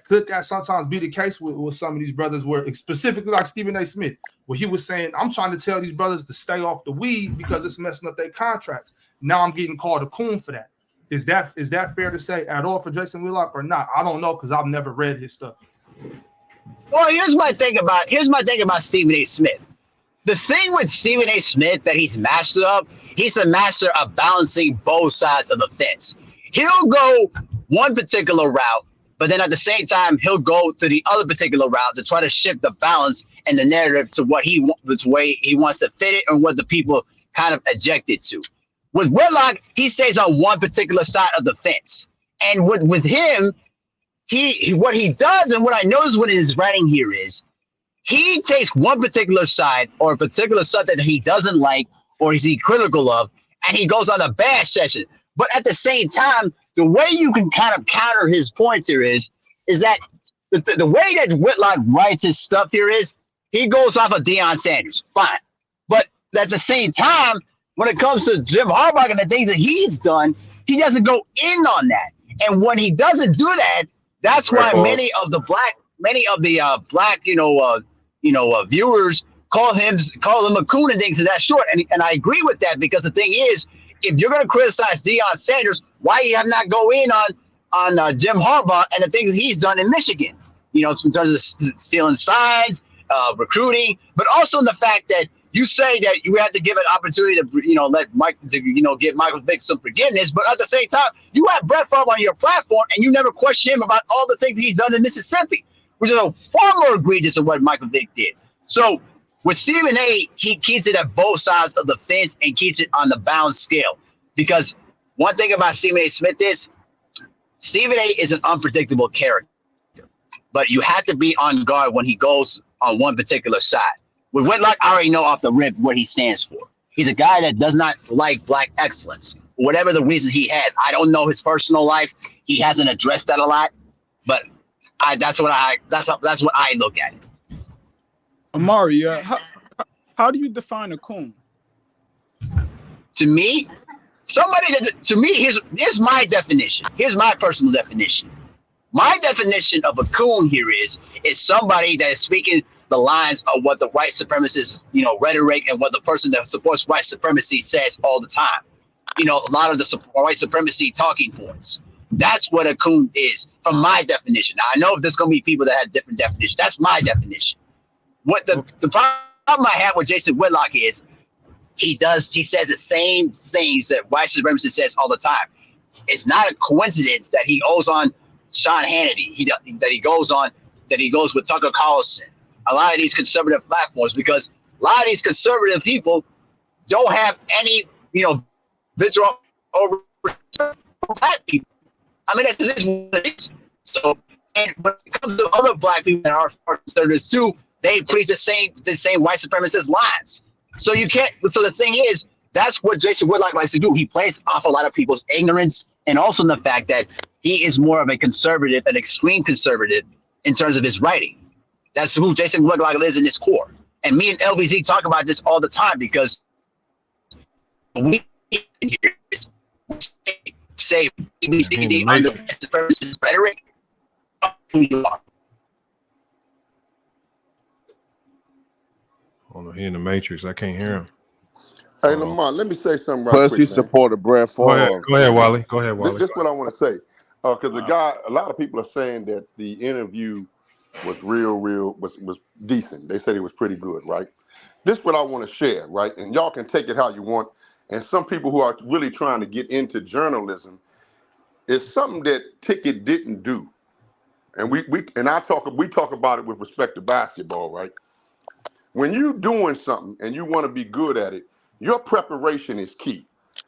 Could that sometimes be the case with some of these brothers, where specifically like Stephen A. Smith, where he was saying, I'm trying to tell these brothers to stay off the weed because it's messing up their contracts. Now I'm getting called a coon for that. Is that fair to say at all for Jason Whitlock or not? I don't know, because I've never read his stuff. Well, here's my thing about Stephen A. Smith. The thing with Stephen A. Smith that he's master of, he's a master of balancing both sides of the fence. He'll go one particular route, but then at the same time, he'll go to the other particular route to try to shift the balance and the narrative to what the way he wants to fit it, and what the people kind of objected to. With Whitlock, he stays on one particular side of the fence. And with him, he what he does, and what I notice when he's writing here is, he takes one particular side, or a particular side that he doesn't like or is he critical of, and he goes on a bash session. But at the same time, the way you can kind of counter his points here is that the way that Whitlock writes his stuff here is, he goes off of Deion Sanders, fine. But at the same time, when it comes to Jim Harbaugh and the things that he's done, he doesn't go in on that. And when he doesn't do that, that's why many of the black viewers call him a coon and things of that sort. And I agree with that, because the thing is, if you're going to criticize Deion Sanders, why you have not go in on Jim Harbaugh and the things that he's done in Michigan? You know, in terms of stealing signs, recruiting, but also in the fact that you say that you have to give an opportunity to, you know, let Mike, to, you know, give Michael Vick some forgiveness. But at the same time, you have Brett Favre on your platform and you never question him about all the things he's done in Mississippi, which is a far more egregious than what Michael Vick did. So with Stephen A., he keeps it at both sides of the fence and keeps it on the balanced scale. Because one thing about Stephen A. Smith is Stephen A. is an unpredictable character, but you have to be on guard when he goes on one particular side. With Whitlock, I already know off the rip what he stands for. He's a guy that does not like black excellence, whatever the reason he had. I don't know his personal life. He hasn't addressed that a lot, but that's what I look at it. Amari, how do you define a coon? To me, here's my definition. Here's my personal definition. My definition of a coon here is somebody that is speaking the lines of what the white supremacist, you know, rhetoric and what the person that supports white supremacy says all the time. You know, a lot of the white supremacy talking points. That's what a coon is, from my definition. Now, I know there's going to be people that have different definitions. That's my definition. What the problem I have with Jason Whitlock is he says the same things that white supremacy says all the time. It's not a coincidence that he goes on Sean Hannity, that he goes with Tucker Carlson, a lot of these conservative platforms, because a lot of these conservative people don't have any, you know, vitriol over black people. I mean, that's just what it is. So, and when it comes to other black people that are conservatives too, they preach the same white supremacist lines. So you can't. So the thing is, that's what Jason Whitlock likes to do. He plays off a lot of people's ignorance, and also the fact that he is more of a conservative, an extreme conservative, in terms of his writing. That's who Jason Whitlock is in his core. And me and LBZ talk about this all the time, because we say ABCD under supremacist rhetoric. Who you are. Oh, he in the Matrix. I can't hear him. Hey, Lamont, let me say something right Plus, quick, he man. supported Brett Favre. Go ahead, Wally. Go ahead, Wally. This is what I want to say. Because a lot of people are saying that the interview was was decent. They said it was pretty good, right? This is what I want to share, right? And y'all can take it how you want. And some people who are really trying to get into journalism, it's something that Ticket didn't do. And we talk about it with respect to basketball, right? When you're doing something and you want to be good at it, your preparation is key.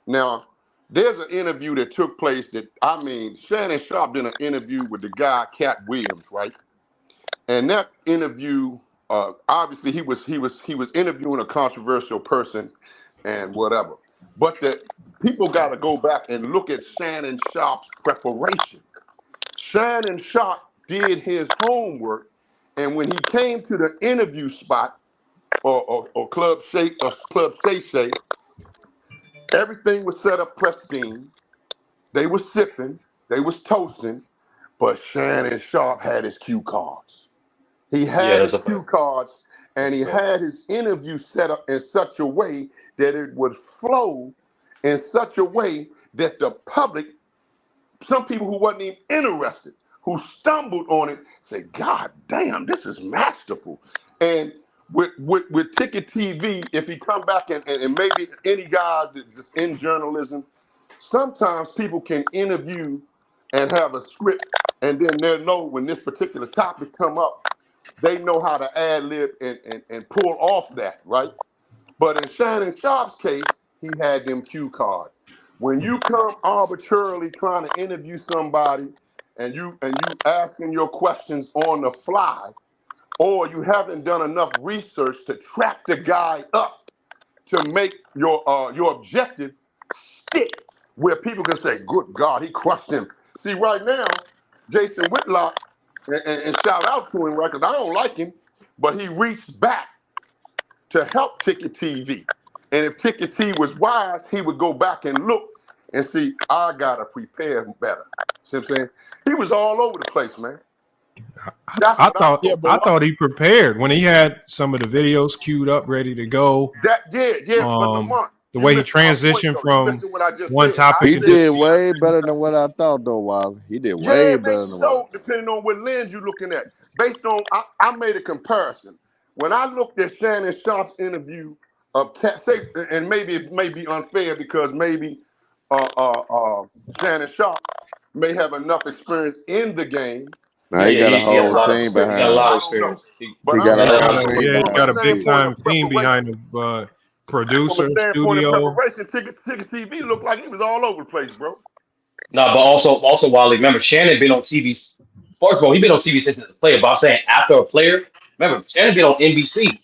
Now, there's an interview that took place Shannon Sharpe did an interview with the guy, Cat Williams, right? And that interview, obviously he was interviewing a controversial person and whatever. But the people got to go back and look at Shannon Sharpe's preparation. Shannon Sharpe did his homework, and when he came to the interview spot, or Club Shay Shay, everything was set up pristine. They were sipping, they was toasting, but Shannon Sharpe had his cue cards. He had his cue cards, and he had his interview set up in such a way that it would flow in such a way that the public, some people who wasn't even interested, who stumbled on it, say, God damn, this is masterful. And with Ticket TV, if he come back and maybe any guys that just in journalism, sometimes people can interview and have a script, and then they'll know when this particular topic come up, they know how to ad-lib and pull off that, right? But in Shannon Sharpe's case, he had them cue cards. When you come arbitrarily trying to interview somebody and you asking your questions on the fly, or you haven't done enough research to track the guy up to make your objective stick, where people can say, good God, he crushed him. See, right now, Jason Whitlock, and shout out to him, right, because I don't like him, but he reached back to help Ticket TV. And if Ticket T was wise, he would go back and look and see, I got to prepare better. See what I'm saying? He was all over the place, man. I thought he prepared when he had some of the videos queued up, ready to go. But Lamont, the way he transitioned from one said. topic. He did way better than what I thought, though, Wally. He did way better than So depending on what lens you're looking at, based on I made a comparison. When I looked at Shannon Sharp's interview of and maybe it may be unfair because maybe Shannon Sharp may have enough experience in the game. Now he got a whole team behind him. He got a lot of experience. He got a whole team. He got a big time team behind him. Producer, From a standpoint studio. of preparation, Ticket TV looked like he was all over the place, bro. No, but also Wally, remember Shannon been on TV. First of all, he been on TV since as a player. But I'm saying after a player, remember Shannon been on NBC.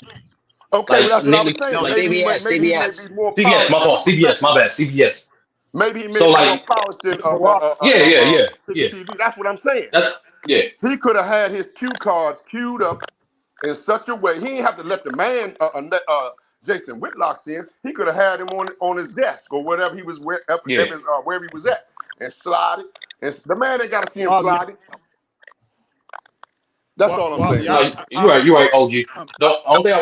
Okay, that's what I was saying. No, maybe CBS. He may be more CBS, my fault. CBS, my bad. CBS. Maybe he may So, be like, more polished than yeah. TV. That's what I'm saying. Yeah. He could have had his cue cards queued up in such a way. He didn't have to let the man Jason Whitlock in. He could have had him on his desk or whatever he was wherever he was at and slide it. And the man ain't got to see him slide it. That's all I'm saying. You're right, OG. The only thing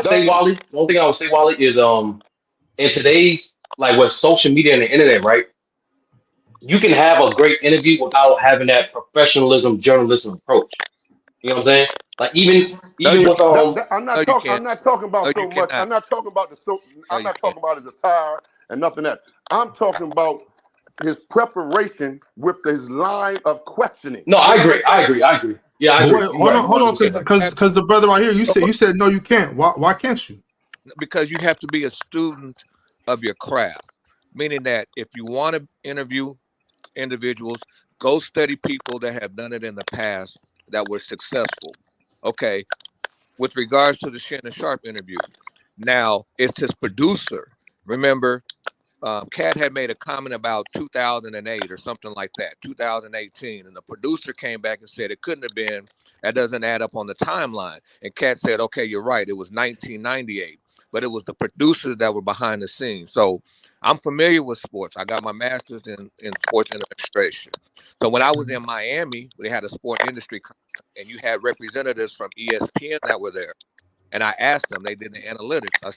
I would say, Wally, is in today's like with social media and the internet, right? You can have a great interview without having that professionalism, journalism approach. You know what I'm saying? Like even with I'm not talking about so much. I'm not talking about I'm not talking about his attire and nothing else. I'm talking about his preparation with his line of questioning. No, I agree. Yeah, I agree. Hold on, because the brother right here, you said no, you can't. Why can't you? Because you have to be a student of your craft, meaning that if you want to interview individuals, go study people that have done it in the past that were successful. Okay, with regards to the Shannon Sharp interview, now it's his producer. Remember, Cat had made a comment about 2008 or something like that, 2018, and the producer came back and said it couldn't have been. That doesn't add up on the timeline. And Cat said, "Okay, you're right. It was 1998." But it was the producers that were behind the scenes. So I'm familiar with sports. I got my master's in sports administration. So when I was in Miami, they had a sport industry conference, and you had representatives from ESPN that were there. And I asked them, they did the analytics. I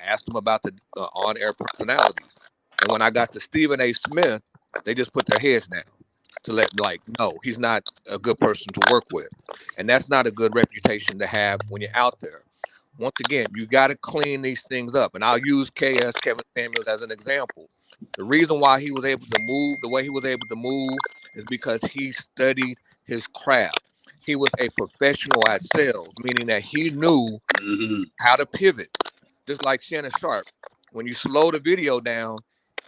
asked them about the on-air personalities. And when I got to Stephen A. Smith, they just put their heads down to no, he's not a good person to work with. And that's not a good reputation to have when you're out there. Once again, you got to clean these things up. And I'll use Kevin Samuels as an example. The reason why he was able to move the way he was able to move is because he studied his craft. He was a professional at sales, meaning that he knew how to pivot. Just like Shannon Sharp. When you slow the video down,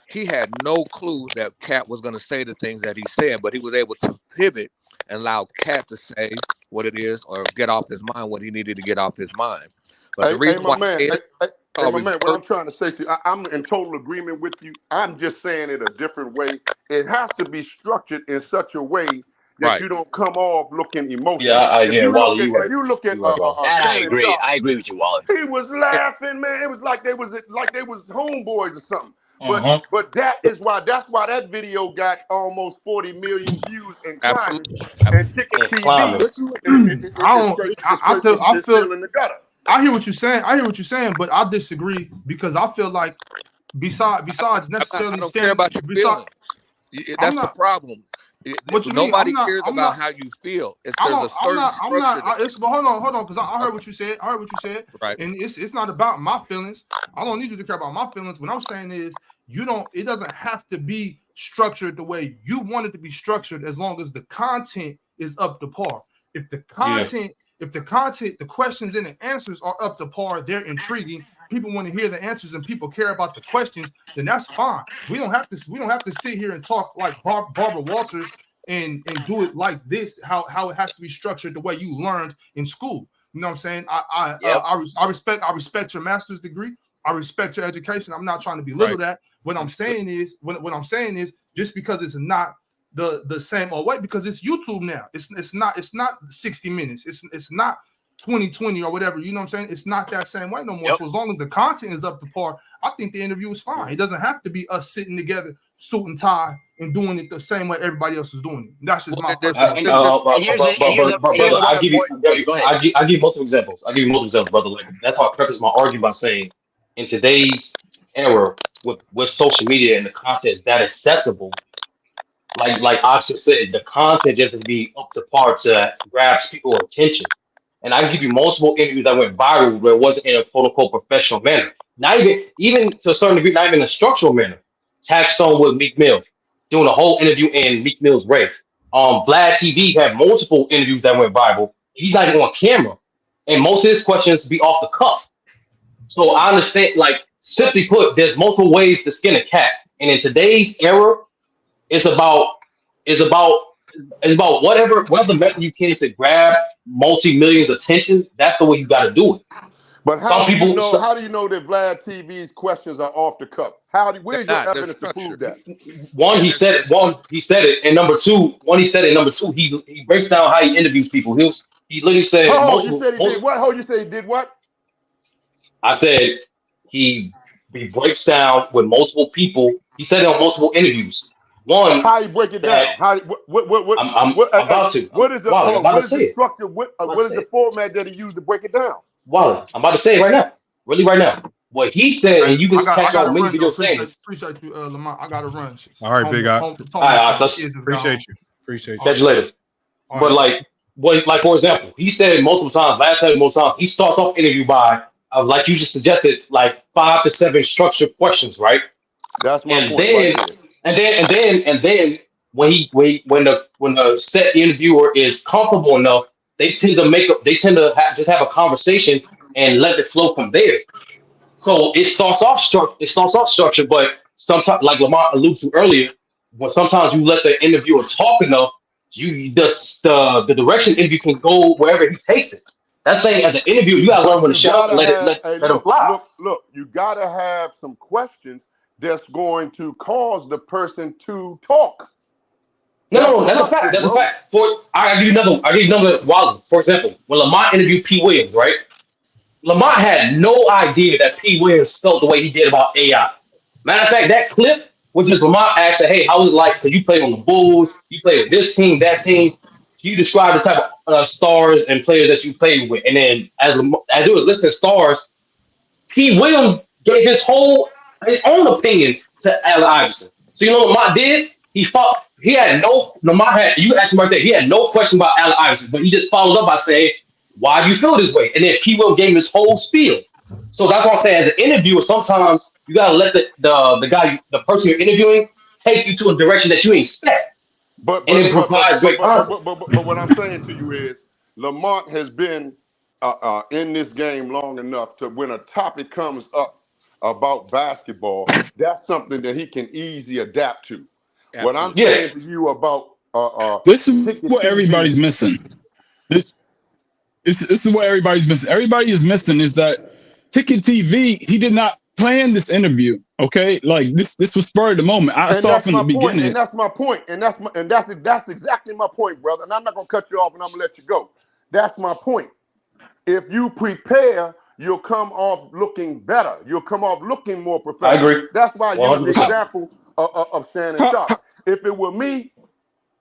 he had no clue that Cat was going to say the things that he said, but he was able to pivot and allow Cat to say what it is or get off his mind what he needed to get off his mind. But the reason my man, what I'm trying to say to you, I'm in total agreement with you. I'm just saying it a different way. It has to be structured in such a way that you don't come off looking emotional. Wally, if you look at I agree. I agree with you, Wally. He was laughing, man. It was like they was homeboys or something. But that's why that video got almost 40 million views and climbing. And Ticket TV. I feel in the gutter. I hear what you're saying, but I disagree because I feel like besides necessarily I don't care about your feelings. That's the problem. Nobody cares about how you feel. Hold on, because I heard what you said. Right. And it's not about my feelings. I don't need you to care about my feelings. What I'm saying is it doesn't have to be structured the way you want it to be structured as long as the content is up to par. If the content, the questions and the answers are up to par, they're intriguing. People want to hear the answers and people care about the questions, then that's fine. We don't have to sit here and talk like Barbara Walters and do it like this, how it has to be structured the way you learned in school. You know what I'm saying? I respect your master's degree. I respect your education. I'm not trying to belittle that. What I'm saying is just because it's not the same old way because it's YouTube now. It's not 60 minutes. It's not 2020 or whatever. You know what I'm saying? It's not that same way no more. Yep. So as long as the content is up to par, I think the interview is fine. It doesn't have to be us sitting together, suit and tie, and doing it the same way everybody else is doing it. That's just my personal opinion. I'll give you multiple examples. I'll give you multiple examples, brother. Like that's how I preface my argument by saying, in today's era, with social media and the content is that accessible, like I just said, the content just has to be up to par to grasp people's attention. And I can give you multiple interviews that went viral where it wasn't in a quote unquote professional manner. Not even to a certain degree, not even in a structural manner. Taxstone with Meek Mill, doing a whole interview in Meek Mill's race. Vlad TV had multiple interviews that went viral. He's not even on camera. And most of his questions be off the cuff. So I understand, like, simply put, there's multiple ways to skin a cat. And in today's era, it's about whatever method you can to grab multi-millions attention. That's the way you got to do it. But how do you know that Vlad TV's questions are off the cuff? Where's your evidence to prove that? One, he said it, and number two, he breaks down how he interviews people. He literally said, you said he did what? You said he did what? I said he breaks down with multiple people. He said it on multiple interviews. One, how you break it down? I'm about to. What is the structure? What is the format that he used to break it down? Wow, I'm about to say it right now. Really, right now. What he said, and you can catch on many videos saying this. Appreciate you, Lamont. I gotta run. All right, big guy. All right, appreciate you. Catch you later. But like for example, he said multiple times. Last time, multiple times. He starts off interview by like you just suggested, like 5 to 7 structured questions, right? That's my point. And then when the set interviewer is comfortable enough, they tend to just have a conversation and let it flow from there. So it starts off structured, but sometimes, like Lamont alluded to earlier, when sometimes you let the interviewer talk enough, the direction interview can go wherever he takes it. That thing, as an interviewer, you gotta learn when to shut up and let him fly. Look, you gotta have some questions that's going to cause the person to talk. No, that's a fact. That's a fact. I'll give you another wild. For example, when Lamont interviewed P. Williams, right? Lamont had no idea that P. Williams felt the way he did about AI. Matter of fact, that clip was just Lamont asked, "Hey, how was it like? Because you played on the Bulls, you played with this team, that team. You describe the type of stars and players that you played with." And then as it was listing stars, P. Williams gave his own opinion to Allen Iverson. So you know what Lamont did? You asked him right there, he had no question about Allen Iverson, but he just followed up by saying, "Why do you feel this way?" And then P. Will gave him his whole spiel. So that's what I'm saying. As an interviewer, sometimes you gotta let the person you're interviewing take you to a direction that you ain't expect. But it provides great content. But what I'm saying to you is Lamont has been in this game long enough to when a topic comes up about basketball, that's something that he can easily adapt to. Absolutely. What I'm saying to you about this is what everybody's missing. This is what everybody's missing. Everybody is missing is that Ticket TV, he did not plan this interview. Okay, like this was spur of the moment. I saw from the beginning. And that's my point. And that's exactly my point, brother. And I'm not gonna cut you off and I'm gonna let you go. That's my point. If you prepare, you'll come off looking better. You'll come off looking more professional. I agree. That's why I use the example of Shannon Sharp. If it were me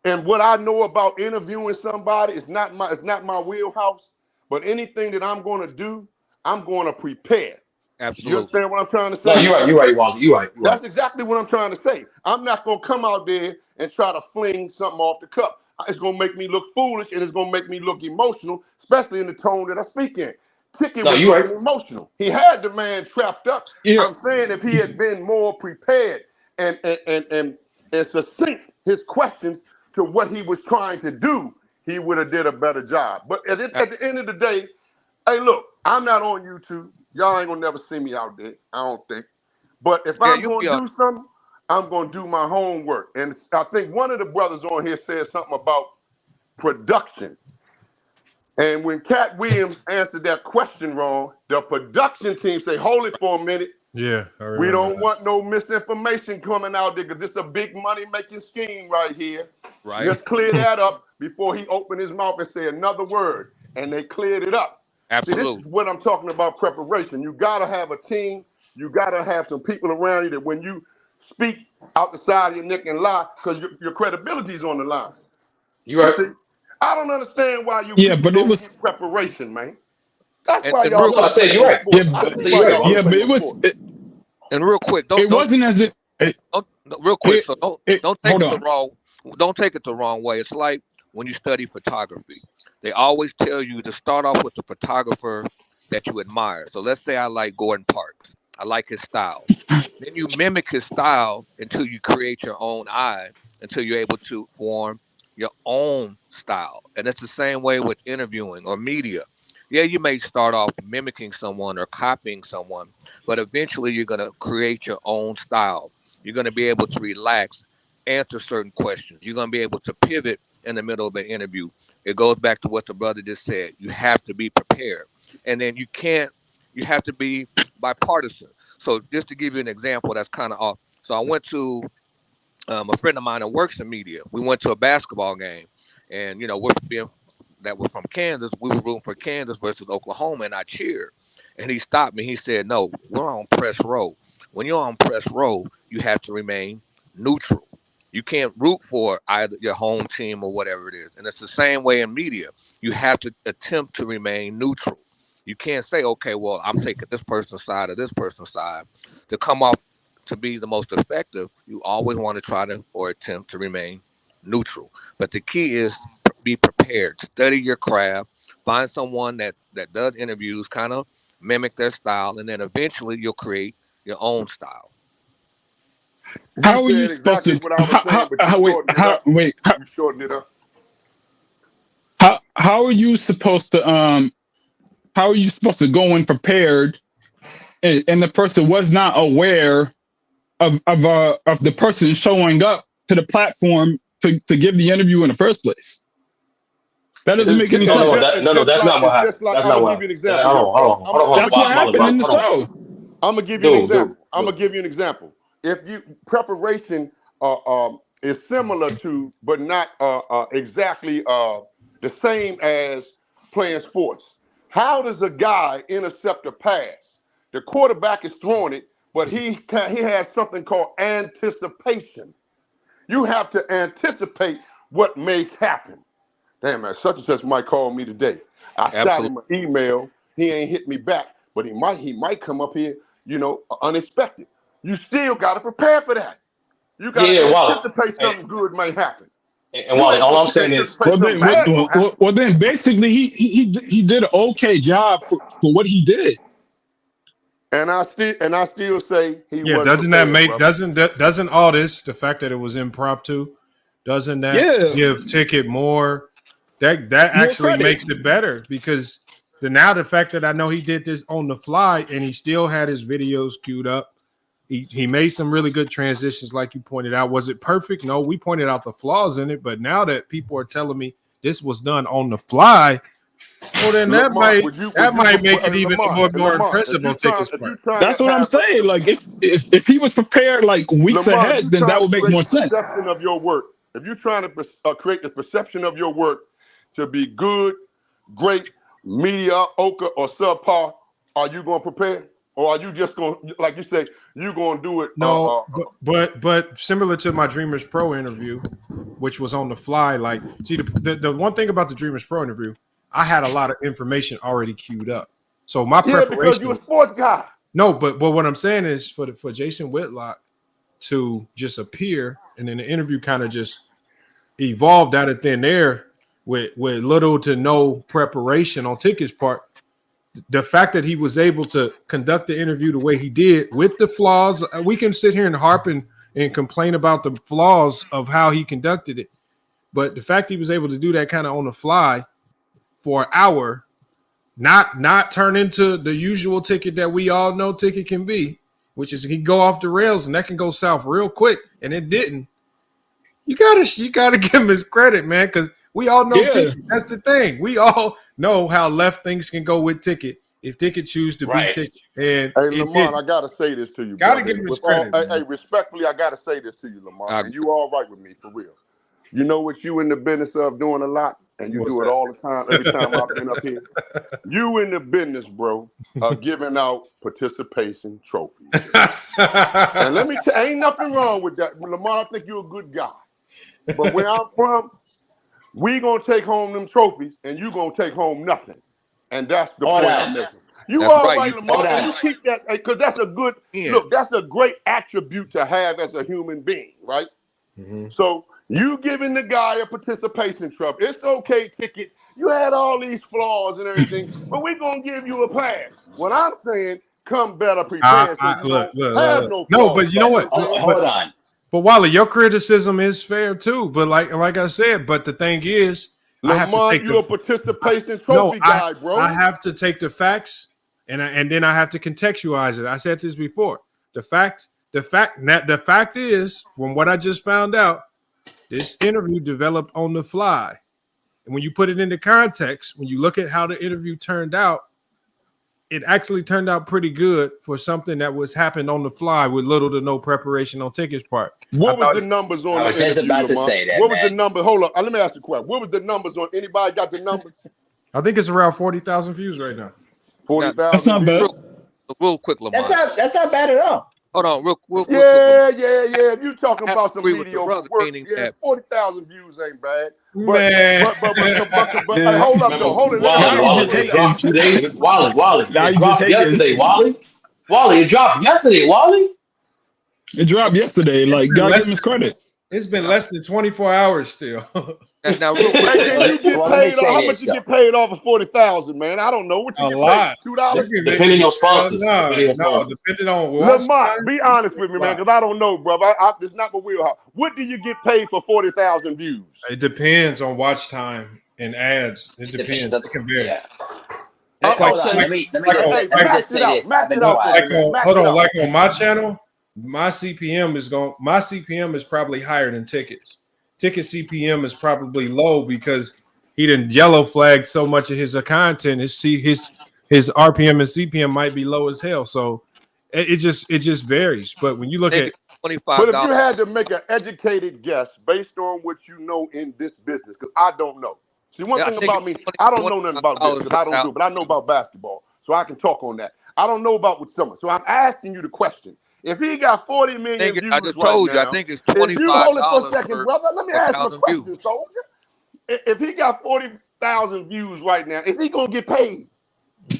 and what I know about interviewing somebody is not my wheelhouse, but anything that I'm going to do, I'm going to prepare. Absolutely. You understand what I'm trying to say? No, you're right, Walter. You're right. That's exactly what I'm trying to say. I'm not going to come out there and try to fling something off the cuff. It's going to make me look foolish and it's going to make me look emotional, especially in the tone that I speak in. Ticket was looking emotional. He had the man trapped up. Yeah. I'm saying if he had been more prepared and succinct his questions to what he was trying to do, he would have did a better job. But at the end of the day, hey, look, I'm not on YouTube. Y'all ain't gonna never see me out there, I don't think. But if I'm gonna do something, I'm gonna do my homework. And I think one of the brothers on here said something about production. And when Cat Williams answered that question wrong, the production team say, "Hold it for a minute. Yeah, I We remember don't that. want no misinformation coming out there because this is a big money making scheme right here. Right. Let's clear that up before he opened his mouth and say another word. And they cleared it up. Absolutely. See, this is what I'm talking about, preparation. You got to have a team. You got to have some people around you that when you speak out the side of your neck and lie, because your credibility is on the line. You see, I don't understand why you Yeah, people but it don't was get preparation, man. That's And, why and y'all real, No, I can't said play you're no right. sports. Yeah, I I see said why you're right. y'all can't yeah, play but no sports. and real quick, it wasn't as if real quick. So don't take hold it the on. wrong. Don't take it the wrong way. It's like when you study photography. They always tell you to start off with the photographer that you admire. So let's say I like Gordon Parks. I like his style. Then you mimic his style until you create your own eye, until you're able to form your own style. And it's the same way with interviewing or media. Yeah, you may start off mimicking someone or copying someone, but eventually you're going to create your own style. You're going to be able to relax, answer certain questions. You're going to be able to pivot in the middle of an interview. It goes back to what the brother just said. You have to be prepared. And then you have to be bipartisan. So just to give you an example, that's kind of off. So I went to a friend of mine that works in media. We went to a basketball game, and we're from Kansas. We were rooting for Kansas versus Oklahoma, and I cheered. And he stopped me. He said, "No, we're on press row. When you're on press row, you have to remain neutral. You can't root for either your home team or whatever it is. And it's the same way in media. You have to attempt to remain neutral. You can't say, okay, well, I'm taking this person's side or this person's side. To come off to be the most effective, you always want to try to or attempt to remain neutral. But the key is be prepared. Study your craft. Find someone that does interviews, kind of mimic their style, and then eventually you'll create your own style. How are you supposed to? What I was saying, but you shortened it up. You shortened it up. How are you supposed to how are you supposed to go in prepared, and the person was not aware of the person showing up to the platform to give the interview in the first place? That doesn't make any sense. No, that's not what happened. That's not what happened. Hold on. That's what happened in the show. I'm gonna give you an example. I'm gonna give you an example. If you preparation is similar to, but not exactly the same as playing sports. How does a guy intercept a pass? The quarterback is throwing it, but he has something called anticipation. You have to anticipate what may happen. Damn, man, such and such might call me today. I shot him an email. He ain't hit me back, but he might come up here, unexpected. You still got to prepare for that. You got to anticipate something good might happen. And Wally, all I'm saying is, well, then basically he did an okay job for what he did. And I still say he Yeah, wasn't doesn't that prepared, make brother. doesn't all this, the fact that it was impromptu, doesn't that give Ticket more that actually makes it better? Because the fact that I know he did this on the fly and he still had his videos queued up. He made some really good transitions, like you pointed out. Was it perfect? No, we pointed out the flaws in it, but now that people are telling me this was done on the fly, well, then that might make it even more impressive on Ticket's part. That's what I'm saying. Like if he was prepared like weeks ahead, then that would make more sense. Perception of your work. If you're trying to create the perception of your work to be good, great, mediocre, or subpar, are you going to prepare? Or are you just going to, like you say, you're going to do it? No, but similar to my Dreamers Pro interview, which was on the fly. Like, see, the one thing about the Dreamers Pro interview, I had a lot of information already queued up. So my preparation. Because you're a sports guy. No, but what I'm saying is for Jason Whitlock to just appear and then the interview kind of just evolved out of thin air with little to no preparation on Ticket's part. The fact that he was able to conduct the interview the way he did with the flaws, we can sit here and harp and complain about the flaws of how he conducted it. But the fact he was able to do that kind of on the fly for an hour, not turn into the usual Ticket that we all know Ticket can be, which is he can go off the rails and that can go south real quick, and it didn't. You gotta give him his credit, man, because we all know Ticket. That's the thing. We all know how left things can go with Ticket, if they could choose to Right. beat Ticket. And Hey, it Lamont, did. I gotta say this to you, Gotta brother. give him his With all, credit. hey, respectfully, I gotta say this to you, Lamont, and I- you all right with me for real. You know what you in the business of doing a lot, and you What's do it that? all the time. Every time I've been up here, you in the business, bro, of giving out participation trophies. And let me tell, ain't nothing wrong with that, Lamont. I think you're a good guy, but where I'm from, we gonna take home them trophies, and you gonna take home nothing, and that's the Hold point on. I'm making. You That's all right. right, You Lamont, Hold and you on. keep that because that's a good Yeah. look. That's a great attribute to have as a human being, right? So you giving the guy a participation trophy. It's okay, Ticket. You had all these flaws and everything, but we're gonna give you a pass. What I'm saying, come better prepared so you Look. don't have no No, flaws. but you know That's what? it, man. Hold on. But Wally, your criticism is fair too. But like I said, but the thing is, I have to Lamont, take you a the participation trophy guy, bro. I have to take the facts and then I have to contextualize it. I said this before. The fact is, from what I just found out, this interview developed on the fly. And when you put it into context, when you look at how the interview turned out, it actually turned out pretty good for something that was happened on the fly with little to no preparation on Ticket's part. What was the numbers on I the was just interview, about to Lamont? say that, What was the man. number? Hold up. Let me ask you a question. What was the numbers on? Anybody got the numbers? I think it's around 40,000 views right now. 40,000 views. Real quick, Lamont. That's not bad at all. Hold on, real quick. Yeah. If you talking about some agree with the mediocre brother, work, meaning yeah, that 40,000 views ain't bad. Man. But hey, hold up though. Hold it. Wally, it dropped 2 days. Wally, Now it you just dropped hating. yesterday. Wally, it dropped yesterday. Wally, It dropped yesterday. Like, gotta give him his credit. It's been less than 24 hours still. now real quick. Hey, can you get Well, let me paid say off? How this, much you though. get paid off of 40,000, man? I don't know. What you A get lot. paid? $2? depending on sponsors. Depending on No, sponsors. depending on watch Lamont, time. be honest with me, man, because I don't know, brother. It's not my wheelhouse. What do you get paid for 40,000 views? It depends on watch time and ads. It depends. It can vary. Yeah. It's like, Hold on. Let me Hey, just say this. I've been quiet. like on my channel, my CPM is probably higher than Ticket's. Ticket CPM is probably low because he didn't yellow flag so much of his content. His RPM and CPM might be low as hell. So it just varies. But when you look at But if you had to make an educated guess based on what you know in this business, because I don't know. See, one thing about me, I don't know nothing about this because I don't do it, but I know about basketball, so I can talk on that. I don't know about what someone. So I'm asking you the question. If he got 40 million views I just right told you, now, I think it's if you hold it for a $25 second, brother, let me ask you a 1,000 question, views. soldier. If he got 40,000 views right now, is he gonna get paid?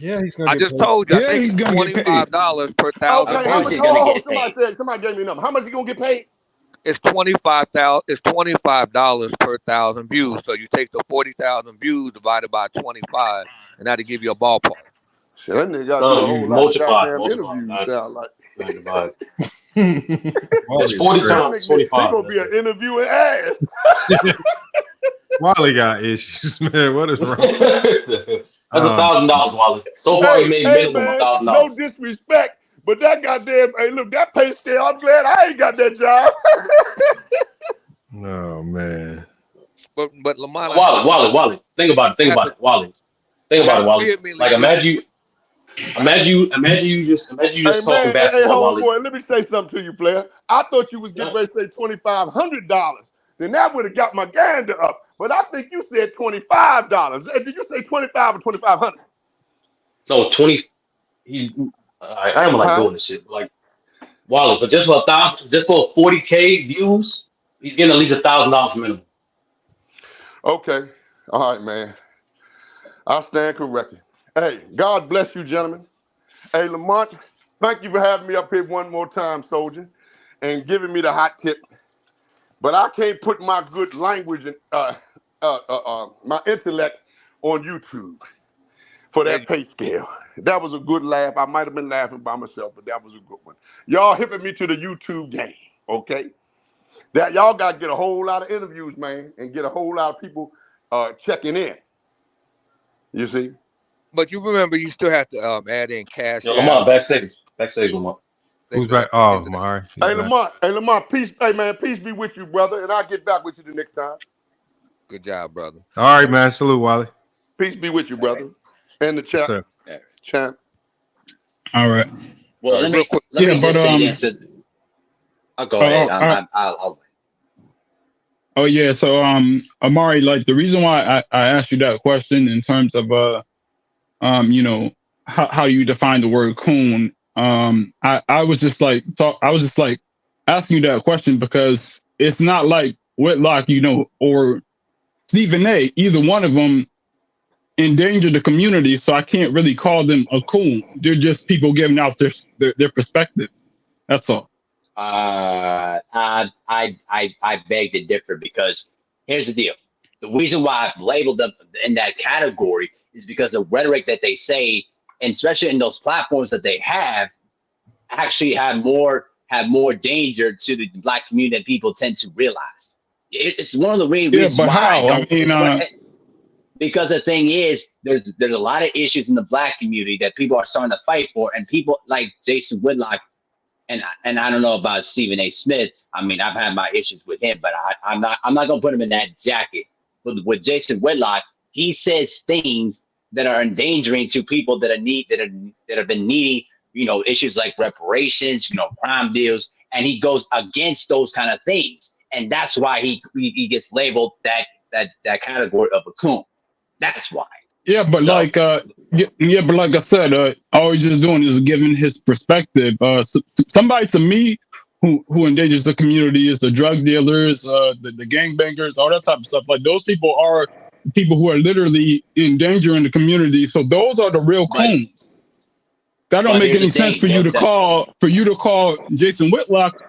Yeah, he's I just told you, I think it's $25 per 1,000 Okay, how much? views. Somebody gave me a number. How much he gonna get paid? It's $25,000. It's $25 per 1,000 views. So you take the 40,000 views divided by 25, and that'll give you a ballpark. Shit, that nigga got to do a whole lot of goddamn interviews down like. It's 40 times 45. He gonna be an interviewing ass. Wally got issues, man. What is wrong? That's $1,000, Wally. So far, he made minimum man, $1,000. no disrespect, but that goddamn, hey, look, that pay scale. I'm glad I ain't got that job. Oh man. But Lamont, Wally. Think about it, Wally. Think about it, Wally. Like imagine you just talking basketball, Wally. Homeboy, let me say something to you, player. I thought you was getting ready to say $2,500. Then that would have got my gander up. But I think you said $25. Did you say 25 or 2,500? No, 20. I am like doing this shit. Like Wally, but just for 1,000, just for 40K views, he's getting at least $1,000 minimum. Okay. All right, man. I stand corrected. Hey, God bless you, gentlemen. Hey, Lamont, thank you for having me up here one more time, soldier, and giving me the hot tip. But I can't put my good language and my intellect on YouTube for that pay scale. That was a good laugh. I might have been laughing by myself, but that was a good one. Y'all hipping me to the YouTube game, okay? That y'all got to get a whole lot of interviews, man, and get a whole lot of people checking in. You see? But you remember, you still have to add in cash. Yo, Lamont, backstage, Lamont. Who's back? Oh, Mari. Hey, Lamont, peace. Hey, man, peace be with you, brother, and I'll get back with you the next time. Good job, brother. All right, man. Salute, Wally. Peace be with you, brother. And the chat. Sir. Champ. All right. Well, let me just say this. I'll go ahead. I'll Oh yeah, so Amari, like the reason why I asked you that question in terms of you know, how you define the word coon, I was just like asking you that question because it's not like Whitlock, you know, or Stephen A, either one of them endanger the community, so I can't really call them a coon. They're just people giving out their perspective. That's all. I beg to differ because here's the deal. The reason why I've labeled them in that category is because the rhetoric that they say, and especially in those platforms that they have, actually have more danger to the Black community than people tend to realize. It's one of the main reasons but why how? I mean, because the thing is, there's a lot of issues in the Black community that people are starting to fight for, and people like Jason Whitlock, and I don't know about Stephen A. Smith. I mean, I've had my issues with him, but I'm not gonna put him in that jacket. But with Jason Whitlock, he says things that are endangering to people that have been needing, you know, issues like reparations, you know, crime deals, and he goes against those kind of things, and that's why he gets labeled that category of a coon. That's why. Yeah, but So- like but like I said, all he's just doing is giving his perspective. Somebody to me who endangers the community is the drug dealers, the gangbangers, all that type of stuff. Like those people are people who are literally endangering the community. So those are the real coons. That don't make any sense for you to call Jason Whitlock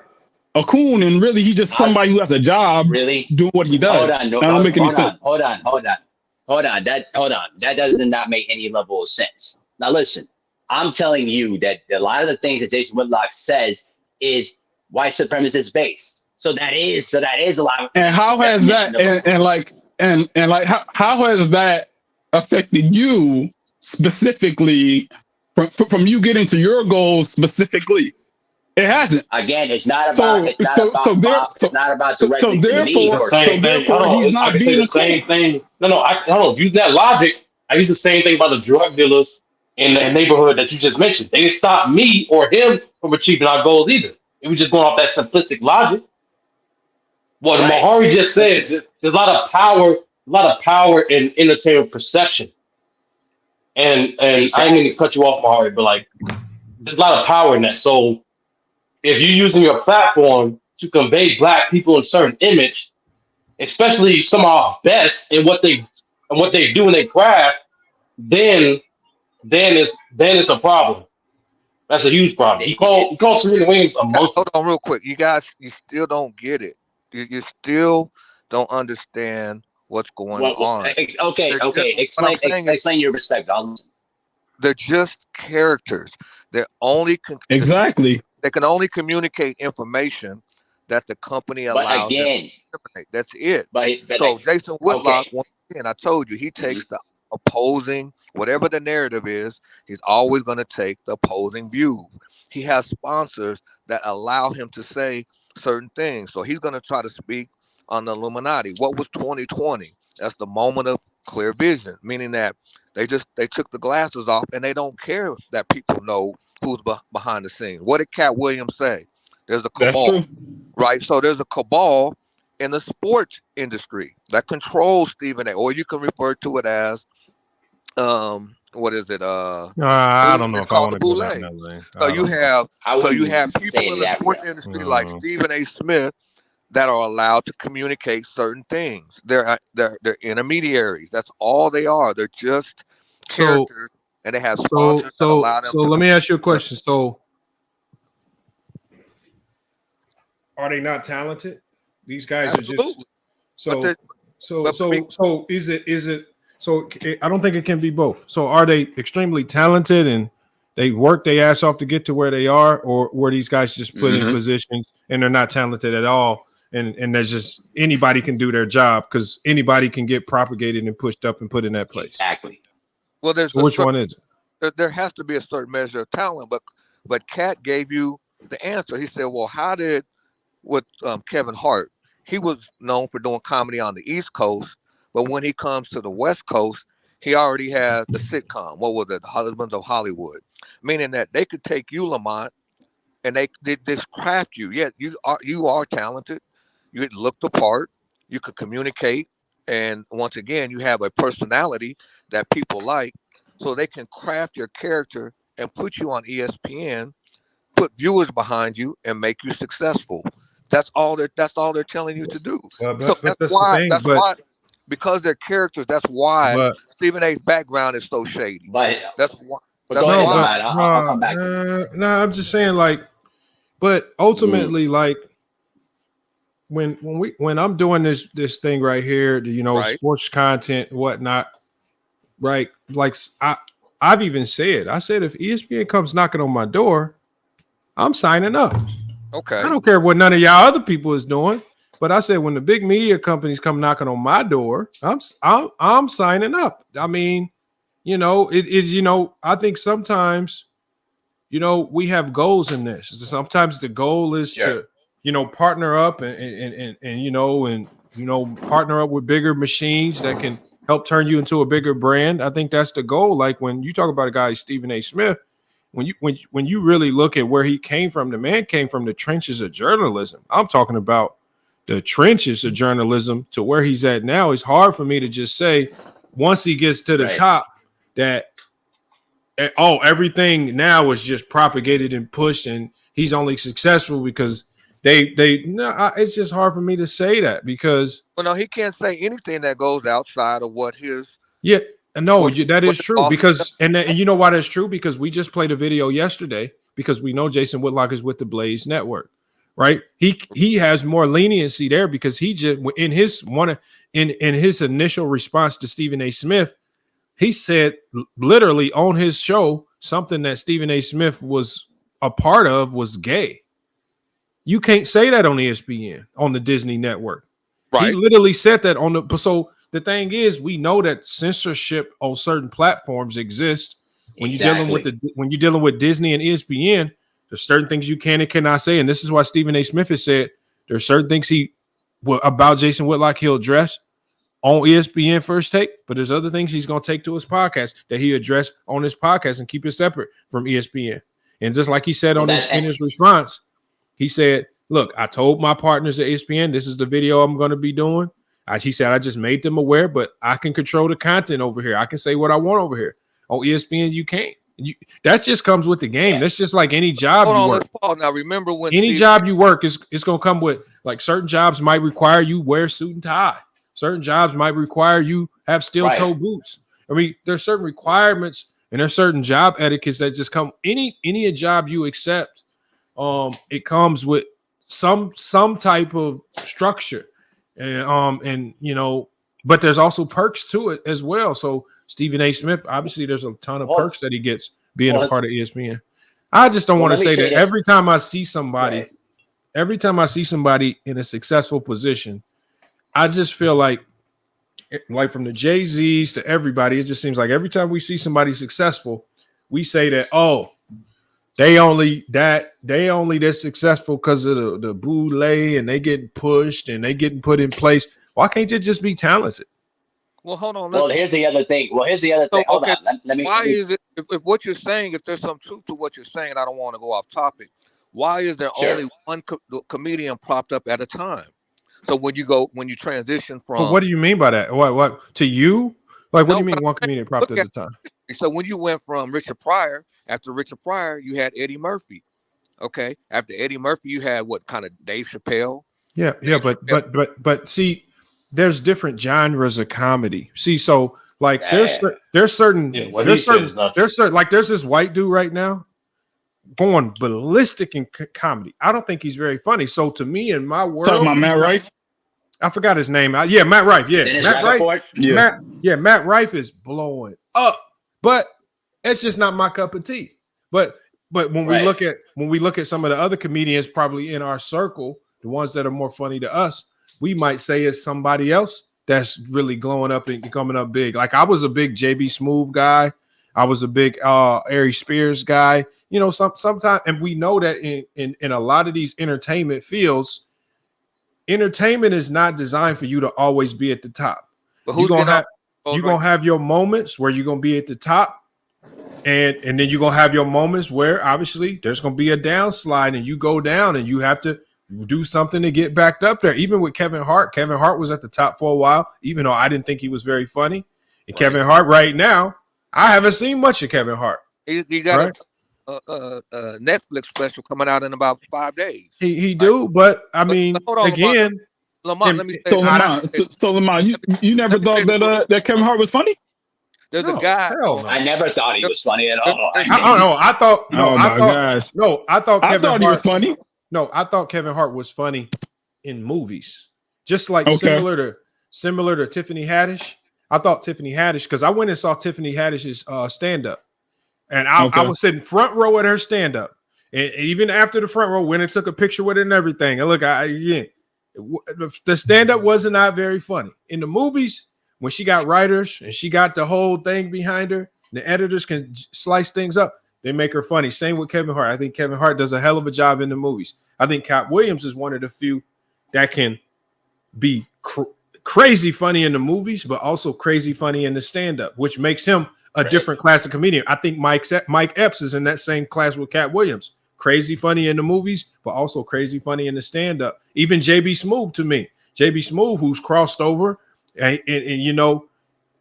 a coon, and really he's just somebody who has a job doing what he does. That don't make any sense. Hold on. That does not make any level of sense. Now listen, I'm telling you that a lot of the things that Jason Whitlock says is white supremacist based. So that is a lot. And how has that how has that affected you specifically from you getting to your goals specifically? It hasn't. Again, it's not about directly to me. He's not being the same thing. No, I don't use that logic. I use the same thing about the drug dealers in the neighborhood that you just mentioned. They didn't stop me or him from achieving our goals either. It was just going off that simplistic logic. What Mahari just said, there's a lot of power in entertainment perception. And I didn't mean to cut you off, Mahari, but like there's a lot of power in that. So if you're using your platform to convey Black people a certain image, especially some of our best in what they do in their craft, then it's a problem. That's a huge problem. You call Serena Williams a monkey. Hold on real quick. You guys, you still don't get it. You still don't understand what's going on. Okay. Explain your perspective. They're just characters. They're only exactly. They can only communicate information that the company allows them to disseminate. That's it. So Jason Whitlock, once again, I told you, he takes the opposing, whatever the narrative is, he's always going to take the opposing view. He has sponsors that allow him to say certain things. So he's going to try to speak on the Illuminati. What was 2020? That's the moment of clear vision, meaning that they took the glasses off and they don't care that people know who's behind the scenes. What did Cat Williams say? There's a cabal, right? So there's a cabal in the sports industry that controls Stephen A. Or you can refer to it as, what is it? I don't know if I want to go down that lane. So you have people in the sports industry like Stephen A. Smith that are allowed to communicate certain things. They're intermediaries. That's all they are. They're just characters. And they have sponsors that allow them. So let me ask you a question. So, are they not talented? These guys Absolutely. are just so. Is it? So I don't think it can be both. So are they extremely talented and they work their ass off to get to where they are, or were these guys just put in positions and they're not talented at all? And there's just anybody can do their job because anybody can get propagated and pushed up and put in that place. Exactly. Well, there's which one is it? There has to be a certain measure of talent, but Kat gave you the answer. He said, "Well, how did with Kevin Hart? He was known for doing comedy on the East Coast, but when he comes to the West Coast, he already has the sitcom. What was it? Husbands of Hollywood, meaning that they could take you, Lamont, and they just craft you. Yeah, you are talented. You look the part. You could communicate, and once again, you have a personality that people like, so they can craft your character and put you on ESPN, put viewers behind you, and make you successful. That's all they're telling you to do. But So that's that's the why. thing. That's why, because they're characters. That's why But Stephen A's background is so shady. But That's why. but That's go ahead, why. Lamont. I'll come back to you. no, I'm just saying, like, but ultimately, like, when I'm doing this thing right here, Right. sports content, whatnot, right? Like, I've even said, I said, if ESPN comes knocking on my door, I'm signing up. Okay. I don't care what none of y'all other people is doing, but I said, when the big media companies come knocking on my door, I'm signing up. I mean, I think sometimes, we have goals in this. Sometimes the goal is to, partner up and partner up with bigger machines that can help turn you into a bigger brand. I think that's the goal. Like when you talk about a guy, Stephen A. Smith, when you really look at where he came from, the man came from the trenches of journalism. I'm talking about the trenches of journalism to where he's at now. It's hard for me to just say once he gets to the top that everything now is just propagated and pushed and he's only successful because it's just hard for me to say that because he can't say anything that goes outside of what his that is true because and you know why that's true, because we just played a video yesterday because we know Jason Whitlock is with the Blaze Network, right? He has more leniency there because he just in his initial response to Stephen A. Smith, he said literally on his show something that Stephen A. Smith was a part of was gay. You can't say that on ESPN, on the Disney network. Right. He literally said that so the thing is, we know that censorship on certain platforms exists. When you're dealing with Disney and ESPN, there's certain things you can and cannot say. And this is why Stephen A. Smith has said there's certain things about Jason Whitlock he'll address on ESPN First Take, but there's other things he's going to take to his podcast that he addressed on his podcast and keep it separate from ESPN. And just like he said in his response, he said, look, I told my partners at ESPN, this is the video I'm going to be doing. He said, I just made them aware, but I can control the content over here. I can say what I want over here. On ESPN, you can't. That just comes with the game. That's just like any job you work. Now, remember when any job you work is going to come with, like, certain jobs might require you wear suit and tie. Certain jobs might require you have steel-toe boots. I mean, there's certain requirements and there's certain job etiquettes that just come. Any job you accept, it comes with some type of structure, and but there's also perks to it as well. So Stephen A. Smith, obviously, there's a ton of perks that he gets being a part of ESPN. I just don't want to say that every time I see somebody in a successful position, I just feel like from the Jay-Z's to everybody, it just seems like every time we see somebody successful, we say that, they only this successful because of the boule and they getting pushed and they getting put in place. Why can't you just be talented? Well, hold on. Here's the other thing. Hold on. Let me. Why is it if what you're saying, if there's some truth to what you're saying, I don't want to go off topic. Why is there only one comedian propped up at a time? So when you transition from, but what do you mean by that? What to you? Like, what do you mean one comedian propped at a time? So when you went from Richard Pryor, after Richard Pryor, you had Eddie Murphy. Okay, after Eddie Murphy, you had what kind of Dave Chappelle? Yeah, but see, there's different genres of comedy. See, so like there's certain like there's this white dude right now going ballistic in comedy. I don't think he's very funny. So to me, in my world, talking about Matt Rife. I forgot his name. Matt Rife. Yeah, Matt Rife. Matt Rife is blowing up, but it's just not my cup of tea. But when we look at some of the other comedians, probably in our circle, the ones that are more funny to us, we might say it's somebody else that's really glowing up and coming up big. Like I was a big JB Smoove guy. I was a big Ari Spears guy. Sometimes, and we know that in a lot of these entertainment fields, entertainment is not designed for you to always be at the top. But who's you're gonna have your moments where you're gonna be at the top, and then you're gonna have your moments where obviously there's gonna be a downslide and you go down and you have to do something to get back up there. Even with Kevin Hart was at the top for a while, even though I didn't think he was very funny. And Kevin Hart right now, I haven't seen much of Kevin Hart. He got a Netflix special coming out in about 5 days. He do, but I mean, hold on, again, Lamont, let me say. So Lamont, you never thought that Kevin Hart was funny? There's a guy. I never thought he was funny at all. I thought he was funny. No, I thought Kevin Hart was funny in movies, just like similar to Tiffany Haddish. I thought Tiffany Haddish, because I went and saw Tiffany Haddish's stand-up, and I was sitting front row at her stand-up, and even after the front row, went and took a picture with her and everything. And look, the stand-up was not very funny. In the movies, when she got writers and she got the whole thing behind her, the editors can slice things up. They make her funny. Same with Kevin Hart. I think Kevin Hart does a hell of a job in the movies. I think Cat Williams is one of the few that can be crazy funny in the movies, but also crazy funny in the stand-up, which makes him a different class of comedian. I think Mike Epps is in that same class with Cat Williams. Crazy funny in the movies, but also crazy funny in the stand-up. Even JB Smoove to me. JB Smoove, who's crossed over, and you know,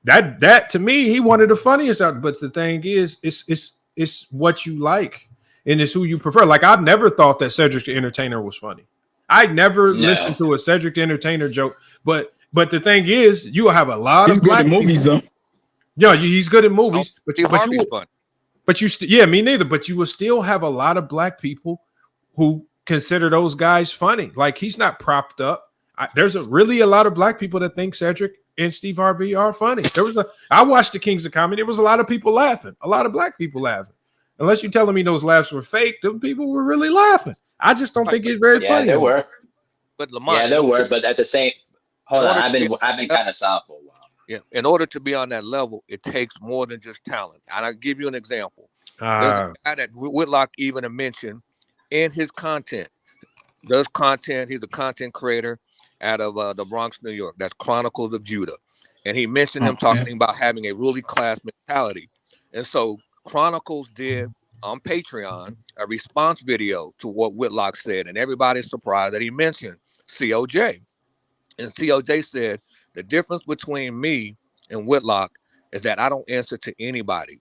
that to me, he one of the funniest out. But the thing is, it's what you like and it's who you prefer. Like, I've never thought that Cedric the Entertainer was funny. I never listened to a Cedric the Entertainer joke. But the thing is, you will have a lot of black movies though. Yeah, he's good in movies, but me neither. But you will still have a lot of black people who consider those guys funny. Like, he's not propped up. There's really a lot of black people that think Cedric and Steve Harvey are funny. I watched the Kings of Comedy. There was a lot of people laughing, a lot of black people laughing. Unless you're telling me those laughs were fake, those people were really laughing. I just don't think it's very funny. Yeah, there were. But Lamont, yeah, there were. But at the same, hold on, I've been kind of soft for a while. Yeah, in order to be on that level, it takes more than just talent. And I'll give you an example. There's a guy that Whitlock even mentioned in his content. He's a content creator out of the Bronx, New York. That's Chronicles of Judah. And he mentioned him talking about having a ruling class mentality. And so Chronicles did on Patreon a response video to what Whitlock said. And everybody's surprised that he mentioned COJ. And COJ said, the difference between me and Whitlock is that I don't answer to anybody.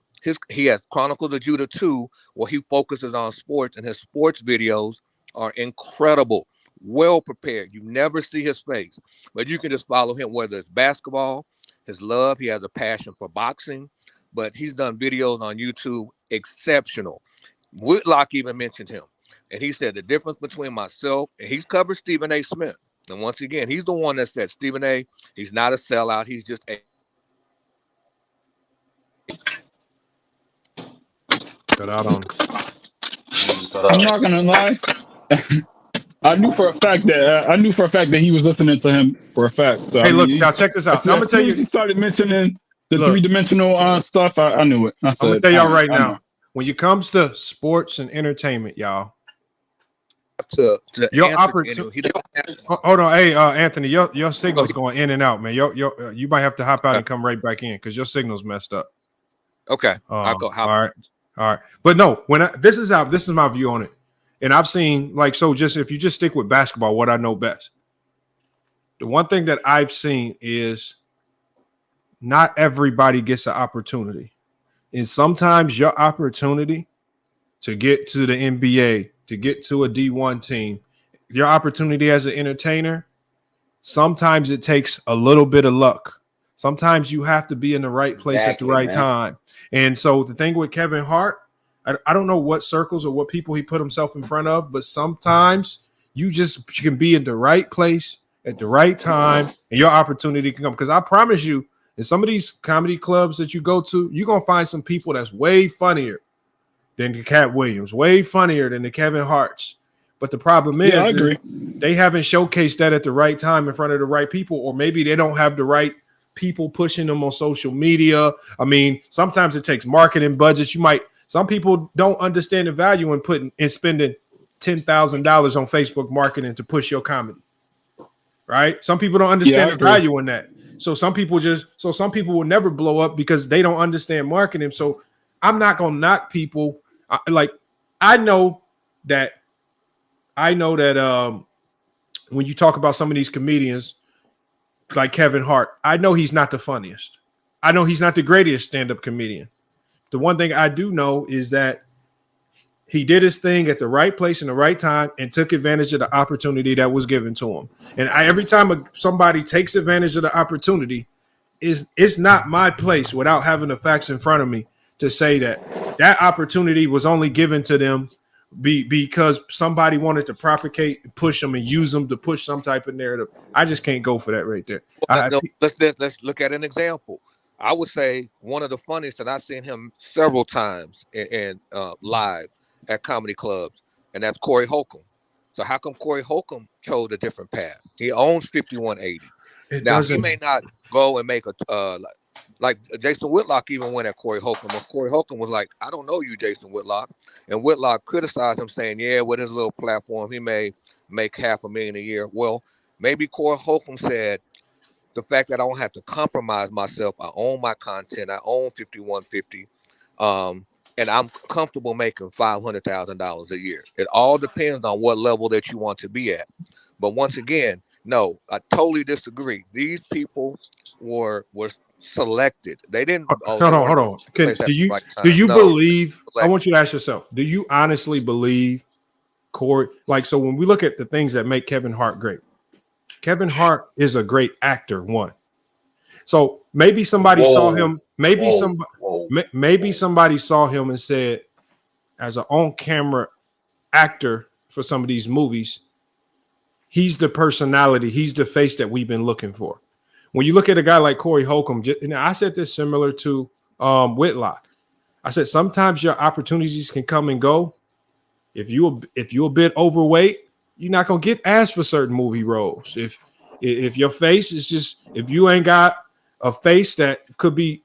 He has Chronicles of Judah 2, where he focuses on sports, and his sports videos are incredible. Well prepared. You never see his face, but you can just follow him, whether it's basketball, his love. He has a passion for boxing, but he's done videos on YouTube exceptional. Whitlock even mentioned him, and he said the difference between myself, and he's covered Stephen A. Smith. And once again, he's the one that said Stephen A. He's not a sellout. He's just a. Cut out on. I'm not gonna lie. I knew for a fact that he was listening to him for a fact. So, hey, look, now check this out. I'm gonna tell you. He started mentioning the three-dimensional stuff. I knew it. I'm gonna tell y'all right now. When it comes to sports and entertainment, y'all, your opportunity. Hold on, hey, Anthony, your signal's going in and out, man. You might have to hop out and come right back in because your signal's messed up. Okay, I'll go. All right. But no, this is my view on it. And I've seen, like, so just if you just stick with basketball, what I know best. The one thing that I've seen is not everybody gets an opportunity. And sometimes your opportunity to get to the NBA, to get to a D1 team, your opportunity as an entertainer, sometimes it takes a little bit of luck. Sometimes you have to be in the right place at the right time. And so the thing with Kevin Hart, I don't know what circles or what people he put himself in front of, but sometimes you can be in the right place at the right time and your opportunity can come. Because I promise you, in some of these comedy clubs that you go to, you're going to find some people that's way funnier than the Cat Williams, way funnier than the Kevin Harts. But the problem is they haven't showcased that at the right time in front of the right people, or maybe they don't have the right people pushing them on social media. I mean, sometimes it takes marketing budgets. Some people don't understand the value in spending $10,000 on Facebook marketing to push your comedy, right? Some people don't understand the value in that. So some people will never blow up because they don't understand marketing. So I'm not gonna knock people. I know that when you talk about some of these comedians like Kevin Hart, I know he's not the funniest. I know he's not the greatest stand-up comedian. The one thing I do know is that he did his thing at the right place in the right time and took advantage of the opportunity that was given to him. And every time somebody takes advantage of the opportunity, it's not my place without having the facts in front of me to say that opportunity was only given to them because somebody wanted to propagate, push them, and use them to push some type of narrative. I just can't go for that right there. Let's look at an example. I would say one of the funniest that I've seen him several times in live at comedy clubs, and that's Corey Holcomb. So how come Corey Holcomb chose a different path? He owns 5180. He may not go and make like Jason Whitlock even went at Corey Holcomb. And Corey Holcomb was like, I don't know you, Jason Whitlock. And Whitlock criticized him, saying, yeah, with his little platform, he may make $500,000 a year. Well, maybe Corey Holcomb said, the fact that I don't have to compromise myself, I own my content, I own 5150, and I'm comfortable making $500,000 a year. It all depends on what level that you want to be at. But once again, no, I totally disagree. These people were selected. They didn't. Hold on. Do you believe? I want you to ask yourself: do you honestly believe Corey? Like, so when we look at the things that make Kevin Hart great, Kevin Hart is a great actor. One. So maybe somebody saw him. Maybe somebody saw him and said, as an on-camera actor for some of these movies, he's the personality. He's the face that we've been looking for. When you look at a guy like Corey Holcomb, I said this similar to Whitlock. I said sometimes your opportunities can come and go. If you're a bit overweight, you're not gonna get asked for certain movie roles. If your face is just, if you ain't got a face that could be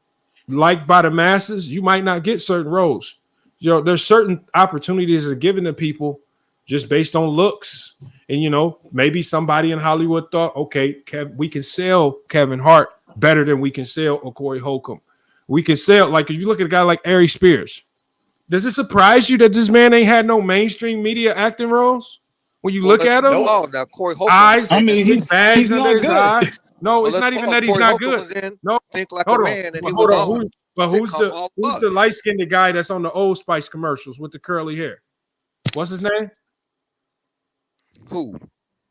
liked by the masses, you might not get certain roles. You know, there's certain opportunities that are given to people just based on looks. And, you know, maybe somebody in Hollywood thought, okay, we can sell Kevin Hart better than we can sell a Corey Holcomb. We can sell, like, if you look at a guy like Ari Spears, does it surprise you that this man ain't had no mainstream media acting roles? When you look at him, now Corey Holcomb, eyes, he's bags not under his good. eye. No, it's not even that he's Corey not Holcomb good. No, think like hold a on. man, and Hold on. Who's the light-skinned guy that's on the Old Spice commercials with the curly hair? What's his name? Who?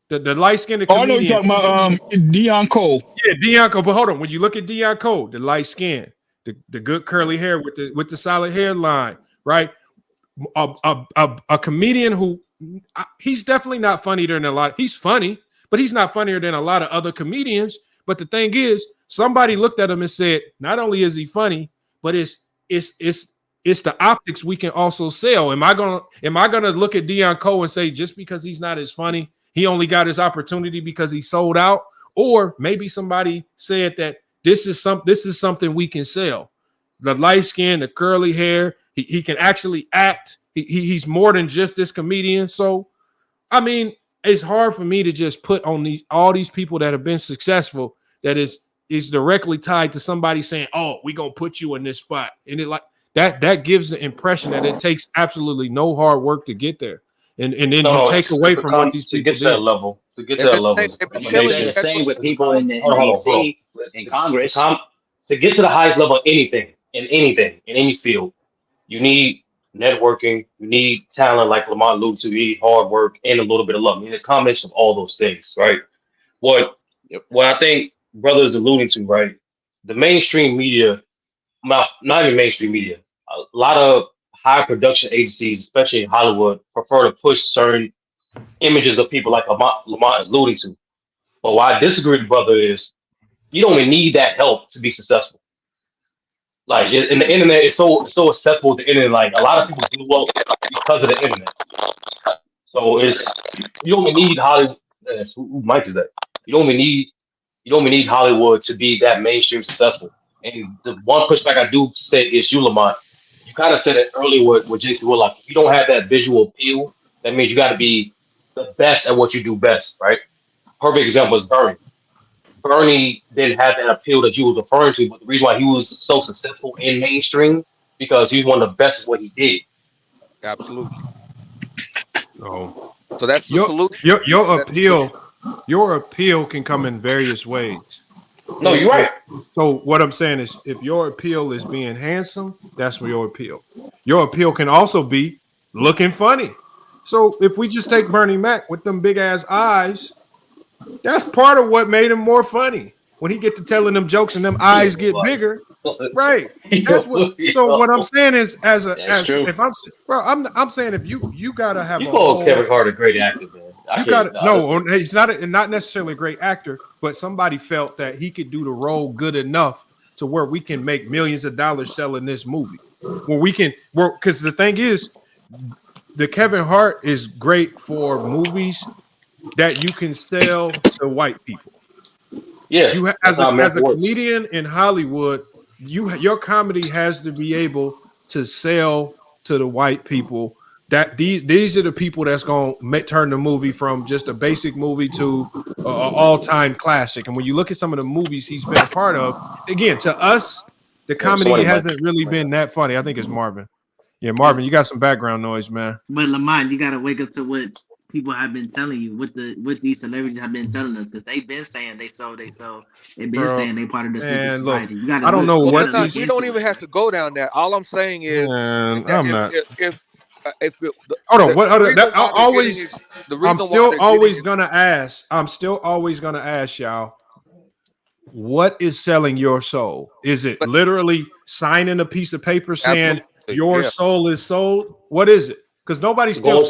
The light-skinned comedian. Oh, I know you're talking about Deion Cole. Yeah, Deion Cole. But hold on, when you look at Deion Cole, the light skin, the good curly hair with the solid hairline, right? A comedian who he's definitely not funnier than a lot. He's funny, but he's not funnier than a lot of other comedians. But the thing is, somebody looked at him and said, not only is he funny, but it's the optics we can also sell. Am I gonna look at Deion Cole and say just because he's not as funny, he only got his opportunity because he sold out? Or maybe somebody said that this is something we can sell. The light skin, the curly hair, he can actually act. He's more than just this comedian. So, I mean, it's hard for me to just put on all these people that have been successful that is directly tied to somebody saying, "Oh, we're gonna put you in this spot," and it like that gives the impression that it takes absolutely no hard work to get there, and then you take away from what these people get to that level. To get to that level, the same with people in DC, in Congress. To get to the highest level of anything, in any field, you need networking, you need talent, like Lamont alluded to, you need hard work and a little bit of luck. You need a combination of all those things, right? What I think brother is alluding to, right? The mainstream media, not even mainstream media, a lot of high production agencies, especially in Hollywood, prefer to push certain images of people like Lamont is alluding to. But why I disagree with brother is you don't even need that help to be successful. Like, in the internet is so accessible with the internet. Like, a lot of people blew up because of the internet. So you don't even need Hollywood. Who Mike is that? You don't even need Hollywood to be that mainstream successful. And the one pushback I do say is you, Lamont. You kind of said it earlier with Jason Whitlock. If you don't have that visual appeal, that means you got to be the best at what you do best, right? Perfect example is Bernie. Bernie didn't have that appeal that you was referring to, but the reason why he was so successful in mainstream because he's one of the best at what he did. Absolutely. Oh, So that's the solution. Your appeal can come in various ways. No, you're right. So what I'm saying is, if your appeal is being handsome, that's your appeal. Your appeal can also be looking funny. So if we just take Bernie Mac with them big ass eyes, that's part of what made him more funny. When he get to telling them jokes and them eyes get bigger, right? That's what. So what I'm saying is, if I'm saying if you gotta have you call Kevin Hart a great actor, man. He's not necessarily a great actor, but somebody felt that he could do the role good enough to where we can make millions of dollars selling this movie. Because the thing is, the Kevin Hart is great for movies that you can sell to white people. Yeah, as a comedian in Hollywood, your comedy has to be able to sell to the white people. That these are the people that's going to turn the movie from just a basic movie to an all-time classic. And when you look at some of the movies he's been a part of, again, to us, the comedy hasn't really been that funny. I think it's Marvin. Yeah, Marvin, you got some background noise, man. But Lamont, you got to wake up to what people have been telling you, what these celebrities have been telling us, because they've been saying they sold. They've been saying they part of the secret society. You gotta I don't know what we don't even have to go down there. All I'm saying is, I'm not. I'm still always gonna ask y'all, what is selling your soul? Is it literally signing a piece of paper saying your soul is sold? What is it? Because nobody's still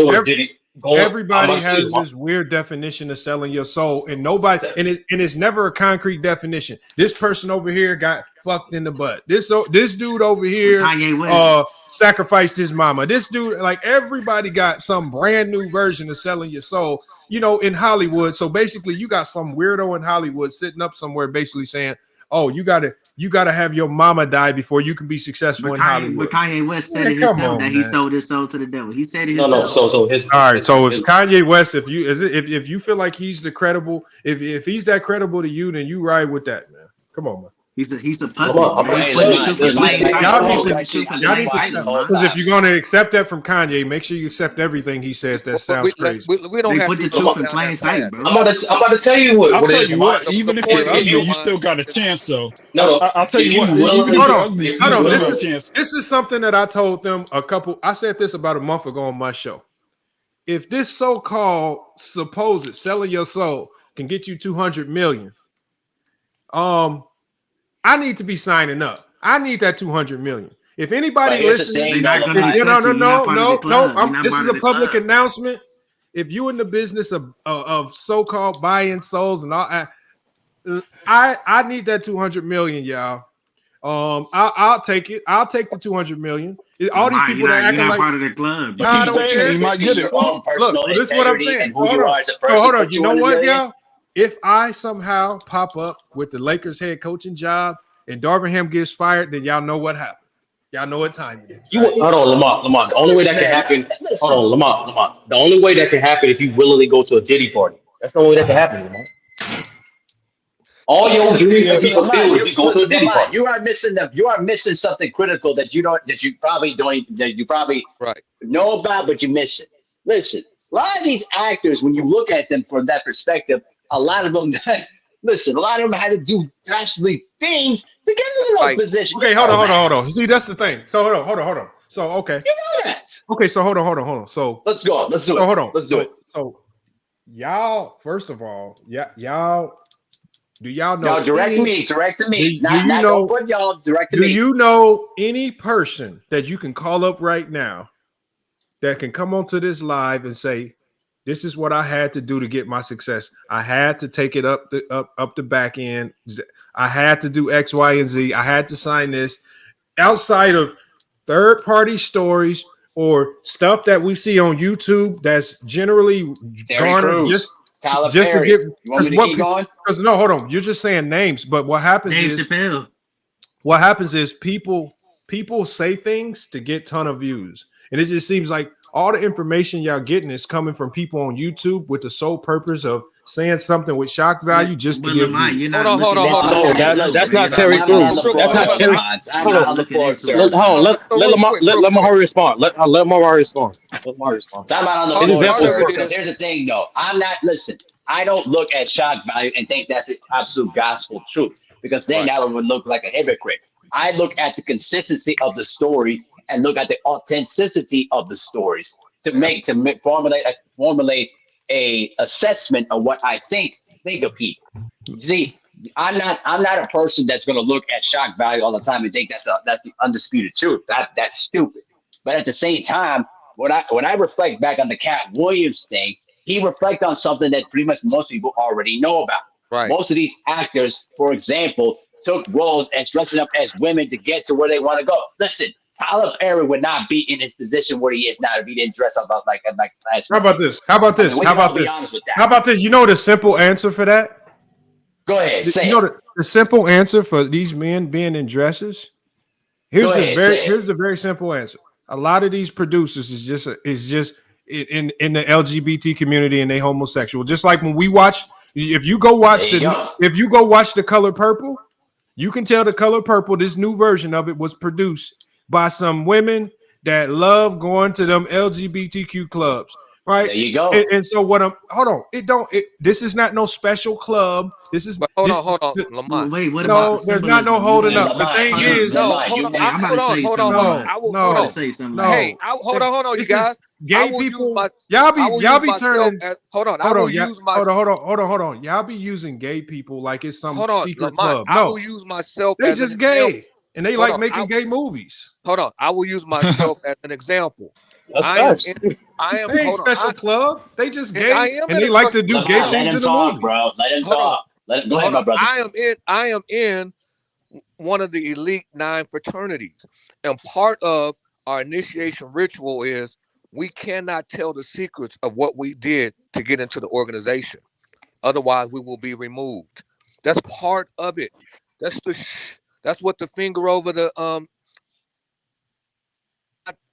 everybody has this weird definition of selling your soul, and nobody and it's never a concrete definition. This person over here got fucked in the butt. This dude over here sacrificed his mama. This dude, like, everybody got some brand new version of selling your soul, in Hollywood. So basically you got some weirdo in Hollywood sitting up somewhere basically saying, oh, you gotta have your mama die before you can be successful in Hollywood. But Kanye West said it himself that he sold his soul to the devil. He said it himself. All right. So if Kanye West, if you feel like he's the credible, if he's that credible to you, then you ride with that, man. Come on, man. He's a puppet. Because if you're going to accept that from Kanye, make sure you accept everything he says. That sounds crazy. We don't have put the truth in plain sight, bro. I'm about to tell you what. I'll tell you what. Even if you're ugly, you still got a chance, though. No, I'll tell you what. Hold on. This is something that I told them I said this about a month ago on my show. If this so-called supposed selling your soul can get you 200 million, I need to be signing up. I need that 200 million. If anybody listening, no, this is a public announcement. If you in the business of so-called buying souls and all, I need that 200 million, y'all. I'll take it. I'll take the 200 million. All these people that acting like part of the club. I don't care. You might get it. Look, this is what I'm saying. Hold on. You know what, y'all? If I somehow pop up with the Lakers head coaching job and Darvin Ham gets fired, then y'all know what happened. Y'all know what time it is. Hold on, Lamont. The only way that can happen. Hold on, Lamont. The only way that can happen if you willingly go to a Diddy party. That's the only way that can happen, Lamont. All your dreams can be fulfilled if you go to a Diddy party. You are missing something critical that you probably know about, but you miss it. Listen, a lot of these actors, when you look at them from that perspective, a lot of them had to do drastically things to get to those positions. Okay, hold on. See, that's the thing. So hold on. So okay. You know that. Okay, so hold on. So let's go. Let's do it. Hold on. Let's do it. So y'all, first of all, y'all. Do y'all know? No, direct to me. Do you know any person that you can call up right now that can come onto this live and say, "This is what I had to do to get my success. I had to take it up the back end. I had to do X, Y, and Z. I had to sign this." Outside of third-party stories or stuff that we see on YouTube, that's generally garnered just to get. Because no, hold on, you're just saying names. But what happens is people say things to get ton of views, and it just seems like all the information y'all getting is coming from people on YouTube with the sole purpose of saying something with shock value just to give Lamont, views. you're not looking at No, that's not Terry Crews. That's not Terry. Hold on. Let Mahari respond. Let Mahari respond. Let Mahari respond. Time out on the floor, because here's the thing, though. Listen, I don't look at shock value and think that's the absolute gospel truth, because then that would look like a hypocrite. I look at the consistency of the story and look at the authenticity of the stories to formulate a assessment of what I think of people. See, I'm not a person that's going to look at shock value all the time and think that's the undisputed truth. That's stupid. But at the same time, when I reflect back on the Cat Williams thing, he reflect on something that pretty much most people already know about. Right. Most of these actors, for example, took roles as dressing up as women to get to where they want to go. Listen, Tyler Perry would not be in his position where he is now if he didn't dress up like last. How about this? How about this? I mean, How about this? How about this? You know the simple answer for that? Go ahead. Say you know the simple answer for these men being in dresses? Here's the very simple answer. A lot of these producers is just in the LGBT community and they homosexual. Just like when we watch, if you go watch The Color Purple, you can tell The Color Purple, this new version of it was produced by some women that love going to them LGBTQ clubs. Right. There you go. And so this is not no special club. This is hold on, Lamont. Wait, what no, about there's not no holding up. The thing is, hold on, you guys. Gay people, y'all be turning. Hold on. Y'all be using gay people like it's some secret club. I will use myself. They just gay, and they like making gay movies. Hold on, I will use myself as an example. I am they ain't special club. They just gay, and they like to do gay Let things him in the talk, movie. bro. Let him talk. Let him go ahead, my brother. I am in one of the elite 9 fraternities, and part of our initiation ritual is we cannot tell the secrets of what we did to get into the organization. Otherwise, we will be removed. That's part of it. That's what the finger over the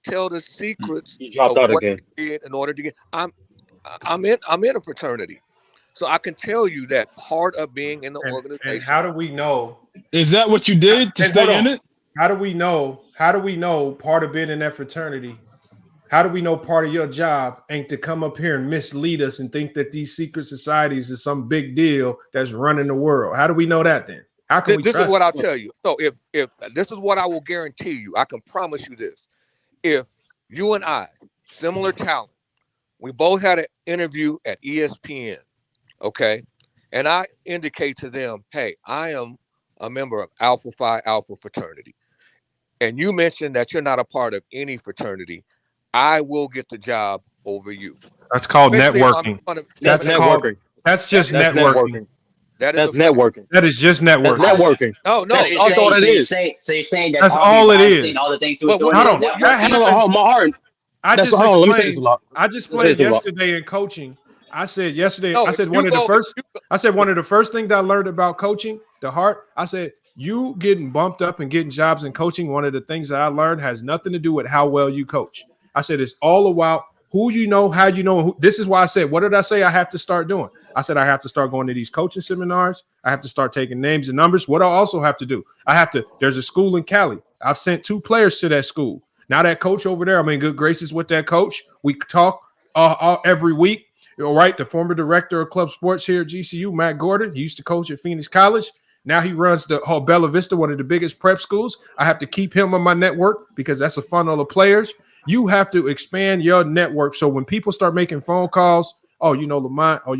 tell the secrets of what we did in order to get. I'm in a fraternity, so I can tell you that part of being in the organization. And how do we know? Is that what you did to stay in it? How do we know? How do we know part of being in that fraternity? How do we know part of your job ain't to come up here and mislead us and think that these secret societies is some big deal that's running the world? How do we know that then? How can we This trust is what it? I'll tell you. So if this is what I will guarantee you, I can promise you this. If you and I, similar talent, we both had an interview at ESPN, okay, and I indicate to them, hey, I am a member of Alpha Phi Alpha fraternity, and you mentioned that you're not a part of any fraternity, I will get the job over you. That's called Especially networking. That's networking. That's just networking. That's networking. That is just networking. That's networking. No, That's all it is. So you're saying that That's all it is. all the things he was doing. Hold on. I just explained yesterday in coaching. I said one of the first things I learned about coaching, the heart. I said you getting bumped up and getting jobs in coaching. One of the things that I learned has nothing to do with how well you coach. I said it's all about who you know, how you know. This is why I said, what did I say I have to start doing? I said I have to start going to these coaching seminars. I have to start taking names and numbers. What I also have to do, there's a school in Cali. I've sent 2 players to that school. Now that coach over there, I'm in good graces with that coach. We talk every week. All right, the former director of club sports here at GCU, Matt Gordon, he used to coach at Phoenix College. Now he runs the whole Bella Vista, one of the biggest prep schools. I have to keep him on my network because that's a funnel of players. You have to expand your network. So when people start making phone calls, Lamont, or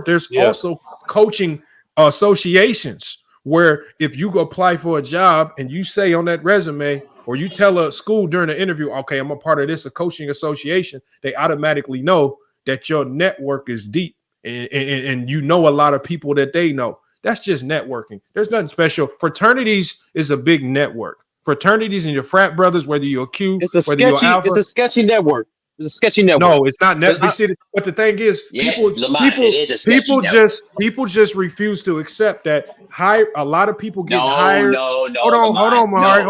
there's also coaching associations where if you go apply for a job and you say on that resume, or you tell a school during the interview, okay, I'm a part of this, a coaching association, they automatically know that your network is deep and you know a lot of people that they know. That's just networking. There's nothing special. Fraternities is a big network. Fraternities and your frat brothers, whether you're Q, whether you're Alpha. It's a sketchy network. It's a sketchy network. No, it's not network. But the thing is, people just refuse to accept that. A lot of people get hired. Hold on, Mahari.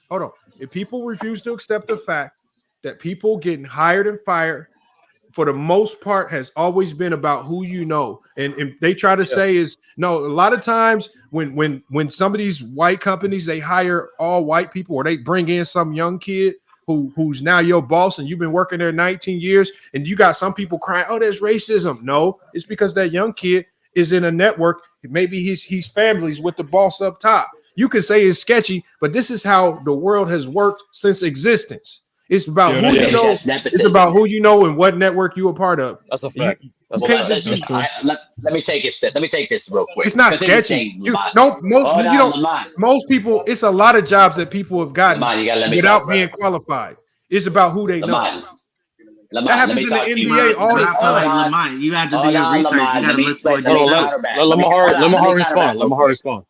Hold on. If people refuse to accept the fact that people getting hired and fired for the most part, has always been about who you know. And they try to say is no, a lot of times when some of these white companies, they hire all white people or they bring in some young kid who's now your boss and you've been working there 19 years and you got some people crying, oh, there's racism. No, it's because that young kid is in a network. Maybe he's families with the boss up top. You can say it's sketchy, but this is how the world has worked since existence. It's about who you know. It's about who you know and what network you're a part of. That's a fact. Let me take it. Let me take this real quick. It's not sketchy. Most people. It's a lot of jobs that people have gotten without being qualified. It's about who they know. That happens in the NBA all the time. You have to do your research. You got to look for Let me respond.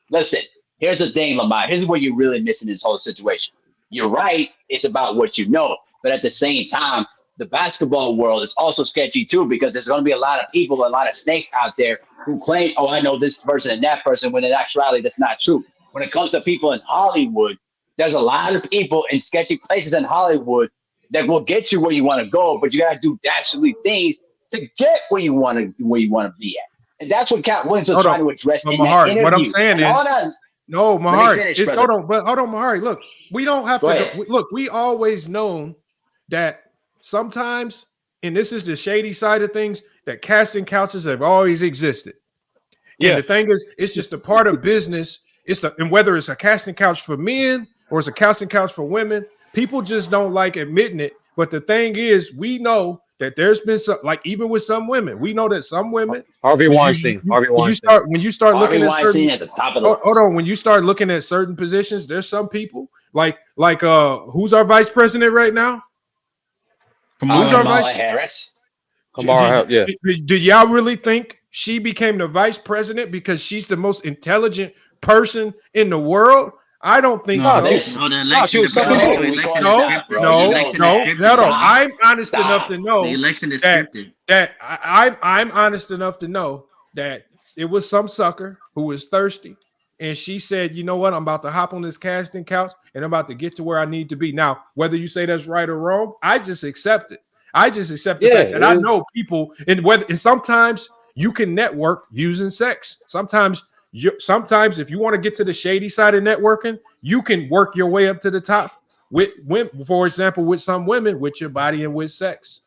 Listen, here's the thing, Lamar. Here's where you're really missing this whole situation. You're right. It's about what you know. But at the same time, the basketball world is also sketchy too, because there's going to be a lot of people, a lot of snakes out there who claim, oh, I know this person and that person, when in actuality, that's not true. When it comes to people in Hollywood, there's a lot of people in sketchy places in Hollywood that will get you where you want to go, but you got to do dastardly things to get where you want to be at. And that's what Cat Williams was trying to address in that interview. What I'm saying is, no, Mahari, hold on, Mahari, look, we don't have to look, we always known that sometimes, and this is the shady side of things, that casting couches have always existed. And the thing is, it's just a part of business. And whether it's a casting couch for men or it's a casting couch for women, people just don't like admitting it. But the thing is, we know that there's been some, like even with some women, we know that some women. Harvey Weinstein. When you start looking at certain, at the top of the hold on, when you start looking at certain positions, there's some people like who's our vice president right now? Kamala Harris. Do y'all really think she became the vice president because she's the most intelligent person in the world? I don't think so. No. I'm honest enough to know the election is scripted. I'm honest enough to know that it was some sucker who was thirsty, and she said, "You know what? I'm about to hop on this casting couch, and I'm about to get to where I need to be." Now, whether you say that's right or wrong, I just accept it. I just accept the fact that I know people, and sometimes you can network using sex. Sometimes if you want to get to the shady side of networking, you can work your way up to the top with, for example, with some women, with your body and with sex.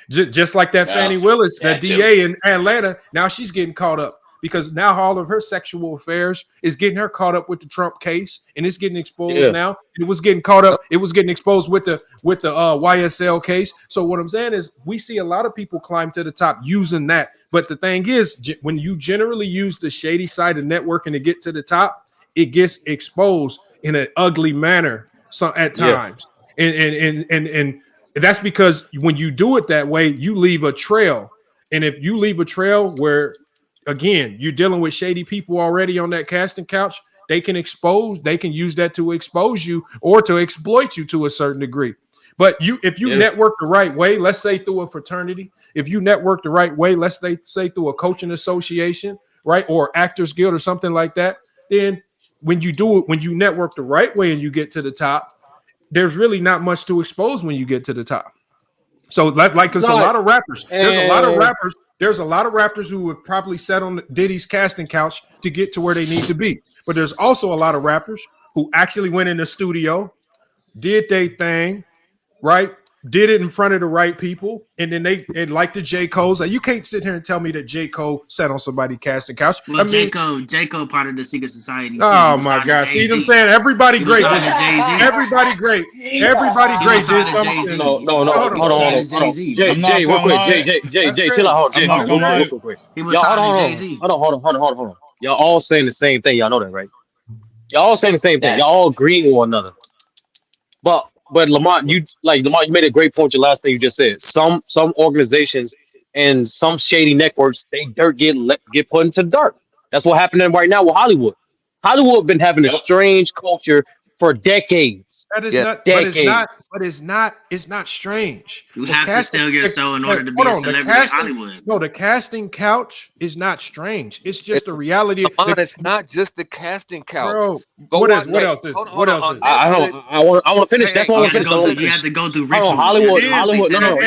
Just like that Fannie Willis, that DA in Atlanta. Now she's getting caught up because now all of her sexual affairs is getting her caught up with the Trump case, and it's getting exposed now. It was getting caught up. It was getting exposed with the YSL case. So what I'm saying is, we see a lot of people climb to the top using that. But the thing is, when you generally use the shady side of networking to get to the top, it gets exposed in an ugly manner at times. And that's because when you do it that way, you leave a trail. And if you leave a trail where, again, you're dealing with shady people already on that casting couch, they can use that to expose you or to exploit you to a certain degree. But if you network the right way, let's say through a fraternity, if you network the right way, let's say through a coaching association, right, or Actors Guild or something like that, then when you network the right way and you get to the top, there's really not much to expose when you get to the top. So because a lot of rappers, there's a lot of rappers who would probably sat on Diddy's casting couch to get to where they need to be. But there's also a lot of rappers who actually went in the studio, did their thing, right? Did it in front of the right people, and then and like the J. Cole's. Like, you can't sit here and tell me that J. Cole sat on somebody's casting couch. Well, J. Cole part of the secret society. Oh my God! See what I'm saying? Everybody great. Everybody great. Everybody great. Did something. No. Hold on. Jay, real quick. Jay, chill out. Jay, real quick. Hold on. Y'all all saying the same thing. Y'all know that, right? Y'all all saying the same thing. Y'all all agreeing with one another. But Lamont, you made a great point. Your last thing you just said. Some organizations and some shady networks, they get put into the dirt. That's what happening right now with Hollywood. Hollywood been having a strange culture for decades. That is Yes. not, Decades. but it's not strange. You The have to casting- sell your soul in order to be hold a on, the celebrity in casting- Hollywood. No, the casting couch is not strange. It's just a reality. Lamont, it's not just the casting couch. Bro, Go what watch- else is? hold on, What hold else on, is? I want to finish. That's what I want to finish. You have to go through Hold rituals. on, Hollywood. You have to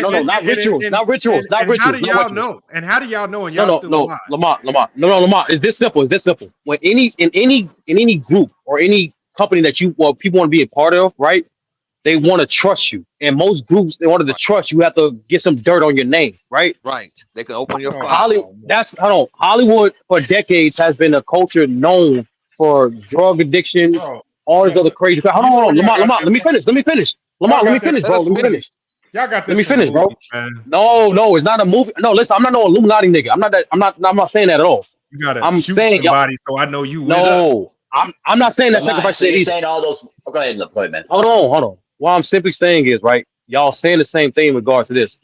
No, not rituals. and- Not rituals. Not and how rituals. do not y'all rituals. know? And how do y'all know? And y'all still alive? Lamont. It's this simple. When any group or any company that people want to be a part of, right? They want to trust you. And most groups, in order to trust you, have to get some dirt on your name, right? Right. They can open your file. Hollywood for decades has been a culture known for drug addiction, all this other crazy stuff. Hold on, Lamont. Let me finish. Lamont, let me finish, bro. Let me finish. Y'all got this. Let me from finish, bro. movies, man. No, it's not a movie. No, listen, I'm not no Illuminati nigga. I'm not saying that at all. You gotta I'm shoot saying somebody, so I know you. With us. no. I'm not saying that Lamont, sacrifice so you're either. saying all those. Oh, go ahead, man. Hold on. What I'm simply saying is, right, y'all saying the same thing in regards to this.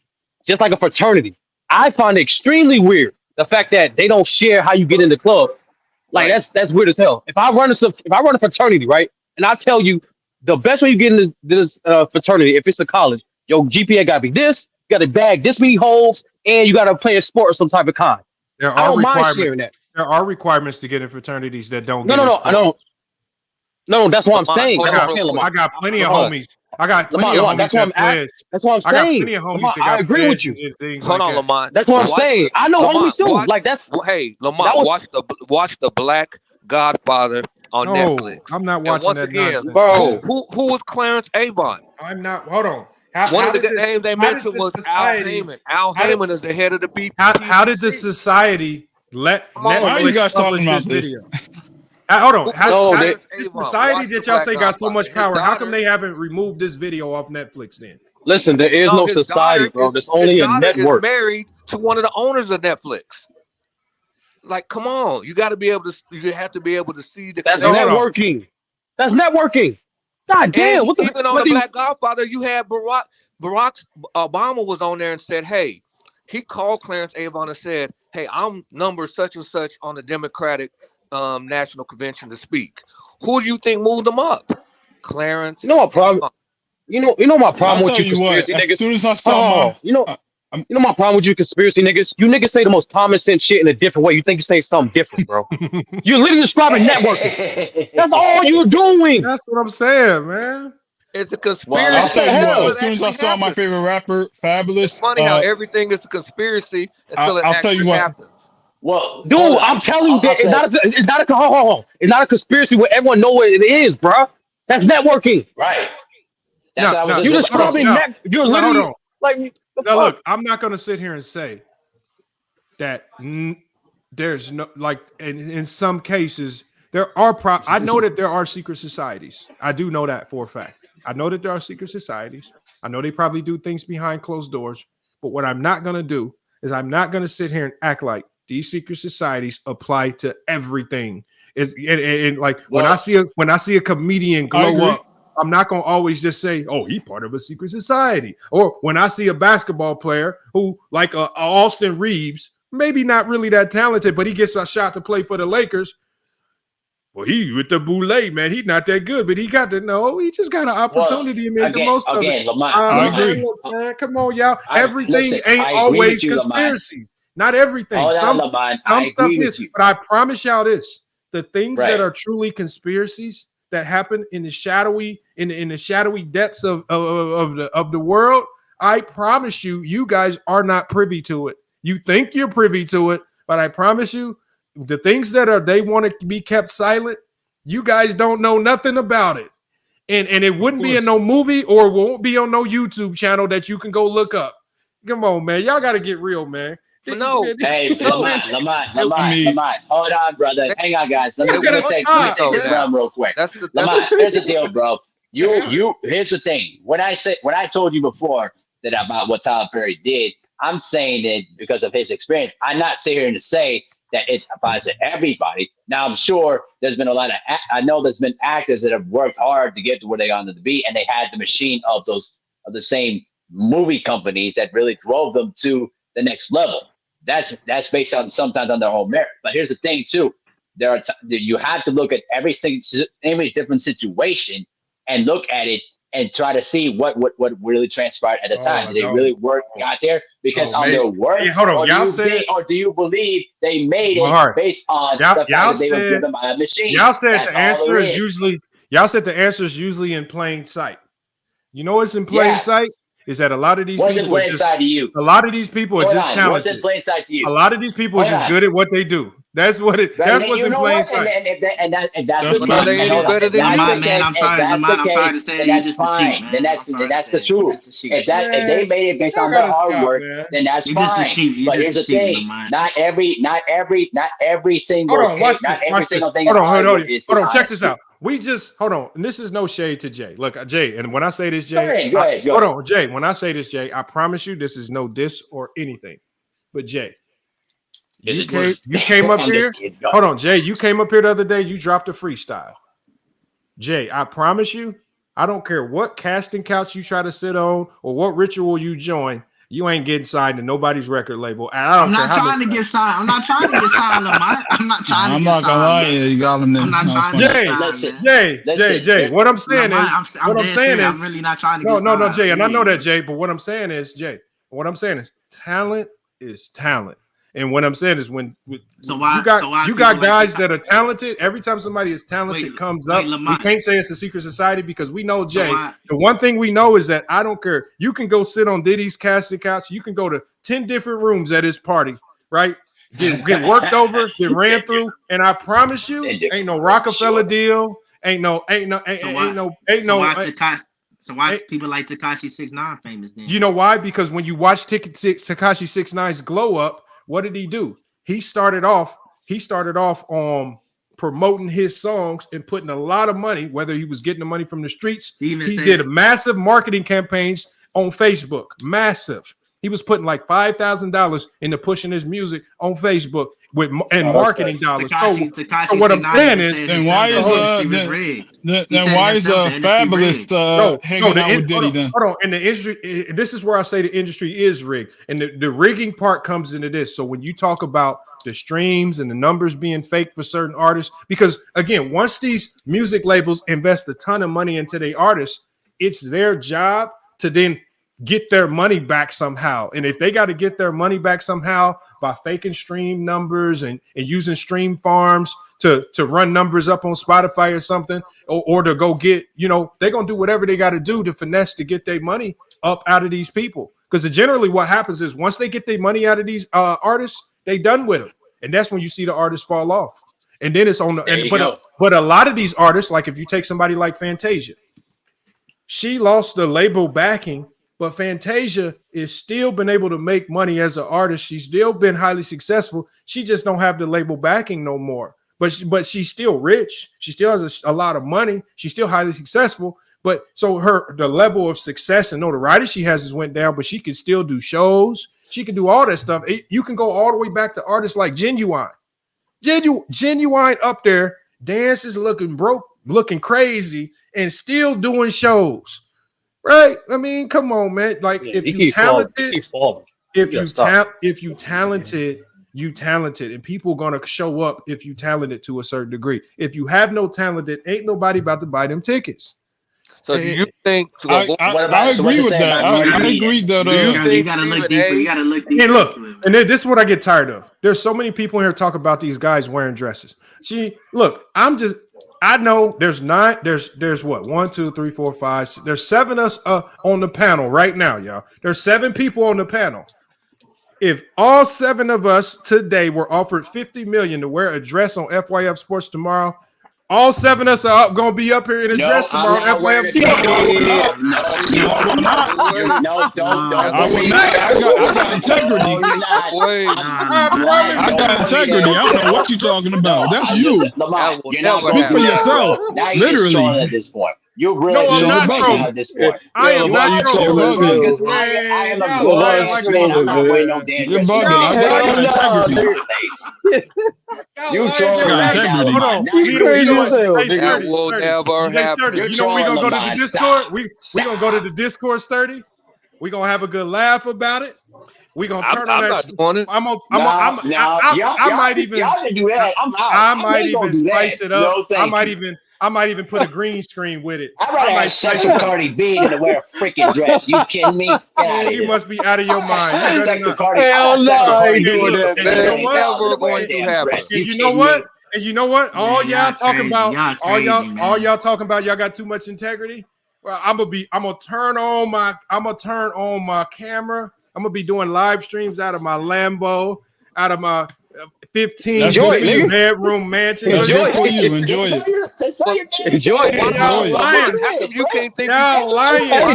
Just like a fraternity. I find it extremely weird the fact that they don't share how you get in the club. Like that's weird as hell. If I run a fraternity, right, and I tell you the best way you get in this fraternity, if it's a college, your GPA gotta be this, you gotta bag this many holes, and you gotta play a sport of some type of kind. I don't mind sharing that. There are requirements to get in fraternities that don't. No, that's what I'm saying. I got plenty of homies. I got plenty of homies. That's what I'm saying. I got plenty of homies. Lamont, I agree with you. Hold on, Lamont. That's what I'm saying. I know homies too. Like that's. Hey, Lamont, watch the Black Godfather on Netflix. I'm not watching that nonsense, bro. Who was Clarence Avon? I'm not. Hold on. One of the names they mentioned was Al Heyman. Al Heyman is the head of the BP. How did the society let Why are you guys talking about this? video? Hold on. This society that y'all say got so much power, how come they haven't removed this video off Netflix then? Listen, there is no society, bro. There's only a network. Is married to one of the owners of Netflix. Like, come on, you got to be able to. You have to be able to see the. That's networking. That's networking. God damn! And even on the Black Godfather, you had Barack Obama was on there and said, "Hey," he called Clarence Avon and said, "Hey, I'm number such and such on the Democratic National Convention to speak." Who do you think moved them up? Clarence. You know what problem? You know my problem with you conspiracy niggas. As soon as I saw you know my problem with you conspiracy niggas. You niggas say the most common sense shit in a different way. You think you're saying something different, bro. You're literally describing networking. That's all you're doing. That's what I'm saying, man. It's a conspiracy. Well, I'll tell you what. As soon as I saw my favorite rapper, Fabulous, it's funny how everything is a conspiracy until it actually happens. Well, dude, I'm telling you, it's not a conspiracy where everyone know what it is, bro. That's networking. Right. You're describing you're literally like. Now look, I'm not going to sit here and say that there's no like in some cases there are. I know that there are secret societies. I do know that for a fact. I know that there are secret societies. I know they probably do things behind closed doors. But what I'm not going to do is I'm not going to sit here and act like these secret societies apply to everything. And like when I see a comedian glow up, I'm not going to always just say, oh, he's part of a secret society. Or when I see a basketball player who, like Austin Reeves, maybe not really that talented, but he gets a shot to play for the Lakers. Well, he with the boule, man. He's not that good, but he got to know. He just got an opportunity to make the most of it. Lamont, I agree. Look, man, come on, y'all. Everything ain't always conspiracy. Not everything. Some stuff is. But I promise y'all this: the things that are truly conspiracies that happen in the shadowy depths of the world, I promise you guys are not privy to it. You think you're privy to it, but I promise you, the things that they want to be kept silent, you guys don't know nothing about it. And it wouldn't be in no movie or won't be on no YouTube channel that you can go look up. Come on, man. Y'all got to get real, man. No. Hey, Lamont. Hold on, brother. Hang on, guys. Let me take this real quick. Lamont, here's the deal, bro. Here's the thing. When I told you before that about what Tyler Perry did, I'm saying that because of his experience. I'm not sitting here to say that it applies to everybody. Now, I'm sure there's been I know there's been actors that have worked hard to get to where they wanted to be, and they had the machine of the same movie companies that really drove them to the next level. That's based on sometimes on their own merit. But here's the thing too: you have to look at every different situation and look at it and try to see what really transpired at the time. Did they really got there? Because on their word, hold on, or do you believe they made it based on the fact that they were driven by a machine? Y'all said the answer is usually in plain sight. You know what's in plain sight? Is that a lot of these people are plain sight to you? A lot of these people are just talented. What's in plain sight to you? A lot of these people are just good at what they do. That's what it. That's what's in plain sight. And that's the case. I'm sorry to say, that's fine. Then that's the truth. If they made it based on their hard work, then that's fine. But here's the thing: not every single. Hold on, watch this. Every single thing. Hold on. Check this out. Hold on. And this is no shade to Jay. Look, Jay, and when I say this, Jay, hold on, Jay. When I say this, Jay, I promise you this is no diss or anything. But Jay, you came up here. Hold on, Jay. You came up here the other day. You dropped a freestyle. Jay, I promise you, I don't care what casting couch you try to sit on or what ritual you join. You ain't getting signed to nobody's record label. I'm not trying to get signed. I'm not trying to get signed, Lamont. I'm not trying to get signed. I'm not gonna lie, you got him there. I'm not trying to get signed. Jay. What I'm saying is, I'm really not trying to get signed. No, Jay, and I know that, Jay. But what I'm saying is, Jay, talent is talent. And what I'm saying is, when you got guys that are talented, every time somebody is talented comes up, we can't say it's a secret society because we know, Jay, the one thing we know is that I don't care. You can go sit on Diddy's casting couch. You can go to 10 different rooms at his party, right? Get worked over, get ran through. And I promise you, ain't no Rockefeller deal. Ain't no. So why people like Tekashi 6ix9ine famous then? You know why? Because when you watch Tekashi 6ix9ine's glow up, what did he do? He started off on promoting his songs and putting a lot of money, whether he was getting the money from the streets. He did massive marketing campaigns on Facebook. Massive. He was putting like $5,000 into pushing his music on Facebook and marketing dollars. So what I'm saying is, then why is Fabulous hanging out with Diddy then? Hold on, in the industry, this is where I say the industry is rigged, and the rigging part comes into this. So when you talk about the streams and the numbers being fake for certain artists, because again, once these music labels invest a ton of money into their artists, it's their job to then get their money back somehow. And if they got to get their money back somehow by faking stream numbers and using stream farms to run numbers up on Spotify or something, or to go get, they're going to do whatever they got to do to finesse to get their money up out of these people. Because generally what happens is once they get their money out of these artists, they done with them. And that's when you see the artists fall off. And then it's on but a lot of these artists, like if you take somebody like Fantasia, she lost the label backing, but Fantasia is still been able to make money as an artist. She's still been highly successful. She just don't have the label backing no more. But she's still rich. She still has a lot of money. She's still highly successful. But so the level of success and notoriety she has went down, but she can still do shows. She can do all that stuff. You can go all the way back to artists like Genuine. Genuine up there, dances looking broke, looking crazy, and still doing shows. Right? I mean, come on, man. Like if you talented, you talented, and people are gonna show up if you talented to a certain degree. If you have no talent, ain't nobody about to buy them tickets. So do you think? I agree with that. I agree that you gotta look deeper. You gotta look deeper. And look, and this is what I get tired of. There's so many people here talk about these guys wearing dresses. I know there's what 1, 2, 3, 4, 5. There's 7 of us on the panel right now, y'all. There's 7 people on the panel. If all 7 of us today were offered $50 million to wear a dress on FYF Sports tomorrow, all 7 of us are going to be up here in a dress tomorrow. I got integrity. I got integrity. I don't know what you're talking about. That's you. Speak for yourself. Literally. At this point. You're really I'm not trolling at this point. I am not trolling. Because I am a good. I'm not waiting no damn. You're bugging. I got integrity. You trolling. Hold on. You crazy as hell. That will never happen. You know we're gonna go to the Discord. We gonna go to the Discord sturdy. We're gonna have a good laugh about it. We're gonna turn on that. I might even. Y'all can do that. I might even spice it up. I might even put a green screen with it. I'd rather have sex with Cardi B than to wear a freaking dress. You kidding me? You must be out of your mind. You better not. Hell no, I ain't doing that. that. And you know what? Going to happen. And you know what? And you know what? All y'all talking about, all y'all talking about, y'all got too much integrity. Well, I'm gonna turn on my camera. I'm gonna be doing live streams out of my Lambo, out of my 15 bedroom mansion. Enjoy it. Enjoy it. You can't think y'all lying. Y'all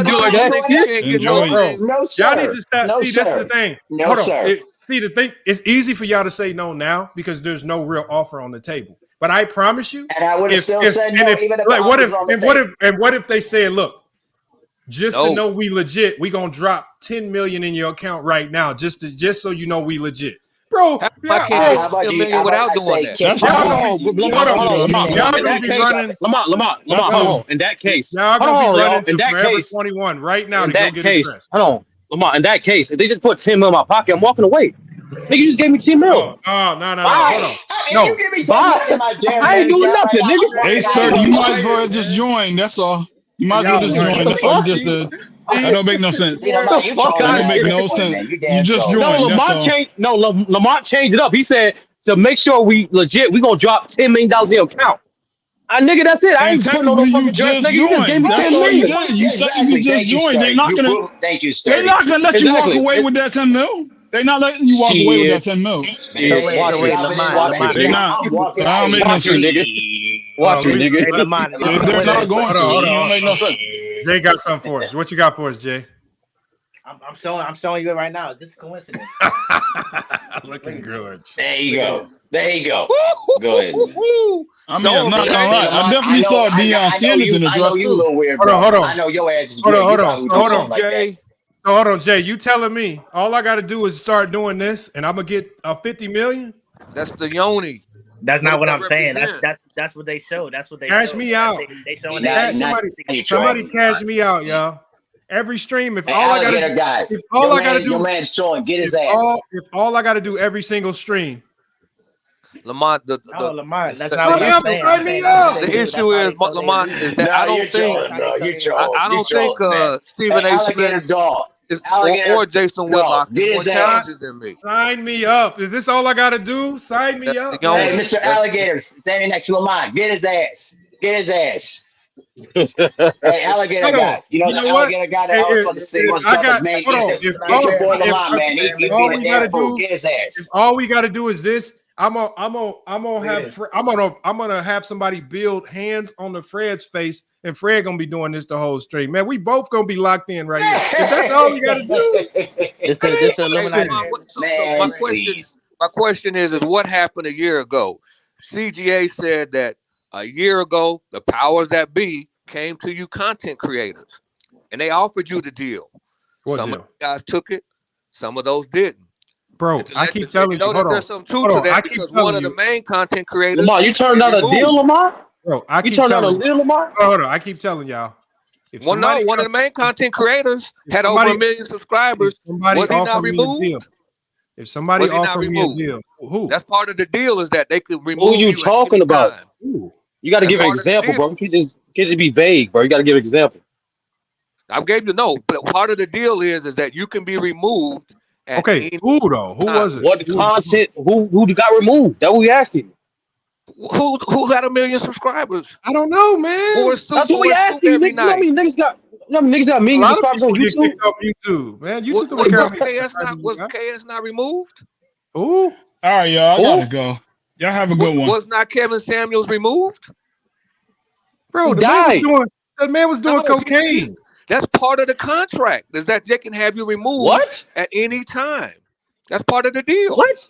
need to stop. See, this is the thing. Hold on. See, the thing, it's easy for y'all to say no now because there's no real offer on the table. But I promise you, and I would have still said no, even if what if they said, look, just to know we legit, we gonna drop 10 million in your account right now, just so you know we legit. Bro, I can't get $1 million without doing that. Y'all gonna be running. Lamont, hold on. In that case, y'all gonna be running to Forever 21 right now to go get a dress. Hold on, Lamont. In that case, if they just put 10 mil in my pocket, I'm walking away. Nigga, you just gave me 10 mil. No. Hold on. No. You give me 10 mil in my damn I ain't doing nothing, nigga. Hey, sir, you might as well just join. That's all. You might as well just join. That's all. That don't make no sense. That don't make no sense. You just joined. Lamont changed it up. He said to make sure we legit, we gonna drop $10 million in your account. Nigga, that's it. I ain't putting no fucking dress. Nigga, you just gave me 10 million. You technically just joined. They're not gonna. Thank you, sir. They're not gonna let you walk away with that 10 mil. They're not letting you walk away with that 10 mil. They're not. Watch me, nigga. They're not going to. It don't make no sense. Jay got something for us. What you got for us, Jay? I'm showing you it right now. Is this a coincidence? Looking good. There you go. Go ahead. I'm not gonna lie. I definitely saw Deion Sanders in the dress too. Hold on. I know your ass is hold on, Jay. So hold on, Jay. You telling me all I got to do is start doing this, and I'm gonna get a 50 million? That's the yoni. That's not what I'm saying. That's what they show. That's what they cash show. me out. They showing somebody cash me out, y'all. Every stream. If all I gotta do, your man's showing, get his ass. If all I gotta do every single stream. Lamont, Lamont, that's not what I'm saying. The issue is, Lamont, is that I don't think Stephen A. Smith or Jason Whitlock is more talented than me. Sign me up. Is this all I gotta do? Sign me up. Hey, Mr. Alligator, standing next to Lamont. Get his ass. Hey, alligator guy. You know the alligator guy that always fucking sing on stuff. Man, get his ass. If all we gotta do is this, I'm gonna have somebody build hands on the Fred's face, and Fred gonna be doing this the whole stream. Man, we both gonna be locked in right here. If that's all we gotta do. It's the Illuminati. My question is what happened a year ago? CGA said that a year ago, the powers that be came to you content creators, and they offered you the deal. Some of the guys took it, some of those didn't. Bro, I keep telling you, there's some truth to that because one of the main content creators. Lamont, you turned out a deal, Lamont? Bro, you turned out a deal, Lamont? Hold on, I keep telling y'all. One of the main content creators had over 1 million subscribers. Was he not removed? If somebody offered me a deal, who? That's part of the deal is that they could remove. Who you talking about? You got to give an example, bro. You can't just be vague, bro. You got to give an example. I gave you but part of the deal is that you can be removed. Okay, who though? Who was it? What content? Who got removed? That's what we asking. Who got 1 million subscribers? I don't know, man. That's what we asking. You know how many niggas got? Niggas got millions of subscribers on YouTube, man. YouTube was KS not removed? Who? All right, y'all. I gotta go. Y'all have a good one. Was not Kevin Samuels removed? Bro, the man was doing cocaine. That's part of the contract. Is that they can have you removed at any time. That's part of the deal. What?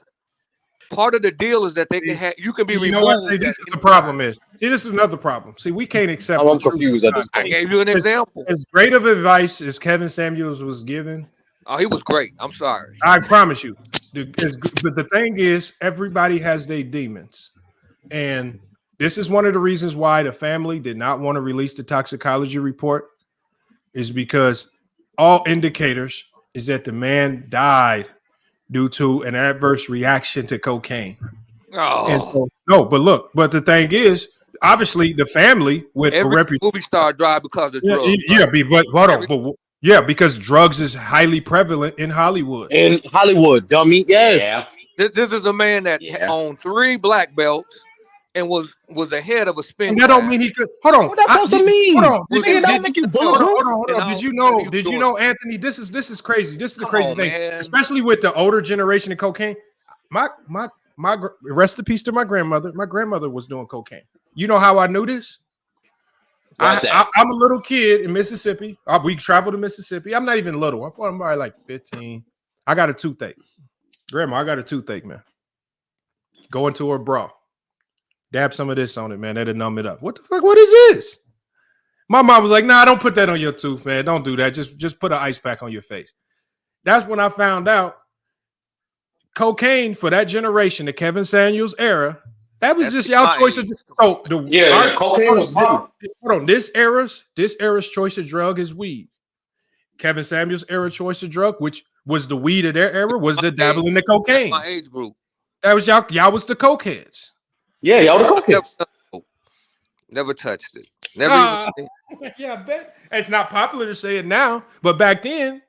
Part of the deal is that they can have you can be removed. You know what? See, this is the problem is. See, this is another problem. See, we can't accept. I'm confused at this point. I gave you an example. As great of advice as Kevin Samuels was given. Oh, he was great. I'm sorry. I promise you. But the thing is, everybody has their demons. And this is one of the reasons why the family did not want to release the toxicology report, is because all indicators is that the man died due to an adverse reaction to cocaine. Oh. And so, but the thing is, obviously the family with a Every reputation. movie star died because of drugs. Yeah, Right? but hold on, but yeah, because drugs is highly prevalent in Hollywood. In Hollywood, dummy. Yes. This is a man that owned 3 black belts and was the head of a spin And that don't class. mean he could. Hold on. What that supposed to mean? Hold on. Nigga, don't make you bulletproof. Hold on. Did you know, Anthony? This is crazy. This is the crazy thing, man. especially with the older generation of cocaine. My rest in peace to my grandmother. My grandmother was doing cocaine. You know how I knew this? I'm a little kid in Mississippi. We traveled to Mississippi. I'm not even little. I'm probably like 15. I got a toothache. Grandma, I got a toothache, man. Go into her bra. Dab some of this on it, man. That'll numb it up. What the fuck? What is this? My mom was like, nah, don't put that on your tooth, man. Don't do that. Just put an ice pack on your face. That's when I found out cocaine for that generation, the Kevin Samuels era, that was just y'all choice of so the cocaine was popular. Hold on, this era's choice of drug is weed. Kevin Samuels' era choice of drug, which was the weed of their era, was the dabble in the cocaine. My age group. That was y'all was the cokeheads. Yeah, y'all the cokeheads. Never touched it. Never. Yeah, I bet it's not popular to say it now, but back then,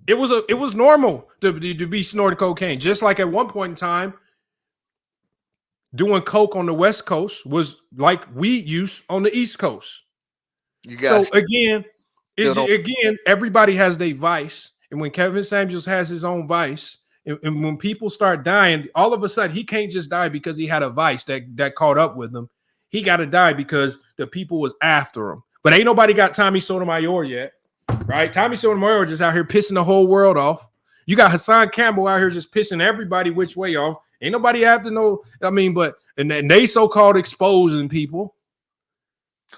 it was normal to be snorting cocaine. Just like at one point in time, doing coke on the West Coast was like weed use on the East Coast. So again, everybody has their vice, and when Kevin Samuels has his own vice, and when people start dying, all of a sudden he can't just die because he had a vice that caught up with him. He got to die because the people was after him. But ain't nobody got Tommy Sotomayor yet, right? Tommy Sotomayor just out here pissing the whole world off. You got Hassan Campbell out here just pissing everybody which way off. Ain't nobody have to know. I mean, and they so-called exposing people.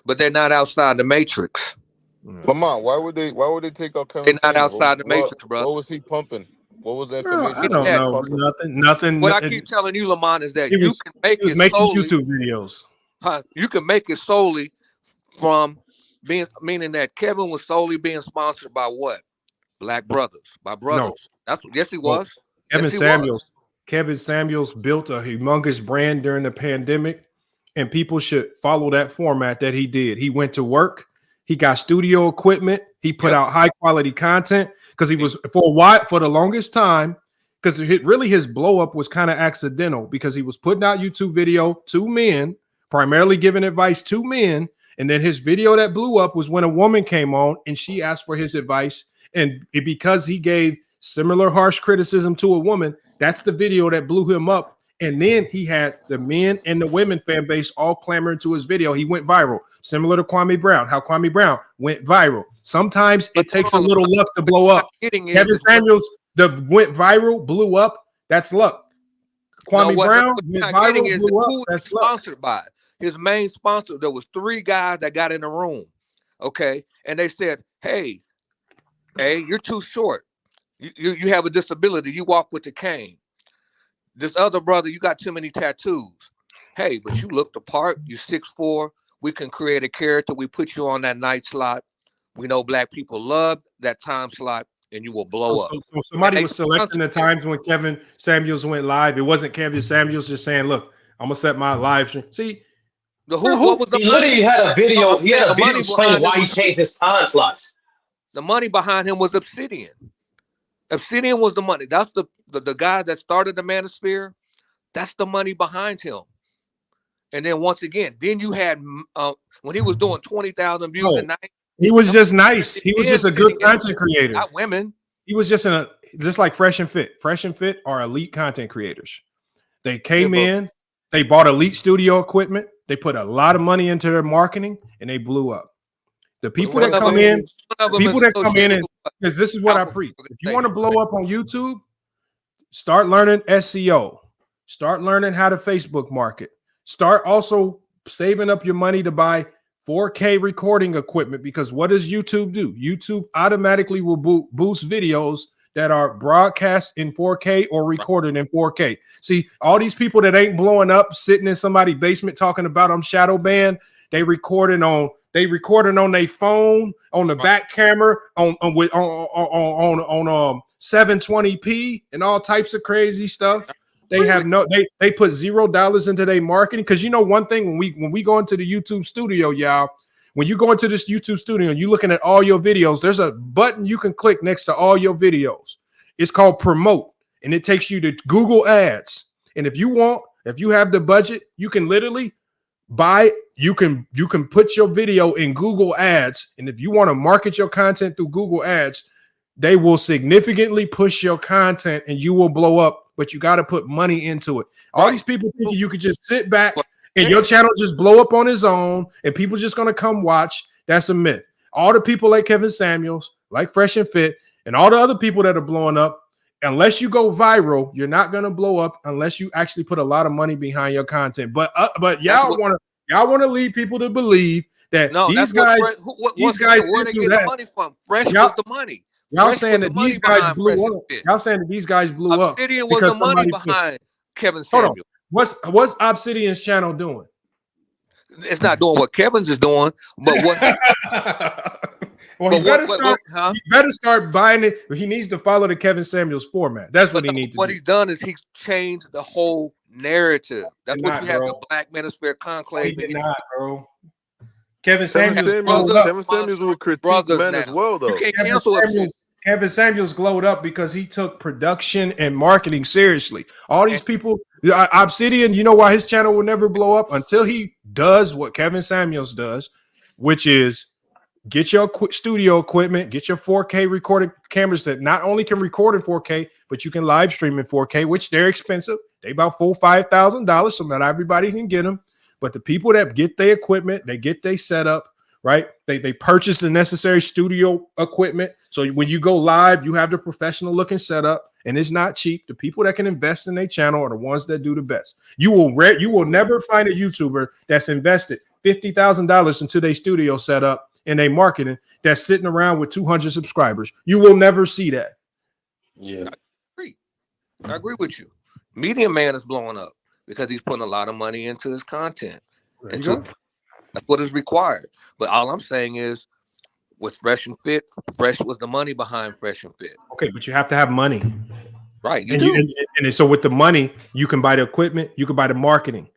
But they're not outside the matrix. Lamont, why would they take out Kevin? They're not outside the matrix, bro. What was he pumping? What was the information? I don't know. Nothing. What I keep telling you, Lamont, is that he was making solely, YouTube videos. You can make it solely from meaning that Kevin was solely being sponsored by what? Black brothers, by brothers. No. Yes, he was. Kevin Samuels built a humongous brand during the pandemic, and people should follow that format that he did. He went to work. He got studio equipment. He put out high quality content because he was for the longest time, because his blow up was kind of accidental because he was putting out YouTube video to men, primarily giving advice to men. And then his video that blew up was when a woman came on and she asked for his advice. And because he gave similar harsh criticism to a woman, that's the video that blew him up. And then he had the men and the women fan base all clamoring to his video. He went viral, similar to Kwame Brown, how Kwame Brown went viral. Sometimes it takes a little luck to blow up. Kevin Samuels went viral, blew up. That's luck. Kwame Brown went viral, blew up. That's luck. Sponsored by his main sponsor. There was 3 guys that got in the room, okay, and they said, "Hey, you're too short. You have a disability. You walk with a cane. This other brother, you got too many tattoos. Hey, but you look the part. You're 6'4". We can create a character. We put you on that night slot. We know black people love that time slot, and you will blow up." So somebody was selecting the times when Kevin Samuels went live. It wasn't Kevin Samuels just saying, "Look, I'm gonna set my live stream." See, what was the he literally had a video. He had a video explaining why he changed his time slots. The money behind him was Obsidian. Obsidian was the money. That's the guy that started the Manosphere. That's the money behind him. And then once again, you had when he was doing 20,000 views a night. He was just nice. He was just a good content creator. Not women. He was just like Fresh and Fit. Fresh and Fit are elite content creators. They came in, they bought elite studio equipment, they put a lot of money into their marketing, and they blew up. The people that come in, and because this is what I preach. If you want to blow up on YouTube, start learning SEO. Start learning how to Facebook market. Start also saving up your money to buy 4K recording equipment, because what does YouTube do? YouTube automatically will boost videos that are broadcast in 4K or recorded in 4K. See, all these people that ain't blowing up, sitting in somebody's basement talking about I'm shadow banned, they recording on their phone, on the back camera, on 720p and all types of crazy stuff. They have no. They put $0 into their marketing because you know one thing when we go into the YouTube studio, y'all. When you go into this YouTube studio and you're looking at all your videos, there's a button you can click next to all your videos. It's called promote, and it takes you to Google Ads. And if you have the budget, you can literally you can put your video in Google Ads. And if you want to market your content through Google Ads, they will significantly push your content and you will blow up, but you got to put money into it. All these people think you could just sit back and your channel just blow up on its own and people just going to come watch. That's a myth. All the people like Kevin Samuels, like Fresh and Fit, and all the other people that are blowing up, unless you go viral, you're not going to blow up unless you actually put a lot of money behind your content. But y'all want to lead people to believe that these guys where they get the money from? Fresh was the money. Y'all saying that these guys blew up. Y'all saying that these guys blew up. Obsidian was the money behind Kevin Samuels. What's Obsidian's channel doing? It's not doing what Kevin's is doing, but what? Well, he better start buying it. He needs to follow the Kevin Samuels format. That's what he needs to do. What he's done is he's changed the whole narrative. That's what you have the Black Manosphere Conclave. He did not, bro. Kevin Samuels will critique men as well, though. Kevin Samuels glowed up because he took production and marketing seriously. All these people, Obsidian, you know why his channel will never blow up? Until he does what Kevin Samuels does, which is get your studio equipment, get your 4K recording cameras that not only can record in 4K, but you can live stream in 4K, which they're expensive. They about $4,000-$5,000, so not everybody can get them. But the people that get their equipment, they get their setup, right? They purchase the necessary studio equipment. So when you go live, you have the professional looking setup, and it's not cheap. The people that can invest in their channel are the ones that do the best. You will never find a YouTuber that's invested $50,000 into their studio setup and their marketing that's sitting around with 200 subscribers. You will never see that. Yeah, I agree with you. Medium Man is blowing up because he's putting a lot of money into his content. That's what is required. But all I'm saying is, with Fresh and Fit, Fresh was the money behind Fresh and Fit. Okay, but you have to have money, right? And so with the money, you can buy the equipment, you can buy the marketing.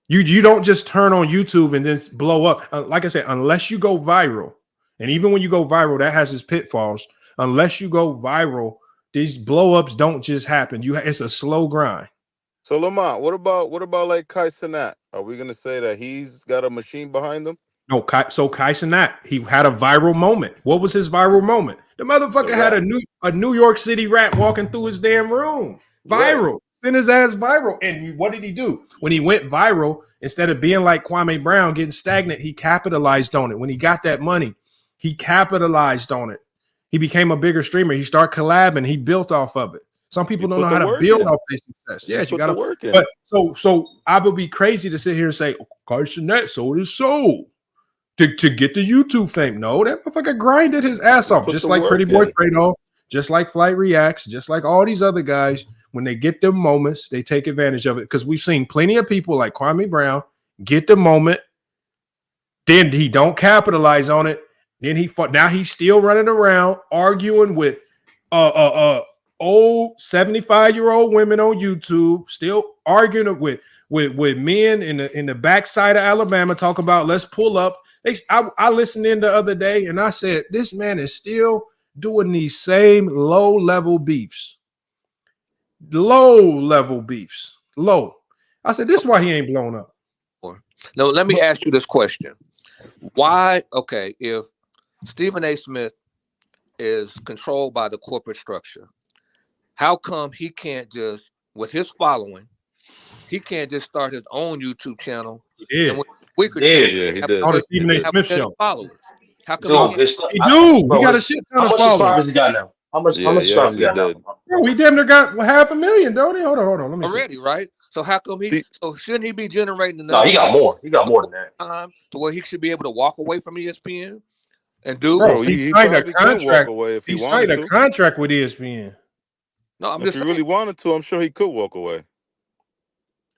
You don't just turn on YouTube and then blow up. Like I said, unless you go viral, and even when you go viral, that has its pitfalls. Unless you go viral, these blow ups don't just happen. It's a slow grind. So Lamont, what about like Kai Cenat? Are we gonna say that he's got a machine behind him? No, Kai Cenat, he had a viral moment. What was his viral moment? The motherfucker had a New York City rat walking through his damn room. Viral. Right. Sent his ass viral. And what did he do? When he went viral, instead of being like Kwame Brown, getting stagnant, he capitalized on it. When he got that money, he capitalized on it. He became a bigger streamer. He started collabing. He built off of it. Some people don't know how to build off their success. Yeah, you got to work in. But so I would be crazy to sit here and say, Kai Cenat sold his soul to get the YouTube fame. No, that motherfucker grinded his ass off, just like Pretty Boy Fredo, just like Flight Reacts, just like all these other guys. When they get their moments, they take advantage of it. Because we've seen plenty of people like Kwame Brown get the moment, then he don't capitalize on it. Then now he's still running around arguing with old 75-year-old women on YouTube, still arguing with men in the backside of Alabama, talk about let's pull up. I listened in the other day and I said, this man is still doing these same low-level beefs. Low. I said, this is why he ain't blown up. No, let me ask you this question. Why, if Stephen A. Smith is controlled by the corporate structure, how come he can't just, with his following, he can't just start his own YouTube channel? He did. On the Stephen A. Smith show. Followers. How come he got a shit ton of followers. How much subscribers he got now? How much subscribers he got now? Bro, we damn near got 500,000, don't he? Hold on. Let me already, see. right? So how come so shouldn't he be generating enough? No, he got more. He got more than that. Time to where he should be able to walk away from ESPN and do. Bro, he signed a contract. He signed a contract with ESPN. No, I'm if he really wanted to, I'm sure he could walk away.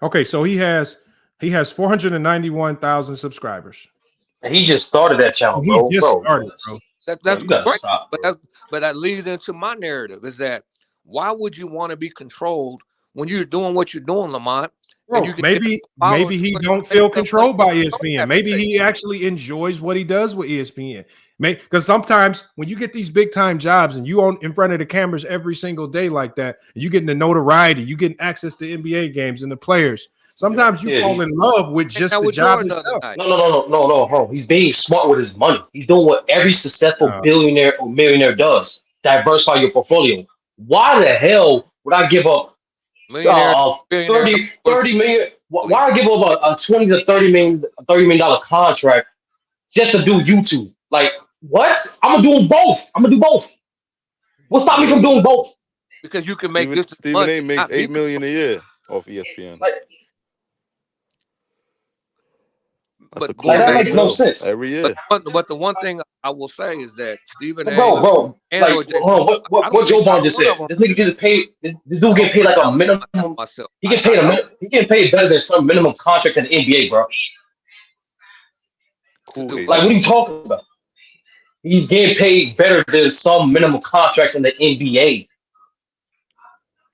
Okay, so he has 491,000 subscribers. And he just started that channel, bro. He just started, bro. That's great. But that leads into my narrative is that why would you want to be controlled when you're doing what you're doing, Lamont. Bro, maybe he don't feel controlled by ESPN. Maybe he actually enjoys what he does with ESPN. Because sometimes when you get these big time jobs and you in front of the cameras every single day like that, and you getting the notoriety, you getting access to NBA games and the players. Sometimes you fall in love with just the job itself. No. He's being smart with his money. He's doing what every successful billionaire or millionaire does: diversify your portfolio. Why the hell would I give up 30 million? Why I give up a $20 to $30 million contract just to do YouTube? Like, what? I'm gonna do both. What stopped me from doing both? Because you can make just Stephen A. makes $8 million a year off ESPN. But that makes no sense every year. But the one thing I will say is that Stephen A. Bro, and like, what Joe Biden just said. This nigga gets paid. This dude get paid like a minimum. He get paid he get paid better than some minimum contracts in the NBA, bro. Cool. Like, what are you talking about? He's getting paid better than some minimum contracts in the NBA.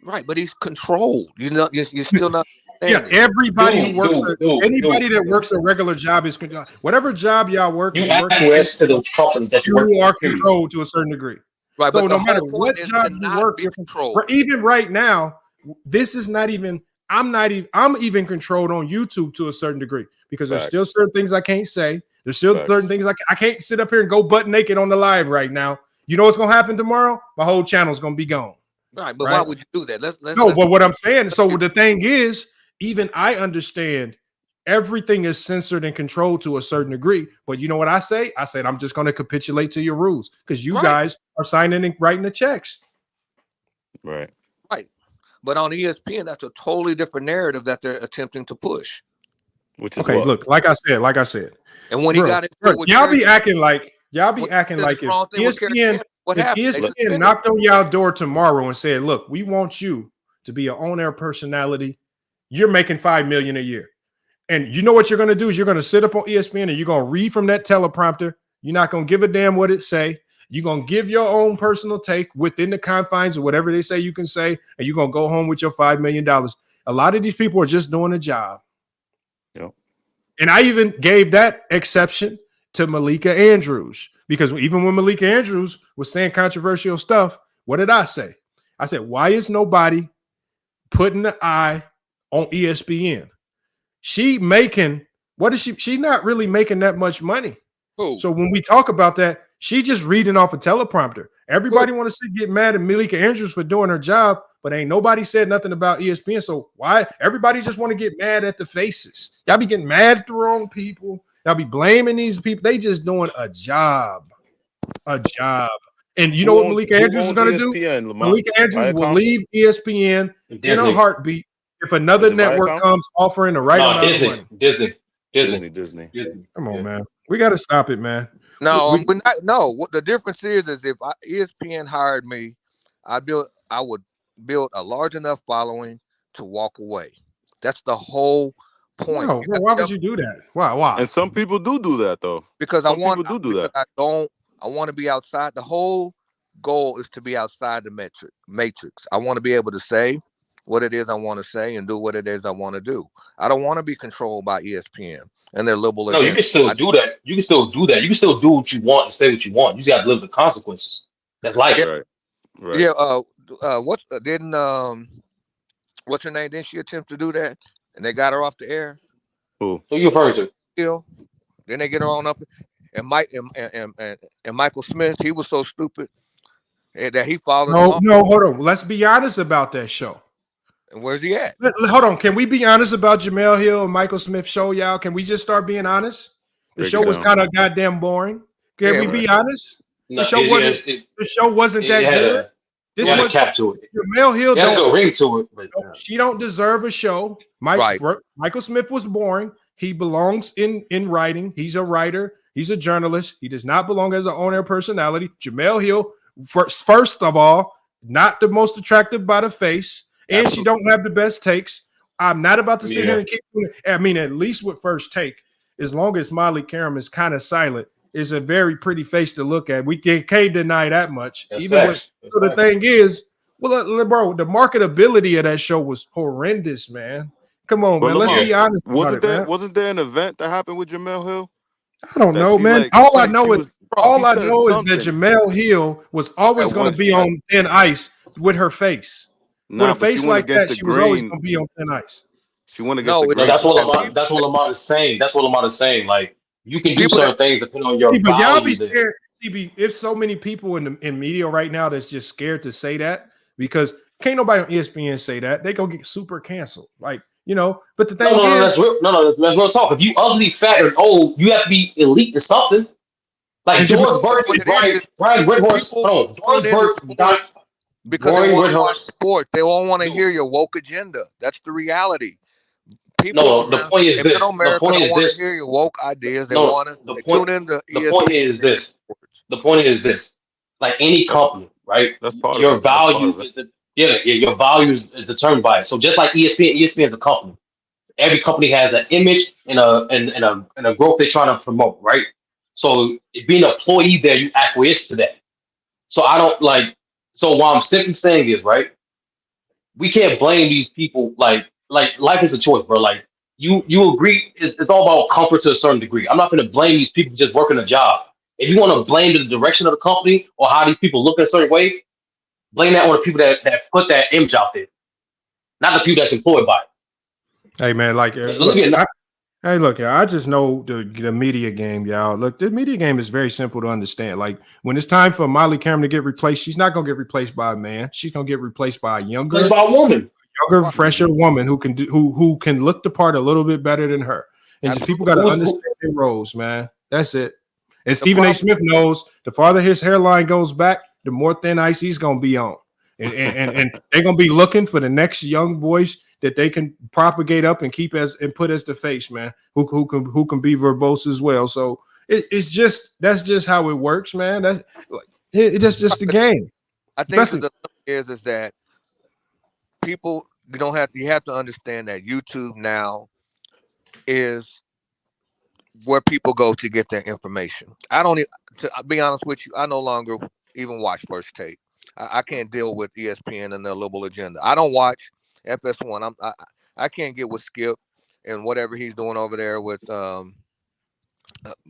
Right, but he's controlled. You're still not. Yeah, everybody who works, anybody that works a regular job is whatever job y'all work. You acquiesce to the company that you are controlled to a certain degree. Right, so but no matter what job you work, you're controlled. Even right now, this is not even. I'm even controlled on YouTube to a certain degree because there's still certain things I can't say. There's still certain things I can't sit up here and go butt naked on the live right now. You know what's gonna happen tomorrow? My whole channel's gonna be gone. Right, but why would you do that? But what I'm saying, so the thing is, even I understand everything is censored and controlled to a certain degree. But you know what I say? I said, I'm just going to capitulate to your rules because you guys are signing and writing the checks. Right. Right. But on ESPN, that's a totally different narrative that they're attempting to push. Which is okay. Look, like I said. And when he got it, y'all be acting like if ESPN knocked on y'all door tomorrow and said, look, we want you to be an on-air personality. You're making $5 million a year. And you know what you're going to do is you're going to sit up on ESPN and you're going to read from that teleprompter. You're not going to give a damn what it say. You're going to give your own personal take within the confines of whatever they say you can say. And you're going to go home with your $5 million. A lot of these people are just doing a job. Yep. And I even gave that exception to Malika Andrews because even when Malika Andrews was saying controversial stuff, what did I say? I said, why is nobody putting the eye on ESPN? She making what is she not really making that much money. So when we talk about that, she just reading off a teleprompter. Everybody want to get mad at Malika Andrews for doing her job, but ain't nobody said nothing about ESPN. So why everybody just want to get mad at the faces? Y'all be getting mad at the wrong people. Y'all be blaming these people. They just doing a job. And you know what Malika Andrews is going to do? Malika Andrews will leave ESPN in a heartbeat if another network comes offering the right amount of money. Disney. Come on, man. We got to stop it, man. No, but not. No, what the difference is if ESPN hired me, I would build a large enough following to walk away. That's the whole point. No, why would you do that? Why? And some people do that though. Because some people do that. I want to be outside. The whole goal is to be outside the matrix. I want to be able to say what it is I want to say and do what it is I want to do. I don't want to be controlled by ESPN and their liberal agenda. No, you can still do that. You can still do that. You can still do what you want and say what you want. You just got to live with the consequences. That's life. Right. Yeah. What's her name? Didn't she attempt to do that? And they got her off the air. Who you referring to? Then they get her on up. And Michael Smith, he was so stupid that he followed. No, hold on. Let's be honest about that show. And where's he at? Hold on. Can we be honest about Jamel Hill and Michael Smith show, y'all? Can we just start being honest? The show was kind of goddamn boring. Can we be honest? The show wasn't that good. This was cap to it. Jamel Hill don't go ring to it. But, she don't deserve a show. Michael Smith was boring. He belongs in writing. He's a writer. He's a journalist. He does not belong as an on-air personality. Jamel Hill, first of all, not the most attractive by the face, and she don't have the best takes. I'm not about to sit here and keep doing it. I mean, at least with First Take, as long as Molly Karam is kind of silent, is a very pretty face to look at. We can't deny that much. The thing is, Well, bro, the marketability of that show was horrendous, man. Come on, man. Let's be honest about it, man. Wasn't there an event that happened with Jamel Hill? I don't know, man. All I know is that Jamel Hill was always going to be on thin ice with her face. With a face like that, she was always going to be on thin ice. She went against the grain. That's what Lamont is saying. That's what Lamont is saying. Like, you can do certain things depending on your but value. y'all be scared. If so many people in media right now that's just scared to say that, because can't nobody on ESPN say that, they gonna get super canceled. Like, you know. But the thing is, that's real talk. If you ugly, fat, or old, you have to be elite in something. Like George Burke, Brian Whithorse. George Burke, because they want to watch sport. They won't want to hear your woke agenda. That's the reality. People the point is this. The point is this. Hear your woke ideas. They want to tune into ESPN. The point is this. The point is this. Like any company, right? That's part your of it. value is your value is determined by it. So just like ESPN is a company. Every company has an image and a growth they're trying to promote, right? So being an employee there, you acquiesce to that. So I don't like. So what I'm simply saying is, right? We can't blame these people. Like life is a choice, bro. Like you agree, it's all about comfort to a certain degree. I'm not going to blame these people just working a job. If you want to blame the direction of the company or how these people look in a certain way, blame that on the people that put that image out there, not the people that's employed by it. Hey man, like look, y'all, I just know the media game, y'all. Look, the media game is very simple to understand. Like when it's time for Molly Cameron to get replaced, she's not gonna get replaced by a man. She's gonna get replaced by a younger woman, fresher woman who can look the part a little bit better than her. And just people got to understand their roles, man. That's it. And Stephen A. Smith knows the farther his hairline goes back, the more thin ice he's gonna be on, and they're gonna be looking for the next young voice that they can propagate up and keep and put as the face, man, who can be verbose as well. So that's just how it works, man. That's like it's just the game. I think the thing is that people you have to understand that YouTube now is where people go to get their information. To be honest with you, I no longer even watch First Take. I can't deal with ESPN and their liberal agenda. I don't watch FS1. I can't get with Skip and whatever he's doing over there with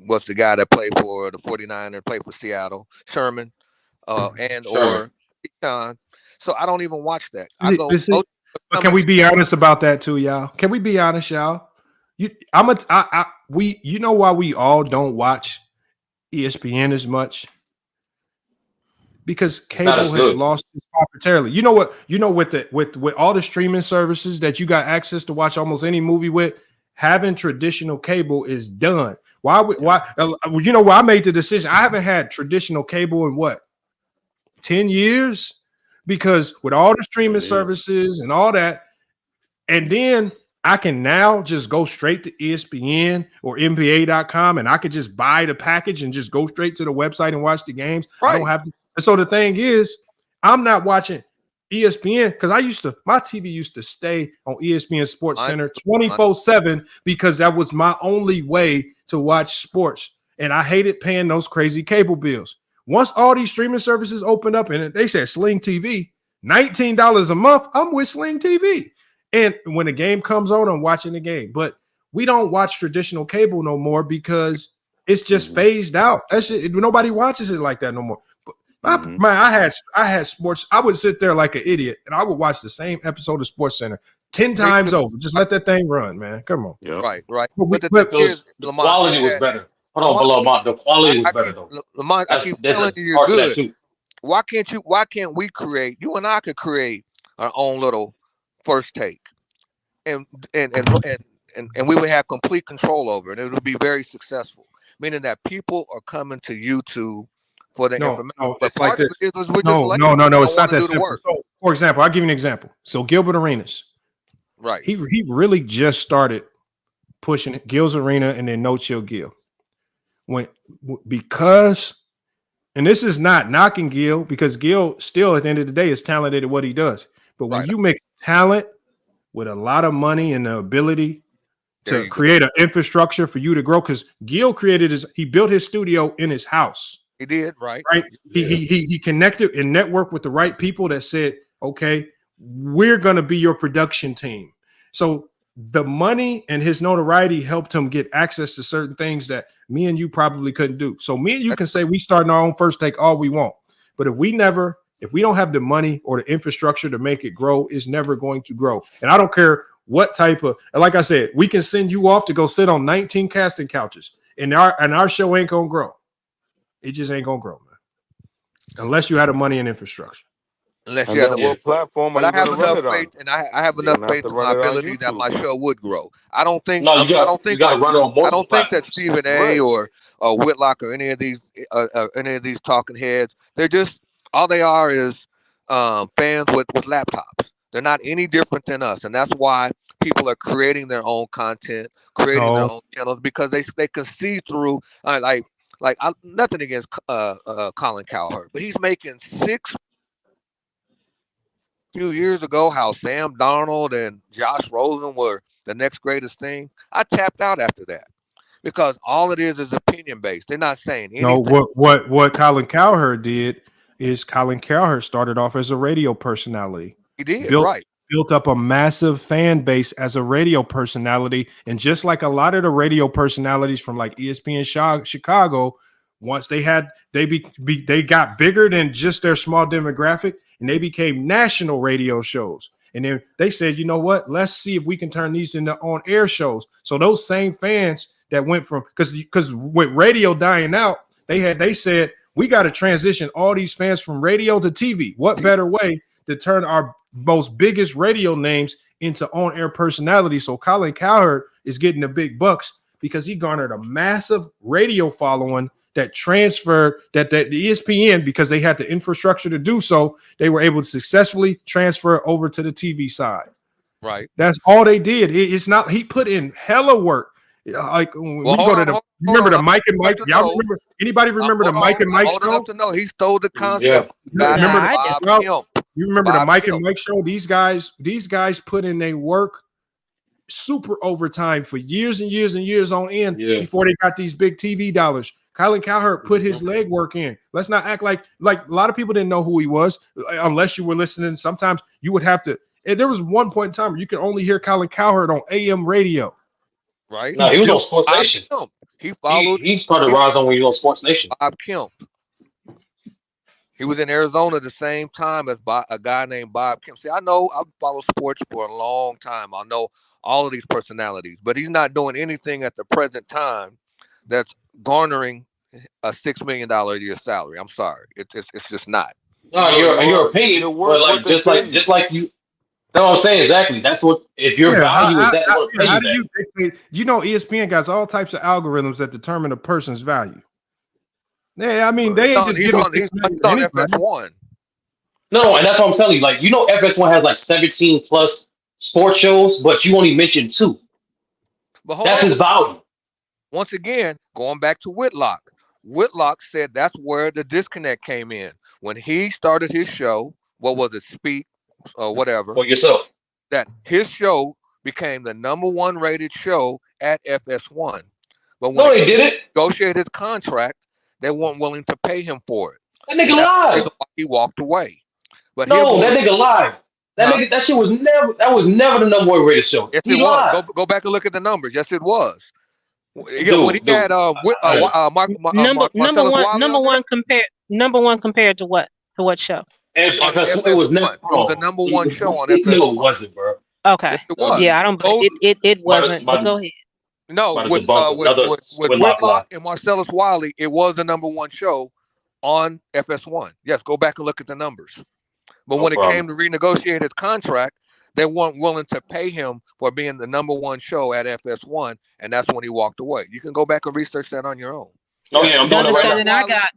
what's the guy that played for the 49ers, played for Seattle, Sherman, or Sean. So I don't even watch that. But can we be honest about that too, y'all? Can we be honest, y'all? You know why we all don't watch ESPN as much? Because cable has lost its popularity. You know what? With all the streaming services that you got access to watch almost any movie with, having traditional cable is done. Why? You know why I made the decision? I haven't had traditional cable in what, 10 years? Because with all the streaming services and all that, and then I can now just go straight to ESPN or NBA.com and I could just buy the package and just go straight to the website and watch the games. Right. I don't have to. And so the thing is, I'm not watching ESPN because my TV used to stay on ESPN Sports Center 24/7 because that was my only way to watch sports. And I hated paying those crazy cable bills. Once all these streaming services opened up and they said Sling TV, $19 a month, I'm with Sling TV. And when the game comes on, I'm watching the game. But we don't watch traditional cable no more because it's just phased out. Nobody watches it like that no more. But man, I had sports. I would sit there like an idiot and I would watch the same episode of Sports Center 10 times over. Just let that thing run, man. Come on. Yep. Right. But the quality was better. Hold on, Lamont. The quality was better though. Lamont, I keep telling you you're good. Why can't we create? You and I could create our own little First Take, and we would have complete control over it. It would be very successful. Meaning that people are coming to YouTube for the information. No, it's like this. No, it's not that simple. So, for example, I'll give you an example. So Gilbert Arenas, right? He really just started pushing Gil's Arena and then No Chill Gil. Because this is not knocking Gil, because Gil still at the end of the day is talented at what he does. But when you mix talent with a lot of money and the ability to create an infrastructure for you to grow, because Gil he built his studio in his house. He did, right? He connected and networked with the right people that said, okay, we're going to be your production team. So the money and his notoriety helped him get access to certain things that me and you probably couldn't do. So me and you can say we starting our own First Take all we want. But if we don't have the money or the infrastructure to make it grow, it's never going to grow. And I don't care what type of, like I said, we can send you off to go sit on 19 casting couches and our show ain't going to grow. It just ain't going to grow, man. Unless you had the money and infrastructure. Unless you have the platform, but I have enough faith, and I have enough faith in my ability that my show would grow. I don't think. No, you got to run on multiple I don't think that platforms. Stephen A. or Whitlock or any of these talking heads. They're just all they are is fans with laptops. They're not any different than us, and that's why people are creating their own content, creating their own channels because they can see through nothing against Colin Cowherd, but he's making few years ago how Sam Darnold and Josh Rosen were the next greatest thing. I tapped out after that because all it is opinion based. They're not saying anything. No, what Colin Cowherd did is Colin Cowherd started off as a radio personality. He did, built up a massive fan base as a radio personality, and just like a lot of the radio personalities from like ESPN Chicago, once they got bigger than just their small demographic. And they became national radio shows. And then they said, you know what? Let's see if we can turn these into on-air shows. So those same fans that went from because with radio dying out, they said we got to transition all these fans from radio to TV. What better way to turn our most biggest radio names into on-air personalities? So Colin Cowherd is getting the big bucks because he garnered a massive radio following that transferred that the ESPN, because they had the infrastructure to do so, they were able to successfully transfer over to the TV side. Right. That's all they did. It's not, he put in hella work. Like when we go to the, remember the Mike and Mike? Y'all remember? Anybody remember the Mike and Mike show? To know he stole the concept. You remember the Mike and Mike show? These guys put in their work, super overtime for years and years and years on end before they got these big TV dollars. Colin Cowherd put his legwork in. Let's not act like a lot of people didn't know who he was unless you were listening. Sometimes you would have to. There was one point in time where you could only hear Colin Cowherd on AM radio. Right? No, he was on Sports Nation. He followed. He started rising when he was on Sports Nation. Bob Kemp. He was in Arizona the same time as a guy named Bob Kemp. See, I know I've followed sports for a long time. I know all of these personalities, but he's not doing anything at the present time that's garnering a $6 million a year salary. I'm sorry, it's just not. No, your opinion, but like just like you. No, I'm saying exactly. That's what if your value is that. How do you dictate? You know, ESPN got all types of algorithms that determine a person's value. Yeah, I mean they ain't just giving. He's on FS1. No, and that's what I'm telling you. Like FS1 has like 17 plus sports shows, but you only mentioned 2. But that's his value. Once again, going back to Whitlock. Whitlock said that's where the disconnect came in. When he started his show, what was it, Speak or whatever? For yourself. That his show became the #1 rated show at FS1. But when he didn't. Negotiated his contract, they weren't willing to pay him for it. That nigga lied. He walked away. But no, that nigga lied. That shit was never the #1 rated show. Yes, it was. Go back and look at the numbers. Yes, it was. When he had number one compared to what? To what show? It was never. It was the #1 show on FS1. No, it wasn't, bro. Okay. Yeah, I don't. It wasn't. But go ahead. No, with Whitlock and Marcellus Wiley, it was the #1 show on FS1. Yes, go back and look at the numbers. But when it came to renegotiate his contract, they weren't willing to pay him for being the #1 show at FS1, and that's when he walked away. You can go back and research that on your own. Oh yeah, I'm doing it right now. I got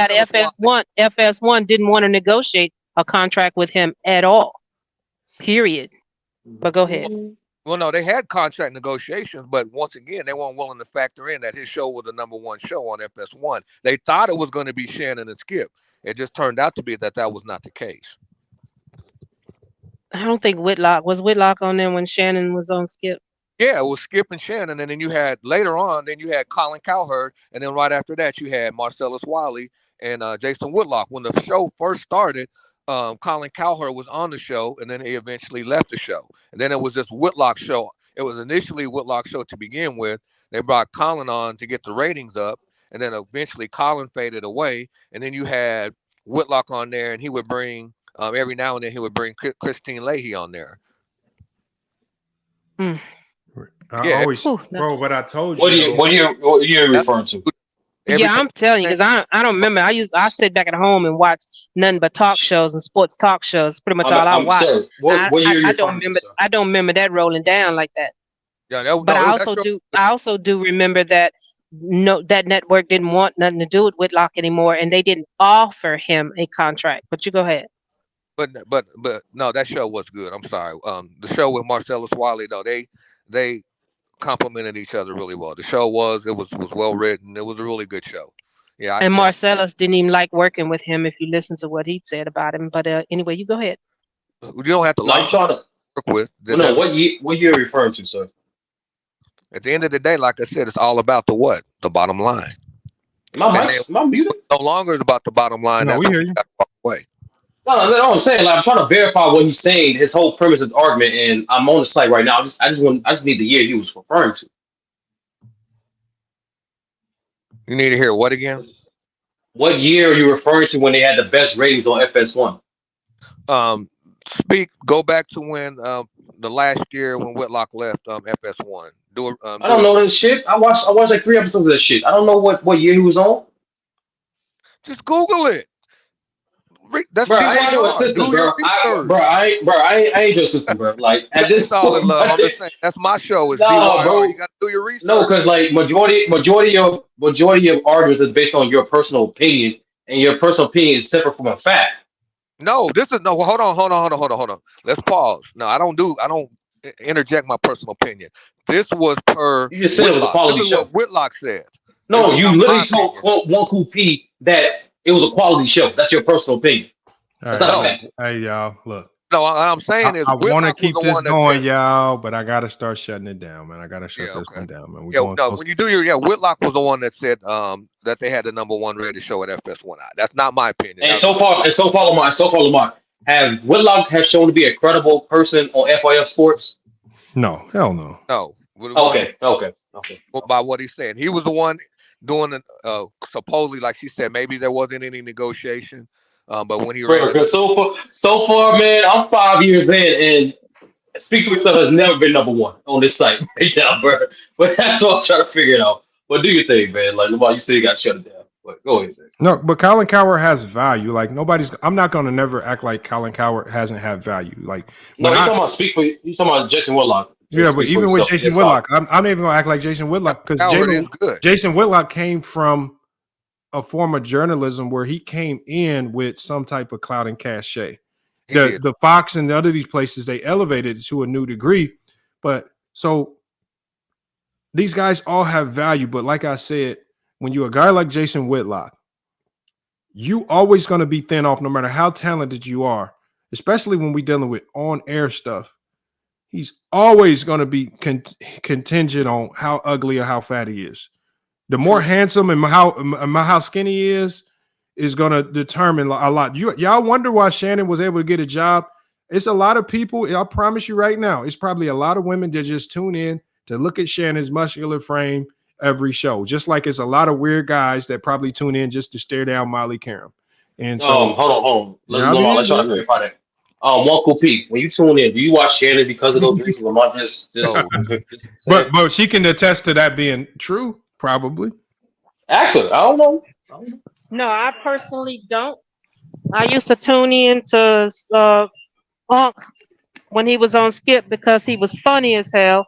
FS1. FS1 didn't want to negotiate a contract with him at all. Period. But go ahead. Well, no, they had contract negotiations, but once again, they weren't willing to factor in that his show was the #1 show on FS1. They thought it was going to be Shannon and Skip. It just turned out to be that was not the case. I don't think Whitlock was on there when Shannon was on Skip. Yeah, it was Skip and Shannon, and then you had later on, you had Colin Cowherd, and then right after that you had Marcellus Wiley and Jason Whitlock. When the show first started, Colin Cowherd was on the show, and then he eventually left the show. And then it was this Whitlock show. It was initially Whitlock show to begin with. They brought Colin on to get the ratings up, and then eventually Colin faded away. And then you had Whitlock on there, and he would bring every now and then he would bring Christine Leahy on there. I always, bro. But I told you. What are you referring to? I'm telling you, because I don't remember. I sit back at home and watch nothing but talk shows and sports talk shows. Pretty much all I watch. I don't remember that rolling down like that. Yeah, but I also do remember that that network didn't want nothing to do with Whitlock anymore, and they didn't offer him a contract. But you go ahead. But no, that show was good. I'm sorry. The show with Marcellus Wiley, though, they complemented each other really well. The show was well written. It was a really good show. Yeah. And Marcellus didn't even like working with him if you listen to what he said about him. But anyway, you go ahead. You don't have to work with. No, what year are you referring to, sir? At the end of the day, like I said, it's all about the what? The bottom line. My muted? No longer is about the bottom line. No, we hear you. Way. No, I'm saying, like, I'm trying to verify what he's saying, his whole premise of the argument, and I'm on the site right now. I just need the year he was referring to. You need to hear what again? What year are you referring to when they had the best ratings on FS1? Go back to when the last year when Whitlock left FS1. I don't know this shit. I watched like 3 episodes of this shit. I don't know what year he was on. Just Google it. That's bro, I ain't your assistant, bro. I ain't your assistant, bro. Like at this all point, in love. I'm just saying that's my show. It's bro. You gotta do your research. No, because like majority of arguments is based on your personal opinion, and your personal opinion is separate from a fact. No, hold on. Let's pause. No, I don't interject my personal opinion. This was per. You just said Whitlock. It was a quality show. What Whitlock said. No, you literally told One Cool P that it was a quality show. That's your personal opinion. All right, hey y'all, look. No, what I'm saying is I want to keep this going, y'all, but I gotta start shutting it down, man. I gotta shut this one down, man. When you do Whitlock was the one that said that they had the #1 rated show at FS1. That's not my opinion. And so far, Lamar, have Whitlock has shown to be a credible person on FYF Sports? No, hell no. No. Okay. By what he said, he was the one doing it. Supposedly, like she said, maybe there wasn't any negotiation. But when he ran so far, man, I'm 5 years in, and Speak for Yourself has never been #1 on this site. Yeah, bro. But that's what I'm trying to figure it out. But do your thing, man. Like, Lamar, you said you got shut it down. But go ahead. No, but Colin Cowherd has value. Like I'm not gonna never act like Colin Cowherd hasn't had value. Like no, you're talking about Jason Whitlock. Yeah, but even with Jason Whitlock, I'm not even gonna act like Jason Whitlock because Jason Whitlock came from a form of journalism where he came in with some type of clout and cachet. The Fox and the other these places, they elevated it to a new degree. But so these guys all have value. But like I said, when you're a guy like Jason Whitlock, you always going to be thin off no matter how talented you are, especially when we're dealing with on-air stuff. He's always going to be contingent on how ugly or how fat he is. The more handsome and how skinny he is going to determine a lot. Y'all wonder why Shannon was able to get a job. It's a lot of people. I promise you right now, it's probably a lot of women that just tune in to look at Shannon's muscular frame every show. Just like it's a lot of weird guys that probably tune in just to stare down Molly Karam. And so, hold on. Let's try to verify that. One Cool P, when you tune in, do you watch Shannon because of those reasons? Lamar but she can attest to that being true. Probably. Actually, I don't know. No, I personally don't. I used to tune in to Unc when he was on Skip because he was funny as hell.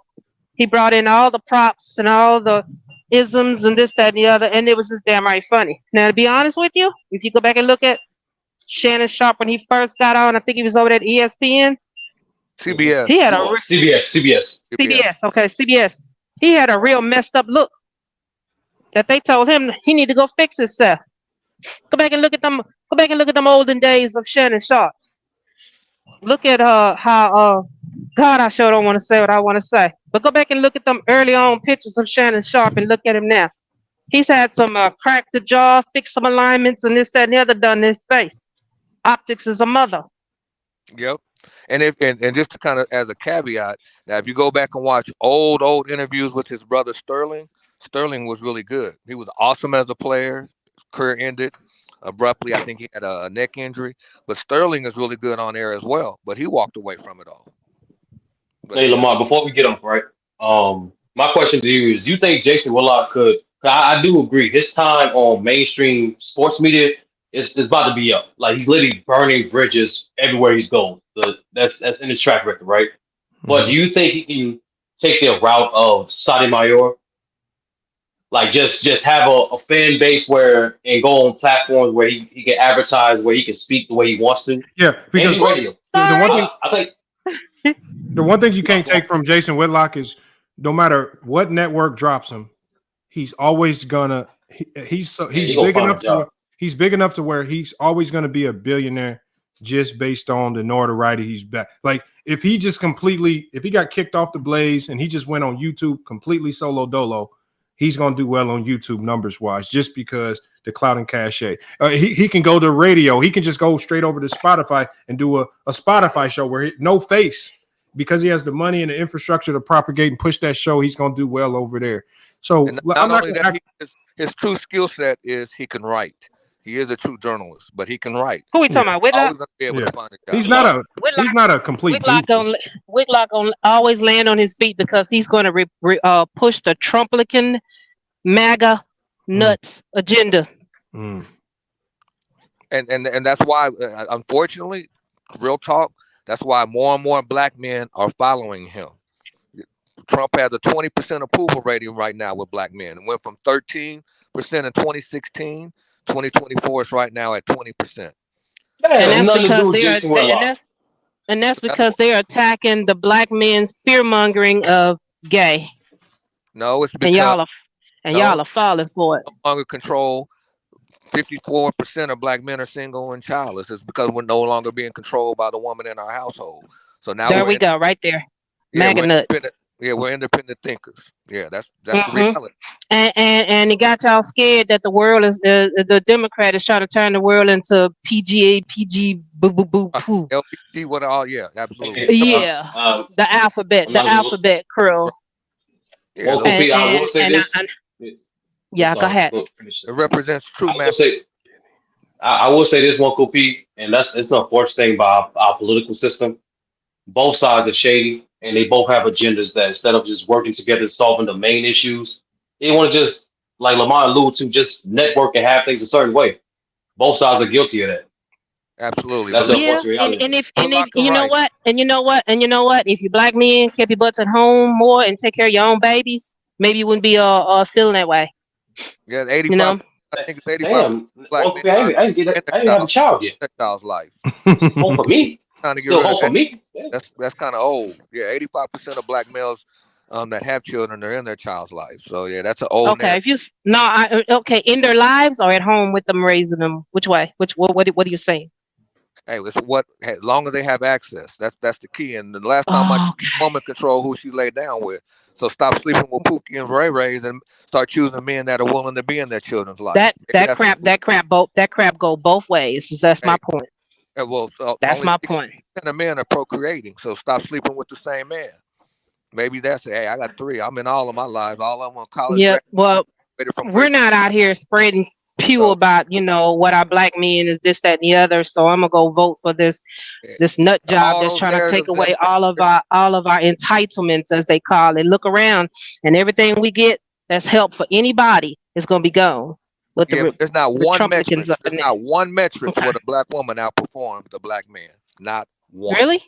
He brought in all the props and all the isms and this, that, and the other, and it was just damn right funny. Now, to be honest with you, if you go back and look at Shannon Sharp when he first got on, I think he was over at ESPN. CBS. He had CBS. Okay, CBS. He had a real messed up look that they told him he need to go fix himself. Go back and look at them. Go back and look at them olden days of Shannon Sharp. Look at how God, I sure don't want to say what I want to say, but go back and look at them early on pictures of Shannon Sharp and look at him now. He's had some crack the jaw, fix some alignments, and this, that, and the other done in his face. Optics is a mother. Yep. And just to kind of as a caveat, now if you go back and watch old interviews with his brother Sterling was really good. He was awesome as a player. His career ended abruptly. I think he had a neck injury, but Sterling is really good on air as well. But he walked away from it all. But hey Lamar, before we get off, right? My question to you is: you think Jason Whitlock could? I do agree. His time on mainstream sports media is about to be up. Like he's literally burning bridges everywhere he's going. That's in his track record, right? But do you think he can take the route of Sotomayor? Like just have a fan base where and go on platforms where he can advertise, where he can speak the way he wants to. Yeah, because radio. the one thing I think the one thing you can't take from Jason Whitlock is no matter what network drops him, he's always gonna he's big enough to where he's always gonna be a billionaire just based on the notoriety he's back. Like if he got kicked off the Blaze and he just went on YouTube completely solo dolo, he's gonna do well on YouTube numbers wise just because the clout and cachet. He can go to radio. He can just go straight over to Spotify and do a Spotify show where no face. Because he has the money and the infrastructure to propagate and push that show, he's going to do well over there. So his true skill set is he can write. He is a true journalist, but he can write. Who we talking about? Whitlock? Be able to find a job. He's not a complete. Whitlock gonna always land on his feet because he's going to push the Trumplican MAGA nuts agenda. And that's why, unfortunately, real talk. That's why more and more black men are following him. Trump has a 20% approval rating right now with black men. It went from 13% in 2016. 2024 is right now at 20%. And that's because they're attacking the black men's fear mongering of gay. No, it's because y'all are falling for it. No longer control. 54% of black men are single and childless. It's because we're no longer being controlled by the woman in our household. So now there we go, right there. MAGA nut. We're independent thinkers. Yeah, that's the reality. And it got y'all scared that the world is the Democrat is trying to turn the world into PG boo boo boo poo. LPG, what all? Yeah, absolutely. Yeah, the alphabet crew. Yeah, I will say this. Yeah, go ahead. It represents true man. I will say this one, Kopi, and it's the unfortunate thing about our political system. Both sides are shady, and they both have agendas that instead of just working together, solving the main issues, they want to just, like Lamar alluded to, just network and have things a certain way. Both sides are guilty of that. Absolutely. That's and if you know what, if you black men kept your butts at home more and take care of your own babies, maybe you wouldn't be feeling that way. Yeah, 85. You know? I think it's 85 black men. I didn't have a child yet. That child's life. Hope for me. Still hope for me. That's kind of old. Yeah, 85% of black males that have children are in their child's life. So yeah, that's an old. Okay, in their lives or at home with them raising them. Which way? What are you saying? Hey, it's as long as they have access. That's the key. And the last time my woman control who she laid down with. So stop sleeping with Pookie and Ray Rays and start choosing men that are willing to be in their children's life. That crap go both ways. That's my point. That's my point. And men are procreating, so stop sleeping with the same man. Maybe that's it. Hey, I got 3. I'm in all of my lives. All of them on college. Yeah, well, we're not out here spreading pew about what our black men is this, that, and the other. So I'm gonna go vote for this nut job that's trying to take away all of our entitlements, as they call it. Look around, and everything we get that's help for anybody is gonna be gone. There's not one metric. There's not one metric where the black woman outperforms the black man. Not one. Really?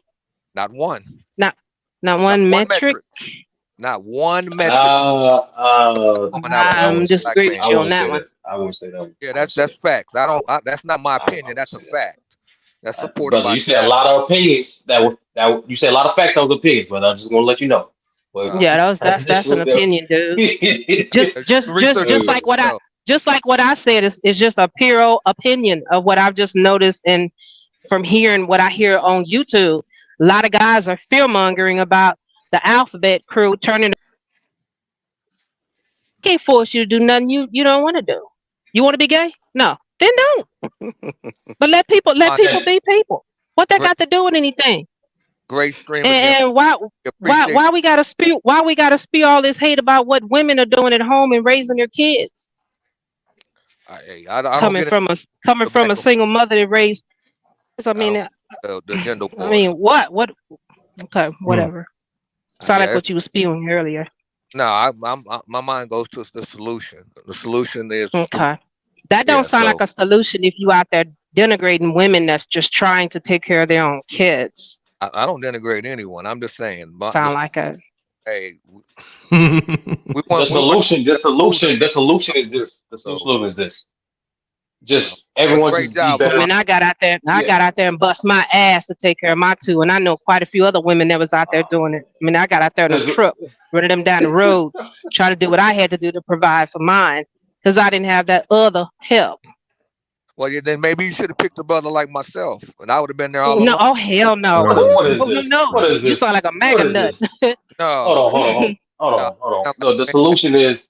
Not one. Not one metric. Not one metric. I'm disagreeing with you on that one. I won't say that. Yeah, that's facts. That's not my opinion. That's a fact. That's supported by. You said a lot of opinions. You said a lot of facts. That was opinions, but I'm just gonna let you know. Well, yeah, that's an opinion, dude. just like what I said is just a pure opinion of what I've just noticed, and from hearing what I hear on YouTube, a lot of guys are fear mongering about the alphabet crew turning. Can't force you to do nothing you don't want to do. You want to be gay? No. Then don't. But let people be people. What that got to do with anything? Great stream and why we gotta spew all this hate about what women are doing at home and raising their kids? I don't Coming get from a single mother that raised. I mean, the gender wars. I mean, what? Okay, whatever. Sound like what you were spewing earlier. No, my mind goes to the solution. The solution is okay. That don't sound like a solution if you out there denigrating women that's just trying to take care of their own kids. I don't denigrate anyone. I'm just saying. Sound like a. Hey, the solution is this. The solution is this. Just everyone just be better. I got out there. I got out there and bust my ass to take care of my two, and I know quite a few other women that was out there doing it. I mean, I got out there in a truck, running them down the road, trying to do what I had to do to provide for mine, because I didn't have that other help. Well, then maybe you should have picked a brother like myself, and I would have been there all along. No, oh hell no! What is this? No, what is this? You sound like a MAGA nut. No. Hold on. No, the solution is.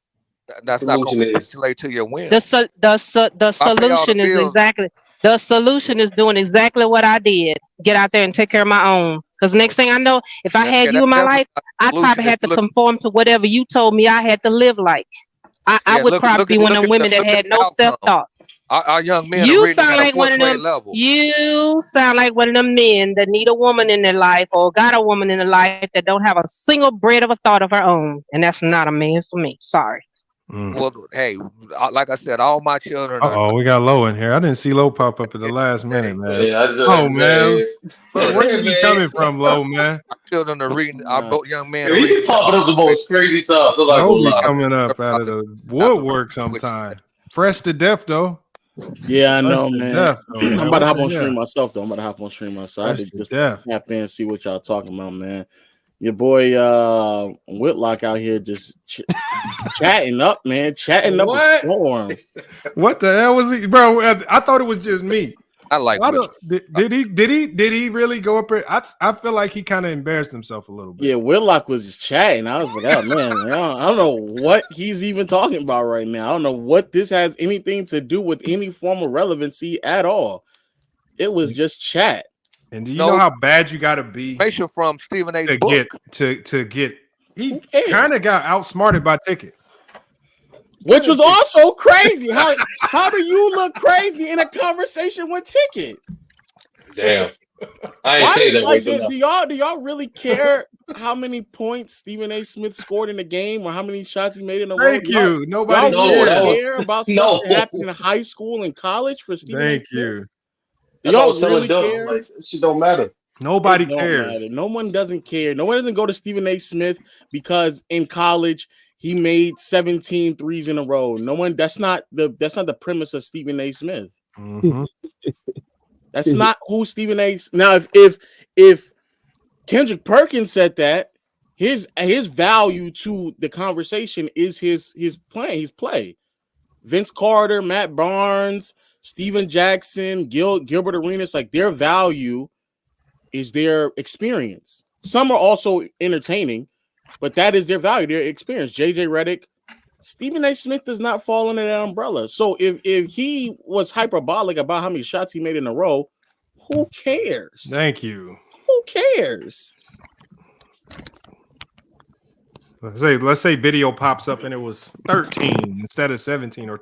That's not going to translate to your win. The solution is exactly. The solution is doing exactly what I did. Get out there and take care of my own. Because next thing I know, if I had you in my life, I probably had to conform to whatever you told me I had to live like. I would probably be one of the women that had no self-thought. Our young men You are sound like one of them. You sound like one of them men that need a woman in their life or got a woman in their life that don't have a single bread of a thought of her own, and that's not a man for me. Sorry. Well, hey, like I said, all my children. We got Low in here. I didn't see Low pop up at the last minute, man. Man. Where are you coming from, Low, man? Our children are reading. Our both young men are He's reading. talking up the most crazy stuff. Coming up out of the woodwork sometime. Fresh to death, though. Yeah, I know, man. I'm about to hop on stream myself, though. I had to just tap in and see what y'all talking about, man. Your boy Whitlock out here just chatting up, man. Chatting up a storm. What the hell was he, bro? I thought it was just me. I like. Did he really go up there? I feel like he kind of embarrassed himself a little bit. Yeah, Whitlock was just chatting. I was like, oh man, I don't know what he's even talking about right now. I don't know what this has anything to do with any form of relevancy at all. It was just chat. And do you know how bad you got to be from Stephen A. to get? He kind of got outsmarted by Ticket, which was also crazy. How do you look crazy in a conversation with Ticket? Damn, I ain't say that. Do y'all really care how many points Stephen A. Smith scored in the game or how many shots he made in a row? Thank you. Nobody care about stuff that happened in high school and college for Stephen A. Smith? Thank you. Y'all really care? Like, it shit don't matter. Nobody cares. No one doesn't care. No one doesn't go to Stephen A. Smith because in college he made 17 threes in a row. No one. That's not the premise of Stephen A. Smith. Mm-hmm. That's not who Stephen A. Now, if Kendrick Perkins said that, his value to the conversation is his play. Vince Carter, Matt Barnes, Steven Jackson, Gilbert Arenas, like their value is their experience. Some are also entertaining, but that is their value, their experience. JJ Redick, Stephen A. Smith does not fall under that umbrella. So if he was hyperbolic about how many shots he made in a row, who cares? Thank you. Who cares? Let's say video pops up and it was 13 instead of 17 or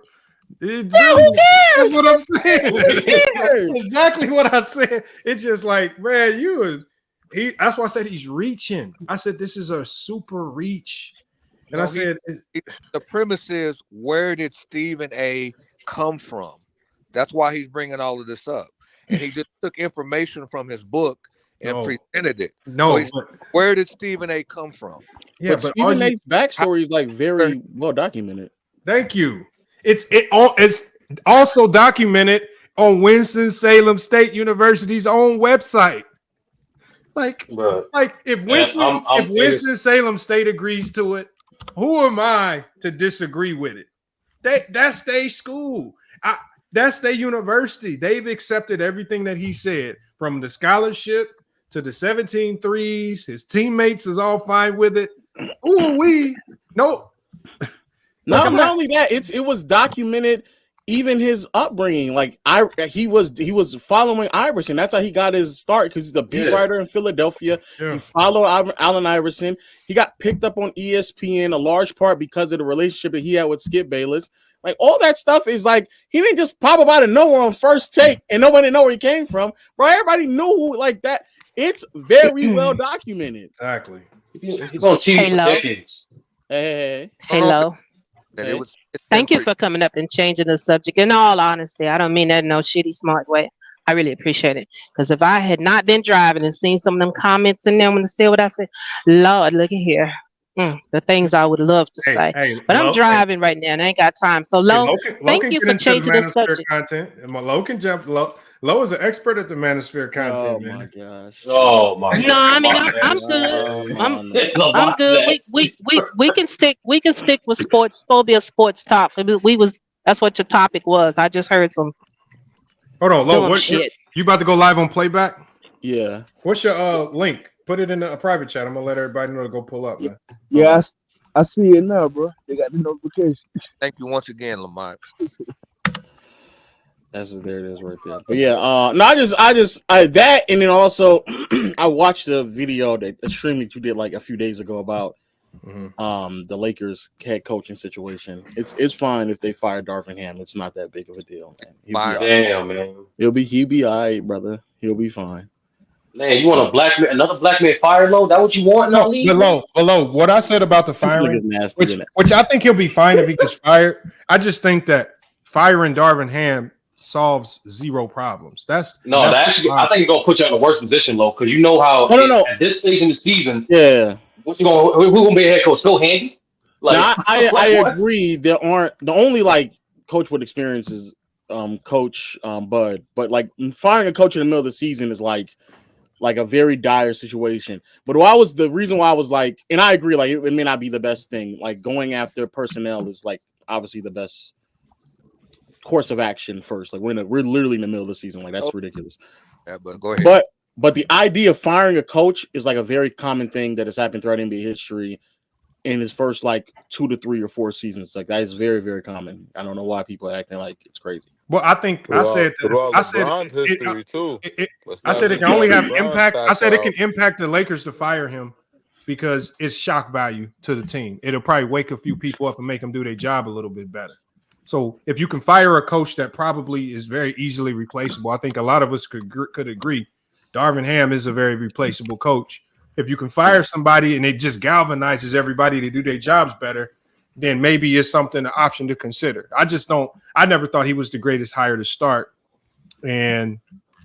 who cares? That's what I'm saying. Who cares? Exactly what I said. It's just like, man, that's why I said he's reaching. I said this is a super reach. And I said the premise is, where did Stephen A. come from? That's why he's bringing all of this up. And he just took information from his book and presented it. Where did Stephen A. come from? Yeah, but Stephen A.'s backstory is like very well documented. Thank you. It's also documented on Winston-Salem State University's own website. Like if Winston-Salem State agrees to it, who am I to disagree with it? That's their school. That's their university. They've accepted everything that he said, from the scholarship to the 17 threes. His teammates is all fine with it. Who are we? No. Not only that, it was documented even his upbringing, like he was following Iverson. That's how he got his start, because he's the beat writer in Philadelphia. He followed Allen Iverson. He got picked up on ESPN a large part because of the relationship that he had with Skip Bayless. Like, all that stuff is like, he didn't just pop up out of nowhere on First Take and nobody know where he came from, bro. Everybody knew who, like that. It's very well documented. Exactly. He's on TV for decades. Hey. Hello. And Hey. it was Thank you for coming up and changing the subject. In all honesty, I don't mean that in no shitty, smart way. I really appreciate it. Because if I had not been driving and seen some of them comments in there when they said what I said, Lord, look at here. The things I would love to say. But I'm driving right now and I ain't got time. So, Lo, thank you for changing the subject. Content. And Lo can jump. Lo is an expert at the manosphere content. Oh my gosh. Oh my. No, I mean I'm good. I'm good. We can stick with sports. It's supposed to be a sports talk. That's what your topic was. I just heard some. Hold on, Lo. What shit? You about to go live on playback? Yeah. What's your link? Put it in a private chat. I'm gonna let everybody know to go pull up, man. Yeah, I see it now, bro. They got the notification. Thank you once again, Lamont. There it is right there. But yeah, no, I that, and then also I watched the video, the stream that you did like a few days ago about the Lakers head coaching situation. It's fine if they fire Darvin Ham. It's not that big of a deal, man. Damn, man. He'll be all right, brother. He'll be fine. Man, you want another black man fired, Lo? That what you want? No, below. What I said about the firing, which I think he'll be fine if he gets fired. I just think that firing Darvin Ham solves zero problems. I think you're gonna put you in the worst position, Lo, because you know how at this stage in the season, who gonna be a head coach? Phil Handy? Like, I agree. The only like coach with experience is Coach Bud, but like firing a coach in the middle of the season is like a very dire situation. But the reason why I was like, and I agree, like it may not be the best thing. Like going after personnel is like obviously the best course of action first. Like we're literally in the middle of the season. Like that's ridiculous. Yeah, but go ahead. But the idea of firing a coach is like a very common thing that has happened throughout NBA history in his first like 2 to 3 or 4 seasons. Like that is very, very common. I don't know why people are acting like it's crazy. Well, I think I said history too. I said it can only have impact. I said it can impact the Lakers to fire him because it's shock value to the team. It'll probably wake a few people up and make them do their job a little bit better. So if you can fire a coach that probably is very easily replaceable, I think a lot of us could agree. Darvin Ham is a very replaceable coach. If you can fire somebody and it just galvanizes everybody to do their jobs better, then maybe it's an option to consider. I never thought he was the greatest hire to start. And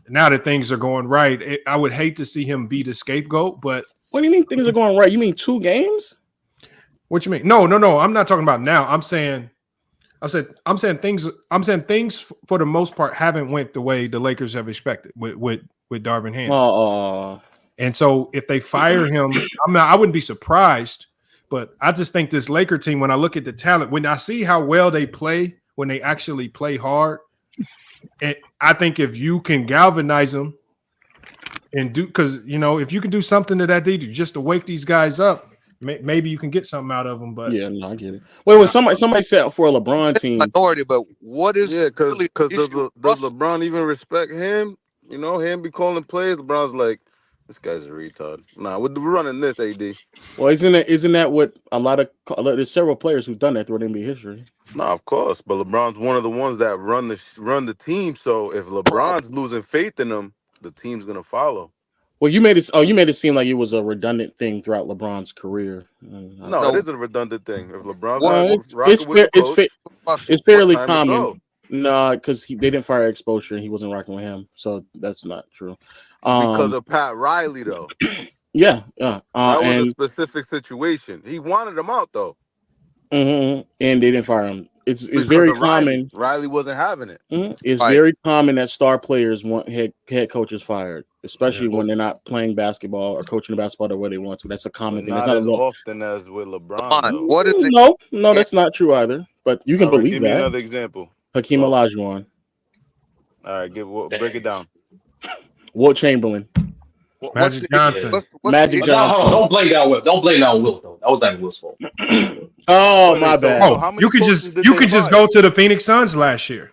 now that things are going right, I would hate to see him be the scapegoat, but what do you mean things are going right? You mean 2 games? What you mean? No. I'm not talking about now. I'm saying things for the most part haven't went the way the Lakers have expected with Darvin Ham. And so if they fire him, I wouldn't be surprised, but I just think this Laker team, when I look at the talent, when I see how well they play, when they actually play hard, and I think if you can galvanize them and because if you can do something to that dude just to wake these guys up, maybe you can get something out of them. But yeah, no, I get it. Wait, somebody said for a LeBron team minority, but what is because does LeBron even respect him? Him be calling plays. LeBron's like, this guy's a retard. Nah, we're running this, AD. Well, isn't that what there's several players who've done that throughout NBA history? Nah, of course, but LeBron's one of the ones that run the team. So if LeBron's losing faith in them, the team's gonna follow. Well, you made it seem like it was a redundant thing throughout LeBron's career. No, it isn't a redundant thing. If LeBron's it's fairly common. No, because they didn't fire Exposure and he wasn't rocking with him, so that's not true. Because of Pat Riley, though. Yeah. That was a specific situation. He wanted him out, though. And they didn't fire him. It's very common. Riley wasn't having it. It's very common that star players want head coaches fired, especially when they're not playing basketball or coaching the basketball the way they want to. That's a common thing. Not that's as often as with LeBron. No, that's not true either. But you can believe give that. Give me another example. Hakeem Olajuwon. All right, break it down. Wilt Chamberlain. Magic Johnson. Magic Johnson. Hold on, don't blame that on Will. Don't blame that on Will though. That was like Will's fault. Oh, my bad. Oh, you could just go to the Phoenix Suns last year.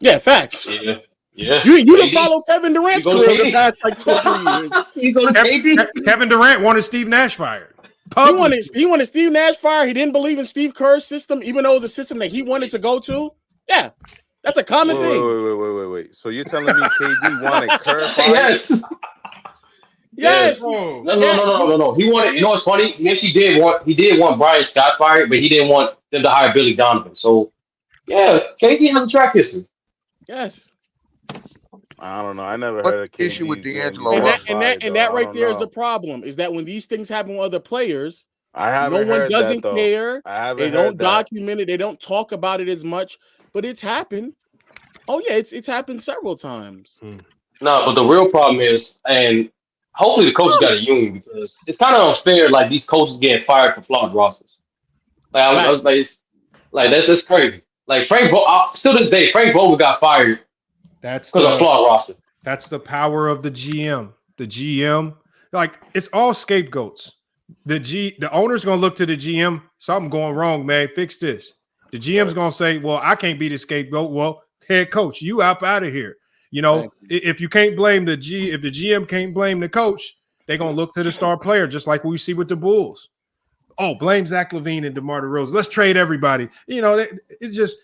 Yeah, facts. Yeah. Yeah. You can follow Kevin Durant's career the past like 2 or 3 years. You go to KD. Kevin Durant wanted Steve Nash fired. He wanted Steve Nash fired. He didn't believe in Steve Kerr's system, even though it was a system that he wanted to go to. Yeah, that's a common thing. Wait. So you're telling me KD wanted Kerr fired? Yes. Yes. No. He wanted. You know what's funny? Yes, he did want Brian Scott fired, but he didn't want them to hire Billy Donovan. So, yeah, KD has a track history. Yes. I don't know. I never heard of KD issue with D'Angelo and that right there is the problem. Is that when these things happen with other players, no one doesn't care. They don't document it. They don't talk about it as much. But it's happened. Oh yeah, it's happened several times. No, but the real problem is, and hopefully the coaches got a union, because it's kind of unfair. Like, these coaches get fired for flawed rosters. Like, I was like, that's crazy. Like, still this day, Frank Vogel got fired. That's because of flawed roster. That's the power of the GM. The GM, like, it's all scapegoats. The owner's gonna look to the GM. Something going wrong, man. Fix this. The GM's gonna say, "Well, I can't be the scapegoat." Well, head coach, you out of here. You know, if you can't blame if the GM can't blame the coach, they're gonna look to the star player, just like we see with the Bulls. Oh, blame Zach LaVine and DeMar DeRozan. Let's trade everybody. You know, it's just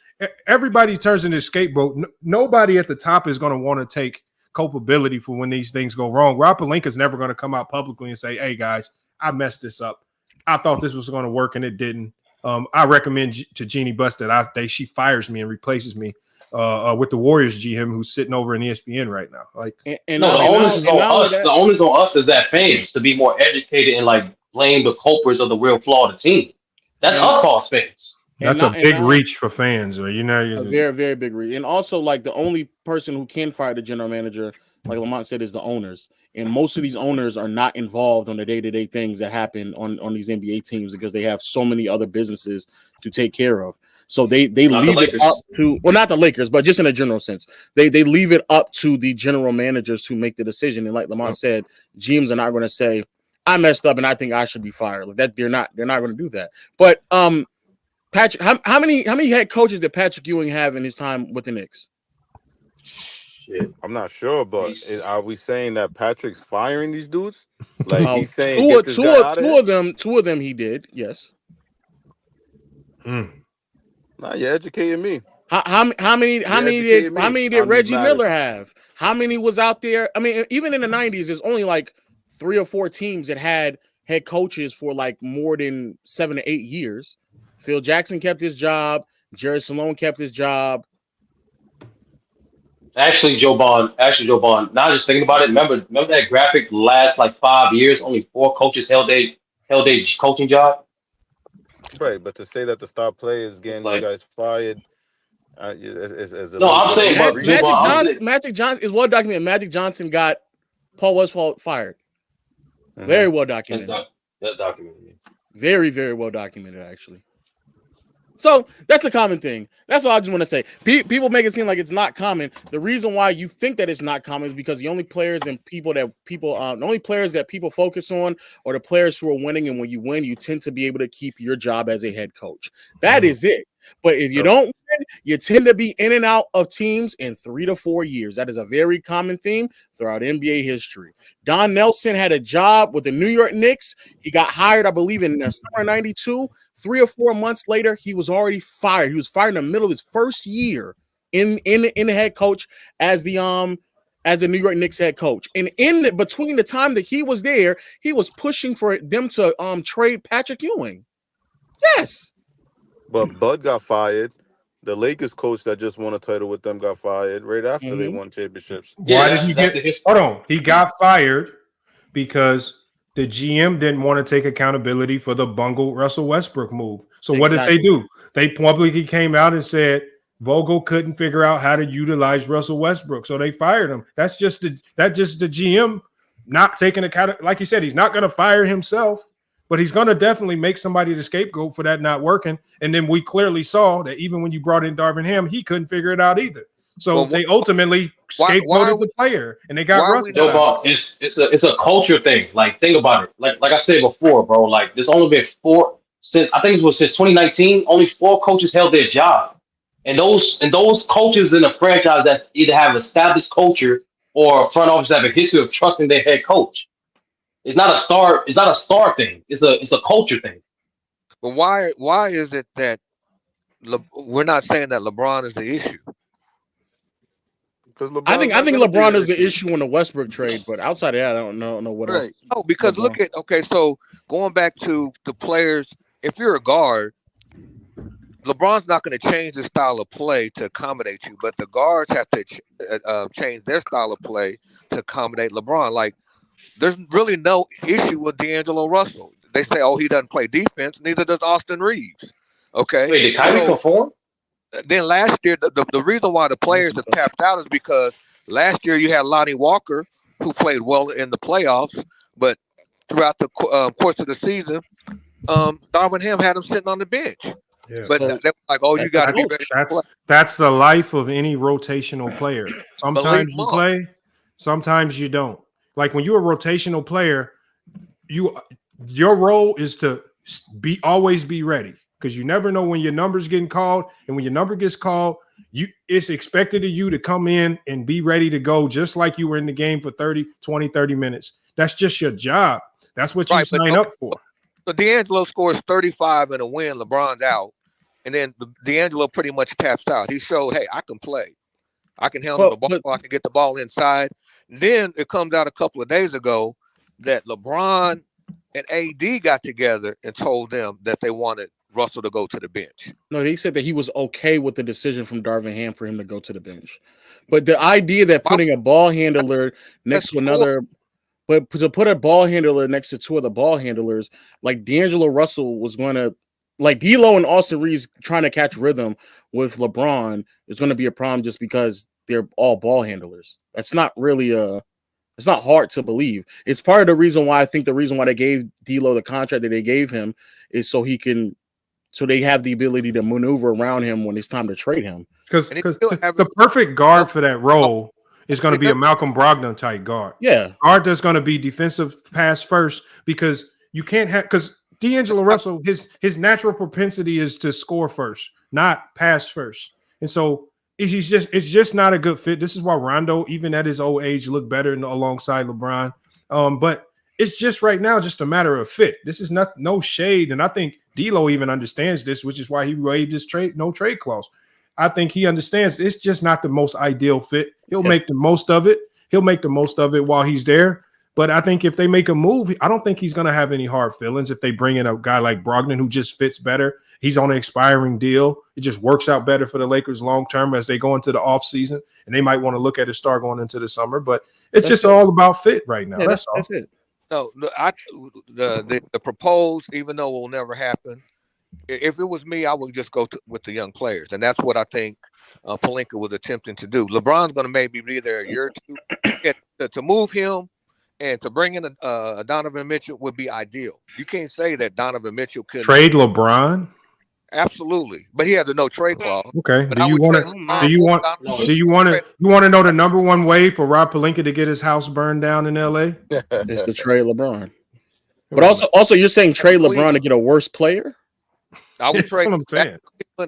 everybody turns into a scapegoat. Nobody at the top is going to want to take culpability for when these things go wrong. Rob Pelinka's never going to come out publicly and say, "Hey guys, I messed this up. I thought this was going to work and it didn't. I recommend to Jeannie Buss that she fires me and replaces me with the Warriors GM who's sitting over in ESPN right now." Like, the onus is on us. The onus on us as that fans to be more educated and like blame the culprits of the real flaw of the team. That's us cause fans. That's a big reach for fans. You know, a very, very big reach. And also, like, the only person who can fire the general manager, like Lamont said, is the owners. And most of these owners are not involved on the day-to-day things that happen on these NBA teams because they have so many other businesses to take care of. So they leave it up to, well, not the Lakers, but just in a general sense, they leave it up to the general managers to make the decision. And like Lamont said, GMs are not going to say, "I messed up and I think I should be fired." Like that, they're not going to do that. But Patrick, how many head coaches did Patrick Ewing have in his time with the Knicks? I'm not sure, but are we saying that Patrick's firing these dudes? Like, he's saying two of them he did, yes. Nah, you're educating me. How many did Reggie Miller have? How many was out there? I mean, even in the 90s, there's only like 3 or 4 teams that had head coaches for like more than 7 to 8 years. Phil Jackson kept his job. Jerry Sloan kept his job. Actually, Joe Bond. Now just thinking about it, remember that graphic last like 5 years, only 4 coaches held a coaching job. Right, but to say that the star player is getting these guys fired, is no, I'm saying Magic Johnson is well documented. Magic Johnson got Paul Westphal fired. Very well documented. That's documented. Very, very well documented, actually. So that's a common thing. That's all I just want to say. People make it seem like it's not common. The reason why you think that it's not common is because the only players that people focus on are the players who are winning. And when you win, you tend to be able to keep your job as a head coach. That is it. But if you don't win, you tend to be in and out of teams in 3 to 4 years. That is a very common theme throughout NBA history. Don Nelson had a job with the New York Knicks. He got hired, I believe, in the summer '92. 3 or 4 months later, he was already fired. He was fired in the middle of his first year in the head coach as the New York Knicks head coach. And in between the time that he was there, he was pushing for them to trade Patrick Ewing. Yes. But Bud got fired. The Lakers coach that just won a title with them got fired right after they won championships. Why did he get? Hold on, he got fired because the GM didn't want to take accountability for the bungled Russell Westbrook move. So what did they do? They publicly came out and said Vogel couldn't figure out how to utilize Russell Westbrook, so they fired him. That's just the GM not taking account. Like you said, he's not going to fire himself, but he's going to definitely make somebody the scapegoat for that not working. And then we clearly saw that even when you brought in Darvin Ham, he couldn't figure it out either. So they ultimately scapegoated the player, and they got Russell. Yo, Bob, it's a culture thing. Like, think about it. Like I said before, bro. Like, there's only been since 2019. Only 4 coaches held their job, and those coaches in the franchise that's either have established culture or a front office that have a history of trusting their head coach. It's not a star. It's not a star thing. It's a culture thing. But why is it that we're not saying that LeBron is the issue? Because I think LeBron is the issue in the Westbrook trade, but outside of that, I don't know what else. Oh, because LeBron. so going back to the players, if you're a guard, LeBron's not going to change his style of play to accommodate you, but the guards have to change their style of play to accommodate LeBron. Like, there's really no issue with D'Angelo Russell. They say, oh, he doesn't play defense. Neither does Austin Reeves. Okay. Wait, did Kyrie perform? Then last year, the reason why the players have tapped out is because last year you had Lonnie Walker, who played well in the playoffs, but throughout the course of the season, Darvin Ham had him sitting on the bench. Yeah. But they're like, oh, you got to be ready to play. That's the life of any rotational player. Sometimes you play, sometimes you don't. Like when you're a rotational player, your role is to always be ready, because you never know when your number's getting called, and when your number gets called, it's expected of you to come in and be ready to go just like you were in the game for 30 minutes. That's just your job. That's what you sign up for. So D'Angelo scores 35 in a win, LeBron's out, and then D'Angelo pretty much taps out. He showed, hey, I can play. I can handle the ball. I can get the ball inside. Then it comes out a couple of days ago that LeBron and AD got together and told them that they wanted Russell to go to the bench. No, he said that he was okay with the decision from Darvin Ham for him to go to the bench. But the idea that putting a ball handler next to another, but to put a ball handler next to 2 other ball handlers, like D'Angelo Russell was going to, like D'Lo and Austin Reeves trying to catch rhythm with LeBron is going to be a problem just because they're all ball handlers. That's not really it's not hard to believe. It's part of the reason why I think the reason why they gave D'Lo the contract that they gave him is so they have the ability to maneuver around him when it's time to trade him. Because the perfect guard for that role is going to be a Malcolm Brogdon type guard. Yeah. Guard that's going to be defensive pass first, because you can't have, because D'Angelo Russell, his natural propensity is to score first, not pass first. And so it's just not a good fit. This is why Rondo, even at his old age, looked better alongside LeBron. But it's just right now just a matter of fit. This is no shade, and I think D'Lo even understands this, which is why he waived his no trade clause. I think he understands it's just not the most ideal fit. He'll make the most of it. He'll make the most of it while he's there. But I think if they make a move, I don't think he's going to have any hard feelings if they bring in a guy like Brogdon who just fits better. He's on an expiring deal. It just works out better for the Lakers long term as they go into the offseason, and they might want to look at his star going into the summer. But it's just all about fit right now. Yeah, that's all. That's it. No, the proposed, even though it will never happen, if it was me, I would just go with the young players, and that's what I think Pelinka was attempting to do. LeBron's going to maybe be there a year or 2 to move him, and to bring in a Donovan Mitchell would be ideal. You can't say that Donovan Mitchell could trade LeBron. Absolutely, but he has a no trade clause. Okay. Do you want to know the number one way for Rob Pelinka to get his house burned down in LA? It's to trade LeBron. But also you're saying trade LeBron to get a worse player? I would trade. That's what I'm saying.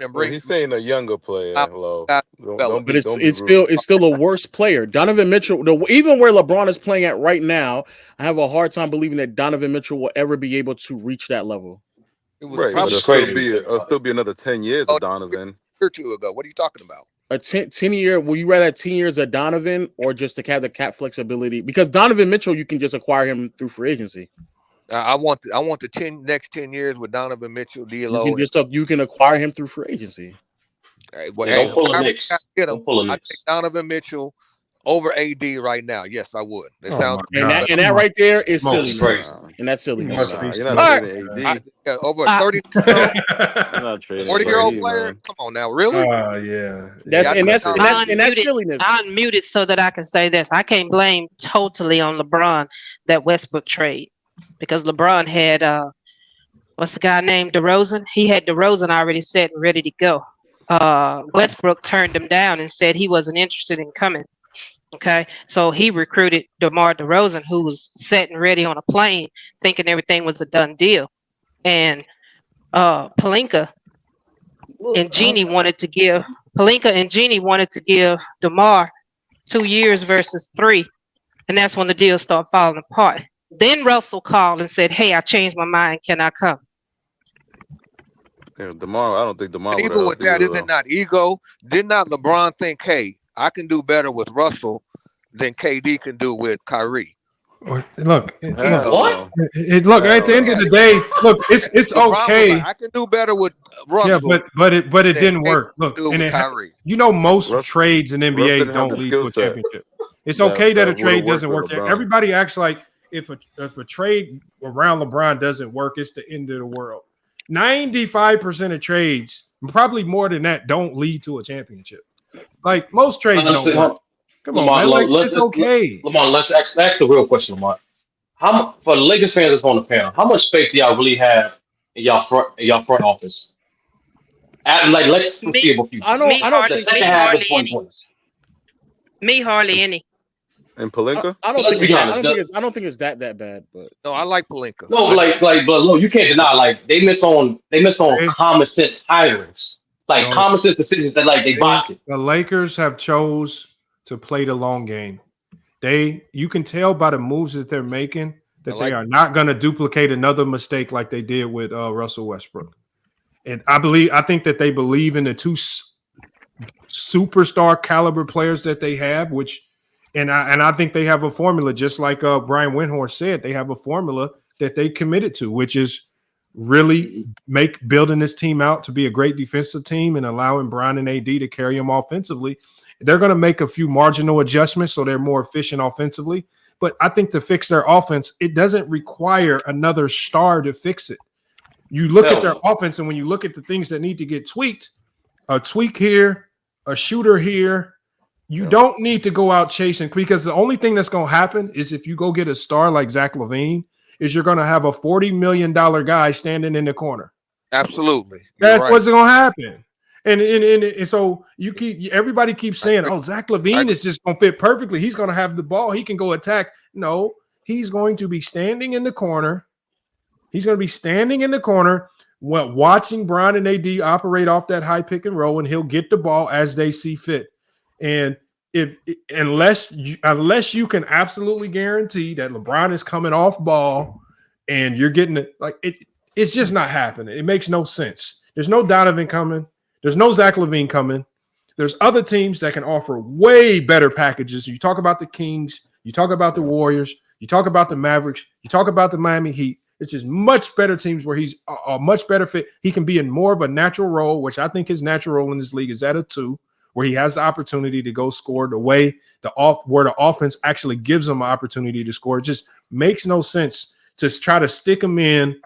And bring he's saying a younger player. But it's still a worse player. Donovan Mitchell, even where LeBron is playing at right now, I have a hard time believing that Donovan Mitchell will ever be able to reach that level. Right, it'll still be another 10 years of Donovan. A year or 2 ago. What are you talking about? A 10 year, will you rather have 10 years of Donovan or just to have the cap flexibility? Because Donovan Mitchell, you can just acquire him through free agency. I want the next 10 years with Donovan Mitchell, D'Lo. You can acquire him through free agency. Don't pull a Knicks. Don't pull a I Knicks. take Donovan Mitchell over AD right now. Yes, I would. It sounds and that right there is silliness. And that's silliness. You're not trading AD. Over a 40-year-old player. Man. Come on now, really? Yeah. That's silliness. I unmuted so that I can say this. I can't blame totally on LeBron that Westbrook trade, because LeBron had what's the guy named DeRozan? He had DeRozan already set and ready to go. Westbrook turned him down and said he wasn't interested in coming. Okay, so he recruited DeMar DeRozan, who was set and ready on a plane, thinking everything was a done deal. And Pelinka and Jeannie wanted to give DeMar 2 years versus 3, and that's when the deal started falling apart. Then Russell called and said, "Hey, I changed my mind. Can I come?" Yeah, DeMar, I don't think DeMar would Even with that, is it not ego? Did not LeBron think, hey, I can do better with Russell than KD can do with Kyrie? Look, Look, at the end of the day, look, it's LeBron okay. was like, I can do better with Russell. Yeah, but it didn't than work. KD Look, can do and with it, Kyrie. most trades in Russ NBA didn't have don't the lead skill to a set championship. It's that okay that a would've trade worked doesn't with work. LeBron. Everybody acts like if a trade around LeBron doesn't work, it's the end of the world. 95% of trades, probably more than that, don't lead to a championship. Like most trades don't work. Come on, man. Like, it's okay. Lamar, let's ask the real question, Lamar. For the Lakers fans that's on the panel, how much faith do y'all really have in y'all front office? Let's foreseeable future. I don't the think second half of 2020. Me hardly any. And Palinka? I don't Let's think be it's honest. I don't think it's that bad, but No, I like Pelinka. No, but look, you can't deny they missed on common sense hirings, common sense decisions that they botched it. The Lakers have chose to play the long game. You can tell by the moves that they're making that they are not going to duplicate another mistake like they did with Russell Westbrook. And I think that they believe in the two superstar caliber players that they have, and I think they have a formula, just like Brian Windhorst said, they have a formula that they committed to, which is really building this team out to be a great defensive team and allowing Brian and AD to carry them offensively. They're going to make a few marginal adjustments so they're more efficient offensively. But I think to fix their offense, it doesn't require another star to fix it. You look at their offense, and when you look at the things that need to get tweaked, a tweak here, a shooter here, you don't need to go out chasing, because the only thing that's going to happen is if you go get a star like Zach LaVine, is you're going to have a $40 million guy standing in the corner. Absolutely. That's what's going to happen. And so everybody keeps saying, oh, Zach LaVine is just going to fit perfectly. He's going to have the ball. He can go attack. No, he's going to be standing in the corner. He's going to be standing in the corner watching Brian and AD operate off that high pick and roll, and he'll get the ball as they see fit. And unless you can absolutely guarantee that LeBron is coming off ball and you're getting it, it's just not happening. It makes no sense. There's no Donovan coming. There's no Zach LaVine coming. There's other teams that can offer way better packages. You talk about the Kings, you talk about the Warriors, you talk about the Mavericks, you talk about the Miami Heat. It's just much better teams where he's a much better fit. He can be in more of a natural role, which I think his natural role in this league is at a 2, where he has the opportunity to go score the way where the offense actually gives him an opportunity to score. It just makes no sense to try to stick him in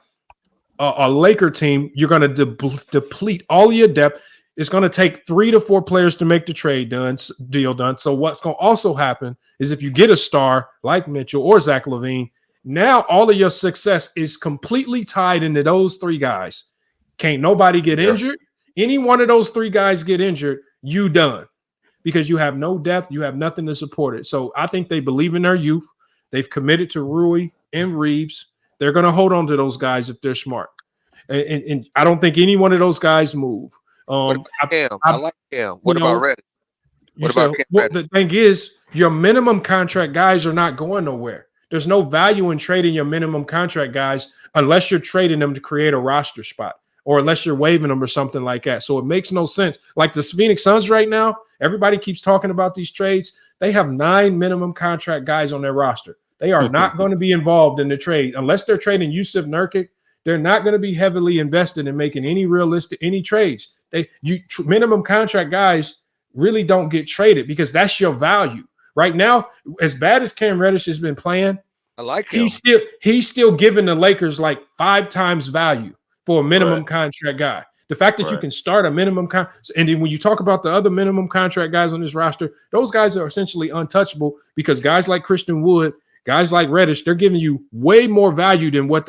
a Laker team. You're going to deplete all your depth. It's going to take 3 to 4 players to make the deal done. So what's going to also happen is if you get a star like Mitchell or Zach LaVine, now all of your success is completely tied into those 3 guys. Can't nobody get injured. Any one of those 3 guys get injured, you done, because you have no depth. You have nothing to support it. So I think they believe in their youth. They've committed to Rui and Reeves. They're going to hold on to those guys if they're smart. And I don't think any one of those guys move. I like him. What about Reddish? The thing is, your minimum contract guys are not going nowhere. There's no value in trading your minimum contract guys unless you're trading them to create a roster spot, or unless you're waiving them or something like that. So it makes no sense. Like the Phoenix Suns right now, everybody keeps talking about these trades. They have 9 minimum contract guys on their roster. They are not going to be involved in the trade unless they're trading Yusuf Nurkic. They're not going to be heavily invested in making any trades. Minimum contract guys really don't get traded because that's your value. Right now, as bad as Cam Reddish has been playing, I like him. He's still giving the Lakers like 5 times value for a minimum contract guy. The fact that you can start a minimum contract, and then when you talk about the other minimum contract guys on this roster, those guys are essentially untouchable because guys like Christian Wood, guys like Reddish, they're giving you way more value than what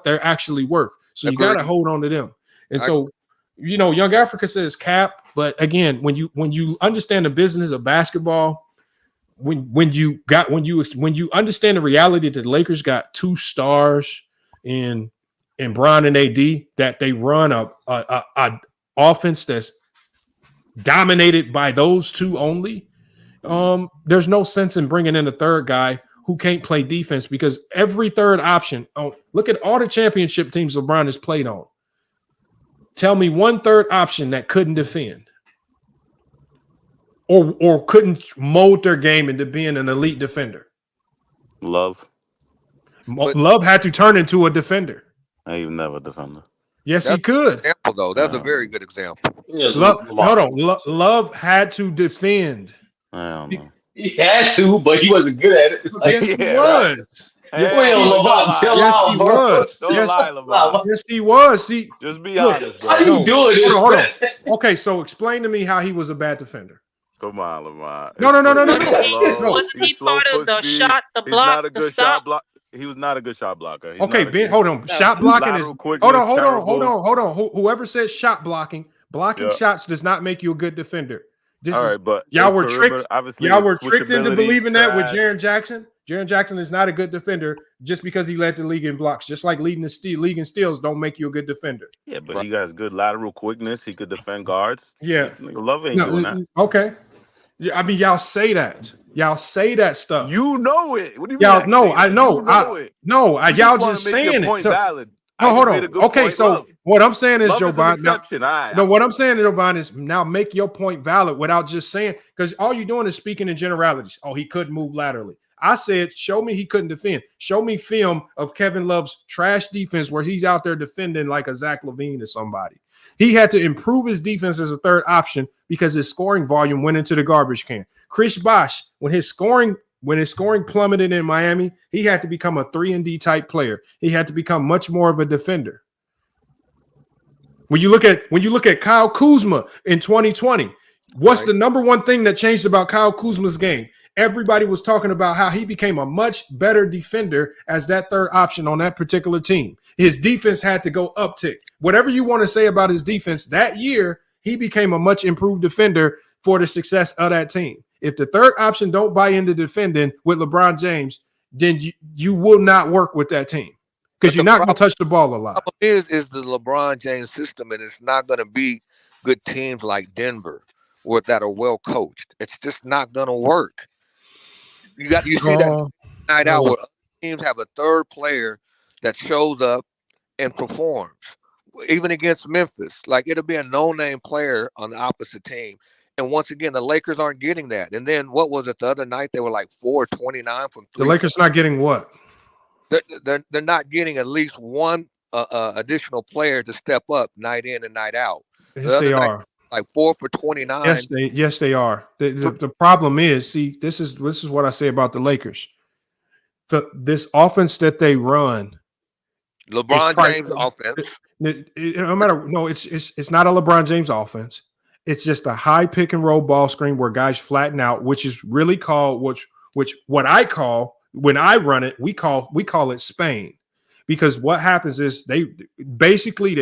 they're actually worth. So you got to hold on to them. And so Young Africa says cap, but again, when you understand the business of basketball, when you understand the reality that the Lakers got 2 stars in Bron and AD, that they run a offense that's dominated by those two only. There's no sense in bringing in a third guy who can't play defense, because every third option. Look at all the championship teams LeBron has played on. Tell me one third option that couldn't defend or couldn't mold their game into being an elite defender. Love had to turn into a defender. I even never defender. Yes, he could. Example, though. That's a very good example. Love had to defend. I don't know. He had to, but he wasn't good at it. Yes, he was. Yes, he was. See, just be honest, bro. How you doing this? Hold on. Okay, so explain to me how he was a bad defender. Come on, Lamar. No. Wasn't he part of the shot, the block, the stop? He was not a good shot blocker. Okay, Ben, hold on. Shot blocking is hold on. Whoever says shot blocking shots does not make you a good defender. All right, but y'all were tricked. Y'all were tricked into believing that with Jaren Jackson. Jaren Jackson is not a good defender just because he led the league in blocks. Just like leading the league in steals don't make you a good defender. Yeah, but he has good lateral quickness. He could defend guards. Yeah, Love ain't doing that. Okay, yeah, I mean, y'all say that. Y'all say that stuff. You know it. What do you mean? Y'all know? I know. Y'all just saying it. Valid. No, hold on. Okay, so what I'm saying is, Joe Biden. What I'm saying, Joe Biden, is now make your point valid without just saying, because all you're doing is speaking in generalities. Oh, he couldn't move laterally. I said, show me he couldn't defend. Show me film of Kevin Love's trash defense where he's out there defending like a Zach LaVine or somebody. He had to improve his defense as a third option because his scoring volume went into the garbage can. Chris Bosh, when his scoring plummeted in Miami, he had to become a 3-and-D type player. He had to become much more of a defender. When you look at Kyle Kuzma in 2020, what's the number one thing that changed about Kyle Kuzma's game? Everybody was talking about how he became a much better defender as that third option on that particular team. His defense had to go uptick. Whatever you want to say about his defense, that year he became a much improved defender for the success of that team. If the third option don't buy into defending with LeBron James, then you will not work with that team because you're not going to touch the ball a lot. The problem is the LeBron James system, and it's not going to be good teams like Denver or that are well coached. It's just not going to work. You see that night out where teams have a third player that shows up and performs, even against Memphis. Like, it'll be a no-name player on the opposite team. And once again, the Lakers aren't getting that. And then what was it the other night? They were like 4-29 from 3. The Lakers not getting what? They're not getting at least one additional player to step up night in and night out. Yes, they are. Like 4 for 29. Yes, they are. The problem is, see, this is what I say about the Lakers. This offense that they run, LeBron James offense. It's not a LeBron James offense. It's just a high pick and roll ball screen where guys flatten out, which is really called what I call, when I run it, we call it Spain, because what happens is they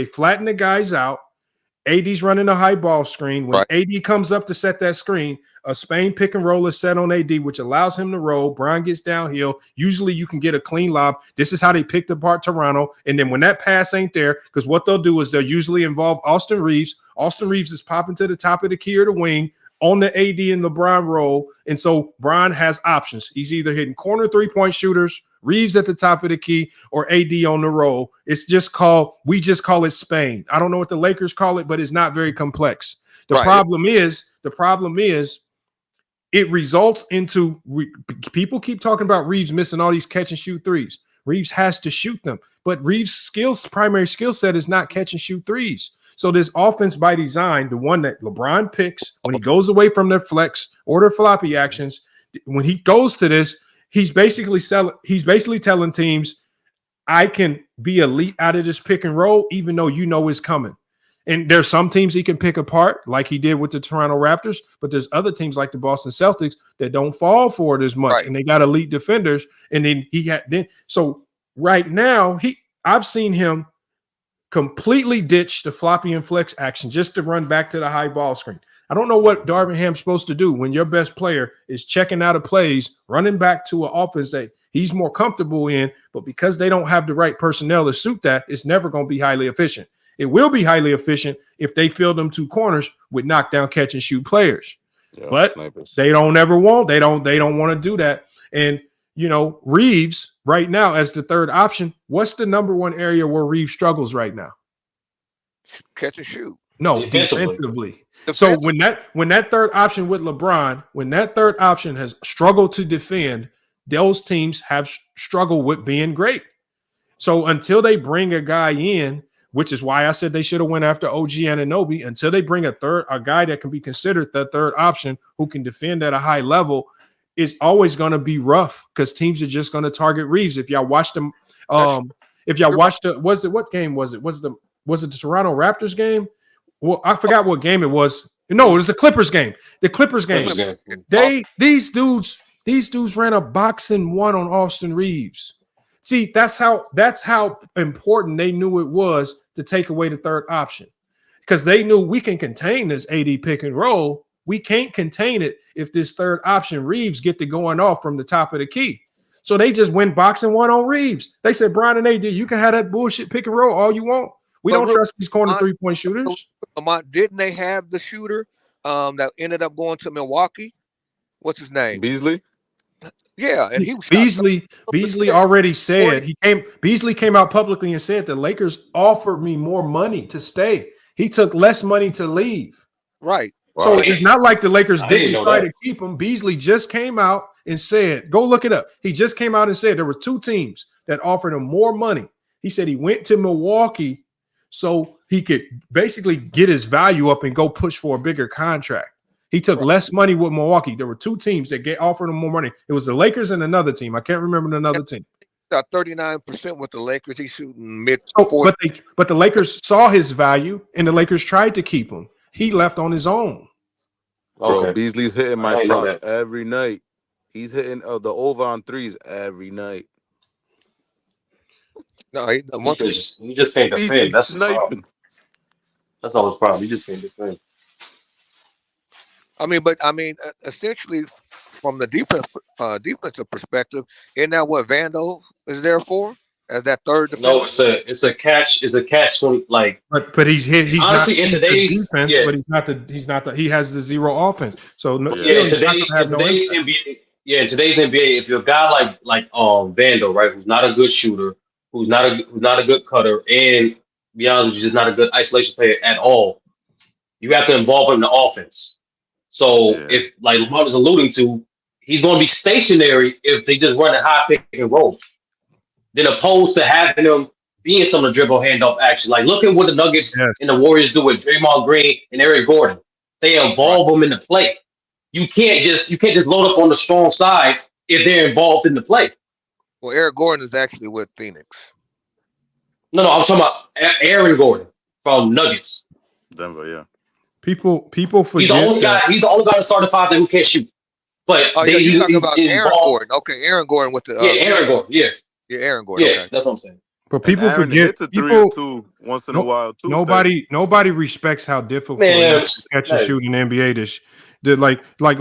flatten the guys out. AD's running a high ball screen. When AD comes up to set that screen, a Spain pick and roll is set on AD, which allows him to roll. Bron gets downhill. Usually you can get a clean lob. This is how they picked apart Toronto. And then when that pass ain't there, because what they'll do is they'll usually involve Austin Reeves. Austin Reeves is popping to the top of the key or the wing on the AD and LeBron roll. And so Bron has options. He's either hitting corner 3-point shooters, Reeves at the top of the key, or AD on the roll. We just call it Spain. I don't know what the Lakers call it, but it's not very complex. The problem is it results into people keep talking about Reeves missing all these catch and shoot threes. Reeves has to shoot them, but Reeves' primary skill set is not catch and shoot threes. So this offense by design, the one that LeBron picks when he goes away from their flex or their floppy actions, when he goes to this, he's basically telling teams, I can be elite out of this pick and roll, even though you know it's coming. And there's some teams he can pick apart, like he did with the Toronto Raptors, but there's other teams like the Boston Celtics that don't fall for it as much, and they got elite defenders. And then so right now I've seen him completely ditch the floppy and flex action just to run back to the high ball screen. I don't know what Darvin Ham's supposed to do when your best player is checking out of plays, running back to an offense that he's more comfortable in, but because they don't have the right personnel to suit that, it's never going to be highly efficient. It will be highly efficient if they fill them 2 corners with knockdown catch and shoot players. Yeah, but snipers. they don't want to do that. And Reeves right now as the third option, what's the number one area where Reeves struggles right now? Catch and shoot. No, defensively. So when that third option with LeBron, when that third option has struggled to defend, those teams have struggled with being great. So until they bring a guy in, which is why I said they should have went after OG Anunoby, until they bring a guy that can be considered the third option who can defend at a high level, it's always going to be rough because teams are just going to target Reeves. If y'all watch them, what game was it? Was it the Toronto Raptors game? Well, I forgot what game it was. No, it was the Clippers game. The Clippers game. These dudes ran a boxing 1 on Austin Reeves. See, that's how important they knew it was to take away the third option, because they knew we can contain this AD pick and roll. We can't contain it if this third option Reeves get to going off from the top of the key. So they just went boxing 1 on Reeves. They said, Brian and AD, you can have that bullshit pick and roll all you want. We don't trust these corner 3-point shooters. Didn't they have the shooter that ended up going to Milwaukee? What's his name? Beasley? Yeah, and he was Beasley already said Beasley came out publicly and said the Lakers offered me more money to stay. He took less money to leave. Right. So it's not like the Lakers didn't try to keep him. Beasley just came out and said, go look it up. He just came out and said there were 2 teams that offered him more money. He said he went to Milwaukee so he could basically get his value up and go push for a bigger contract. He took less money with Milwaukee. There were 2 teams that offered him more money. It was the Lakers and another team. I can't remember another team. Got 39% with the Lakers. He's shooting mid. But the Lakers saw his value, and the Lakers tried to keep him. He left on his own. Bro, Beasley's hitting my props every night. He's hitting the over on 3s every night. No, he just can't defend. That's the problem. That's all his problem. He just can't defend. Essentially, from the defensive perspective, isn't that what Vando is there for? As that third defender? No, it's a catch. It's a catch from But he's honestly, not in today's defense, but he's not he has the 0 offense. So in today's NBA, if you're a guy like Vando, right, who's not a good shooter, who's not a good cutter, and be honest, just not a good isolation player at all, you have to involve him in the offense. So if, like Lamar was alluding to, he's going to be stationary if they just run a high pick and roll, then opposed to having him being some of the dribble handoff action. Like, look at what the Nuggets and the Warriors do with Draymond Green and Eric Gordon. They involve them in the play. You can't just load up on the strong side if they're involved in the play. Well, Eric Gordon is actually with Phoenix. No, I'm talking about Aaron Gordon from Nuggets. Denver, yeah. People forget he's the only guy to start the 5 that who can't shoot. But you're talking about Aaron Gordon. Okay, Aaron Gordon with the Aaron Gordon. Yeah, Aaron Gordon. Yeah, okay. That's what I'm saying. But people forget. Hits a 3 or 2 once in a while too. Nobody respects how difficult it is to catch and shoot in the NBA.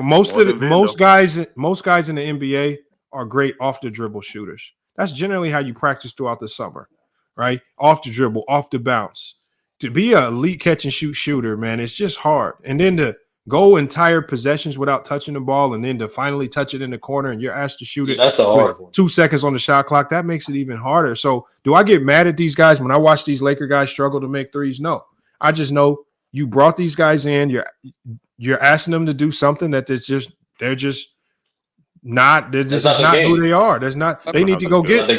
Most guys in the NBA are great off the dribble shooters. That's generally how you practice throughout the summer, right? Off the dribble, off the bounce. To be an elite catch and shoot shooter, man, it's just hard. And then to go entire possessions without touching the ball, and then to finally touch it in the corner, and you're asked to shoot it. That's the hard one. 2 seconds on the shot clock. That makes it even harder. So, do I get mad at these guys when I watch these Laker guys struggle to make threes? No, I just know you brought these guys in. You're asking them to do something that they're just not. This is not who they are. They need to go get a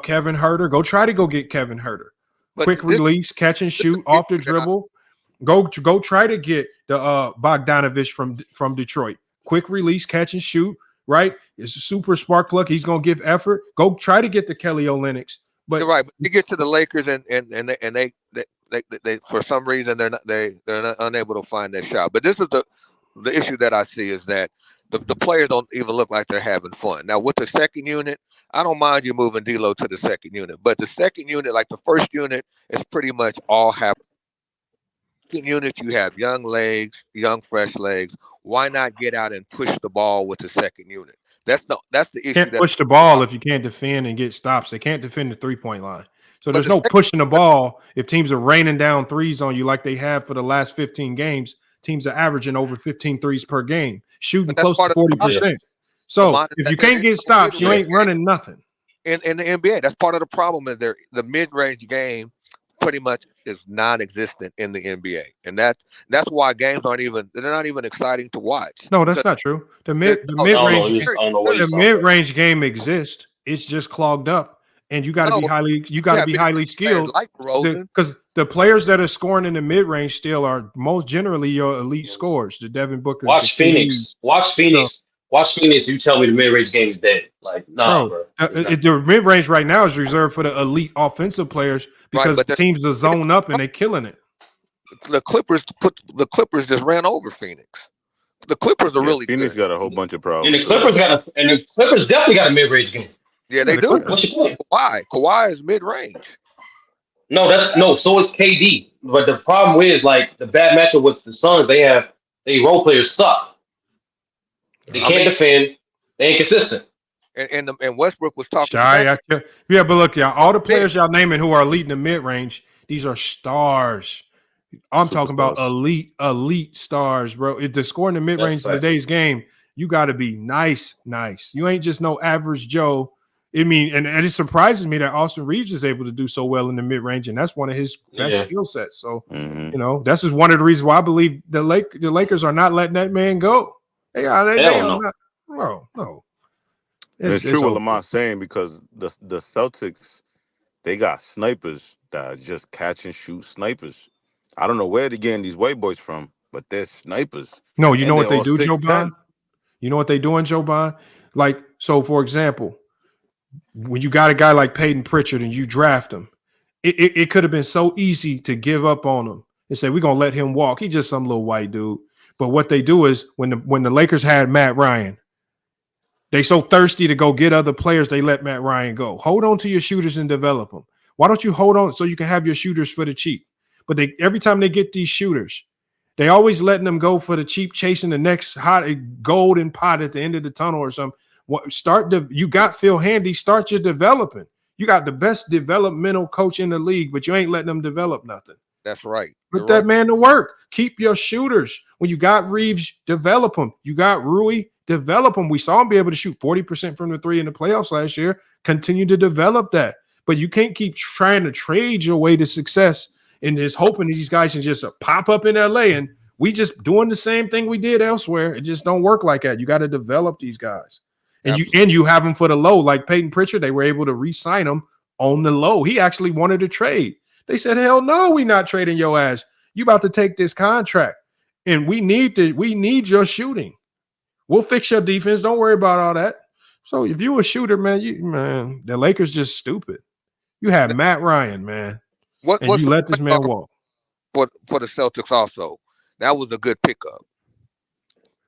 Kevin Huerter. Go try to go get Kevin Huerter. Quick release, catch and shoot off the dribble. Go try to get the Bogdanovich from Detroit. Quick release, catch and shoot. Right, it's a super spark plug. He's gonna give effort. Go try to get the Kelly Olynyk's. But you're right, but you get to the Lakers and they for some reason they're not unable to find that shot. But this is the issue that I see is that the players don't even look like they're having fun. Now with the second unit, I don't mind you moving D'Lo to the second unit, but the second unit, like the first unit, is pretty much all happening. Second unit, you have young legs, young fresh legs. Why not get out and push the ball with the second unit? That's the issue. Can't push the ball if you can't defend and get stops. They can't defend the 3-point line. So there's no pushing the ball if teams are raining down threes on you like they have for the last 15 games. Teams are averaging over 15 threes per game, shooting close to 40%. So if you can't get stops, you ain't running nothing. In the NBA, that's part of the problem. Is the mid-range game pretty much is non-existent in the NBA, and that's why games they're not even exciting to watch. No, that's not true. The mid-range game exists. It's just clogged up, and you got to be highly skilled. Because the players that are scoring in the mid-range still are most generally your elite scorers. The Devin Bookers. Watch Phoenix. Watch Phoenix. You tell me the mid-range game is dead. Like, nah, bro. The mid-range right now is reserved for the elite offensive players because teams are zoned up and they're killing it. The Clippers just ran over Phoenix. The Clippers are really Phoenix good. got a whole bunch of problems. And the Clippers definitely got a mid-range game. Yeah, they do. What's your point? Kawhi is mid-range. So is KD. But the problem is, like, the bad matchup with the Suns, they role players suck. They can't defend. They ain't consistent. And Westbrook was talking. But look, y'all, all the players y'all naming who are elite in the mid-range, these are stars. I'm talking about elite stars, bro. If they're scoring the mid-range in today's game, you got to be nice. You ain't just no average Joe. I mean, and it surprises me that Austin Reeves is able to do so well in the mid-range, and that's one of his best skill sets. So, that's just one of the reasons why I believe the Lakers are not letting that man go. They don't know. No. It's true what Lamont's saying because the Celtics, they got snipers that are just catch and shoot snipers. I don't know where they're getting these white boys from, but they're snipers. No, you know what they do, Joe Bond? You know what they doing, Joe Bond? Like, so for example, when you got a guy like Peyton Pritchard and you draft him, it could have been so easy to give up on him and say, we're going to let him walk. He's just some little white dude. But what they do is when the Lakers had Matt Ryan, they so thirsty to go get other players, they let Matt Ryan go. Hold on to your shooters and develop them. Why don't you hold on so you can have your shooters for the cheap? But every time they get these shooters, they always letting them go for the cheap, chasing the next hot golden pot at the end of the tunnel or something. You got Phil Handy, start your developing. You got the best developmental coach in the league, but you ain't letting them develop nothing. That's right. Put that man to work. Keep your shooters. When you got Reeves, develop them. You got Rui, develop them. We saw him be able to shoot 40% from the three in the playoffs last year. Continue to develop that. But you can't keep trying to trade your way to success and just hoping these guys can just pop up in LA and we just doing the same thing we did elsewhere. It just don't work like that. You got to develop these guys. And you have them for the low. Like Peyton Pritchard, they were able to re-sign him on the low. He actually wanted to trade. They said, hell no, we not trading your ass. You about to take this contract. And we need your shooting. We'll fix your defense. Don't worry about all that. So if you a shooter, man, the Lakers just stupid. You have Matt Ryan, man. And you let this man walk. For the Celtics also. That was a good pickup.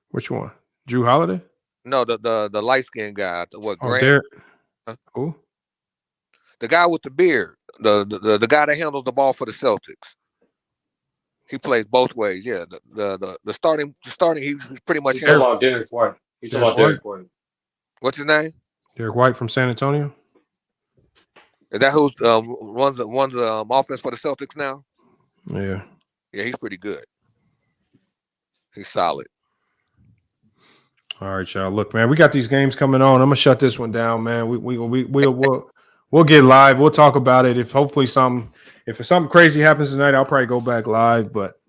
Which one? Drew Holiday? No, the light-skinned guy. Grant? Who? The guy with the beard. The guy that handles the ball for the Celtics. He plays both ways. Yeah. The starting he's pretty much. He's talking about Derek White. What's his name? Derek White from San Antonio. Is that who's runs the offense for the Celtics now? Yeah. Yeah, he's pretty good. He's solid. All right, y'all. Look, man, we got these games coming on. I'm gonna shut this one down, man. We'll get live. We'll talk about it. If something crazy happens tonight, I'll probably go back live. But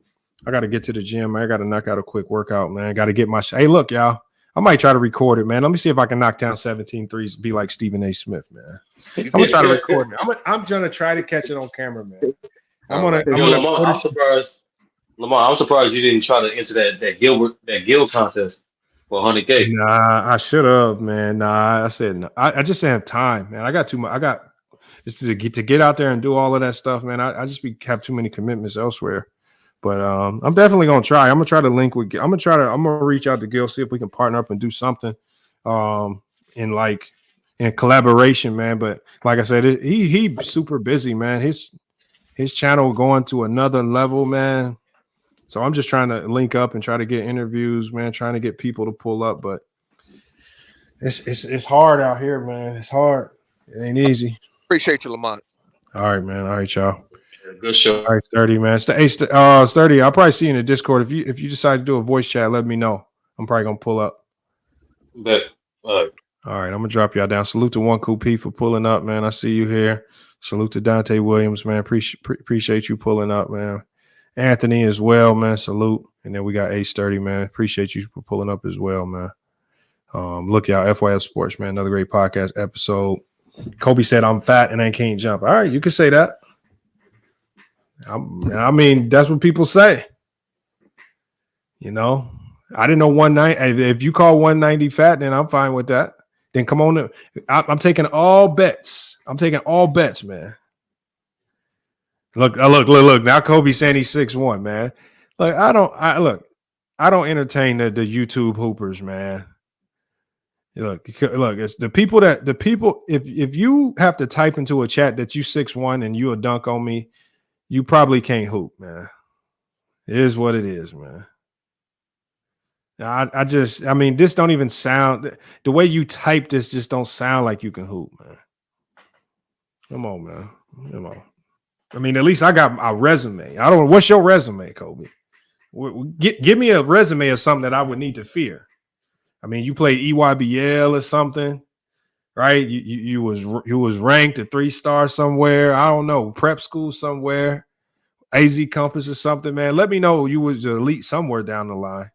I got to get to the gym. I got to knock out a quick workout, man. Got to get my. Hey, look, y'all. I might try to record it, man. Let me see if I can knock down 17 threes. Be like Stephen A. Smith, man. I'm gonna try to record it. I'm gonna try to catch it on camera, man. Lamar, I'm surprised. Lamar, I'm surprised you didn't try to answer that Guild contest for 100K. Nah, I should have, man. Nah, I said no. I just didn't have time, man. I got too much. I got just to get out there and do all of that stuff, man. I just have too many commitments elsewhere. But I'm definitely gonna try. I'm gonna try to link with. I'm gonna reach out to Gil, see if we can partner up and do something. and collaboration, man. But like I said, he super busy, man. His channel going to another level, man. So I'm just trying to link up and try to get interviews, man. Trying to get people to pull up, but it's hard out here, man. It's hard. It ain't easy. Appreciate you, Lamont. All right, man. All right, y'all. Yeah, good show. All right, Sturdy, man. Sturdy, I'll probably see you in the Discord. If you decide to do a voice chat, let me know. I'm probably gonna pull up. Bet. All right, I'm gonna drop y'all down. Salute to One Cool P for pulling up, man. I see you here. Salute to Dante Williams, man. Appreciate you pulling up, man. Anthony as well, man. Salute. And then we got A Sturdy, man. Appreciate you for pulling up as well, man. Look y'all, FYF Sports, man. Another great podcast episode. Kobe said I'm fat and I can't jump. All right, you can say that. I mean, that's what people say. You know, I didn't know 190. If you call 190 fat, then I'm fine with that. Then come on. I'm taking all bets. I'm taking all bets, man. Look. Now Kobe saying he's 6'1", man. Like I don't entertain the YouTube hoopers, man. Look, it's the people. If you have to type into a chat that you 6'1" and you a dunk on me, you probably can't hoop, man. It is what it is, man. I mean, this don't even sound, the way you type this just don't sound like you can hoop, man. Come on, man. Come on. I mean, at least I got a resume. I don't know. What's your resume, Kobe? Give me a resume of something that I would need to fear. I mean, you played EYBL or something, right? You was ranked a 3-star somewhere. I don't know, prep school somewhere, AZ Compass or something, man. Let me know you was elite somewhere down the line.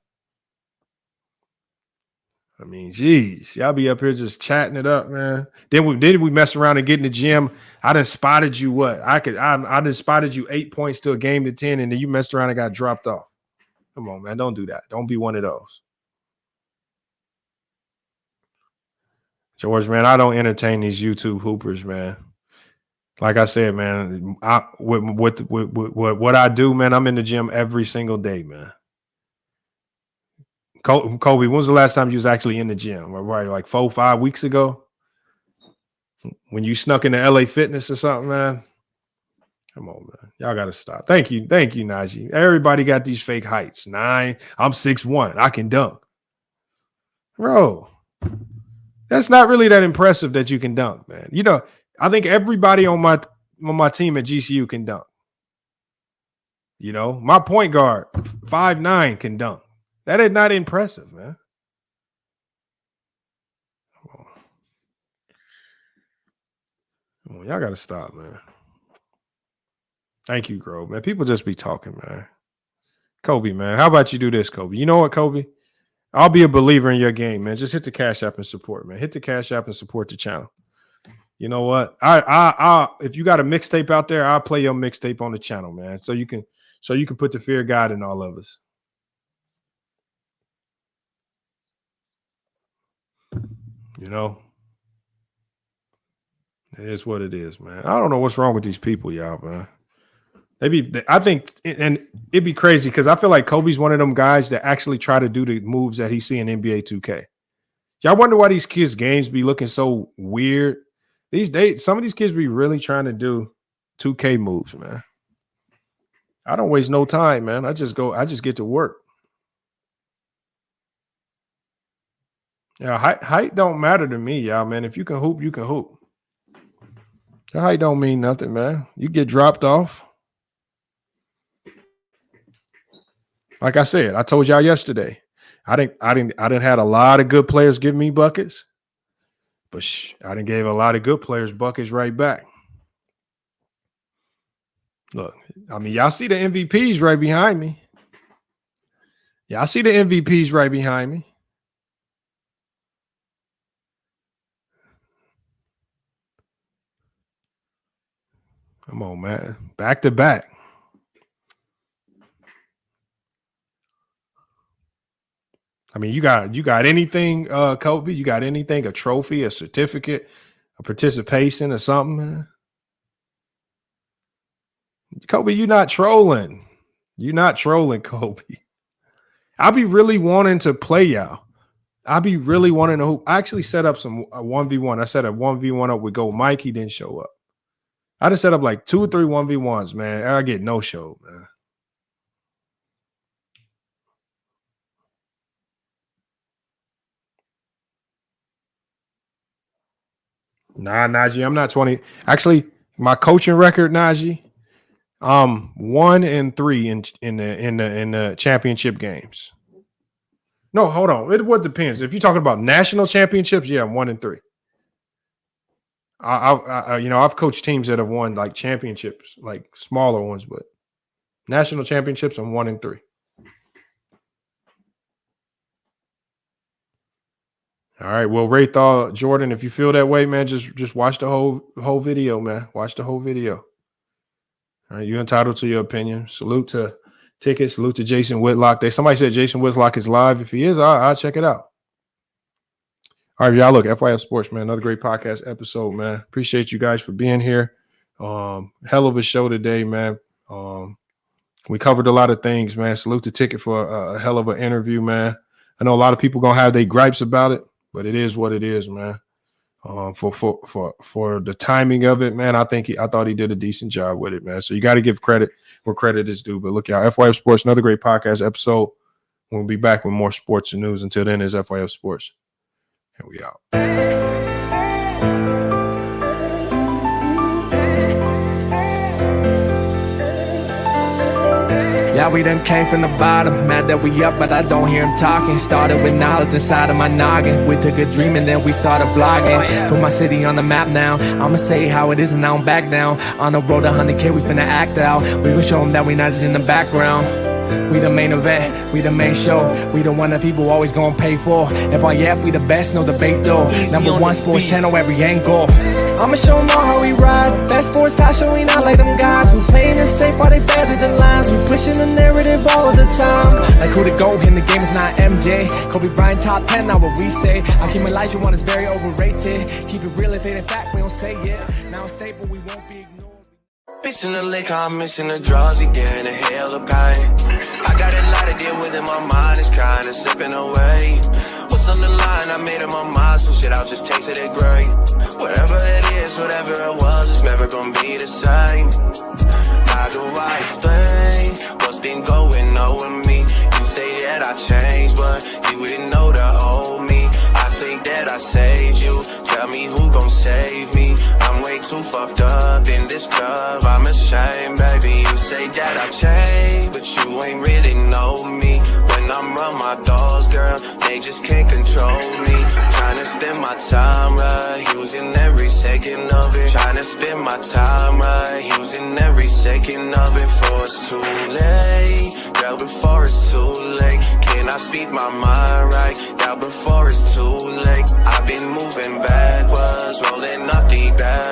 I mean, geez, y'all be up here just chatting it up, man. Then we mess around and get in the gym. I done spotted you I done spotted you 8 points to a game to 10, and then you messed around and got dropped off. Come on, man. Don't do that. Don't be one of those. George, man, I don't entertain these YouTube hoopers, man. Like I said, man, what I do, man, I'm in the gym every single day, man. Kobe, when was the last time you was actually in the gym? Right, like 4 or 5 weeks ago? When you snuck into LA Fitness or something, man? Come on, man. Y'all got to stop. Thank you, Najee. Everybody got these fake heights. 9, I'm 6'1", I can dunk. Bro, that's not really that impressive that you can dunk, man. You know, I think everybody on my team at GCU can dunk. You know, my point guard, 5'9", can dunk. That is not impressive, man. Come on, y'all got to stop, man. Thank you, Grove, man. People just be talking, man. Kobe, man. How about you do this, Kobe? You know what, Kobe? I'll be a believer in your game, man. Just hit the Cash App and support, man. Hit the Cash App and support the channel. You know what? I if you got a mixtape out there, I'll play your mixtape on the channel, man. So you can put the fear of God in all of us. You know, it is what it is, man. I don't know what's wrong with these people, y'all, man. I think, and it'd be crazy because I feel like Kobe's one of them guys that actually try to do the moves that he see in NBA 2K. Y'all wonder why these kids' games be looking so weird these days. Some of these kids be really trying to do 2K moves, man. I don't waste no time, man. I just get to work. Yeah, height don't matter to me, y'all, man. If you can hoop, you can hoop. Your height don't mean nothing, man. You get dropped off. Like I said, I told y'all yesterday, I didn't had a lot of good players give me buckets, but I didn't gave a lot of good players buckets right back. Look, I mean, y'all see the MVPs right behind me. Y'all see the MVPs right behind me. Come on, man. Back to back. I mean, you got anything, Kobe? You got anything, a trophy, a certificate, a participation or something, man? Kobe, you're not trolling. You're not trolling, Kobe. I'll be really wanting to play y'all. I be really wanting to hoop. I actually set up some 1v1. I set a 1v1 up with Go Mike. He didn't show up. I just set up like 2 or 3 1v1s, man. I get no show, man. Nah, Najee, I'm not 20. Actually, my coaching record, Najee, 1-3 in the championship games. No, hold on. It depends. If you're talking about national championships, yeah, I'm 1-3. I've coached teams that have won like championships, like smaller ones, but national championships, I'm 1-3. All right. Well, Raythal, Jordan, if you feel that way, man, just watch the whole video, man. Watch the whole video. All right, you're entitled to your opinion. Salute to Ticket. Salute to Jason Whitlock. Somebody said Jason Whitlock is live. If he is, I'll check it out. All right, y'all. Look, FYF Sports, man. Another great podcast episode, man. Appreciate you guys for being here. Hell of a show today, man. We covered a lot of things, man. Salute to Ticket for a hell of an interview, man. I know a lot of people gonna have their gripes about it, but it is what it is, man. For the timing of it, man, I thought he did a decent job with it, man. So you got to give credit where credit is due. But look, y'all, FYF Sports, another great podcast episode. We'll be back with more sports and news. Until then, it's FYF Sports, and we out. Yeah, we done came from the bottom, mad that we up, but I don't hear him talking. Started with knowledge inside of my noggin. We took a dream and then we started blogging. Put my city on the map now. I'ma say how it is and I don't back down. On the road to 100K, we finna act out. We gon' show them that we not just in the background. We the main event, we the main show. We the one that people always gonna pay for. FYF, we the best, no debate though. Number one sports channel, every angle. I'ma show them all how we ride. Best sports talk show, we not like them guys who playing it safe while they feather the lines. We pushing the narrative all the time. Like who to go in the game is not MJ. Kobe Bryant top 10, not what we say. I keep Elijah one is very overrated. Keep it real if it ain't fact, we don't say it. Now it's stable, we won't be ignored. Missing the liquor, I'm missing the drugs again, a hell of pain. I got a lot to deal with and my mind is kinda slipping away. What's on the line? I made up my mind, some shit I'll just taste it great. Whatever it is, whatever it was, it's never gonna be the same. How do I explain what's been going on with me? You say that I changed, but you didn't know the old me. I think that I saved you, tell me who gon' save me. I'm way too fucked up in this club, I'm ashamed, baby. You say that I changed, but you ain't really know me. When I'm around my dogs, girl, they just can't control me. Trying to spend my time right, using every second of it. Trying to spend my time right, using every second of it. Before it's too late, girl, before it's too late. Can I speak my mind right, girl, before it's too late. I've been moving backwards, rolling up the back.